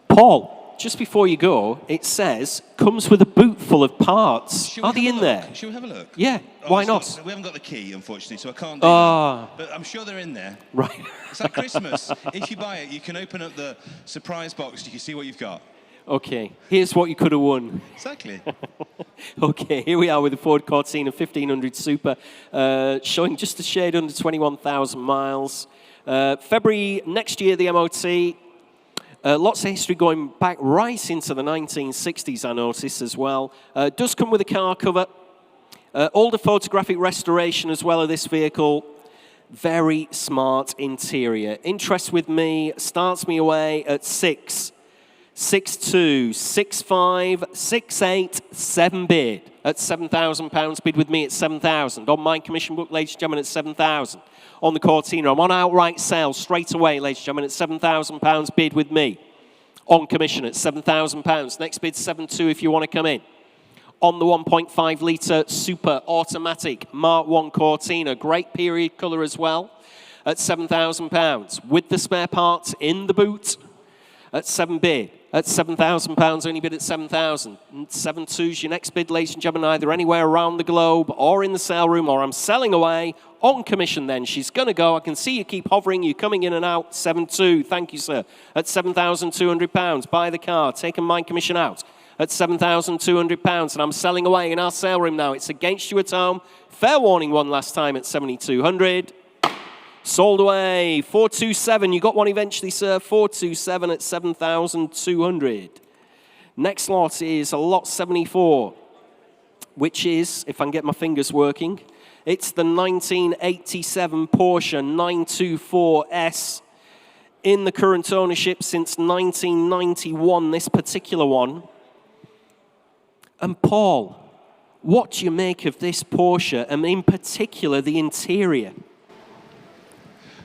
Paul, just before you go, it says, comes with a boot full of parts. Are they in there? Should we have a look? Yeah, why not? We haven't got the key, unfortunately, so I can't do that. But I'm sure they're in there. Right. It's like Christmas. If you buy it, you can open up the surprise box, you can see what you've got. Okay, here's what you could have won. Exactly. Okay, here we are with the Ford Cortina 1500 Super, showing just a shade under 21,000 miles. February next year, the MOT. Lots of history going back right into the 1960s, I notice, as well. Does come with a car cover. Older photographic restoration as well of this vehicle. Very smart interior. Interest with me starts me away at 6, 6.2, 6.5, 6.8, 7 bid at £7,000. Bid with me at 7,000. On my commission book, ladies and gentlemen, at 7,000. On the Cortina, I'm on outright sale straight away, ladies and gentlemen, at £7,000. Bid with me. On commission at £7,000. Next bid 7.2 if you want to come in. On the 1.5 litre Super Automatic Mark 1 Cortina, great period colour as well, at £7,000. With the spare parts in the boot at 7 bid. At £7,000, only bid at 7,000. 7.2's your next bid, ladies and gentlemen, either anywhere around the globe or in the sale room, or I'm selling away on commission then. She's going to go. I can see you keep hovering. You're coming in and out. 7.2. Thank you, sir. At £7,200. Buy the car. Taking my commission out at £7,200. And I'm selling away in our sale room now. It's against you at home. Fair warning one last time at 7,200. Sold away, 427. You got one eventually, sir. 427 at 7,200. Next lot is a lot 74, which is, if I can get my fingers working, it's the 1987 Porsche 924S in the current ownership since 1991, this particular one. And Paul, what do you make of this Porsche, and in particular the interior?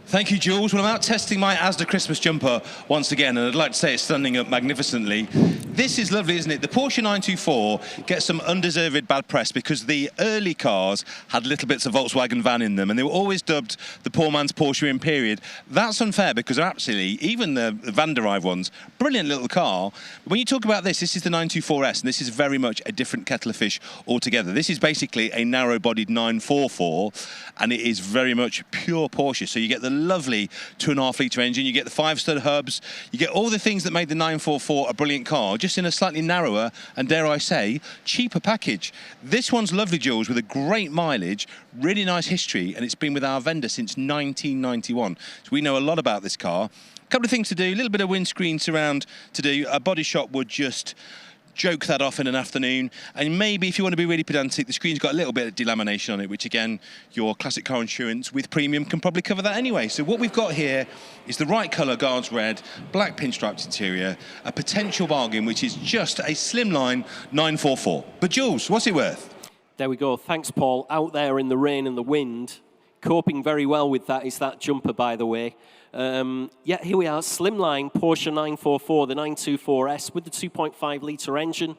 Thank you, Jules. Well, I'm out testing my Asda Christmas jumper once again, and I'd like to say it's standing up magnificently. This is lovely, isn't it? The Porsche 924 gets some undeserved bad press because the early cars had little bits of Volkswagen van in them, and they were always dubbed the poor man's Porsche in period. That's unfair because they're absolutely, even the Van der Rive ones, brilliant little car. But when you talk about this is the 924S, and this is very much a different kettle of fish altogether. This is basically a narrow-bodied 944, and it is very much pure Porsche. So you get the lovely 2.5 litre engine, you get the 5-stud hubs, you get all the things that made the 944 a brilliant car, just in a slightly narrower and, dare I say, cheaper package. This one's lovely, Jules, with a great mileage, really nice history, and it's been with our vendor since 1991. So we know a lot about this car. A couple of things to do, a little bit of windscreen surround to do. A body shop would just joke that off in an afternoon, and maybe if you want to be really pedantic, the screen's got a little bit of delamination on it, which again, your classic car insurance with premium can probably cover that anyway. So what we've got here is the right colour, guards red, black pinstriped interior, a potential bargain, which is just a slimline 944. But Jules, what's it worth? There we go. Thanks, Paul. Out there in the rain and the wind, coping very well with that is that jumper, by the way. Yeah, here we are, slimline Porsche 944, the 924S with the 2.5 litre engine.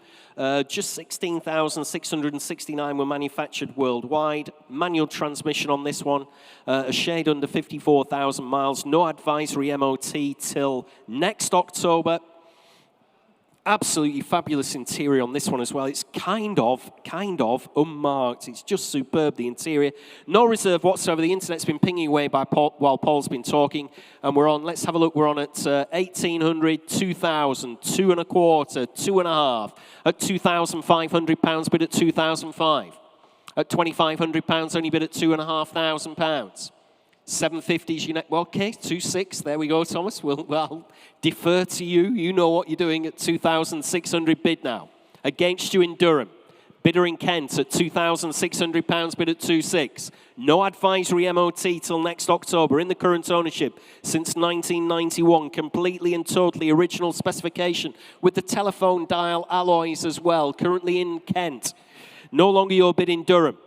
Just 16,669 were manufactured worldwide. Manual transmission on this one, a shade under 54,000 miles. No advisory MOT till next October. Absolutely fabulous interior on this one as well. It's kind of unmarked. It's just superb, the interior. No reserve whatsoever. The internet's been pinging away by Paul, while Paul's been talking. And we're on, let's have a look, we're on at 1,800, 2,000, 2.25, 2.5, at £2,500, bid at 2,500. At £2,500, only bid at £2,500. 750's your next. Well, okay, 2.6. There we go, Thomas. I'll defer to you. You know what you're doing at 2,600 bid now. Against you in Durham. Bidder in Kent at £2,600, bid at 2.6. No advisory MOT till next October in the current ownership since 1991. Completely and totally original specification with the telephone dial alloys as well. Currently in Kent. No longer your bid in Durham.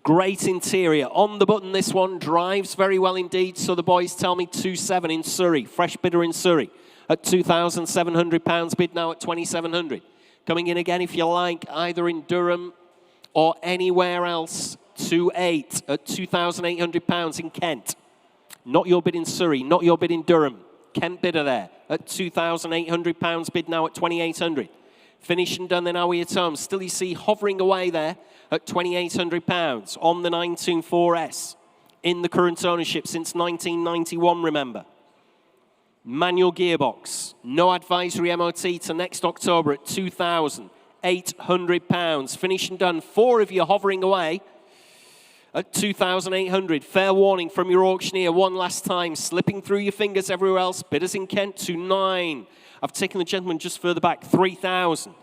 Great interior. On the button, this one drives very well indeed. So the boys tell me 2.7 in Surrey. Fresh bidder in Surrey at £2,700. Bid now at 2,700. Coming in again, if you like, either in Durham or anywhere else. 2.8 at £2,800 in Kent. Not your bid in Surrey. Not your bid in Durham. Kent bidder there at £2,800. Bid now at 2,800. Finished and done then, are we at home? Still you see hovering away there at £2,800 on the 924S in the current ownership since 1991, remember. Manual gearbox, no advisory MOT to next October at £2,800. Finished and done, 4 of you hovering away at 2,800. Fair warning from your auctioneer one last time, slipping through your fingers everywhere else. Bidders in Kent, 2.9. I've taken the gentleman just further back, 3,000.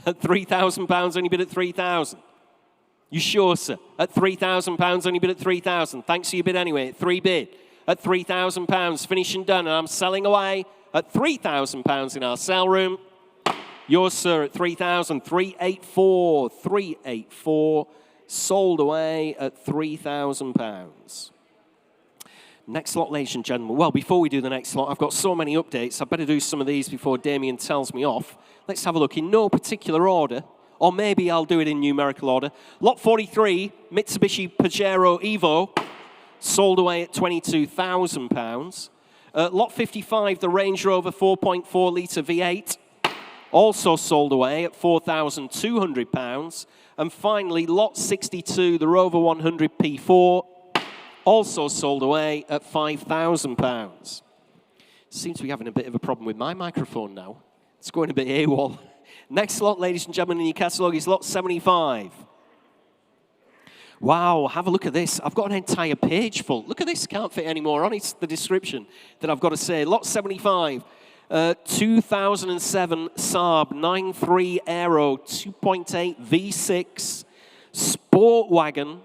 At £3,000, only bid at 3,000. You sure, sir? At £3,000, only bid at 3,000. Thanks for your bid anyway. At 3 bid. At £3,000, finished and done. And I'm selling away at £3,000 in our sale room. Yours, sir, at 3,000. 384. 384. Sold away at £3,000. Next lot, ladies and gentlemen. Well, before we do the next lot, I've got so many updates. I better do some of these before Damien tells me off. Let's have a look in no particular order, or maybe I'll do it in numerical order. Lot 43, Mitsubishi Pajero Evo, sold away at £22,000. Lot 55, the Range Rover 4.4 litre V8, also sold away at £4,200. And finally, lot 62, the Rover 100 P4, also sold away at £5,000. Seems to be having a bit of a problem with my microphone now. It's going a bit AWOL. Next lot, ladies and gentlemen, in your catalogue is lot 75. Wow, have a look at this. I've got an entire page full. Look at this, can't fit any more on. It's the description that I've got to say. Lot 75, 2007 Saab 9.3 Aero 2.8 V6 Sport Wagon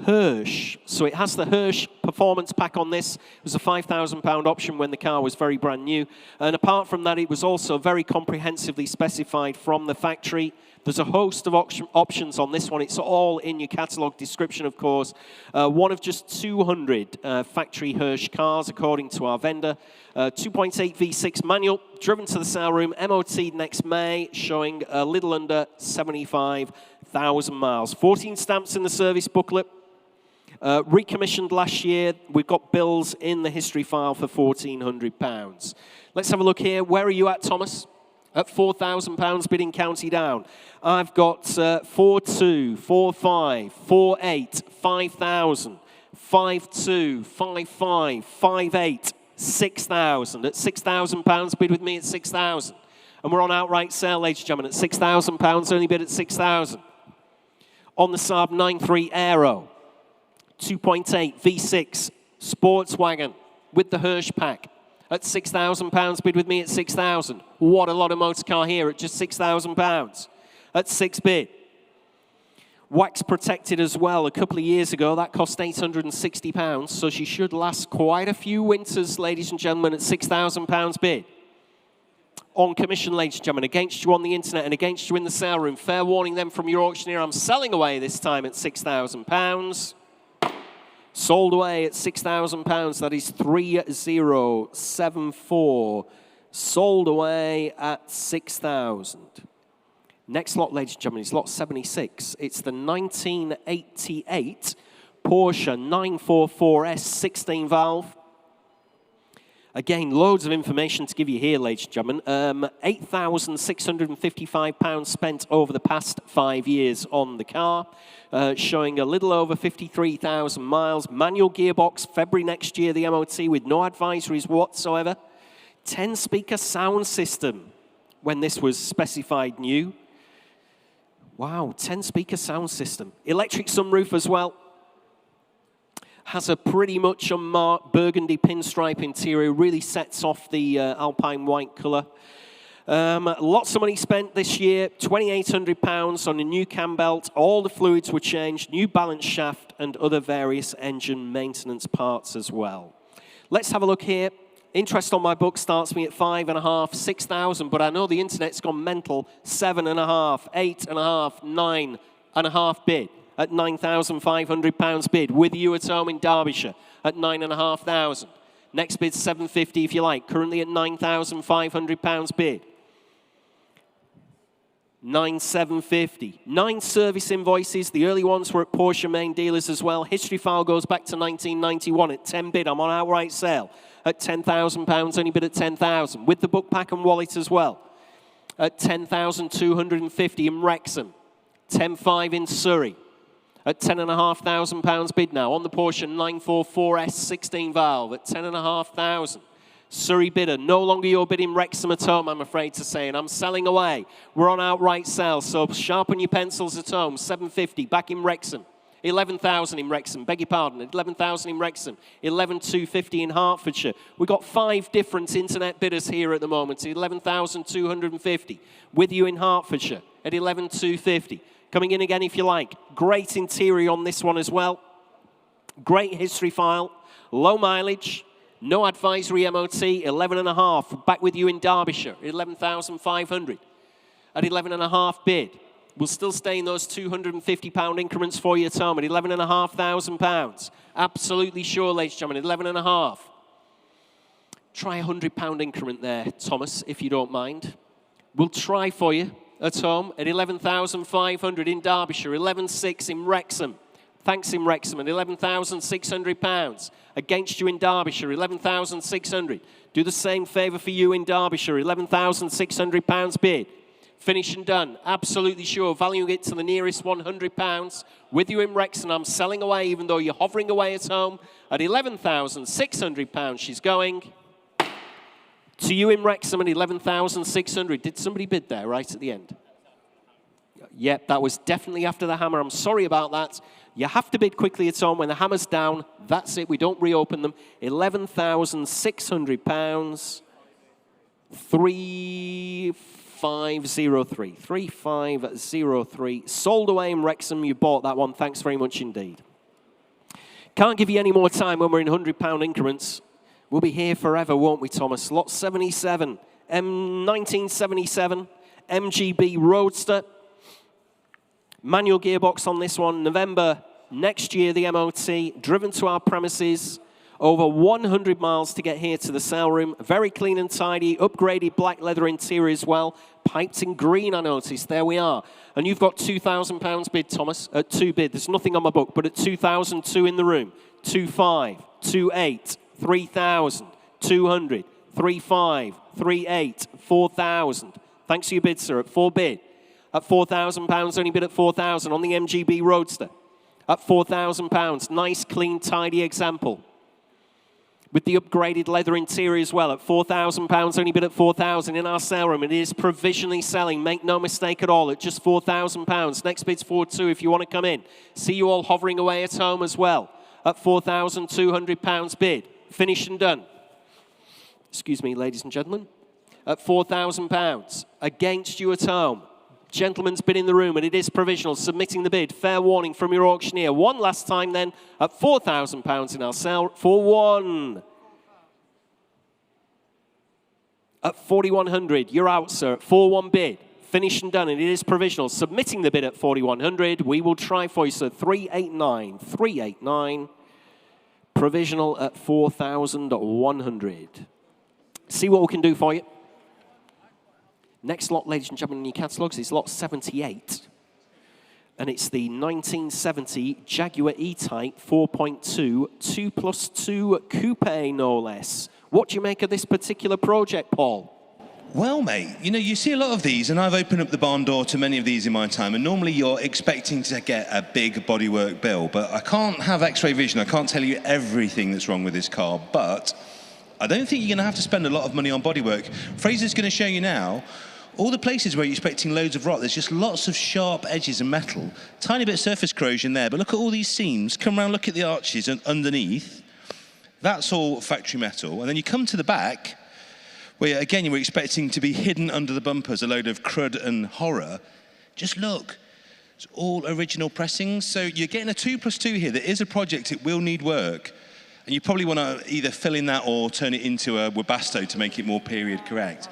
Hirsch. So it has the Hirsch performance pack on this. It was a £5,000 option when the car was very brand new. And apart from that, it was also very comprehensively specified from the factory. There's a host of options on this one. It's all in your catalogue description, of course. One of just 200 factory Hirsch cars, according to our vendor. 2.8 V6 manual, driven to the sale room, MOT next May, showing a little under 75,000 miles. 14 stamps in the service booklet. Recommissioned last year. We've got bills in the history file for £1,400. Let's have a look here. Where are you at, Thomas? At £4,000 bidding County Down. I've got 4.2, 4.5, 4.8, 5,000, 5.2, 5.5, 5.8, 6,000. At £6,000, bid with me at 6,000. And we're on outright sale, ladies and gentlemen, at £6,000, only bid at 6,000. On the Saab 9.3 Aero, 2.8 V6 sports wagon with the Hirsch pack. At £6,000, bid with me at 6,000. What a lot of motor car here at just £6,000. At 6 bid. Wax protected as well. A couple of years ago, that cost £860, so she should last quite a few winters, ladies and gentlemen, at £6,000 bid. On commission, ladies and gentlemen, against you on the internet and against you in the sale room. Fair warning then from your auctioneer, I'm selling away this time at £6,000. Sold away at £6,000. That is 3074. Sold away at 6,000. Next lot, ladies and gentlemen, is lot 76. It's the 1988 Porsche 944S 16 valve. Again, loads of information to give you here, ladies and gentlemen. £8,655 spent over the past 5 years on the car, showing a little over 53,000 miles. Manual gearbox, February next year, the MOT, with no advisories whatsoever. 10-speaker sound system when this was specified new. Wow, 10-speaker sound system. Electric sunroof as well. Has a pretty much unmarked burgundy pinstripe interior, really sets off the alpine white colour. Lots of money spent this year, £2,800 on a new cam belt. All the fluids were changed, new balance shaft, and other various engine maintenance parts as well. Let's have a look here. Interest on my book starts me at 5,500, 6,000, but I know the internet's gone mental. 7,500, 8,500, 9,500 bid at £9,500 bid, with you at home in Derbyshire at 9,500. Next bid, 750 if you like, currently at £9,500 bid. 9,750. 9 service invoices. The early ones were at Porsche main dealers as well. History file goes back to 1991 at 10 bid. I'm on outright sale at £10,000, only bid at 10,000. With the book pack and wallet as well at 10,250 in Wrexham. 10,500 in Surrey. At £10,500 bid now on the Porsche 944S 16 valve at 10,500. Surrey bidder, no longer your bid in Wrexham at home, I'm afraid to say, and I'm selling away. We're on outright sale, so sharpen your pencils at home. 750 back in Wrexham. 11,000 in Wrexham, beg your pardon, 11,000 in Wrexham, 11,250 in Hertfordshire. We've got 5 different internet bidders here at the moment, 11,250. With you in Hertfordshire at 11,250. Coming in again if you like. Great interior on this one as well. Great history file. Low mileage. No advisory MOT. 11.5. Back with you in Derbyshire. 11,500. At 11.5 bid. We'll still stay in those £250 increments for you at home at £11,500. Absolutely sure, ladies and gentlemen. 11.5. Try a £100 increment there, Thomas, if you don't mind. We'll try for you at home at 11,500 in Derbyshire, 11,600 in Wrexham. Thanks in Wrexham at £11,600. Against you in Derbyshire, 11,600. Do the same favour for you in Derbyshire, £11,600 bid. Finish and done, absolutely sure. Valuing it to the nearest £100. With you in Wrexham, I'm selling away even though you're hovering away at home at £11,600. She's going. To you in Wrexham at 11,600. Did somebody bid there right at the end? Yep, that was definitely after the hammer. I'm sorry about that. You have to bid quickly at home. When the hammer's down, that's it. We don't reopen them. £11,600. 3503. 3503. Sold away in Wrexham. You bought that one. Thanks very much indeed. Can't give you any more time when we're in £100 increments. We'll be here forever, won't we, Thomas? Lot 77, 1977, MGB Roadster. Manual gearbox on this one. November next year, the MOT. Driven to our premises. Over 100 miles to get here to the sale room. Very clean and tidy. Upgraded black leather interior as well. Piped in green, I noticed. There we are. And you've got £2,000 bid, Thomas. At 2 bid. There's nothing on my book, but at 2,002 in the room. 2,500, 2,800. 3,000, 200, 3,500, 3,800, 4,000. Thanks for your bid, sir. At 4 bid. At £4,000, only bid at 4,000 on the MGB Roadster. At £4,000, nice, clean, tidy example. With the upgraded leather interior as well. At £4,000, only bid at 4,000 in our sale room. It is provisionally selling. Make no mistake at all. At just £4,000. Next bid's 4,200 if you want to come in. See you all hovering away at home as well. At £4,200 bid. Finished and done. Excuse me, ladies and gentlemen. At £4,000. Against you at home. Gentleman's bid in the room, and it is provisional. Submitting the bid. Fair warning from your auctioneer. One last time then. At £4,000 in our sale. For one. At 4,100. You're out, sir. At 4-1 bid. Finished and done, and it is provisional. Submitting the bid at 4,100. We will try for you, sir. 389. 389. Provisional at 4,100. See what we can do for you. Next lot, ladies and gentlemen, in your catalogues is lot 78. And it's the 1970 Jaguar E-Type 4.2 2+2 Coupe, no less. What do you make of this particular project, Paul? Well, mate, you know, you see a lot of these, and I've opened up the barn door to many of these in my time, and normally you're expecting to get a big bodywork bill, but I can't have x-ray vision. I can't tell you everything that's wrong with this car, but I don't think you're going to have to spend a lot of money on bodywork. Fraser's going to show you now all the places where you're expecting loads of rot. There's just lots of sharp edges and metal, tiny bit of surface corrosion there, but look at all these seams. Come around, look at the arches and underneath. That's all factory metal, and then you come to the back, where again you were expecting to be hidden under the bumpers, a load of crud and horror. Just look, it's all original pressings. So you're getting a 2+2 here. There is a project, it will need work. And you probably want to either fill in that or turn it into a Webasto to make it more period correct.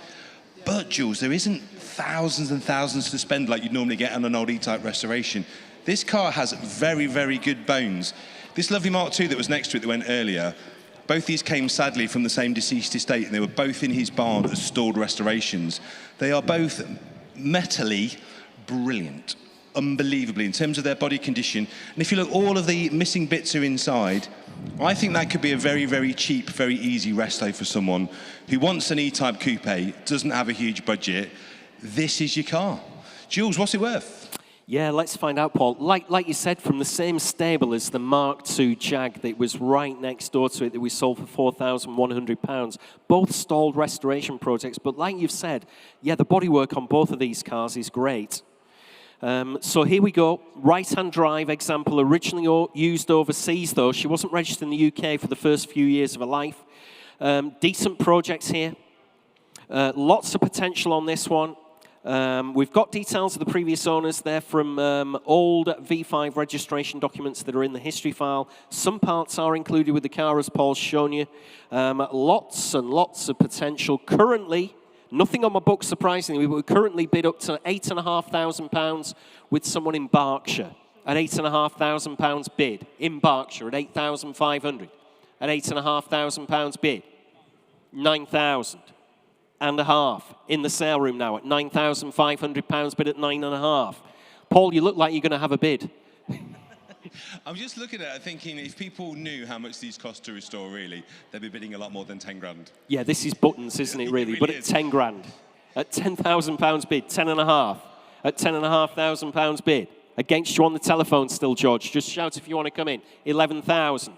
But Jules, there isn't thousands and thousands to spend like you'd normally get on an old E-Type restoration. This car has very, very good bones. This lovely Mark II that was next to it that went earlier, both these came sadly from the same deceased estate, and they were both in his barn as stalled restorations. They are both metally brilliant, unbelievably, in terms of their body condition. And if you look, all of the missing bits are inside. I think that could be a very, very cheap, very easy resto for someone who wants an E-Type coupe, doesn't have a huge budget. This is your car. Jules, what's it worth? Yeah, let's find out, Paul. Like you said, from the same stable as the Mark II Jag that was right next door to it that we sold for £4,100. Both stalled restoration projects, but like you've said, yeah, the bodywork on both of these cars is great. So here we go. Right-hand drive example, originally used overseas, though. She wasn't registered in the UK for the first few years of her life. Decent projects here. Lots of potential on this one. We've got details of the previous owners there from old V5 registration documents that are in the history file. Some parts are included with the car, as Paul's shown you. Lots and lots of potential. Currently, nothing on my book, surprisingly, we currently bid up to £8,500 with someone in Berkshire. An £8,500 bid in Berkshire at £8,500. An £8,500 bid. £9,000. And a half in the sale room now at £9,500 bid at £9,500. Paul, you look like you're going to have a bid. I'm just looking at it thinking if people knew how much these cost to restore, really, they'd be bidding a lot more than 10 grand. Yeah, this is buttons, isn't it, really? It really but is. at 10 grand. At £10,000 bid, 10.5. At £10,500 bid. Against you on the telephone still, George. Just shout if you want to come in. 11,000.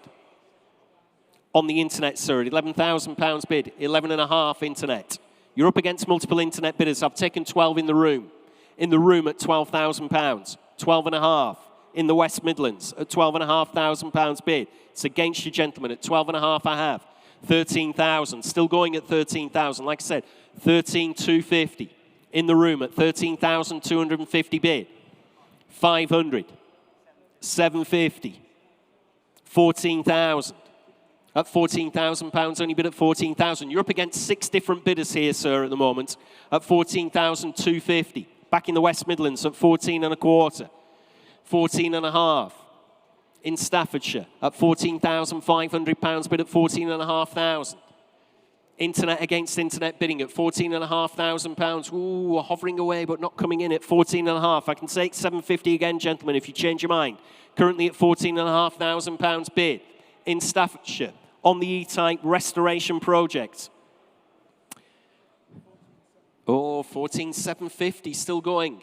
On the internet, sir, at £11,000 bid. 11.5 internet. You're up against multiple internet bidders. I've taken 12 in the room. In the room at £12,000. 12.5 in the West Midlands at £12,500 bid. It's against you, gentlemen, at 12.5 I have. 13,000, still going at 13,000. Like I said, 13,250 in the room at 13,250 bid. 500, 750, 14,000. At £14,000, only bid at 14,000. You're up against 6 different bidders here, sir, at the moment. At 14,250. Back in the West Midlands at 14.25. 14.5. In Staffordshire at £14,500 bid at 14,500. Internet against internet bidding at £14,500. Ooh, hovering away but not coming in at 14.5. I can say it's 750 again, gentlemen, if you change your mind. Currently at £14,500 bid in Staffordshire on the E-Type restoration project. Oh, 14,750 still going.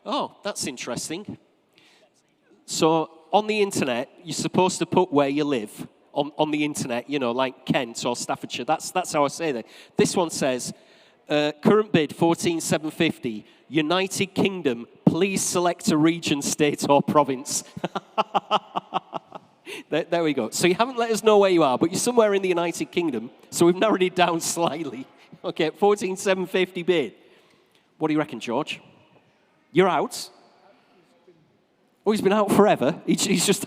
Oh, that's interesting. So on the internet, you're supposed to put where you live on the internet, you know, like Kent or Staffordshire. That's how I say that. This one says, current bid 14,750. United Kingdom, please select a region, state or province. There we go. So you haven't let us know where you are, but you're somewhere in the United Kingdom. So we've narrowed it down slightly. Okay, 14,750 bid. What do you reckon, George? You're out? Oh, he's been out forever. He's just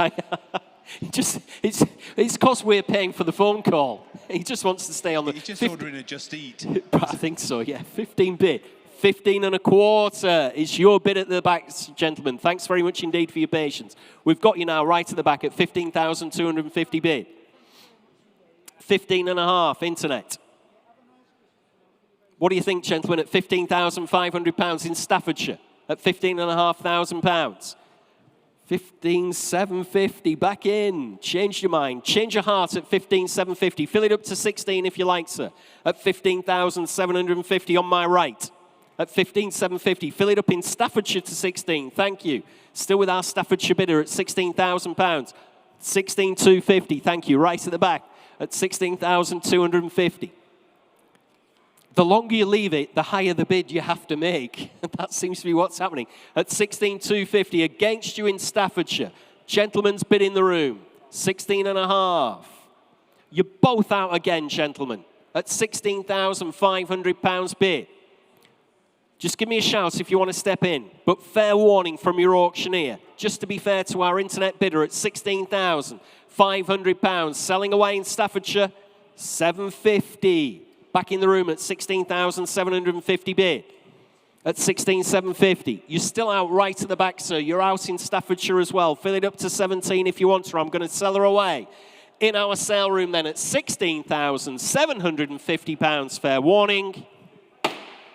it's because we're paying for the phone call. He just wants to stay on the... He's just ordering a Just Eat. I think so, yeah. 15 bid. 15.25 is your bid at the back, gentlemen. Thanks very much indeed for your patience. We've got you now right at the back at 15,250 bid. 15.5 internet. What do you think, gentlemen, at £15,500 in Staffordshire? At £15,500. 15,750, back in. Change your mind. Change your heart at 15,750. Fill it up to 16 if you like, sir. At 15,750 on my right. At 15,750. Fill it up in Staffordshire to 16. Thank you. Still with our Staffordshire bidder at £16,000. 16,250. Thank you. Right at the back at 16,250. The longer you leave it, the higher the bid you have to make. That seems to be what's happening. At 16,250, against you in Staffordshire. Gentleman's bid in the room, 16.5. You're both out again, gentlemen, at £16,500 bid. Just give me a shout if you want to step in. But fair warning from your auctioneer. Just to be fair to our internet bidder at £16,500. Selling away in Staffordshire, 750. Back in the room at 16,750 bid. At 16,750. You're still out right at the back, sir. You're out in Staffordshire as well. Fill it up to 17 if you want to. I'm going to sell her away. In our sale room then at £16,750. Fair warning.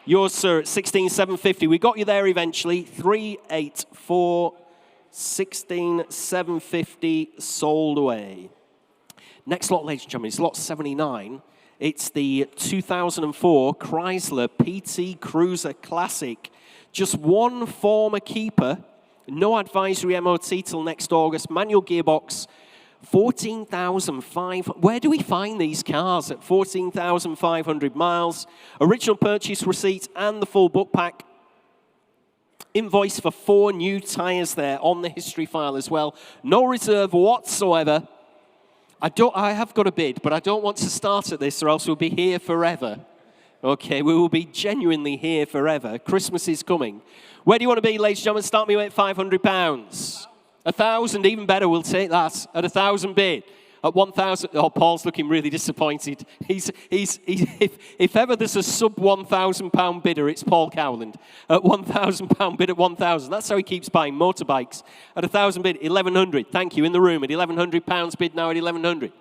Yours, sir, at 16,750. We got you there eventually. 384, 16,750 sold away. Next lot, ladies and gentlemen, is lot 79. It's the 2004 Chrysler PT Cruiser Classic. Just one former keeper. No advisory MOT till next August. Manual gearbox. 14,500. Where do we find these cars at 14,500 miles? Original purchase receipt and the full book pack. Invoice for 4 new tyres there on the history file as well. No reserve whatsoever. I have got a bid, but I don't want to start at this or else we'll be here forever. Okay, we will be genuinely here forever. Christmas is coming. Where do you want to be, ladies and gentlemen? Start me at £500. 1,000, even better, we'll take that. At 1,000 bid. At 1,000, oh, Paul's looking really disappointed. If ever there's a sub £1,000 bidder, it's Paul Cowland. At £1,000 bid at 1,000. That's how he keeps buying motorbikes. At 1,000 bid, 1,100. Thank you. In the room at £1,100 bid now at 1,100.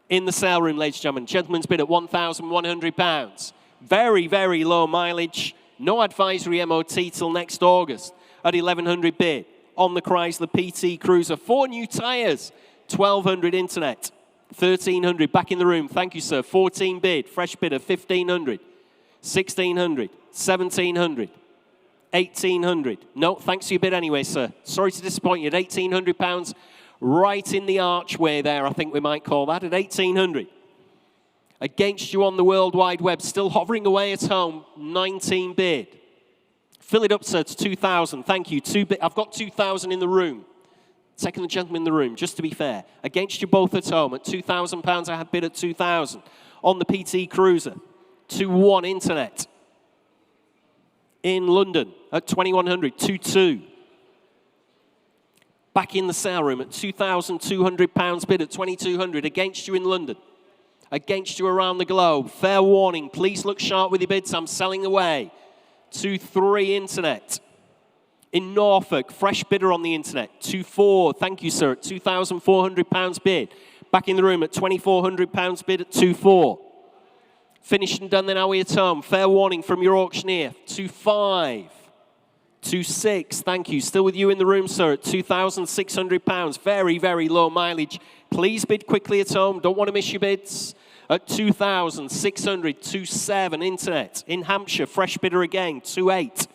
In the sale room, ladies and gentlemen, gentleman's bid at £1,100. Very, very low mileage. No advisory MOT till next August. At 1,100 bid. On the Chrysler PT Cruiser. 4 new tyres. 1,200 internet, 1,300 back in the room. Thank you, sir. 14 bid, fresh bidder, 1,500, 1,600, 1,700, 1,800. No, thanks for your bid anyway, sir. Sorry to disappoint you. At £1,800, right in the archway there, I think we might call that. At 1,800. Against you on the World Wide Web, still hovering away at home. 19 bid. Fill it up, sir, to 2,000. Thank you. I've got 2,000 in the room. Second gentleman in the room, just to be fair. Against you both at home at £2,000, I have bid at 2,000. On the PT Cruiser, 2-1 internet. In London at 2,100, 2-2. Back in the sale room at £2,200 bid at 2,200. Against you in London. Against you around the globe. Fair warning, please look sharp with your bids. I'm selling away. 2-3 internet. In Norfolk, fresh bidder on the internet, 2-4. Thank you, sir, at £2,400 bid. Back in the room at £2,400 bid at 2-4. Finished and done then, are we at home? Fair warning from your auctioneer, 2-5. 2-6, thank you. Still with you in the room, sir, at £2,600. Very, very low mileage. Please bid quickly at home. Don't want to miss your bids. At 2,600, 2-7 internet. In Hampshire, fresh bidder again, 2-8.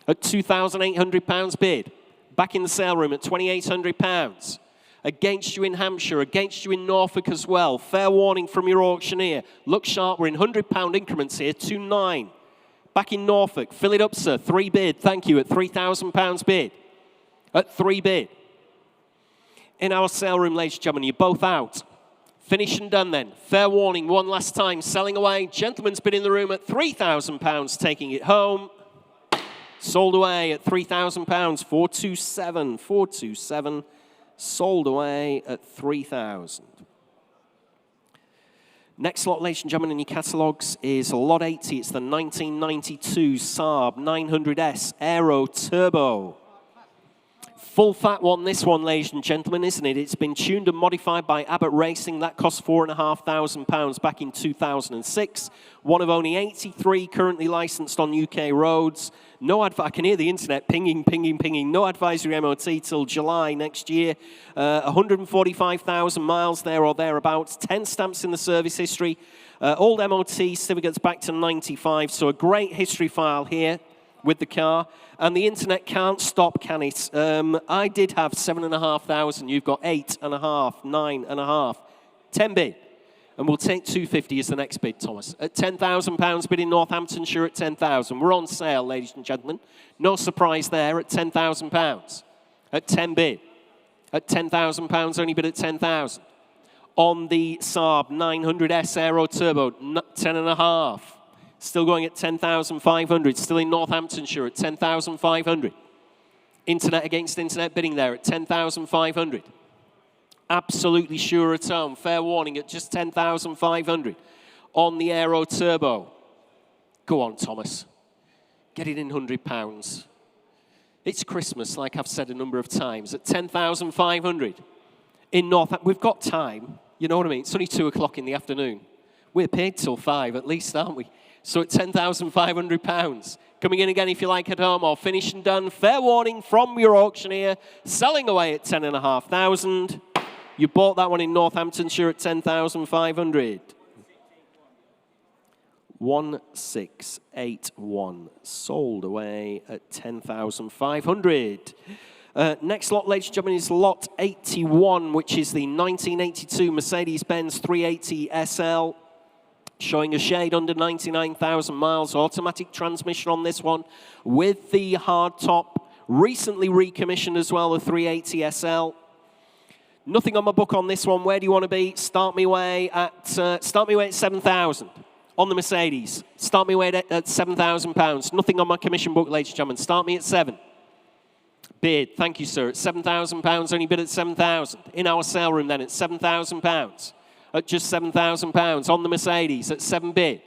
At £2,800 bid. Back in the sale room at £2,800. Against you in Hampshire, against you in Norfolk as well. Fair warning from your auctioneer. Look sharp, we're in £100 increments here, 2-9. Back in Norfolk, fill it up, sir, 3 bid. Thank you, at £3,000 bid. At 3 bid. In our sale room, ladies and gentlemen, you're both out. Finish and done then. Fair warning, one last time, selling away. Gentleman's bid in the room at £3,000, taking it home. Sold away at £3,000, 427, 427. Sold away at 3,000. Next lot, ladies and gentlemen, in your catalogues is lot 80. It's the 1992 Saab 900S Aero Turbo. Full fat one, this one, ladies and gentlemen, isn't it? It's been tuned and modified by Abbott Racing. That cost £4,500 back in 2006. One of only 83 currently licensed on UK roads. I can hear the internet pinging, pinging, pinging. No advisory MOT till July next year. 145,000 miles there or thereabouts. 10 stamps in the service history. Old MOT certificates back to 95. So a great history file here with the car. And the internet can't stop, can it? I did have 7,500. You've got 8.5, 9.5, 10 bid. And we'll take 250 as the next bid, Thomas. At £10,000 bid in Northamptonshire at 10,000. We're on sale, ladies and gentlemen. No surprise there at £10,000. At 10 bid. At £10,000, only bid at 10,000. On the Saab 900S Aero Turbo, 10.5. Still going at 10,500. Still in Northamptonshire at 10,500. Internet against internet bidding there at 10,500. Absolutely sure at home. Fair warning at just 10,500. On the Aero Turbo. Go on, Thomas. Get it in £100. It's Christmas, like I've said a number of times, at 10,500. In Northampton. We've got time. You know what I mean? It's only 2 o'clock in the afternoon. We're paid till 5 at least, aren't we? So at £10,500. Coming in again if you like at home or finished and done. Fair warning from your auctioneer. Selling away at 10,500. You bought that one in Northamptonshire at 10,500. 1681. Sold away at 10,500. Next lot, ladies and gentlemen, is lot 81, which is the 1982 Mercedes-Benz 380 SL. Showing a shade under 99,000 miles. Automatic transmission on this one with the hard top. Recently recommissioned as well, the 380 SL. Nothing on my book on this one. Where do you want to be? Start me away at 7,000 on the Mercedes. Start me away at £7,000. Nothing on my commission book, ladies and gentlemen. Start me at 7. Bid, thank you, sir. At £7,000, only bid at 7,000. In our sale room then at £7,000. At just £7,000 on the Mercedes at 7 bid.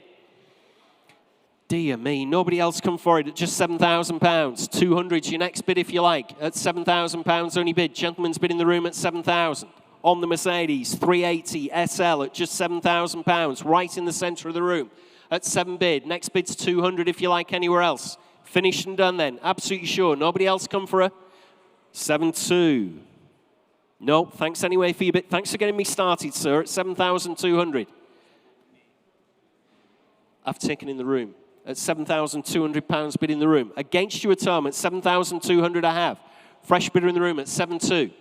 Dear me, nobody else come for it at just £7,000. 200's your next bid if you like. At £7,000 only bid. Gentleman's bid in the room at 7,000. On the Mercedes 380 SL at just £7,000. Right in the centre of the room at 7 bid. Next bid's 200 if you like anywhere else. Finished and done then. Absolutely sure. Nobody else come for her. 7,2. No, thanks anyway for your bid. Thanks for getting me started, sir, at 7,200. I've taken in the room. At £7,200 bid in the room. Against you at home at 7,200 I have. Fresh bidder in the room at 7,2.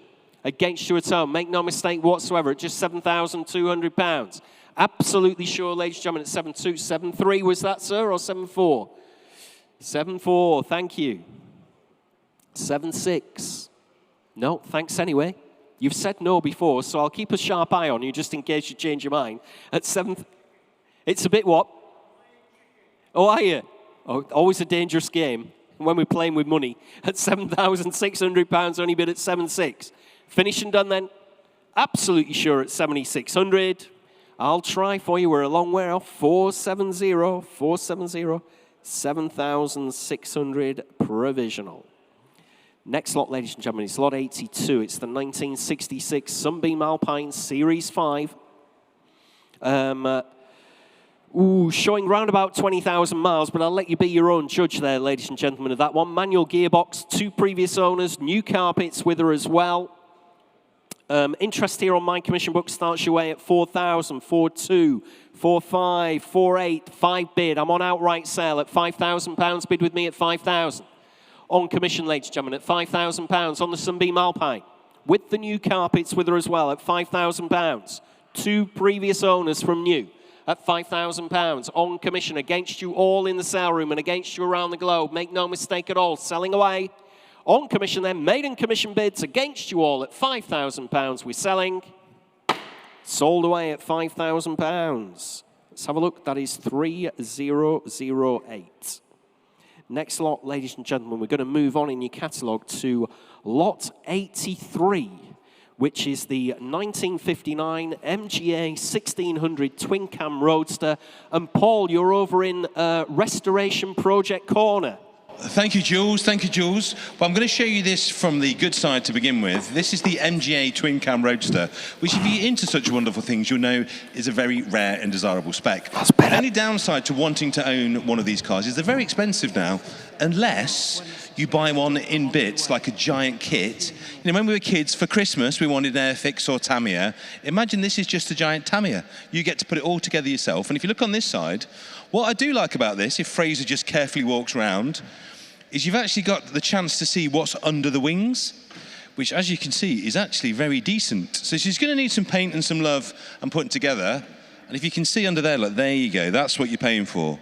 Against you at home. Make no mistake whatsoever at just £7,200. Absolutely sure, ladies and gentlemen, at 7,2. 7,3 was that, sir, or 7,4? 7,4, thank you. 7,6. No, thanks anyway. You've said no before, so I'll keep a sharp eye on you just in case you change your mind. At 7th, it's a bit what? Oh, are you? Oh, always a dangerous game when we're playing with money. At £7,600, only bid at 7,6. Finish and done then? Absolutely sure at 7,600. I'll try for you. We're a long way off. 470, 470, 7,600 provisional. Next lot, ladies and gentlemen, is lot 82. It's the 1966 Sunbeam Alpine Series 5. Showing round about 20,000 miles, but I'll let you be your own judge there, ladies and gentlemen, of that one. Manual gearbox, 2 previous owners, new carpets with her as well. Interest here on my commission book starts your way at 4,000, 4,2, 4,5, 4,8, 5 bid. I'm on outright sale at £5,000. Bid with me at 5,000. On commission, ladies and gentlemen, at £5,000 on the Sunbeam Alpine. With the new carpets with her as well at £5,000. 2 previous owners from new at £5,000. On commission against you all in the sale room and against you around the globe. Make no mistake at all. Selling away. On commission then, maiden commission bids against you all at £5,000. We're selling. Sold away at £5,000. Let's have a look. That is 3008. Next lot, ladies and gentlemen, we're going to move on in your catalogue to lot 83, which is the 1959 MGA 1600 twin cam roadster. And Paul, you're over in Restoration Project Corner. Thank you, Jules. Thank you, Jules. Well, I'm going to show you this from the good side to begin with. This is the MGA Twin Cam Roadster, which, if you're into such wonderful things, you'll know is a very rare and desirable spec. The only downside to wanting to own one of these cars is they're very expensive now, unless you buy one in bits, like a giant kit. You know, when we were kids, for Christmas, we wanted an Airfix or Tamiya. Imagine this is just a giant Tamiya. You get to put it all together yourself. And if you look on this side, what I do like about this, if Fraser just carefully walks around, is you've actually got the chance to see what's under the wings, which, as you can see, is actually very decent. So she's going to need some paint and some love and putting together. And if you can see under there, look, there you go. That's what you're paying for.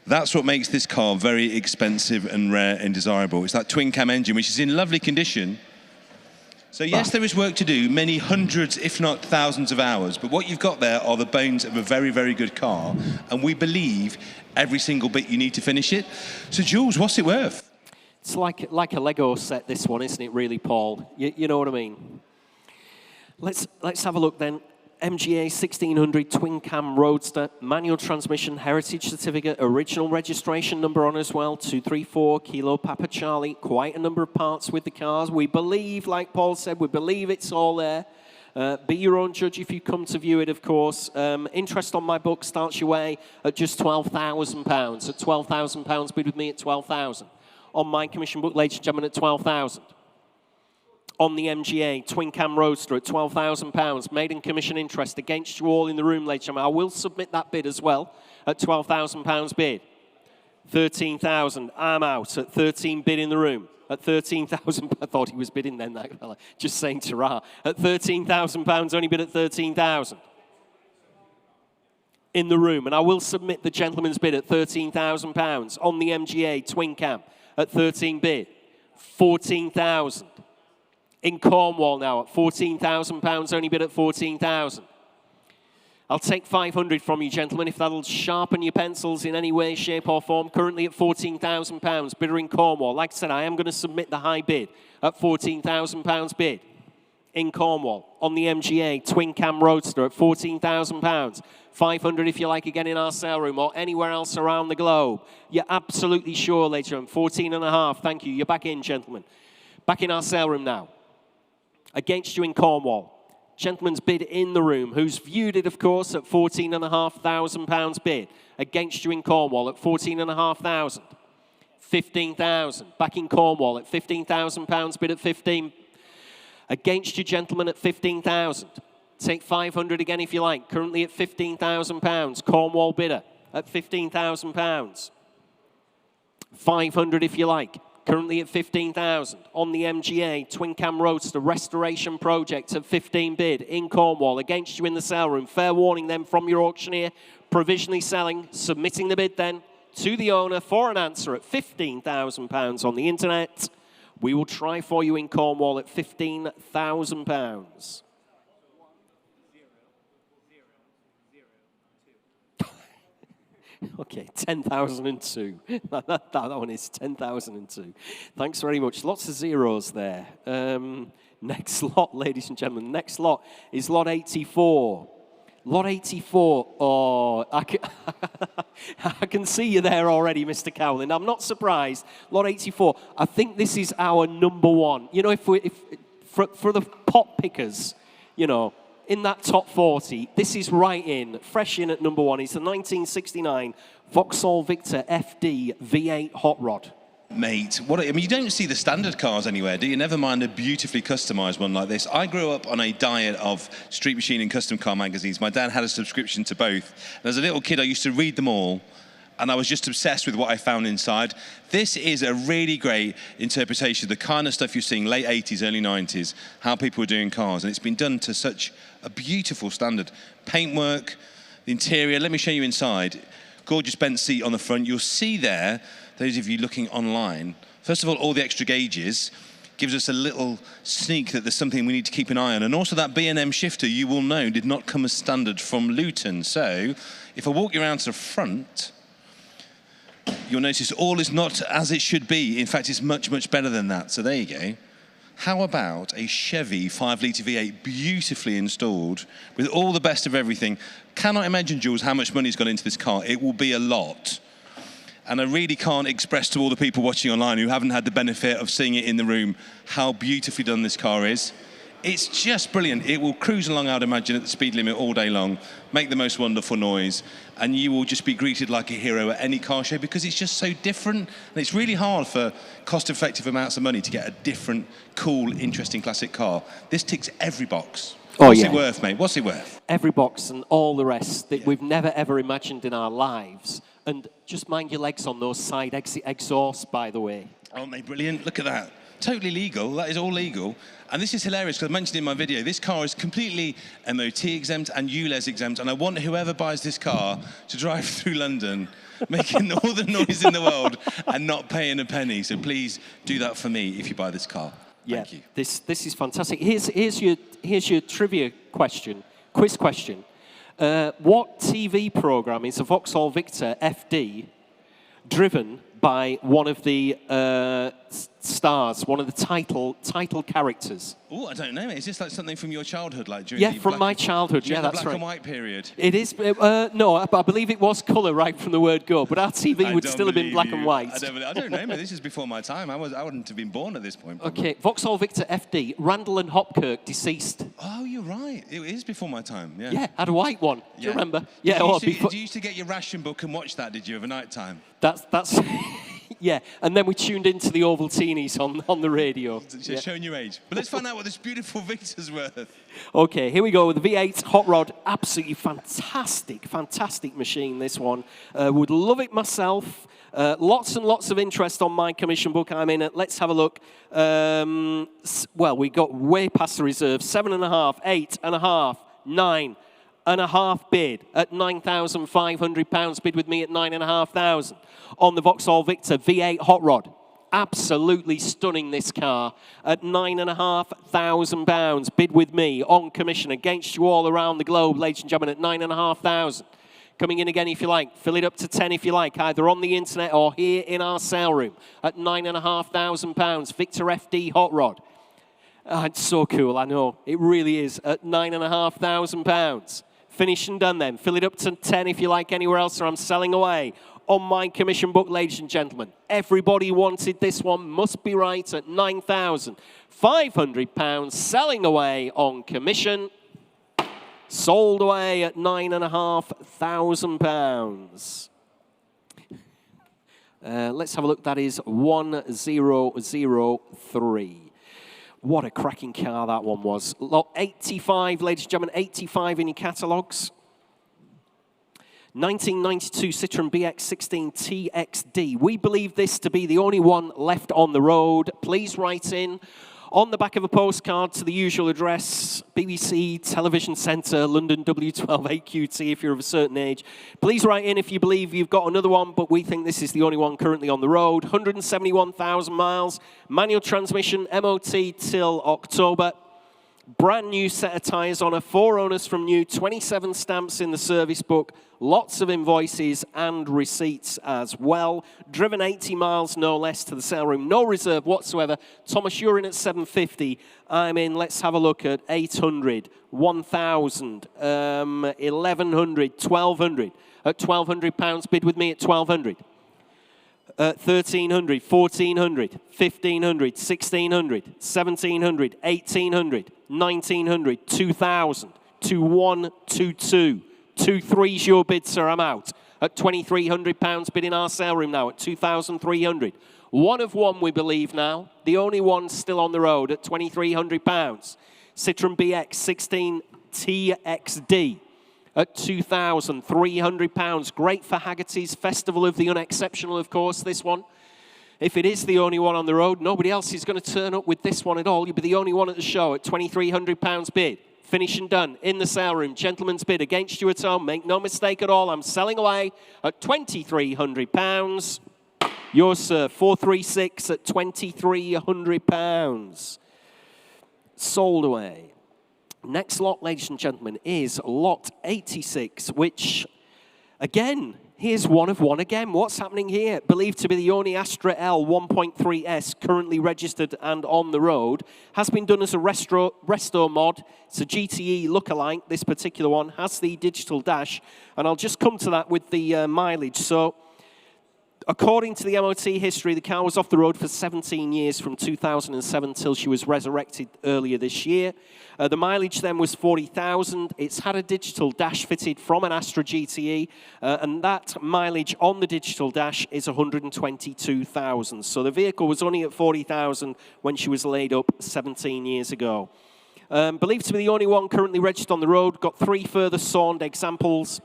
That's what makes this car very expensive and rare and desirable. It's that twin cam engine, which is in lovely condition. So yes, there is work to do, many hundreds, if not thousands of hours, but what you've got there are the bones of a very, very good car, and we believe every single bit you need to finish it. So Jules, what's it worth? It's like a Lego set, this one, isn't it, really, Paul? You know what I mean? Let's have a look then. MGA 1600 twin cam roadster, manual transmission, heritage certificate, original registration number on as well, 234 Kilo Papa Charlie, quite a number of parts with the cars. We believe, like Paul said, we believe it's all there. Be your own judge if you come to view it, of course. Interest on my book starts your way at just £12,000. At £12,000, bid with me at 12,000. On my commission book, ladies and gentlemen, at 12,000. On the MGA twin cam roadster at £12,000, maiden commission interest against you all in the room, ladies and gentlemen. I will submit that bid as well at £12,000 bid. 13,000. I'm out at 13 bid in the room. At 13,000, I thought he was bidding then, that fella. Just saying ta-ra. At £13,000, only bid at 13,000 in the room. And I will submit the gentleman's bid at £13,000 on the MGA twin cam at 13 bid. 14,000. In Cornwall now at £14,000, only bid at 14,000. I'll take 500 from you, gentlemen, if that'll sharpen your pencils in any way, shape or form. Currently at £14,000, bidder in Cornwall. Like I said, I am going to submit the high bid at £14,000 bid in Cornwall on the MGA twin cam roadster at £14,000. 500 if you like again in our sale room or anywhere else around the globe. You're absolutely sure, ladies and gentlemen. 14.5, thank you. You're back in, gentlemen. Back in our sale room now. Against you in Cornwall. Gentleman's bid in the room, who's viewed it, of course, at £14,500 bid. Against you in Cornwall at £14,500. 15,000. Back in Cornwall at £15,000 bid at 15. Against you, gentlemen, at 15,000. Take 500 again if you like. Currently at £15,000. Cornwall bidder at £15,000. 500 if you like. Currently at 15,000 on the MGA twin cam roadster restoration project at 15 bid in Cornwall. Against you in the sale room. Fair warning then from your auctioneer. Provisionally selling, submitting the bid then to the owner for an answer at £15,000 on the internet. We will try for you in Cornwall at £15,000. Okay, 10,002. that one is 10,002. Thanks very much. Lots of zeros there. Next lot, ladies and gentlemen. Next lot is lot 84. Lot 84. Oh, I can see you there already, Mr. Cowlin. I'm not surprised. Lot 84. I think this is our number one. You know, if for the pot pickers, you know, in that top 40, this is right in, fresh in at number one. It's the 1969 Vauxhall Victor FD V8 Hot Rod. Mate, you don't see the standard cars anywhere, do you? Never mind a beautifully customised one like this. I grew up on a diet of Street Machine and custom car magazines. My dad had a subscription to both. And as a little kid, I used to read them all, and I was just obsessed with what I found inside. This is a really great interpretation of the kind of stuff you're seeing late 80s, early 90s, how people were doing cars, and it's been done to such a beautiful standard. Paintwork, the interior, let me show you inside. Gorgeous bench seat on the front. You'll see there, those of you looking online, first of all the extra gauges gives us a little sneak that there's something we need to keep an eye on. And also that B&M shifter, you will know, did not come as standard from Luton. So if I walk you around to the front, you'll notice all is not as it should be. In fact, it's much, much better than that. So there you go. How about a Chevy 5-litre V8 beautifully installed with all the best of everything? Cannot imagine, Jules, how much money's gone into this car. It will be a lot. And I really can't express to all the people watching online who haven't had the benefit of seeing it in the room how beautifully done this car is. It's just brilliant. It will cruise along, I'd imagine, at the speed limit all day long, make the most wonderful noise, and you will just be greeted like a hero at any car show because it's just so different. And it's really hard for cost-effective amounts of money to get a different, cool, interesting classic car. This ticks every box. What's it worth, mate? What's it worth? Every box and all the rest that we've never, ever imagined in our lives. And just mind your legs on those side exit exhausts, by the way. Aren't they brilliant? Look at that. Totally legal. That is all legal. And this is hilarious because I mentioned in my video, this car is completely MOT exempt and ULEZ exempt. And I want whoever buys this car to drive through London making all the noise in the world and not paying a penny. So please do that for me if you buy this car. Thank you. This is fantastic. Here's your trivia question, quiz question. What TV program is a Vauxhall Victor FD driven by one of the stars, one of the title characters? Oh, I don't know. Is this like something from your childhood, like during the from my childhood. Yeah, that's black right. and white period. It is. No, I believe it was colour right from the word go, but our TV would still have been black and white. I don't know. This is before my time. I wouldn't have been born at this point. Probably. Okay, Vauxhall Victor FD, Randall and Hopkirk, deceased. Oh, you're right. It is before my time. Yeah. Yeah, had a white one. Do you remember? Yeah. You used to get your ration book and watch that, did you, overnight time? That's. Yeah, and then we tuned into the Ovaltinis on the radio. Showing your age. But let's find out what this beautiful Victor's worth. Okay, here we go with the V8 Hot Rod. Absolutely fantastic machine, this one. Would love it myself. Lots and lots of interest on my commission book. I'm in it. Let's have a look. Well, we got way past the reserve. 7.5, 8.5, 9.5 bid at £9,500. Bid with me at 9,500 on the Vauxhall Victor V8 Hot Rod. Absolutely stunning, this car at £9,500. Bid with me on commission against you all around the globe, ladies and gentlemen, at 9,500. Coming in again if you like. Fill it up to 10 if you like, either on the internet or here in our sale room at £9,500. Victor FD Hot Rod. It's so cool, I know. It really is at £9,500. Finished and done then. Fill it up to 10 if you like anywhere else, or I'm selling away on my commission book, ladies and gentlemen. Everybody wanted this one. Must be right at £9,500. Selling away on commission. Sold away at £9,500. Let's have a look. That is 1003. What a cracking car that one was. Lot 85, ladies and gentlemen, 85 in your catalogues. 1992 Citroen BX16 TXD. We believe this to be the only one left on the road. Please write in on the back of a postcard to the usual address, BBC Television Centre, London W12AQT, if you're of a certain age. Please write in if you believe you've got another one, but we think this is the only one currently on the road. 171,000 miles, manual transmission, MOT till October. Brand new set of tyres on her, 4 owners from new, 27 stamps in the service book, lots of invoices and receipts as well. Driven 80 miles, no less, to the sale room. No reserve whatsoever. Thomas, you're in at 750. I'm in, let's have a look at 800, 1,000, 1,100, 1,200. At £1,200, bid with me at 1,200. 1,300, 1,400, 1,500, 1,600, 1,700, 1,800, 1,900, 2,000, 2,122. 2,3's your bid, sir. I'm out. At £2,300, bid in our sale room now at 2,300. One of one, we believe now. The only one still on the road at £2,300. Citroen BX16 TXD. At £2,300. Great for Haggerty's Festival of the Unexceptional, of course, this one. If it is the only one on the road, nobody else is going to turn up with this one at all. You'll be the only one at the show at £2,300 bid. Finish and done in the sale room. Gentleman's bid against you at home. Make no mistake at all. I'm selling away at £2,300. Yours, sir, 436 at £2,300. Sold away. Next lot, ladies and gentlemen, is lot 86, which, again, here's one of one again. What's happening here? Believed to be the only Astra L 1.3S currently registered and on the road. Has been done as a resto mod. It's a GTE lookalike. This particular one has the digital dash. And I'll just come to that with the mileage. So According to the MOT history, the car was off the road for 17 years from 2007 till she was resurrected earlier this year. The mileage then was 40,000. It's had a digital dash fitted from an Astra GTE, and that mileage on the digital dash is 122,000. So the vehicle was only at 40,000 when she was laid up 17 years ago. Believed to be the only one currently registered on the road. Got 3 further Sawned examples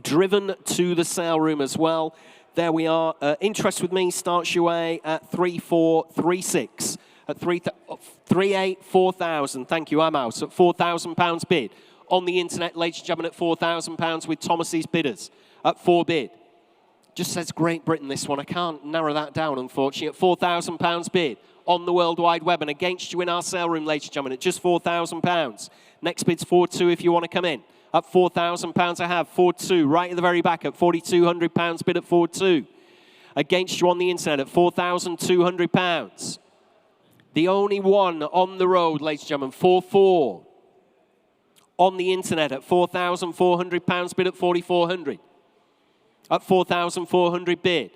driven to the sale room as well. There we are. Interest with me starts your way at 3436. At 4,000. Thank you, I'm out. At £4,000 bid. On the internet, ladies and gentlemen, at £4,000 with Thomas's bidders. At 4 bid. Just says Great Britain, this one. I can't narrow that down, unfortunately. At £4,000 bid. On the World Wide Web. And against you in our sale room, ladies and gentlemen, at just £4,000. Next bid's 4,200 if you want to come in. At £4,000 I have 4,200 right at the very back at £4,200 bid at 4,200. Against you on the internet at £4,200. The only one on the road, ladies and gentlemen, 4,400. On the internet at £4,400 bid at 4,400. At 4,400 bid.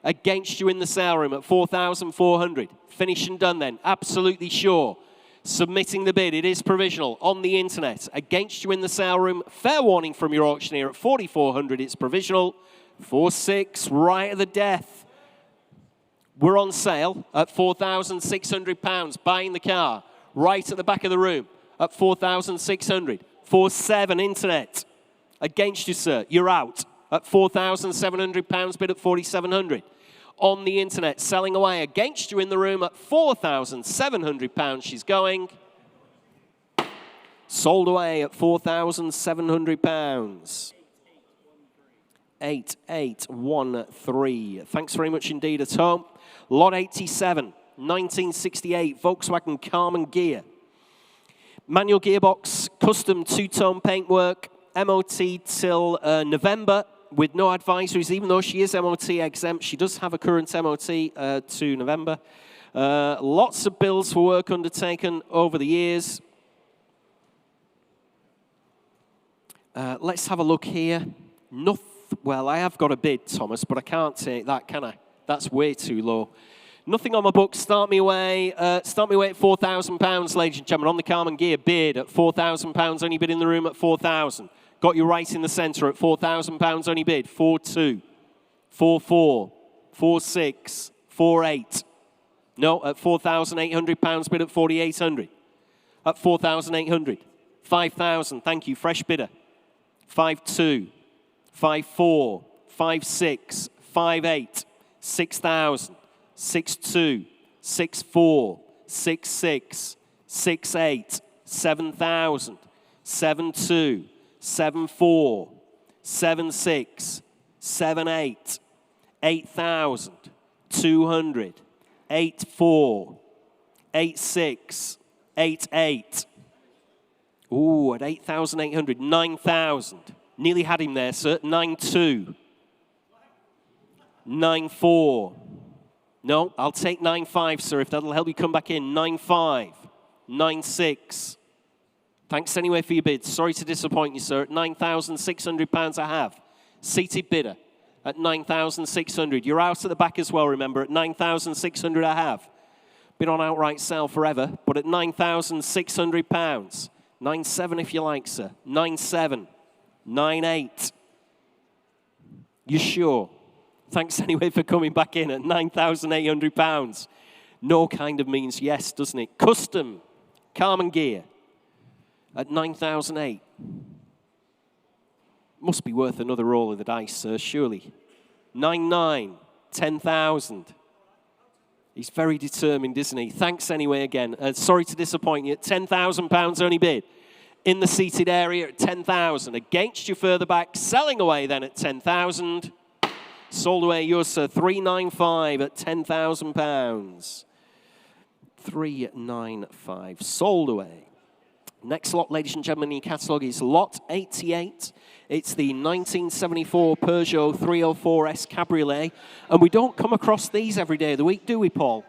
Against you in the sale room at 4,400. Finish and done then. Absolutely sure. Submitting the bid, it is provisional on the internet. Against you in the sale room, fair warning from your auctioneer at 4,400, it's provisional. 4,600, right at the death. We're on sale at £4,600, buying the car, right at the back of the room at 4,600. 4,700, internet. Against you, sir, you're out at £4,700, bid at 4,700. On the internet, selling away against you in the room at £4,700. She's going. Sold away at £4,700. 8813. Thanks very much indeed at home. Lot 87, 1968 Volkswagen Carmen Gear. Manual gearbox, custom 2-tone paintwork, MOT till November. With no advisories, even though she is MOT exempt, she does have a current MOT to November. Lots of bills for work undertaken over the years. Let's have a look here. Well, I have got a bid, Thomas, but I can't take that, can I? That's way too low. Nothing on my book. Start me away at £4,000, ladies and gentlemen, on the Carmen Gear. Bid at £4,000. Only bid in the room at 4,000. Got you right in the centre at £4,000 only bid. 4,200, 4,400, 4,600, 4,800. No, at £4,800 bid at 4,800. At 4,800. 5,000, thank you, fresh bidder. 5,200, 5,400, 5,600, 5,800, 6,000, 6,200, 6,400, 6,600, 6,800, 7,000, 7,200. 7,400, 7,600, 7,800, 8,000, 200, 8,400, 8,600, 8,800. Ooh, at 8,800, 9,000. Nearly had him there, sir. 9,200, 9,400. No, I'll take 9,500, sir, if that'll help you come back in. 9,500, 9,600. Thanks anyway for your bid. Sorry to disappoint you, sir. At £9,600 I have. Seated bidder at 9,600. You're out at the back as well, remember. At 9,600 I have. Been on outright sale forever, but at £9,600. 9,700 if you like, sir. 9,700. 9,800. You sure? Thanks anyway for coming back in at £9,800. No kind of means yes, doesn't it? Custom Carmen Gear. At 9,008. Must be worth another roll of the dice, sir, surely. 9,900, 10,000. He's very determined, isn't he? Thanks anyway again. Sorry to disappoint you. £10,000 only bid. In the seated area at 10,000. Against you further back. Selling away then at 10,000. Sold away yours, sir. 395 at £10,000. 395. Sold away. Next lot, ladies and gentlemen, in your catalogue is Lot 88. It's the 1974 Peugeot 304S Cabriolet. And we don't come across these every day of the week, do we, Paul?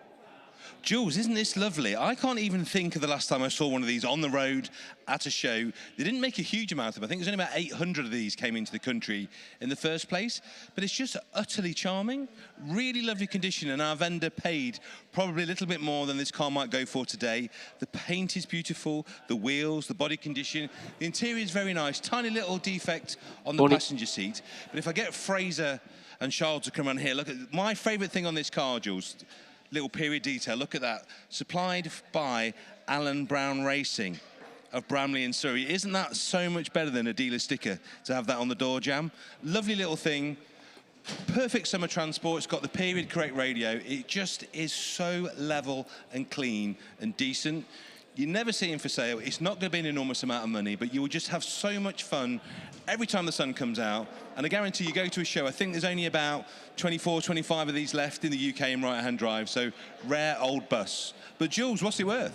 Jules, isn't this lovely? I can't even think of the last time I saw one of these on the road at a show. They didn't make a huge amount of them. I think there's only about 800 of these came into the country in the first place. But it's just utterly charming. Really lovely condition, and our vendor paid probably a little bit more than this car might go for today. The paint is beautiful, the wheels, the body condition. The interior is very nice. Tiny little defect on the passenger seat. But if I get Fraser and Charles to come around here, look at my favourite thing on this car, Jules. Little period detail, look at that. Supplied by Alan Brown Racing of Bramley in Surrey. Isn't that so much better than a dealer sticker to have that on the door jamb? Lovely little thing. Perfect summer transport. It's got the period correct radio. It just is so level and clean and decent. You never see him for sale. It's not going to be an enormous amount of money, but you will just have so much fun every time the sun comes out. And I guarantee you go to a show, I think there's only about 24, 25 of these left in the UK in right-hand drive, so rare old bus. But Jules, what's it worth?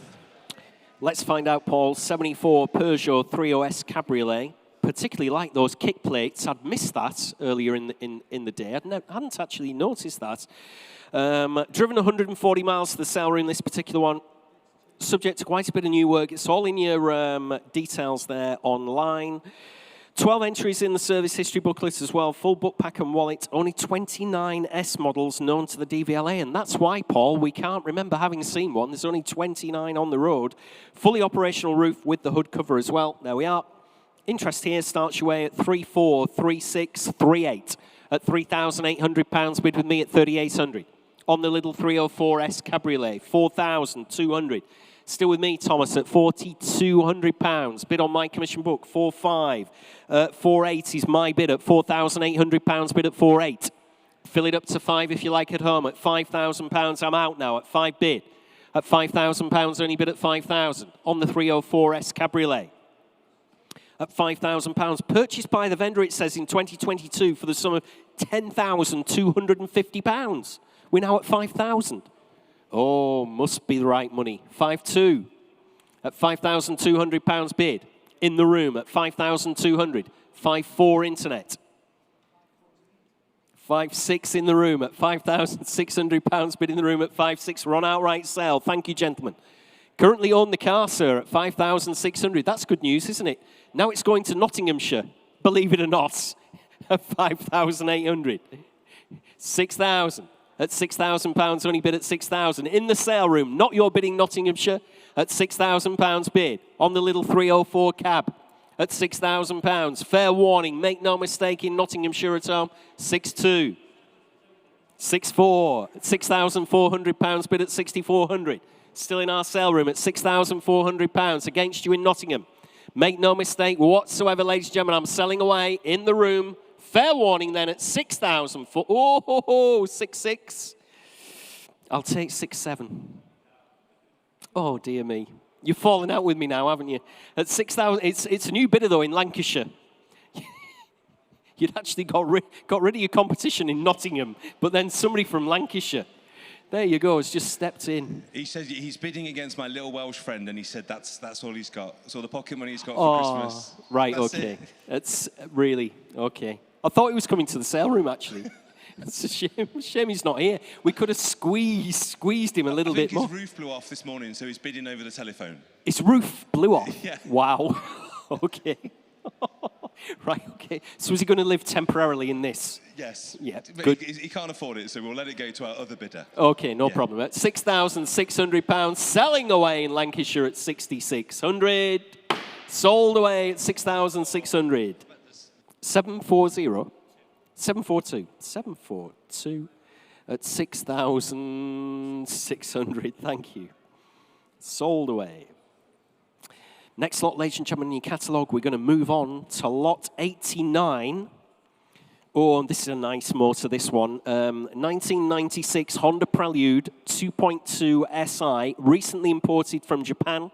Let's find out, Paul. 74 Peugeot 308 Cabriolet. Particularly like those kick plates. I'd missed that earlier in the day. I hadn't actually noticed that. Driven 140 miles to the sale room, this particular one. Subject to quite a bit of new work. It's all in your details there online. 12 entries in the service history booklet as well. Full book pack and wallet. Only 29 S models known to the DVLA. And that's why, Paul, we can't remember having seen one. There's only 29 on the road. Fully operational roof with the hood cover as well. There we are. Interest here starts your way at 343638 at £3,800. Bid with me at 3,800. On the little 304S Cabriolet, 4,200. Still with me, Thomas, at £4,200. Bid on my commission book, 4,500. 4,800 is my bid at £4,800. Bid at 4,800. Fill it up to 5 if you like at home. At £5,000, I'm out now at 5 bid. At £5,000, only bid at 5,000. On the 304S Cabriolet. At £5,000. Purchased by the vendor, it says, in 2022 for the sum of £10,250. We're now at 5,000. Oh, must be the right money. 5,200 at £5,200 bid. In the room at 5,200. 5,400 internet. 5,600 in the room at £5,600 bid in the room at 5,600. We're on outright sale. Thank you, gentlemen. Currently own the car, sir, at 5,600. That's good news, isn't it? Now it's going to Nottinghamshire, believe it or not, at 5,800. 6,000. At £6,000, only bid at 6,000. In the sale room, not your bidding, Nottinghamshire, at £6,000 bid. On the little 304 cab, at £6,000. Fair warning, make no mistake in Nottinghamshire at home, 6,200. 6,400. At £6,400 bid at 6,400. Still in our sale room at £6,400 against you in Nottingham. Make no mistake whatsoever, ladies and gentlemen, I'm selling away in the room. Fair warning then at 6,000 for, 6,600. I'll take 6,700. Oh, dear me. You've fallen out with me now, haven't you? At 6,000, it's a new bidder, though, in Lancashire. You'd actually got rid of your competition in Nottingham, but then somebody from Lancashire. There you go, has just stepped in. He says he's bidding against my little Welsh friend, and he said that's all he's got. That's all the pocket money he's got for Christmas. Right, That's okay. it. It's really, okay. I thought he was coming to the sale room, actually. It's a shame he's not here. We could have squeezed him a little bit more. His roof blew off this morning, so he's bidding over the telephone. His roof blew off? Yeah. Wow. Okay. Right, okay. So is he going to live temporarily in this? Yes. Yeah, But good. He can't afford it, so we'll let it go to our other bidder. Okay, no problem. At £6,600, selling away in Lancashire at 6,600. Sold away at 6,600. 740. 742. 742 at 6,600. Thank you. Sold away. Next lot, ladies and gentlemen, in your catalogue, we're going to move on to lot 89. Oh, and this is a nice motor, this one. 1996 Honda Prelude 2.2 SI, recently imported from Japan.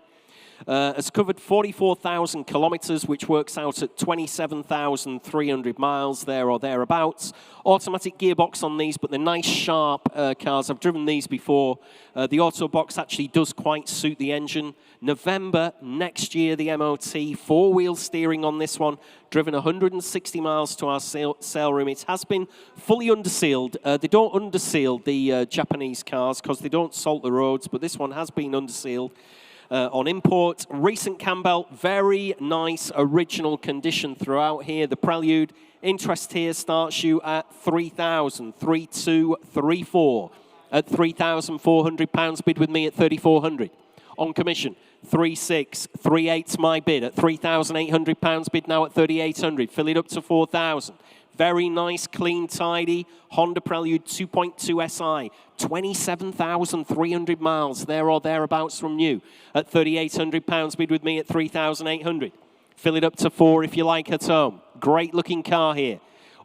Has covered 44,000 kilometres, which works out at 27,300 miles there or thereabouts. Automatic gearbox on these, but they're nice, sharp cars. I've driven these before. The auto box actually does quite suit the engine. November next year, the MOT. Four-wheel steering on this one. Driven 160 miles to our sale room. It has been fully undersealed. They don't underseal the Japanese cars because they don't salt the roads, but this one has been undersealed. On import, recent cam belt, very nice original condition throughout here. The Prelude, interest here starts you at 3,000, 3,234. At £3,400, bid with me at 3,400. On commission, 3,600, 3,800's my bid. At £3,800, bid now at 3,800. Fill it up to 4,000. Very nice, clean, tidy Honda Prelude 2.2 SI. 27,300 miles, there or thereabouts from new. At £3,800, bid with me at 3,800. Fill it up to 4 if you like at home. Great looking car here.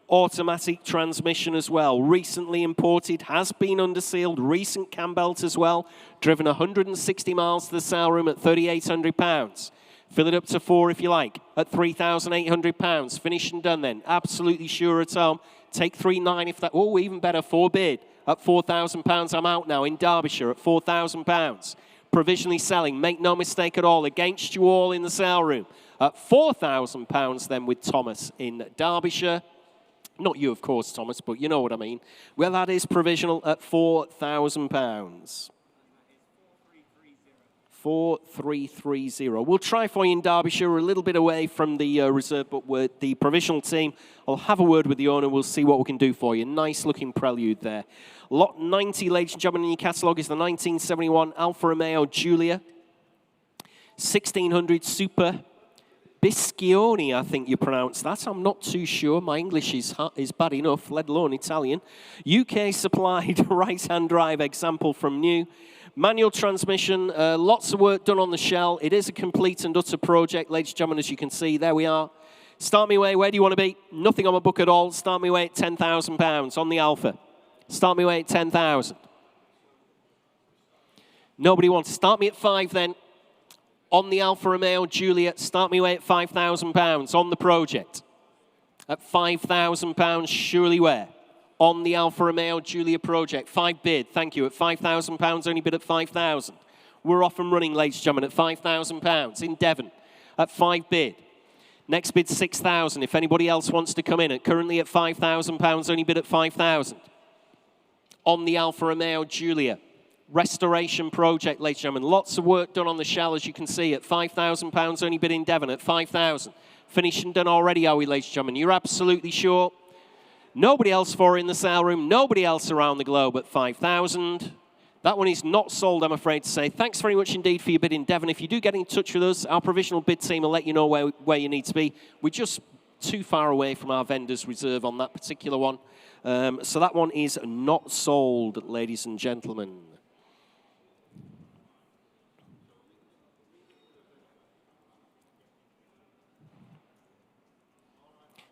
Automatic transmission as well. Recently imported, has been undersealed. Recent cam belt as well. Driven 160 miles to the sale room at £3,800. Fill it up to 4 if you like, at £3,800. Finished and done then. Absolutely sure at home. Take 3,900 if that, oh, even better, 4 bid. At £4,000, I'm out now in Derbyshire at £4,000. Provisionally selling, make no mistake at all, against you all in the sale room. At £4,000 then with Thomas in Derbyshire. Not you, of course, Thomas, but you know what I mean. Well, that is provisional at £4,000. 4330. We'll try for you in Derbyshire. We're a little bit away from the reserve, but we're the provisional team. I'll have a word with the owner. We'll see what we can do for you. Nice looking Prelude there. Lot 90, ladies and gentlemen, in your catalogue is the 1971 Alfa Romeo Giulia. 1600 Super Biscioni, I think you pronounce that. I'm not too sure. My English is bad enough, let alone Italian. UK supplied right-hand drive example from new. Manual transmission, lots of work done on the shell. It is a complete and utter project, ladies and gentlemen, as you can see. There we are. Start me away. Where do you want to be? Nothing on my book at all. Start me away at £10,000 on the Alfa. Start me away at 10,000. Nobody wants to start me at 5 then. On the Alfa Romeo Giulia, start me away at £5,000 on the project. At £5,000, surely where? On the Alfa Romeo Giulia project. 5 bid, thank you. At £5,000, only bid at 5,000. We're off and running, ladies and gentlemen, at £5,000 in Devon. At 5 bid. Next bid, 6,000. If anybody else wants to come in, currently at £5,000, only bid at 5,000. On the Alfa Romeo Giulia. Restoration project, ladies and gentlemen. Lots of work done on the shell, as you can see. At £5,000, only bid in Devon. At 5,000. Finished and done already, are we, ladies and gentlemen? You're absolutely sure? Nobody else for in the sale room. Nobody else around the globe at 5,000. That one is not sold, I'm afraid to say. Thanks very much indeed for your bid in Devon. If you do get in touch with us, our provisional bid team will let you know where you need to be. We're just too far away from our vendor's reserve on that particular one. So that one is not sold, ladies and gentlemen.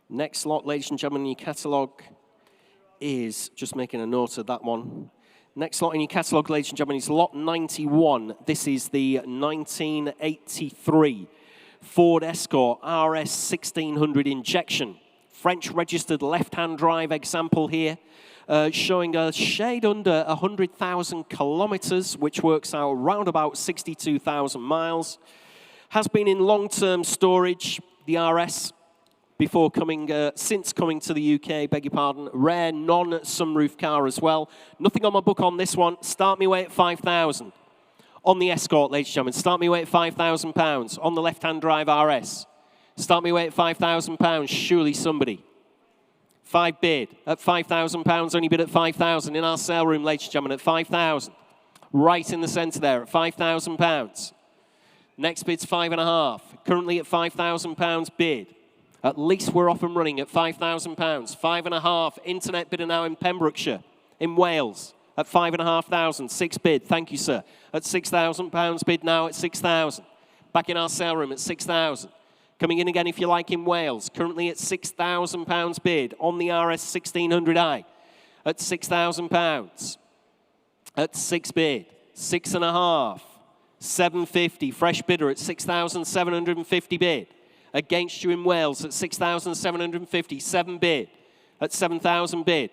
Next lot, ladies and gentlemen, in your catalogue is, just making a note of that one. Next lot in your catalogue, ladies and gentlemen, is lot 91. This is the 1983 Ford Escort RS 1600 injection. French registered left-hand drive example here, showing a shade under 100,000 kilometers, which works out around about 62,000 miles. Has been in long-term storage, the RS. Before coming, since coming to the UK, beg your pardon, rare non-sunroof car as well. Nothing on my book on this one. Start me away at 5,000. On the Escort, ladies and gentlemen, start me away at £5,000. On the left-hand drive RS, start me away at £5,000. Surely somebody. 5 bid at £5,000. Only bid at 5,000 in our sale room, ladies and gentlemen, at 5,000. Right in the centre there at £5,000. Next bid's 5.5. Currently at £5,000 bid. At least we're off and running at £5,000. 5.5, internet bidder now in Pembrokeshire, in Wales, at 5,500. 6 bid, thank you, sir. At £6,000 bid now at 6,000. Back in our sale room at 6,000. Coming in again if you like in Wales, currently at £6,000 bid on the RS 1600i. At £6,000. At 6 bid, 6.5. 750, fresh bidder at 6,750 bid. Against you in Wales at 6,750, 7 bid at 7,000 bid.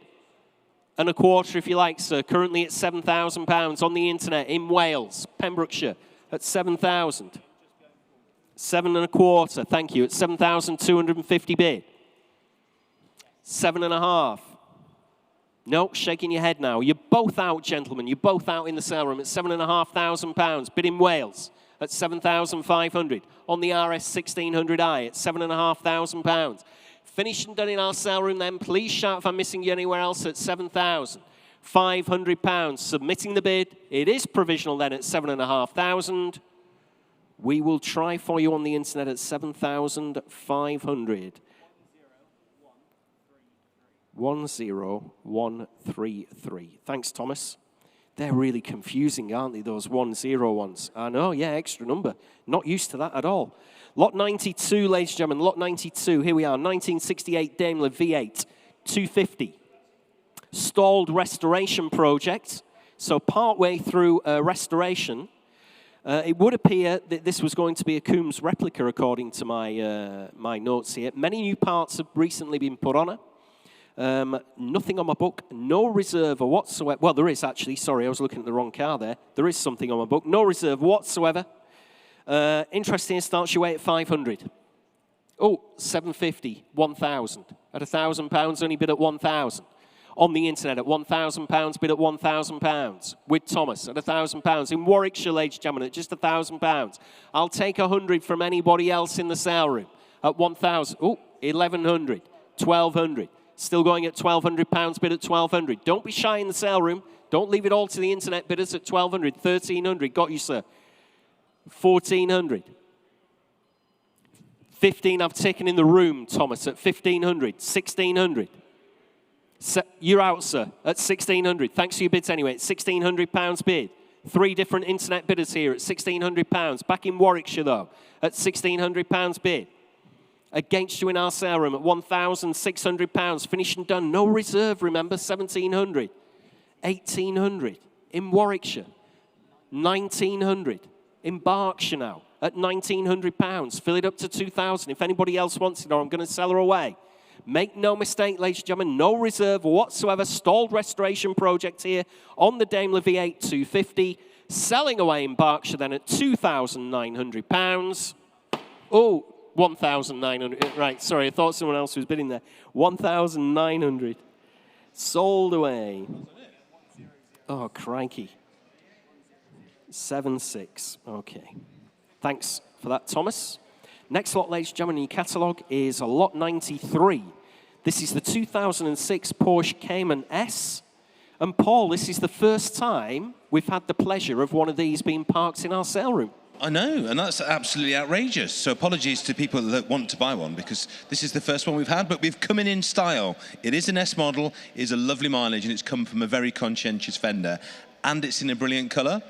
And a quarter if you like, sir, currently at £7,000 on the internet in Wales, Pembrokeshire at 7,000. 7 and a quarter, thank you, at 7,250 bid. 7.5. No, shaking your head now. You're both out, gentlemen. You're both out in the sale room at £7,500. Bid in Wales at 7,500. On the RS 1600i at £7,500. Finished and done in our sale room then. Please shout if I'm missing you anywhere else at £7,500. Submitting the bid. It is provisional then at 7,500. We will try for you on the internet at 7,500. 10133. Thanks, Thomas. They're really confusing, aren't they, those 10 ones? I know, yeah, extra number. Not used to that at all. Lot 92, ladies and gentlemen, lot 92. Here we are, 1968 Daimler V8, 250. Stalled restoration project. So partway through restoration, it would appear that this was going to be a Coombs replica, according to my notes here. Many new parts have recently been put on her. Nothing on my book, no reserve whatsoever. Well, there is actually, sorry, I was looking at the wrong car there. There is something on my book, no reserve whatsoever. Interesting, starts your way at 500. Oh, 750, 1,000. At £1,000, only bid at 1,000. On the internet at £1,000, bid at £1,000. With Thomas at £1,000. In Warwickshire, ladies and gentlemen, at just £1,000. I'll take 100 from anybody else in the sale room at 1,000. Oh, 1,100, 1,200. Still going at £1,200, bid at 1,200. Don't be shy in the sale room. Don't leave it all to the internet bidders at 1,200, 1,300. Got you, sir. 1,400. 15 I've taken in the room, Thomas, at 1,500, 1,600. You're out, sir, at 1,600. Thanks for your bids anyway. At £1,600 bid. 3 different internet bidders here at £1,600. Back in Warwickshire, though, at £1,600 bid. Against you in our sale room at £1,600. Finished and done. No reserve, remember, 1,700. 1,800 in Warwickshire. 1,900 in Berkshire now at £1,900. Fill it up to 2,000 if anybody else wants it, or I'm going to sell her away. Make no mistake, ladies and gentlemen, no reserve whatsoever. Stalled restoration project here on the Daimler V8 250. Selling away in Berkshire then at £2,900. Oh, 1,900. Right, sorry, I thought someone else was bidding there. 1,900. Sold away. Oh, crikey. 7.6. Okay. Thanks for that, Thomas. Next lot, ladies and gentlemen, in your catalogue is a lot 93. This is the 2006 Porsche Cayman S. And Paul, this is the first time we've had the pleasure of one of these being parked in our sale room. I know, and that's absolutely outrageous. So apologies to people that want to buy one, because this is the first one we've had, but we've come in style. It is an S model, it is a lovely mileage, and it's come from a very conscientious vendor, and it's in a brilliant colour.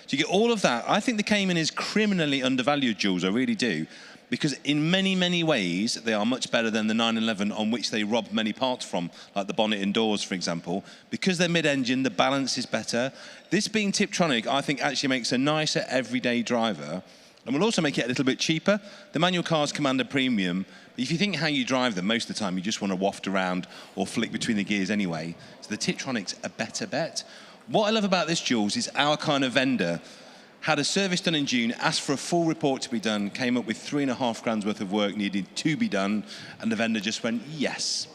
So you get all of that. I think the Cayman is criminally undervalued, Jules, I really do, because in many, many ways, they are much better than the 911 on which they rob many parts from, like the bonnet and doors, for example. Because they're mid-engine, the balance is better. This being Tiptronic, I think actually makes a nicer everyday driver, and will also make it a little bit cheaper. The manual cars command a premium, but if you think how you drive them, most of the time you just want to waft around or flick between the gears anyway. So the Tiptronic's a better bet. What I love about this, Jules, is our kind of vendor had a service done in June, asked for a full report to be done, came up with £3,500 worth of work needed to be done, and the vendor just went, yes,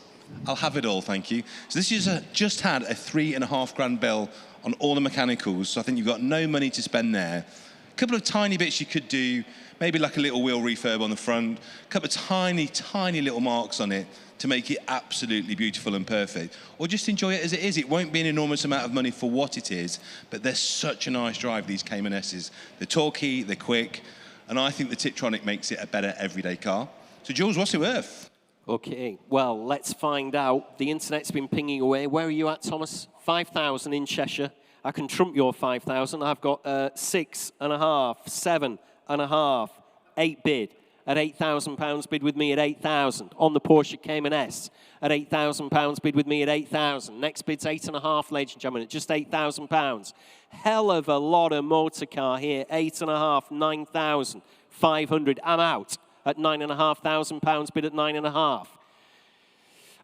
I'll have it all, thank you. So this is just had a £3,500 bill on all the mechanicals, so I think you've got no money to spend there. A couple of tiny bits you could do, maybe like a little wheel refurb on the front, a couple of tiny, tiny little marks on it to make it absolutely beautiful and perfect. Or just enjoy it as it is. It won't be an enormous amount of money for what it is, but they're such a nice drive, these Cayman S's. They're torquey, they're quick, and I think the Tiptronic makes it a better everyday car. So Jules, what's it worth? Okay, well, let's find out. The internet's been pinging away. Where are you at, Thomas? 5,000 in Cheshire. I can trump your 5,000. I've got 6.5, 7.5, 8 bid. at £8,000, bid with me at 8,000. On the Porsche Cayman S at £8,000, bid with me at 8,000. Next bid's 8.5, ladies and gentlemen, at just £8,000. Hell of a lot of motor car here, 8.5, 9,500. I'm out at £9,500, bid at 9.5.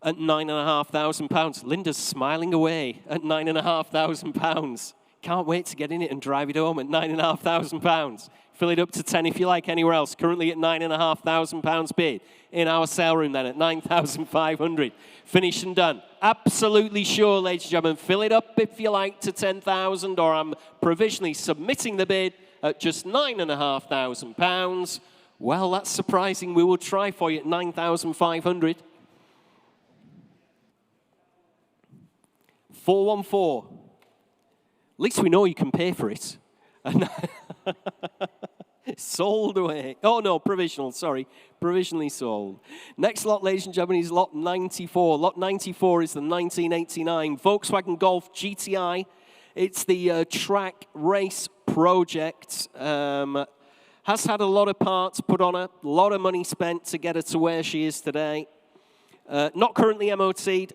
At £9,500. Linda's smiling away at £9,500. Can't wait to get in it and drive it home at £9,500. Fill it up to 10 if you like anywhere else. Currently at £9,500 bid. In our sale room then at 9,500. Finished and done. Absolutely sure, ladies and gentlemen. Fill it up if you like to 10,000, or I'm provisionally submitting the bid at just £9,500. Well, that's surprising. We will try for you at 9,500. 414. At least we know you can pay for it. Sold away. Oh, no, provisional, sorry. Provisionally sold. Next lot, ladies and gentlemen, is lot 94. Lot 94 is the 1989 Volkswagen Golf GTI. It's the track race project. Has had a lot of parts put on her, a lot of money spent to get her to where she is today. Not currently MOT'd.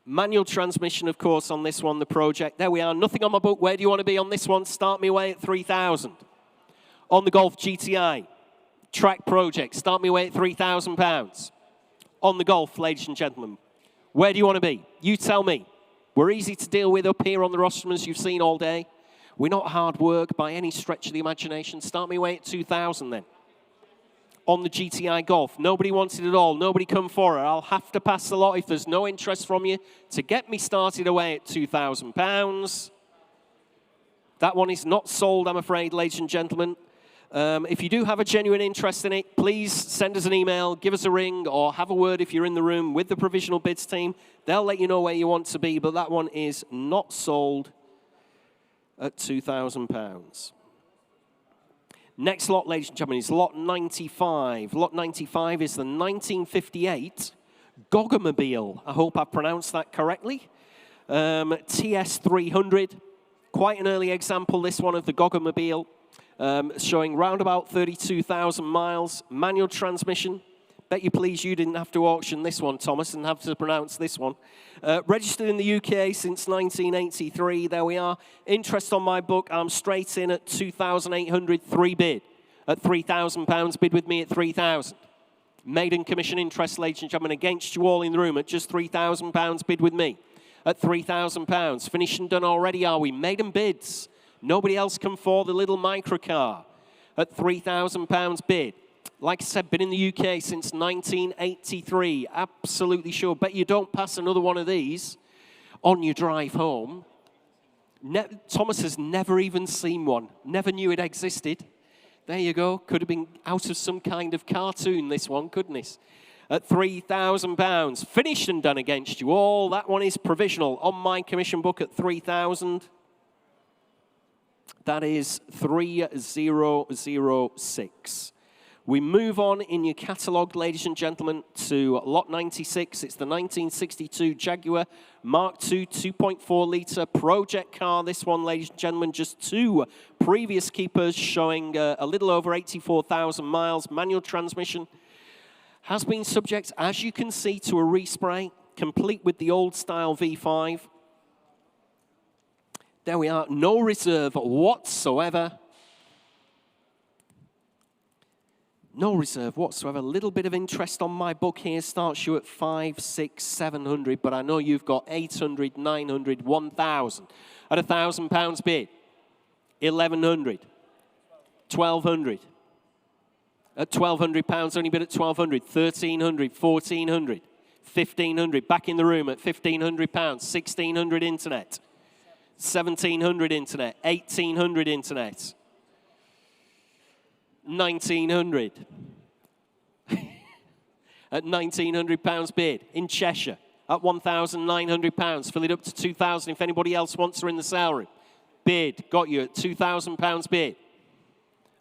Manual transmission, of course, on this one, the project. There we are. Nothing on my book. Where do you want to be on this one? Start me away at 3,000. On the Golf GTI. Track project. Start me away at £3,000. On the Golf, ladies and gentlemen. Where do you want to be? You tell me. We're easy to deal with up here on the rostrum, as you've seen all day. We're not hard work by any stretch of the imagination. Start me away at 2,000 then. On the GTI Golf. Nobody wants it at all. Nobody come for it. I'll have to pass the lot if there's no interest from you to get me started away at £2,000. That one is not sold, I'm afraid, ladies and gentlemen. If you do have a genuine interest in it, please send us an email, give us a ring, or have a word if you're in the room with the provisional bids team. They'll let you know where you want to be, but that one is not sold at £2,000. Next lot, ladies and gentlemen, is lot 95. Lot 95 is the 1958 Automobilia. I hope I've pronounced that correctly. TS300. Quite an early example, this one, of the Automobilia. Showing round about 32,000 miles. Manual transmission. Bet you please you didn't have to auction this one, Thomas, and have to pronounce this one. Registered in the UK since 1983. There we are. Interest on my book. I'm straight in at 2,800. 3 bid at £3,000. Bid with me at 3,000. Maiden commission interest, ladies and gentlemen, against you all in the room at just £3,000. Bid with me at £3,000. Finished and done already, are we? Maiden bids. Nobody else come for the little microcar at £3,000 bid. Like I said, been in the UK since 1983. Absolutely sure. Bet you don't pass another one of these on your drive home. Thomas has never even seen one. Never knew it existed. There you go. Could have been out of some kind of cartoon, this one, couldn't it? At £3,000. Finished and done against you all. That one is provisional on my commission book at 3,000. That is 3006. We move on in your catalogue, ladies and gentlemen, to lot 96. It's the 1962 Jaguar Mark II 2.4-litre project car. This one, ladies and gentlemen, just 2 previous keepers showing a little over 84,000 miles. Manual transmission. Has been subject, as you can see, to a respray, complete with the old-style V5. There we are. No reserve whatsoever. No reserve whatsoever. A little bit of interest on my book here. Starts you at 500, 600, 700, but I know you've got 800, 900, 1,000. At £1,000 bid, 1,100, 1,200. At £1,200, only bid at 1,200, 1,300, 1,400, 1,500. Back in the room at £1,500, 1,600 internet, 1,700 internet, 1,800 internet. 1,900. At £1,900 bid in Cheshire at £1,900. Fill it up to 2,000 if anybody else wants her in the sale room. Bid, got you at £2,000 bid.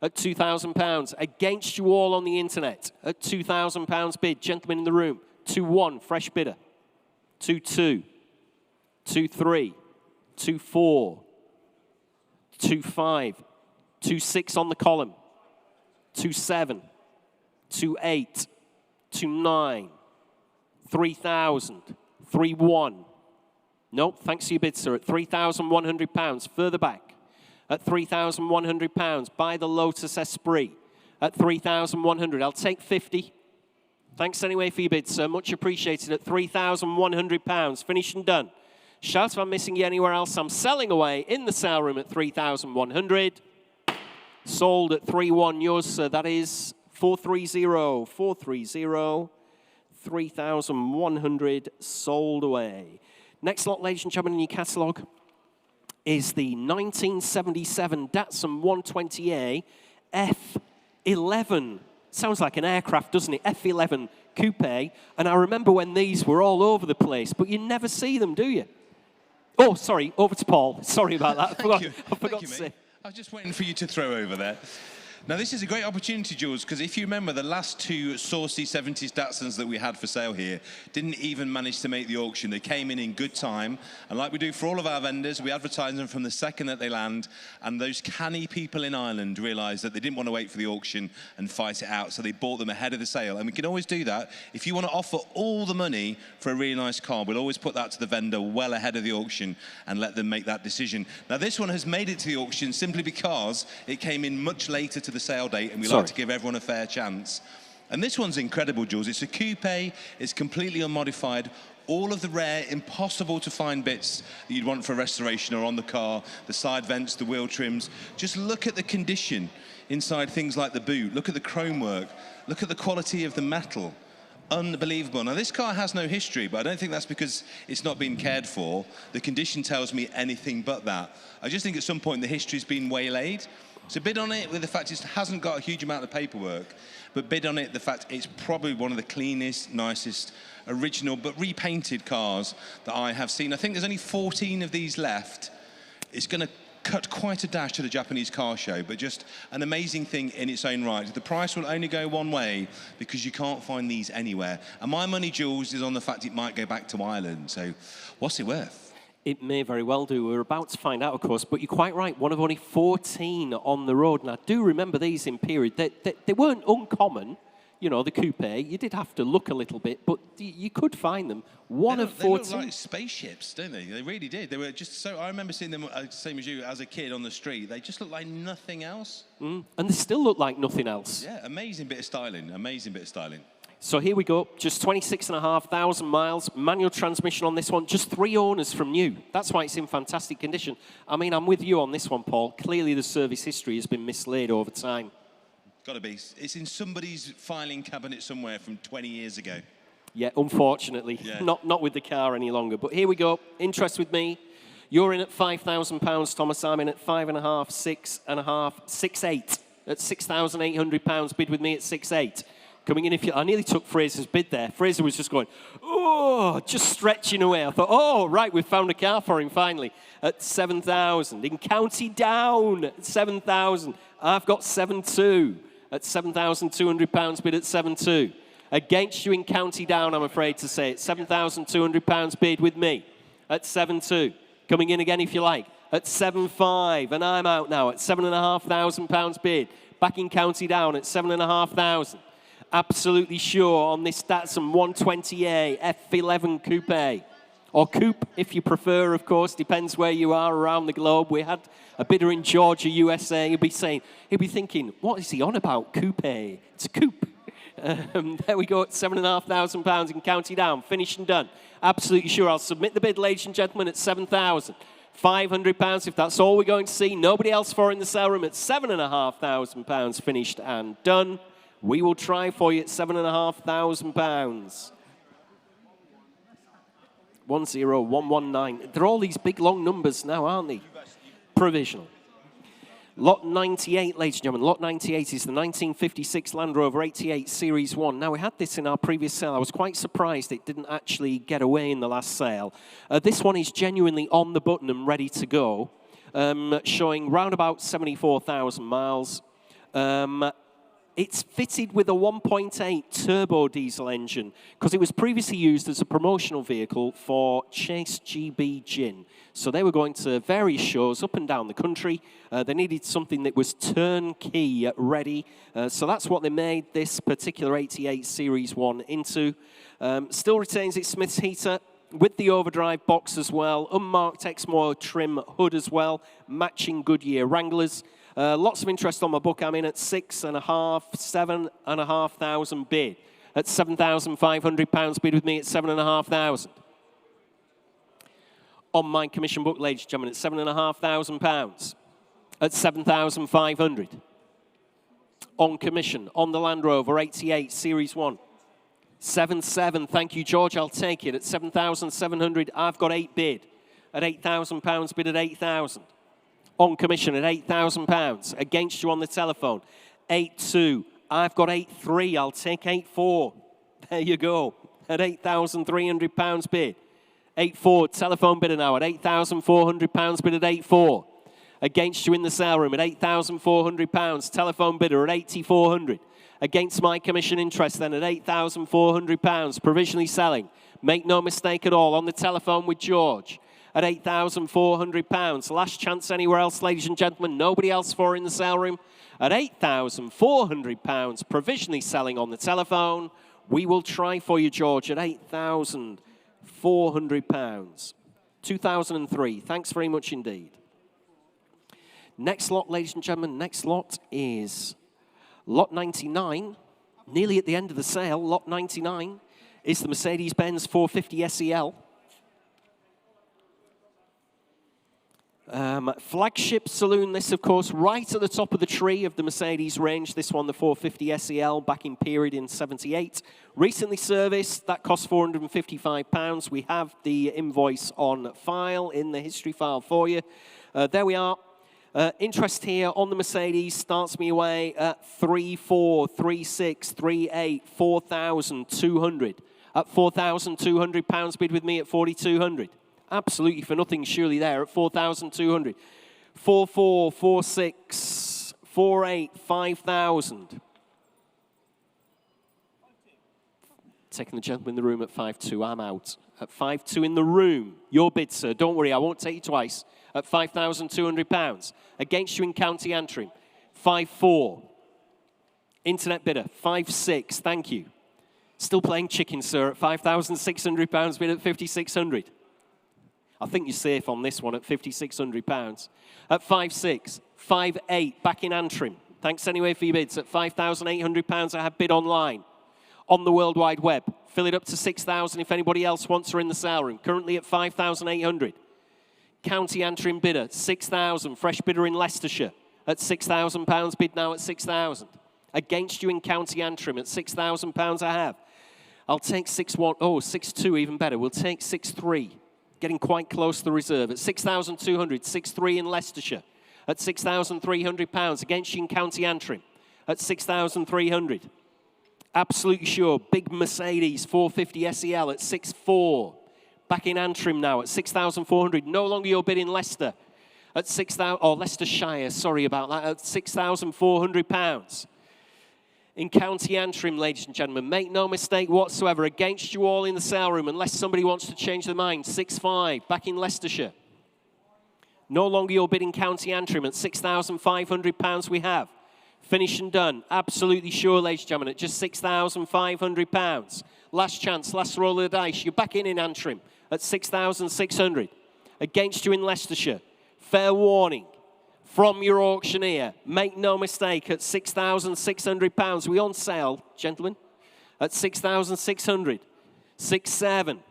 At £2,000. Against you all on the internet at £2,000 bid. Gentlemen in the room. 2-1, fresh bidder. 2-2. 2-3. 2-4. 2-5. 2-6 on the column. 2-7, 28, 29, 3,000, 31. Nope, thanks to your bid, sir, at £3,100. Further back, at £3,100. Buy the Lotus Esprit at £3,100. I'll take 50. Thanks anyway for your bid, sir. Much appreciated at £3,100. Finished and done. Shout if I'm missing you anywhere else. I'm selling away in the sale room at £3,100. Sold at 3-1. Yours, sir. That is 430. 430. 3,100 sold away. Next lot, ladies and gentlemen, in your catalogue is the 1977 Datsun 120A F11. Sounds like an aircraft, doesn't it? F11 coupe. And I remember when these were all over the place, but you never see them, do you? Oh, sorry, over to Paul. Sorry about that. I forgot to say. I was just waiting for you to throw over there. Now, this is a great opportunity, Jules, because if you remember, the last two saucy 70s Datsuns that we had for sale here didn't even manage to make the auction. They came in good time, and like we do for all of our vendors, we advertise them from the second that they land, and those canny people in Ireland realised that they didn't want to wait for the auction and fight it out, so they bought them ahead of the sale. And we can always do that. If you want to offer all the money for a really nice car, we'll always put that to the vendor well ahead of the auction and let them make that decision. Now, this one has made it to the auction simply because it came in much later to the sale date, and we like to give everyone a fair chance. And this one's incredible, Jules. It's a coupe, it's completely unmodified. All of the rare, impossible to find bits that you'd want for restoration are on the car, the side vents, the wheel trims. Just look at the condition inside things like the boot. Look at the chrome work. Look at the quality of the metal. Unbelievable. Now, this car has no history, but I don't think that's because it's not been cared for. The condition tells me anything but that. I just think at some point the history's been waylaid. So bid on it with the fact it hasn't got a huge amount of paperwork, but bid on it the fact it's probably one of the cleanest, nicest, original, but repainted cars that I have seen. I think there's only 14 of these left. It's going to cut quite a dash to the Japanese car show, but just an amazing thing in its own right. The price will only go one way because you can't find these anywhere. And my money, Jules, is on the fact it might go back to Ireland. So what's it worth? It may very well do. We're about to find out, of course, but you're quite right. One of only 14 on the road. And I do remember these in period. They weren't uncommon, you know, the coupe. You did have to look a little bit, but you could find them. One of 14. They look like spaceships, don't they? They really did. They were just so... I remember seeing them, same as you, as a kid on the street. They just looked like nothing else. And they still look like nothing else. Yeah, amazing bit of styling. Amazing bit of styling. So here we go, just 26,500 miles, manual transmission on this one, just 3 owners from new. That's why it's in fantastic condition. I mean, I'm with you on this one, Paul. Clearly the service history has been mislaid over time. Got to be. It's in somebody's filing cabinet somewhere from 20 years ago. Yeah, unfortunately. Yeah. Not with the car any longer. But here we go. Interest with me. You're in at £5,000, Thomas. I'm in at 5.5, 6.5, 6.8. At £6,800. Bid with me at 6.8. Coming in, I nearly took Fraser's bid there. Fraser was just going, oh, just stretching away. I thought, oh, right, we've found a car for him finally at 7,000. In County Down at 7,000. I've got 7.2 at £7,200 bid at 7.2. Against you in County Down, I'm afraid to say it. £7,200 bid with me at 7.2. Coming in again if you like at 7.5. And I'm out now at £7,500 bid. Back in County Down at 7,500. Absolutely sure on this Datsun 120A F11 Coupe. Or coupe, if you prefer, of course. Depends where you are around the globe. We had a bidder in Georgia, USA. He'd be thinking, what is he on about? Coupe. It's a coupe. There we go at £7,500 in County Down. Finished and done. Absolutely sure. I'll submit the bid, ladies and gentlemen, at £7,500. If that's all we're going to see. Nobody else for in the sale room at £7,500. Finished and done. We will try for you at £7,500. 10119. They're all these big long numbers now, aren't they? Provisional. Lot 98, ladies and gentlemen. Lot 98 is the 1956 Land Rover 88 Series 1. Now, we had this in our previous sale. I was quite surprised it didn't actually get away in the last sale. This one is genuinely on the button and ready to go, showing round about 74,000 miles. It's fitted with a 1.8 turbo diesel engine because it was previously used as a promotional vehicle for Chase GB Gin. So they were going to various shows up and down the country. They needed something that was turnkey ready. So that's what they made this particular 88 Series 1 into. Still retains its Smith's heater with the overdrive box as well. Unmarked Exmoor trim hood as well. Matching Goodyear Wranglers. Lots of interest on my book. I'm in at £7,500 bid. At £7,500 bid with me at £7,500. On my commission book, ladies and gentlemen, at £7,500. At £7,500. On commission, on the Land Rover 88 Series 1. 7,700, thank you, George, I'll take it. At 7,700, I've got 8 bid. At £8,000 bid at 8,000. On commission at £8,000. Against you on the telephone. 8,200. I've got 8,300. I'll take 8,400. There you go. At £8,300 bid. 8,400. Telephone bidder now at £8,400 bid at 8,400. Against you in the sale room at £8,400. Telephone bidder at 8,400. Against my commission interest then at £8,400. Provisionally selling. Make no mistake at all. On the telephone with George. At £8,400. Last chance anywhere else, ladies and gentlemen. Nobody else for in the sale room. At £8,400, provisionally selling on the telephone. We will try for you, George, at £8,400. 2003. Thanks very much indeed. Next lot, ladies and gentlemen, next lot is lot 99. Nearly at the end of the sale, lot 99 is the Mercedes-Benz 450 SEL. Flagship saloon, this of course, right at the top of the tree of the Mercedes range. This one, the 450 SEL, back in period in 78. Recently serviced, that cost £455. We have the invoice on file in the history file for you. There we are. Interest here on the Mercedes starts me away at 3,400, 3,600, 3,800, 4,200. At £4,200 bid with me at 4,200. Absolutely for nothing, surely there at 4,200. 4,400, 4,600, 4,800, 5,000. Taking the gentleman in the room at 5,200. I'm out. At 5,200 in the room. Your bid, sir. Don't worry, I won't take you twice. At £5,200. Against you in County Antrim. 5,400. Internet bidder. 5,600. Thank you. Still playing chicken, sir, at £5,600 bid at 5,600. I think you're safe on this one at £5,600. At 5,600, 5,800 back in Antrim. Thanks anyway for your bids. At £5,800 I have bid online. On the World Wide Web. Fill it up to 6,000 if anybody else wants her in the sale room. Currently at 5,800. County Antrim bidder, 6,000. Fresh bidder in Leicestershire at £6,000 bid now at 6,000. Against you in County Antrim at £6,000 I have. I'll take 6,100. Oh, 6,200 even better. We'll take 6,300. Getting quite close to the reserve. At 6,200, 6,300 in Leicestershire. At £6,300 against you in County Antrim. At 6,300. Absolutely sure. Big Mercedes 450 SEL at 6,400. Back in Antrim now at 6,400. No longer your bid in Leicester. At 6,000, or Leicestershire, sorry about that. At £6,400. In County Antrim, ladies and gentlemen. Make no mistake whatsoever. Against you all in the sale room, unless somebody wants to change their mind. 6,500, back in Leicestershire. No longer your bid in County Antrim. At £6,500 we have. Finished and done. Absolutely sure, ladies and gentlemen, at just £6,500. Last chance, last roll of the dice. You're back in Antrim at 6,600. Against you in Leicestershire. Fair warning. From your auctioneer, make no mistake, at £6,600. We on sale, gentlemen? At 6,600. 6,700.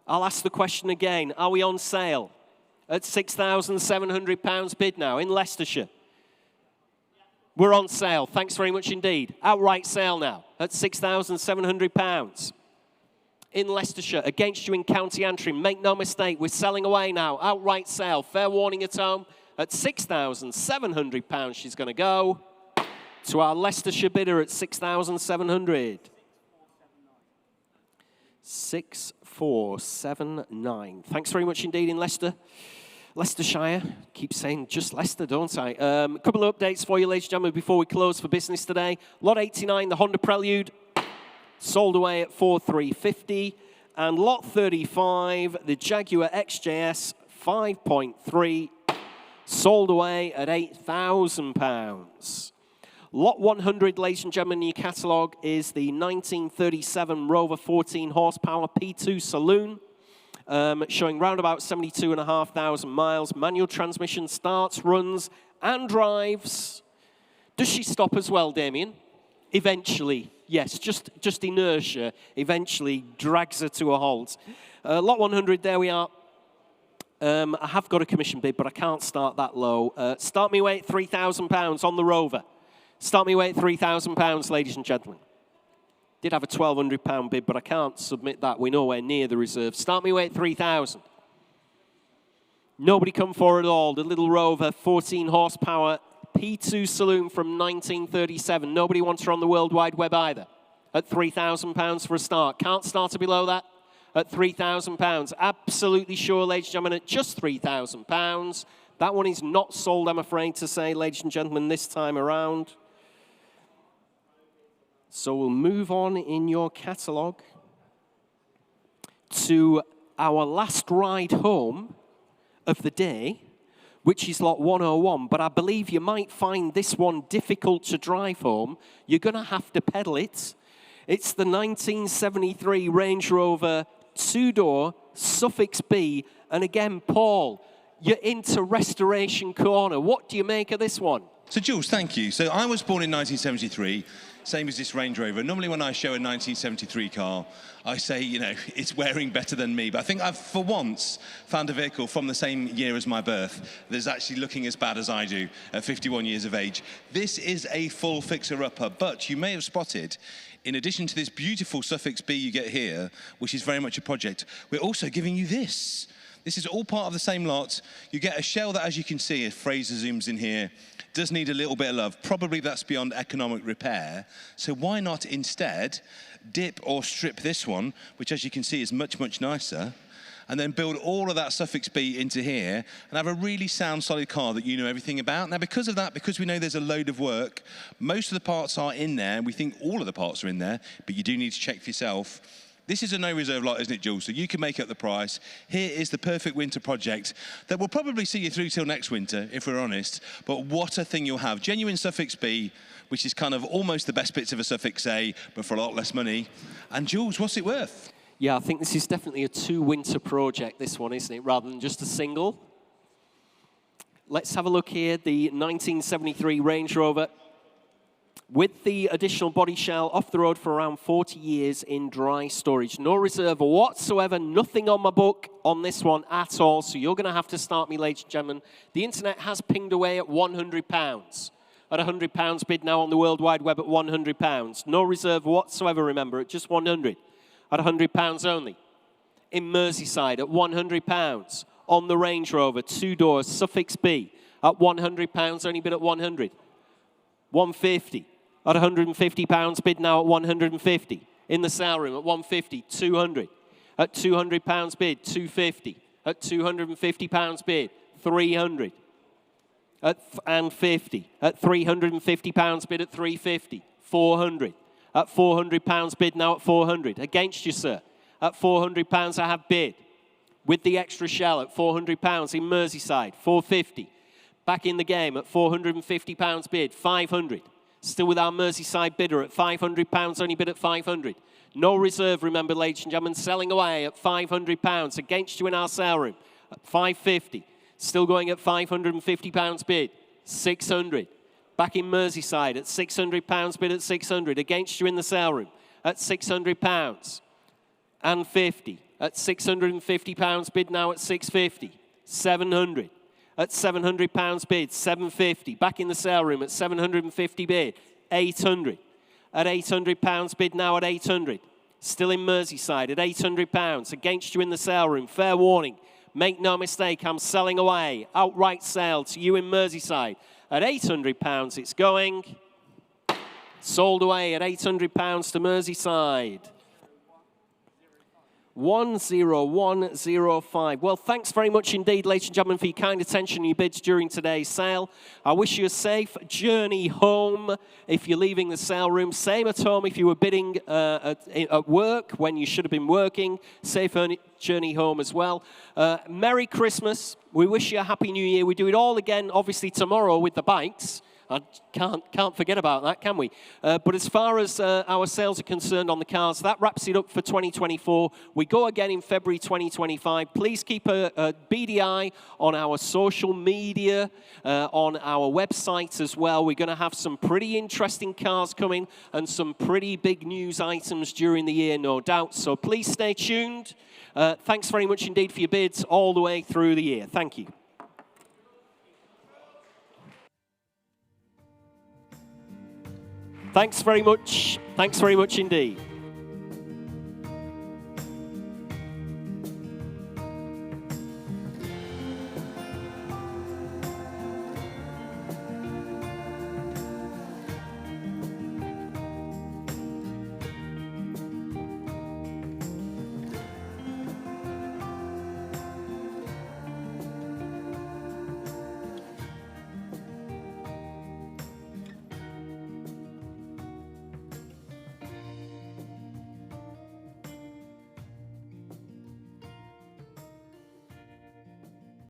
I'll ask the question again. Are we on sale? At £6,700 bid now in Leicestershire. We're on sale. Thanks very much indeed. Outright sale now at £6,700. In Leicestershire, against you in County Antrim. Make no mistake, we're selling away now. Outright sale. Fair warning at home. At £6,700, she's going to go to our Leicestershire bidder at 6,700. 6,479. Thanks very much indeed in Leicester. Leicestershire, keep saying just Leicester, don't I? A couple of updates for you, ladies and gentlemen, before we close for business today. Lot 89, the Honda Prelude, sold away at 4,350. And lot 35, the Jaguar XJS 5.3, sold away at £8,000. Lot 100, ladies and gentlemen, in your catalogue is the 1937 Rover 14 horsepower P2 Saloon. Showing round about 72,500 miles. Manual transmission, starts, runs, and drives. Does she stop as well, Damien? Eventually, yes. Just inertia eventually drags her to a halt. Lot 100, there we are. I have got a commission bid, but I can't start that low. Start me away at £3,000 on the Rover. Start me away at £3,000, ladies and gentlemen. Did have a £1,200 bid, but I can't submit that. We're nowhere near the reserve. Start me away at 3,000. Nobody come forward at all. The little Rover, 14 horsepower, P2 Saloon from 1937. Nobody wants her on the World Wide Web either. At £3,000 for a start. Can't start her below that. At £3,000. Absolutely sure, ladies and gentlemen, at just £3,000. That one is not sold, I'm afraid to say, ladies and gentlemen, this time around. So we'll move on in your catalogue to our last ride home of the day, which is lot 101. But I believe you might find this one difficult to drive home. You're going to have to pedal it. It's the 1973 Range Rover two-door Suffix B. And again, Paul, you're into Restoration Corner. What do you make of this one? So, Jules, thank you. So I was born in 1973, same as this Range Rover. Normally when I show a 1973 car, I say, you know, it's wearing better than me. But I think I've, for once, found a vehicle from the same year as my birth that's actually looking as bad as I do at 51 years of age. This is a full fixer-upper, but you may have spotted, in addition to this beautiful Suffix B you get here, which is very much a project, we're also giving you this. This is all part of the same lot. You get a shell that, as you can see, if Fraser zooms in here, does need a little bit of love. Probably that's beyond economic repair. So why not instead dip or strip this one, which, as you can see, is much, much nicer, and then build all of that Suffix B into here and have a really sound, solid car that you know everything about. Now, because of that, because we know there's a load of work, most of the parts are in there. We think all of the parts are in there, but you do need to check for yourself. This is a no-reserve lot, isn't it, Jules? So you can make up the price. Here is the perfect winter project that will probably see you through till next winter, if we're honest. But what a thing you'll have. Genuine Suffix B, which is kind of almost the best bits of a Suffix A, but for a lot less money. And Jules, what's it worth? Yeah, I think this is definitely a two-winter project, this one, isn't it, rather than just a single. Let's have a look here, the 1973 Range Rover. With the additional body shell, off the road for around 40 years in dry storage. No reserve whatsoever, nothing on my book on this one at all, so you're going to have to start me, ladies and gentlemen. The internet has pinged away at £100. At £100 bid now on the World Wide Web at £100. No reserve whatsoever, remember, at just £100. At £100 only. In Merseyside at £100. On the Range Rover, two-door, Suffix B, at £100, only bid at £100. £150. At £150 bid now at £150. In the sale room at £150, £200. At £200 bid, £250. At £250 bid, £300. And £50. At £350 bid at £350, £400. At £400 bid now at £400. Against you, sir. At £400 I have bid. With the extra shell at £400 in Merseyside, £450. Back in the game at £450 bid, £500. Still with our Merseyside bidder at £500, only bid at £500. No reserve, remember, ladies and gentlemen, selling away at £500. Against you in our sale room at £550. Still going at £550 bid, £600. Back in Merseyside at £600 bid at £600. Against you in the sale room at £600 and £50. At £650 bid now at £650. £700. At £700 bid, £750. Back in the sale room at £750 bid, £800. At £800 bid now at £800. Still in Merseyside at £800. Against you in the sale room. Fair warning. Make no mistake, I'm selling away. Outright sale to you in Merseyside. At £800 it's going. Sold away at £800 to Merseyside. 10105. Well, thanks very much indeed, ladies and gentlemen, for your kind attention and your bids during today's sale. I wish you a safe journey home if you're leaving the sale room. Same at home if you were bidding at work when you should have been working. Safe journey home as well. Merry Christmas. We wish you a Happy New Year. We do it all again, obviously, tomorrow with the bikes. I can't forget about that, can we? But as far as our sales are concerned on the cars, that wraps it up for 2024. We go again in February 2025. Please keep a beady eye on our social media, on our website as well. We're going to have some pretty interesting cars coming and some pretty big news items during the year, no doubt. So please stay tuned. Thanks very much indeed for your bids all the way through the year. Thank you. Thanks very much. Thanks very much indeed.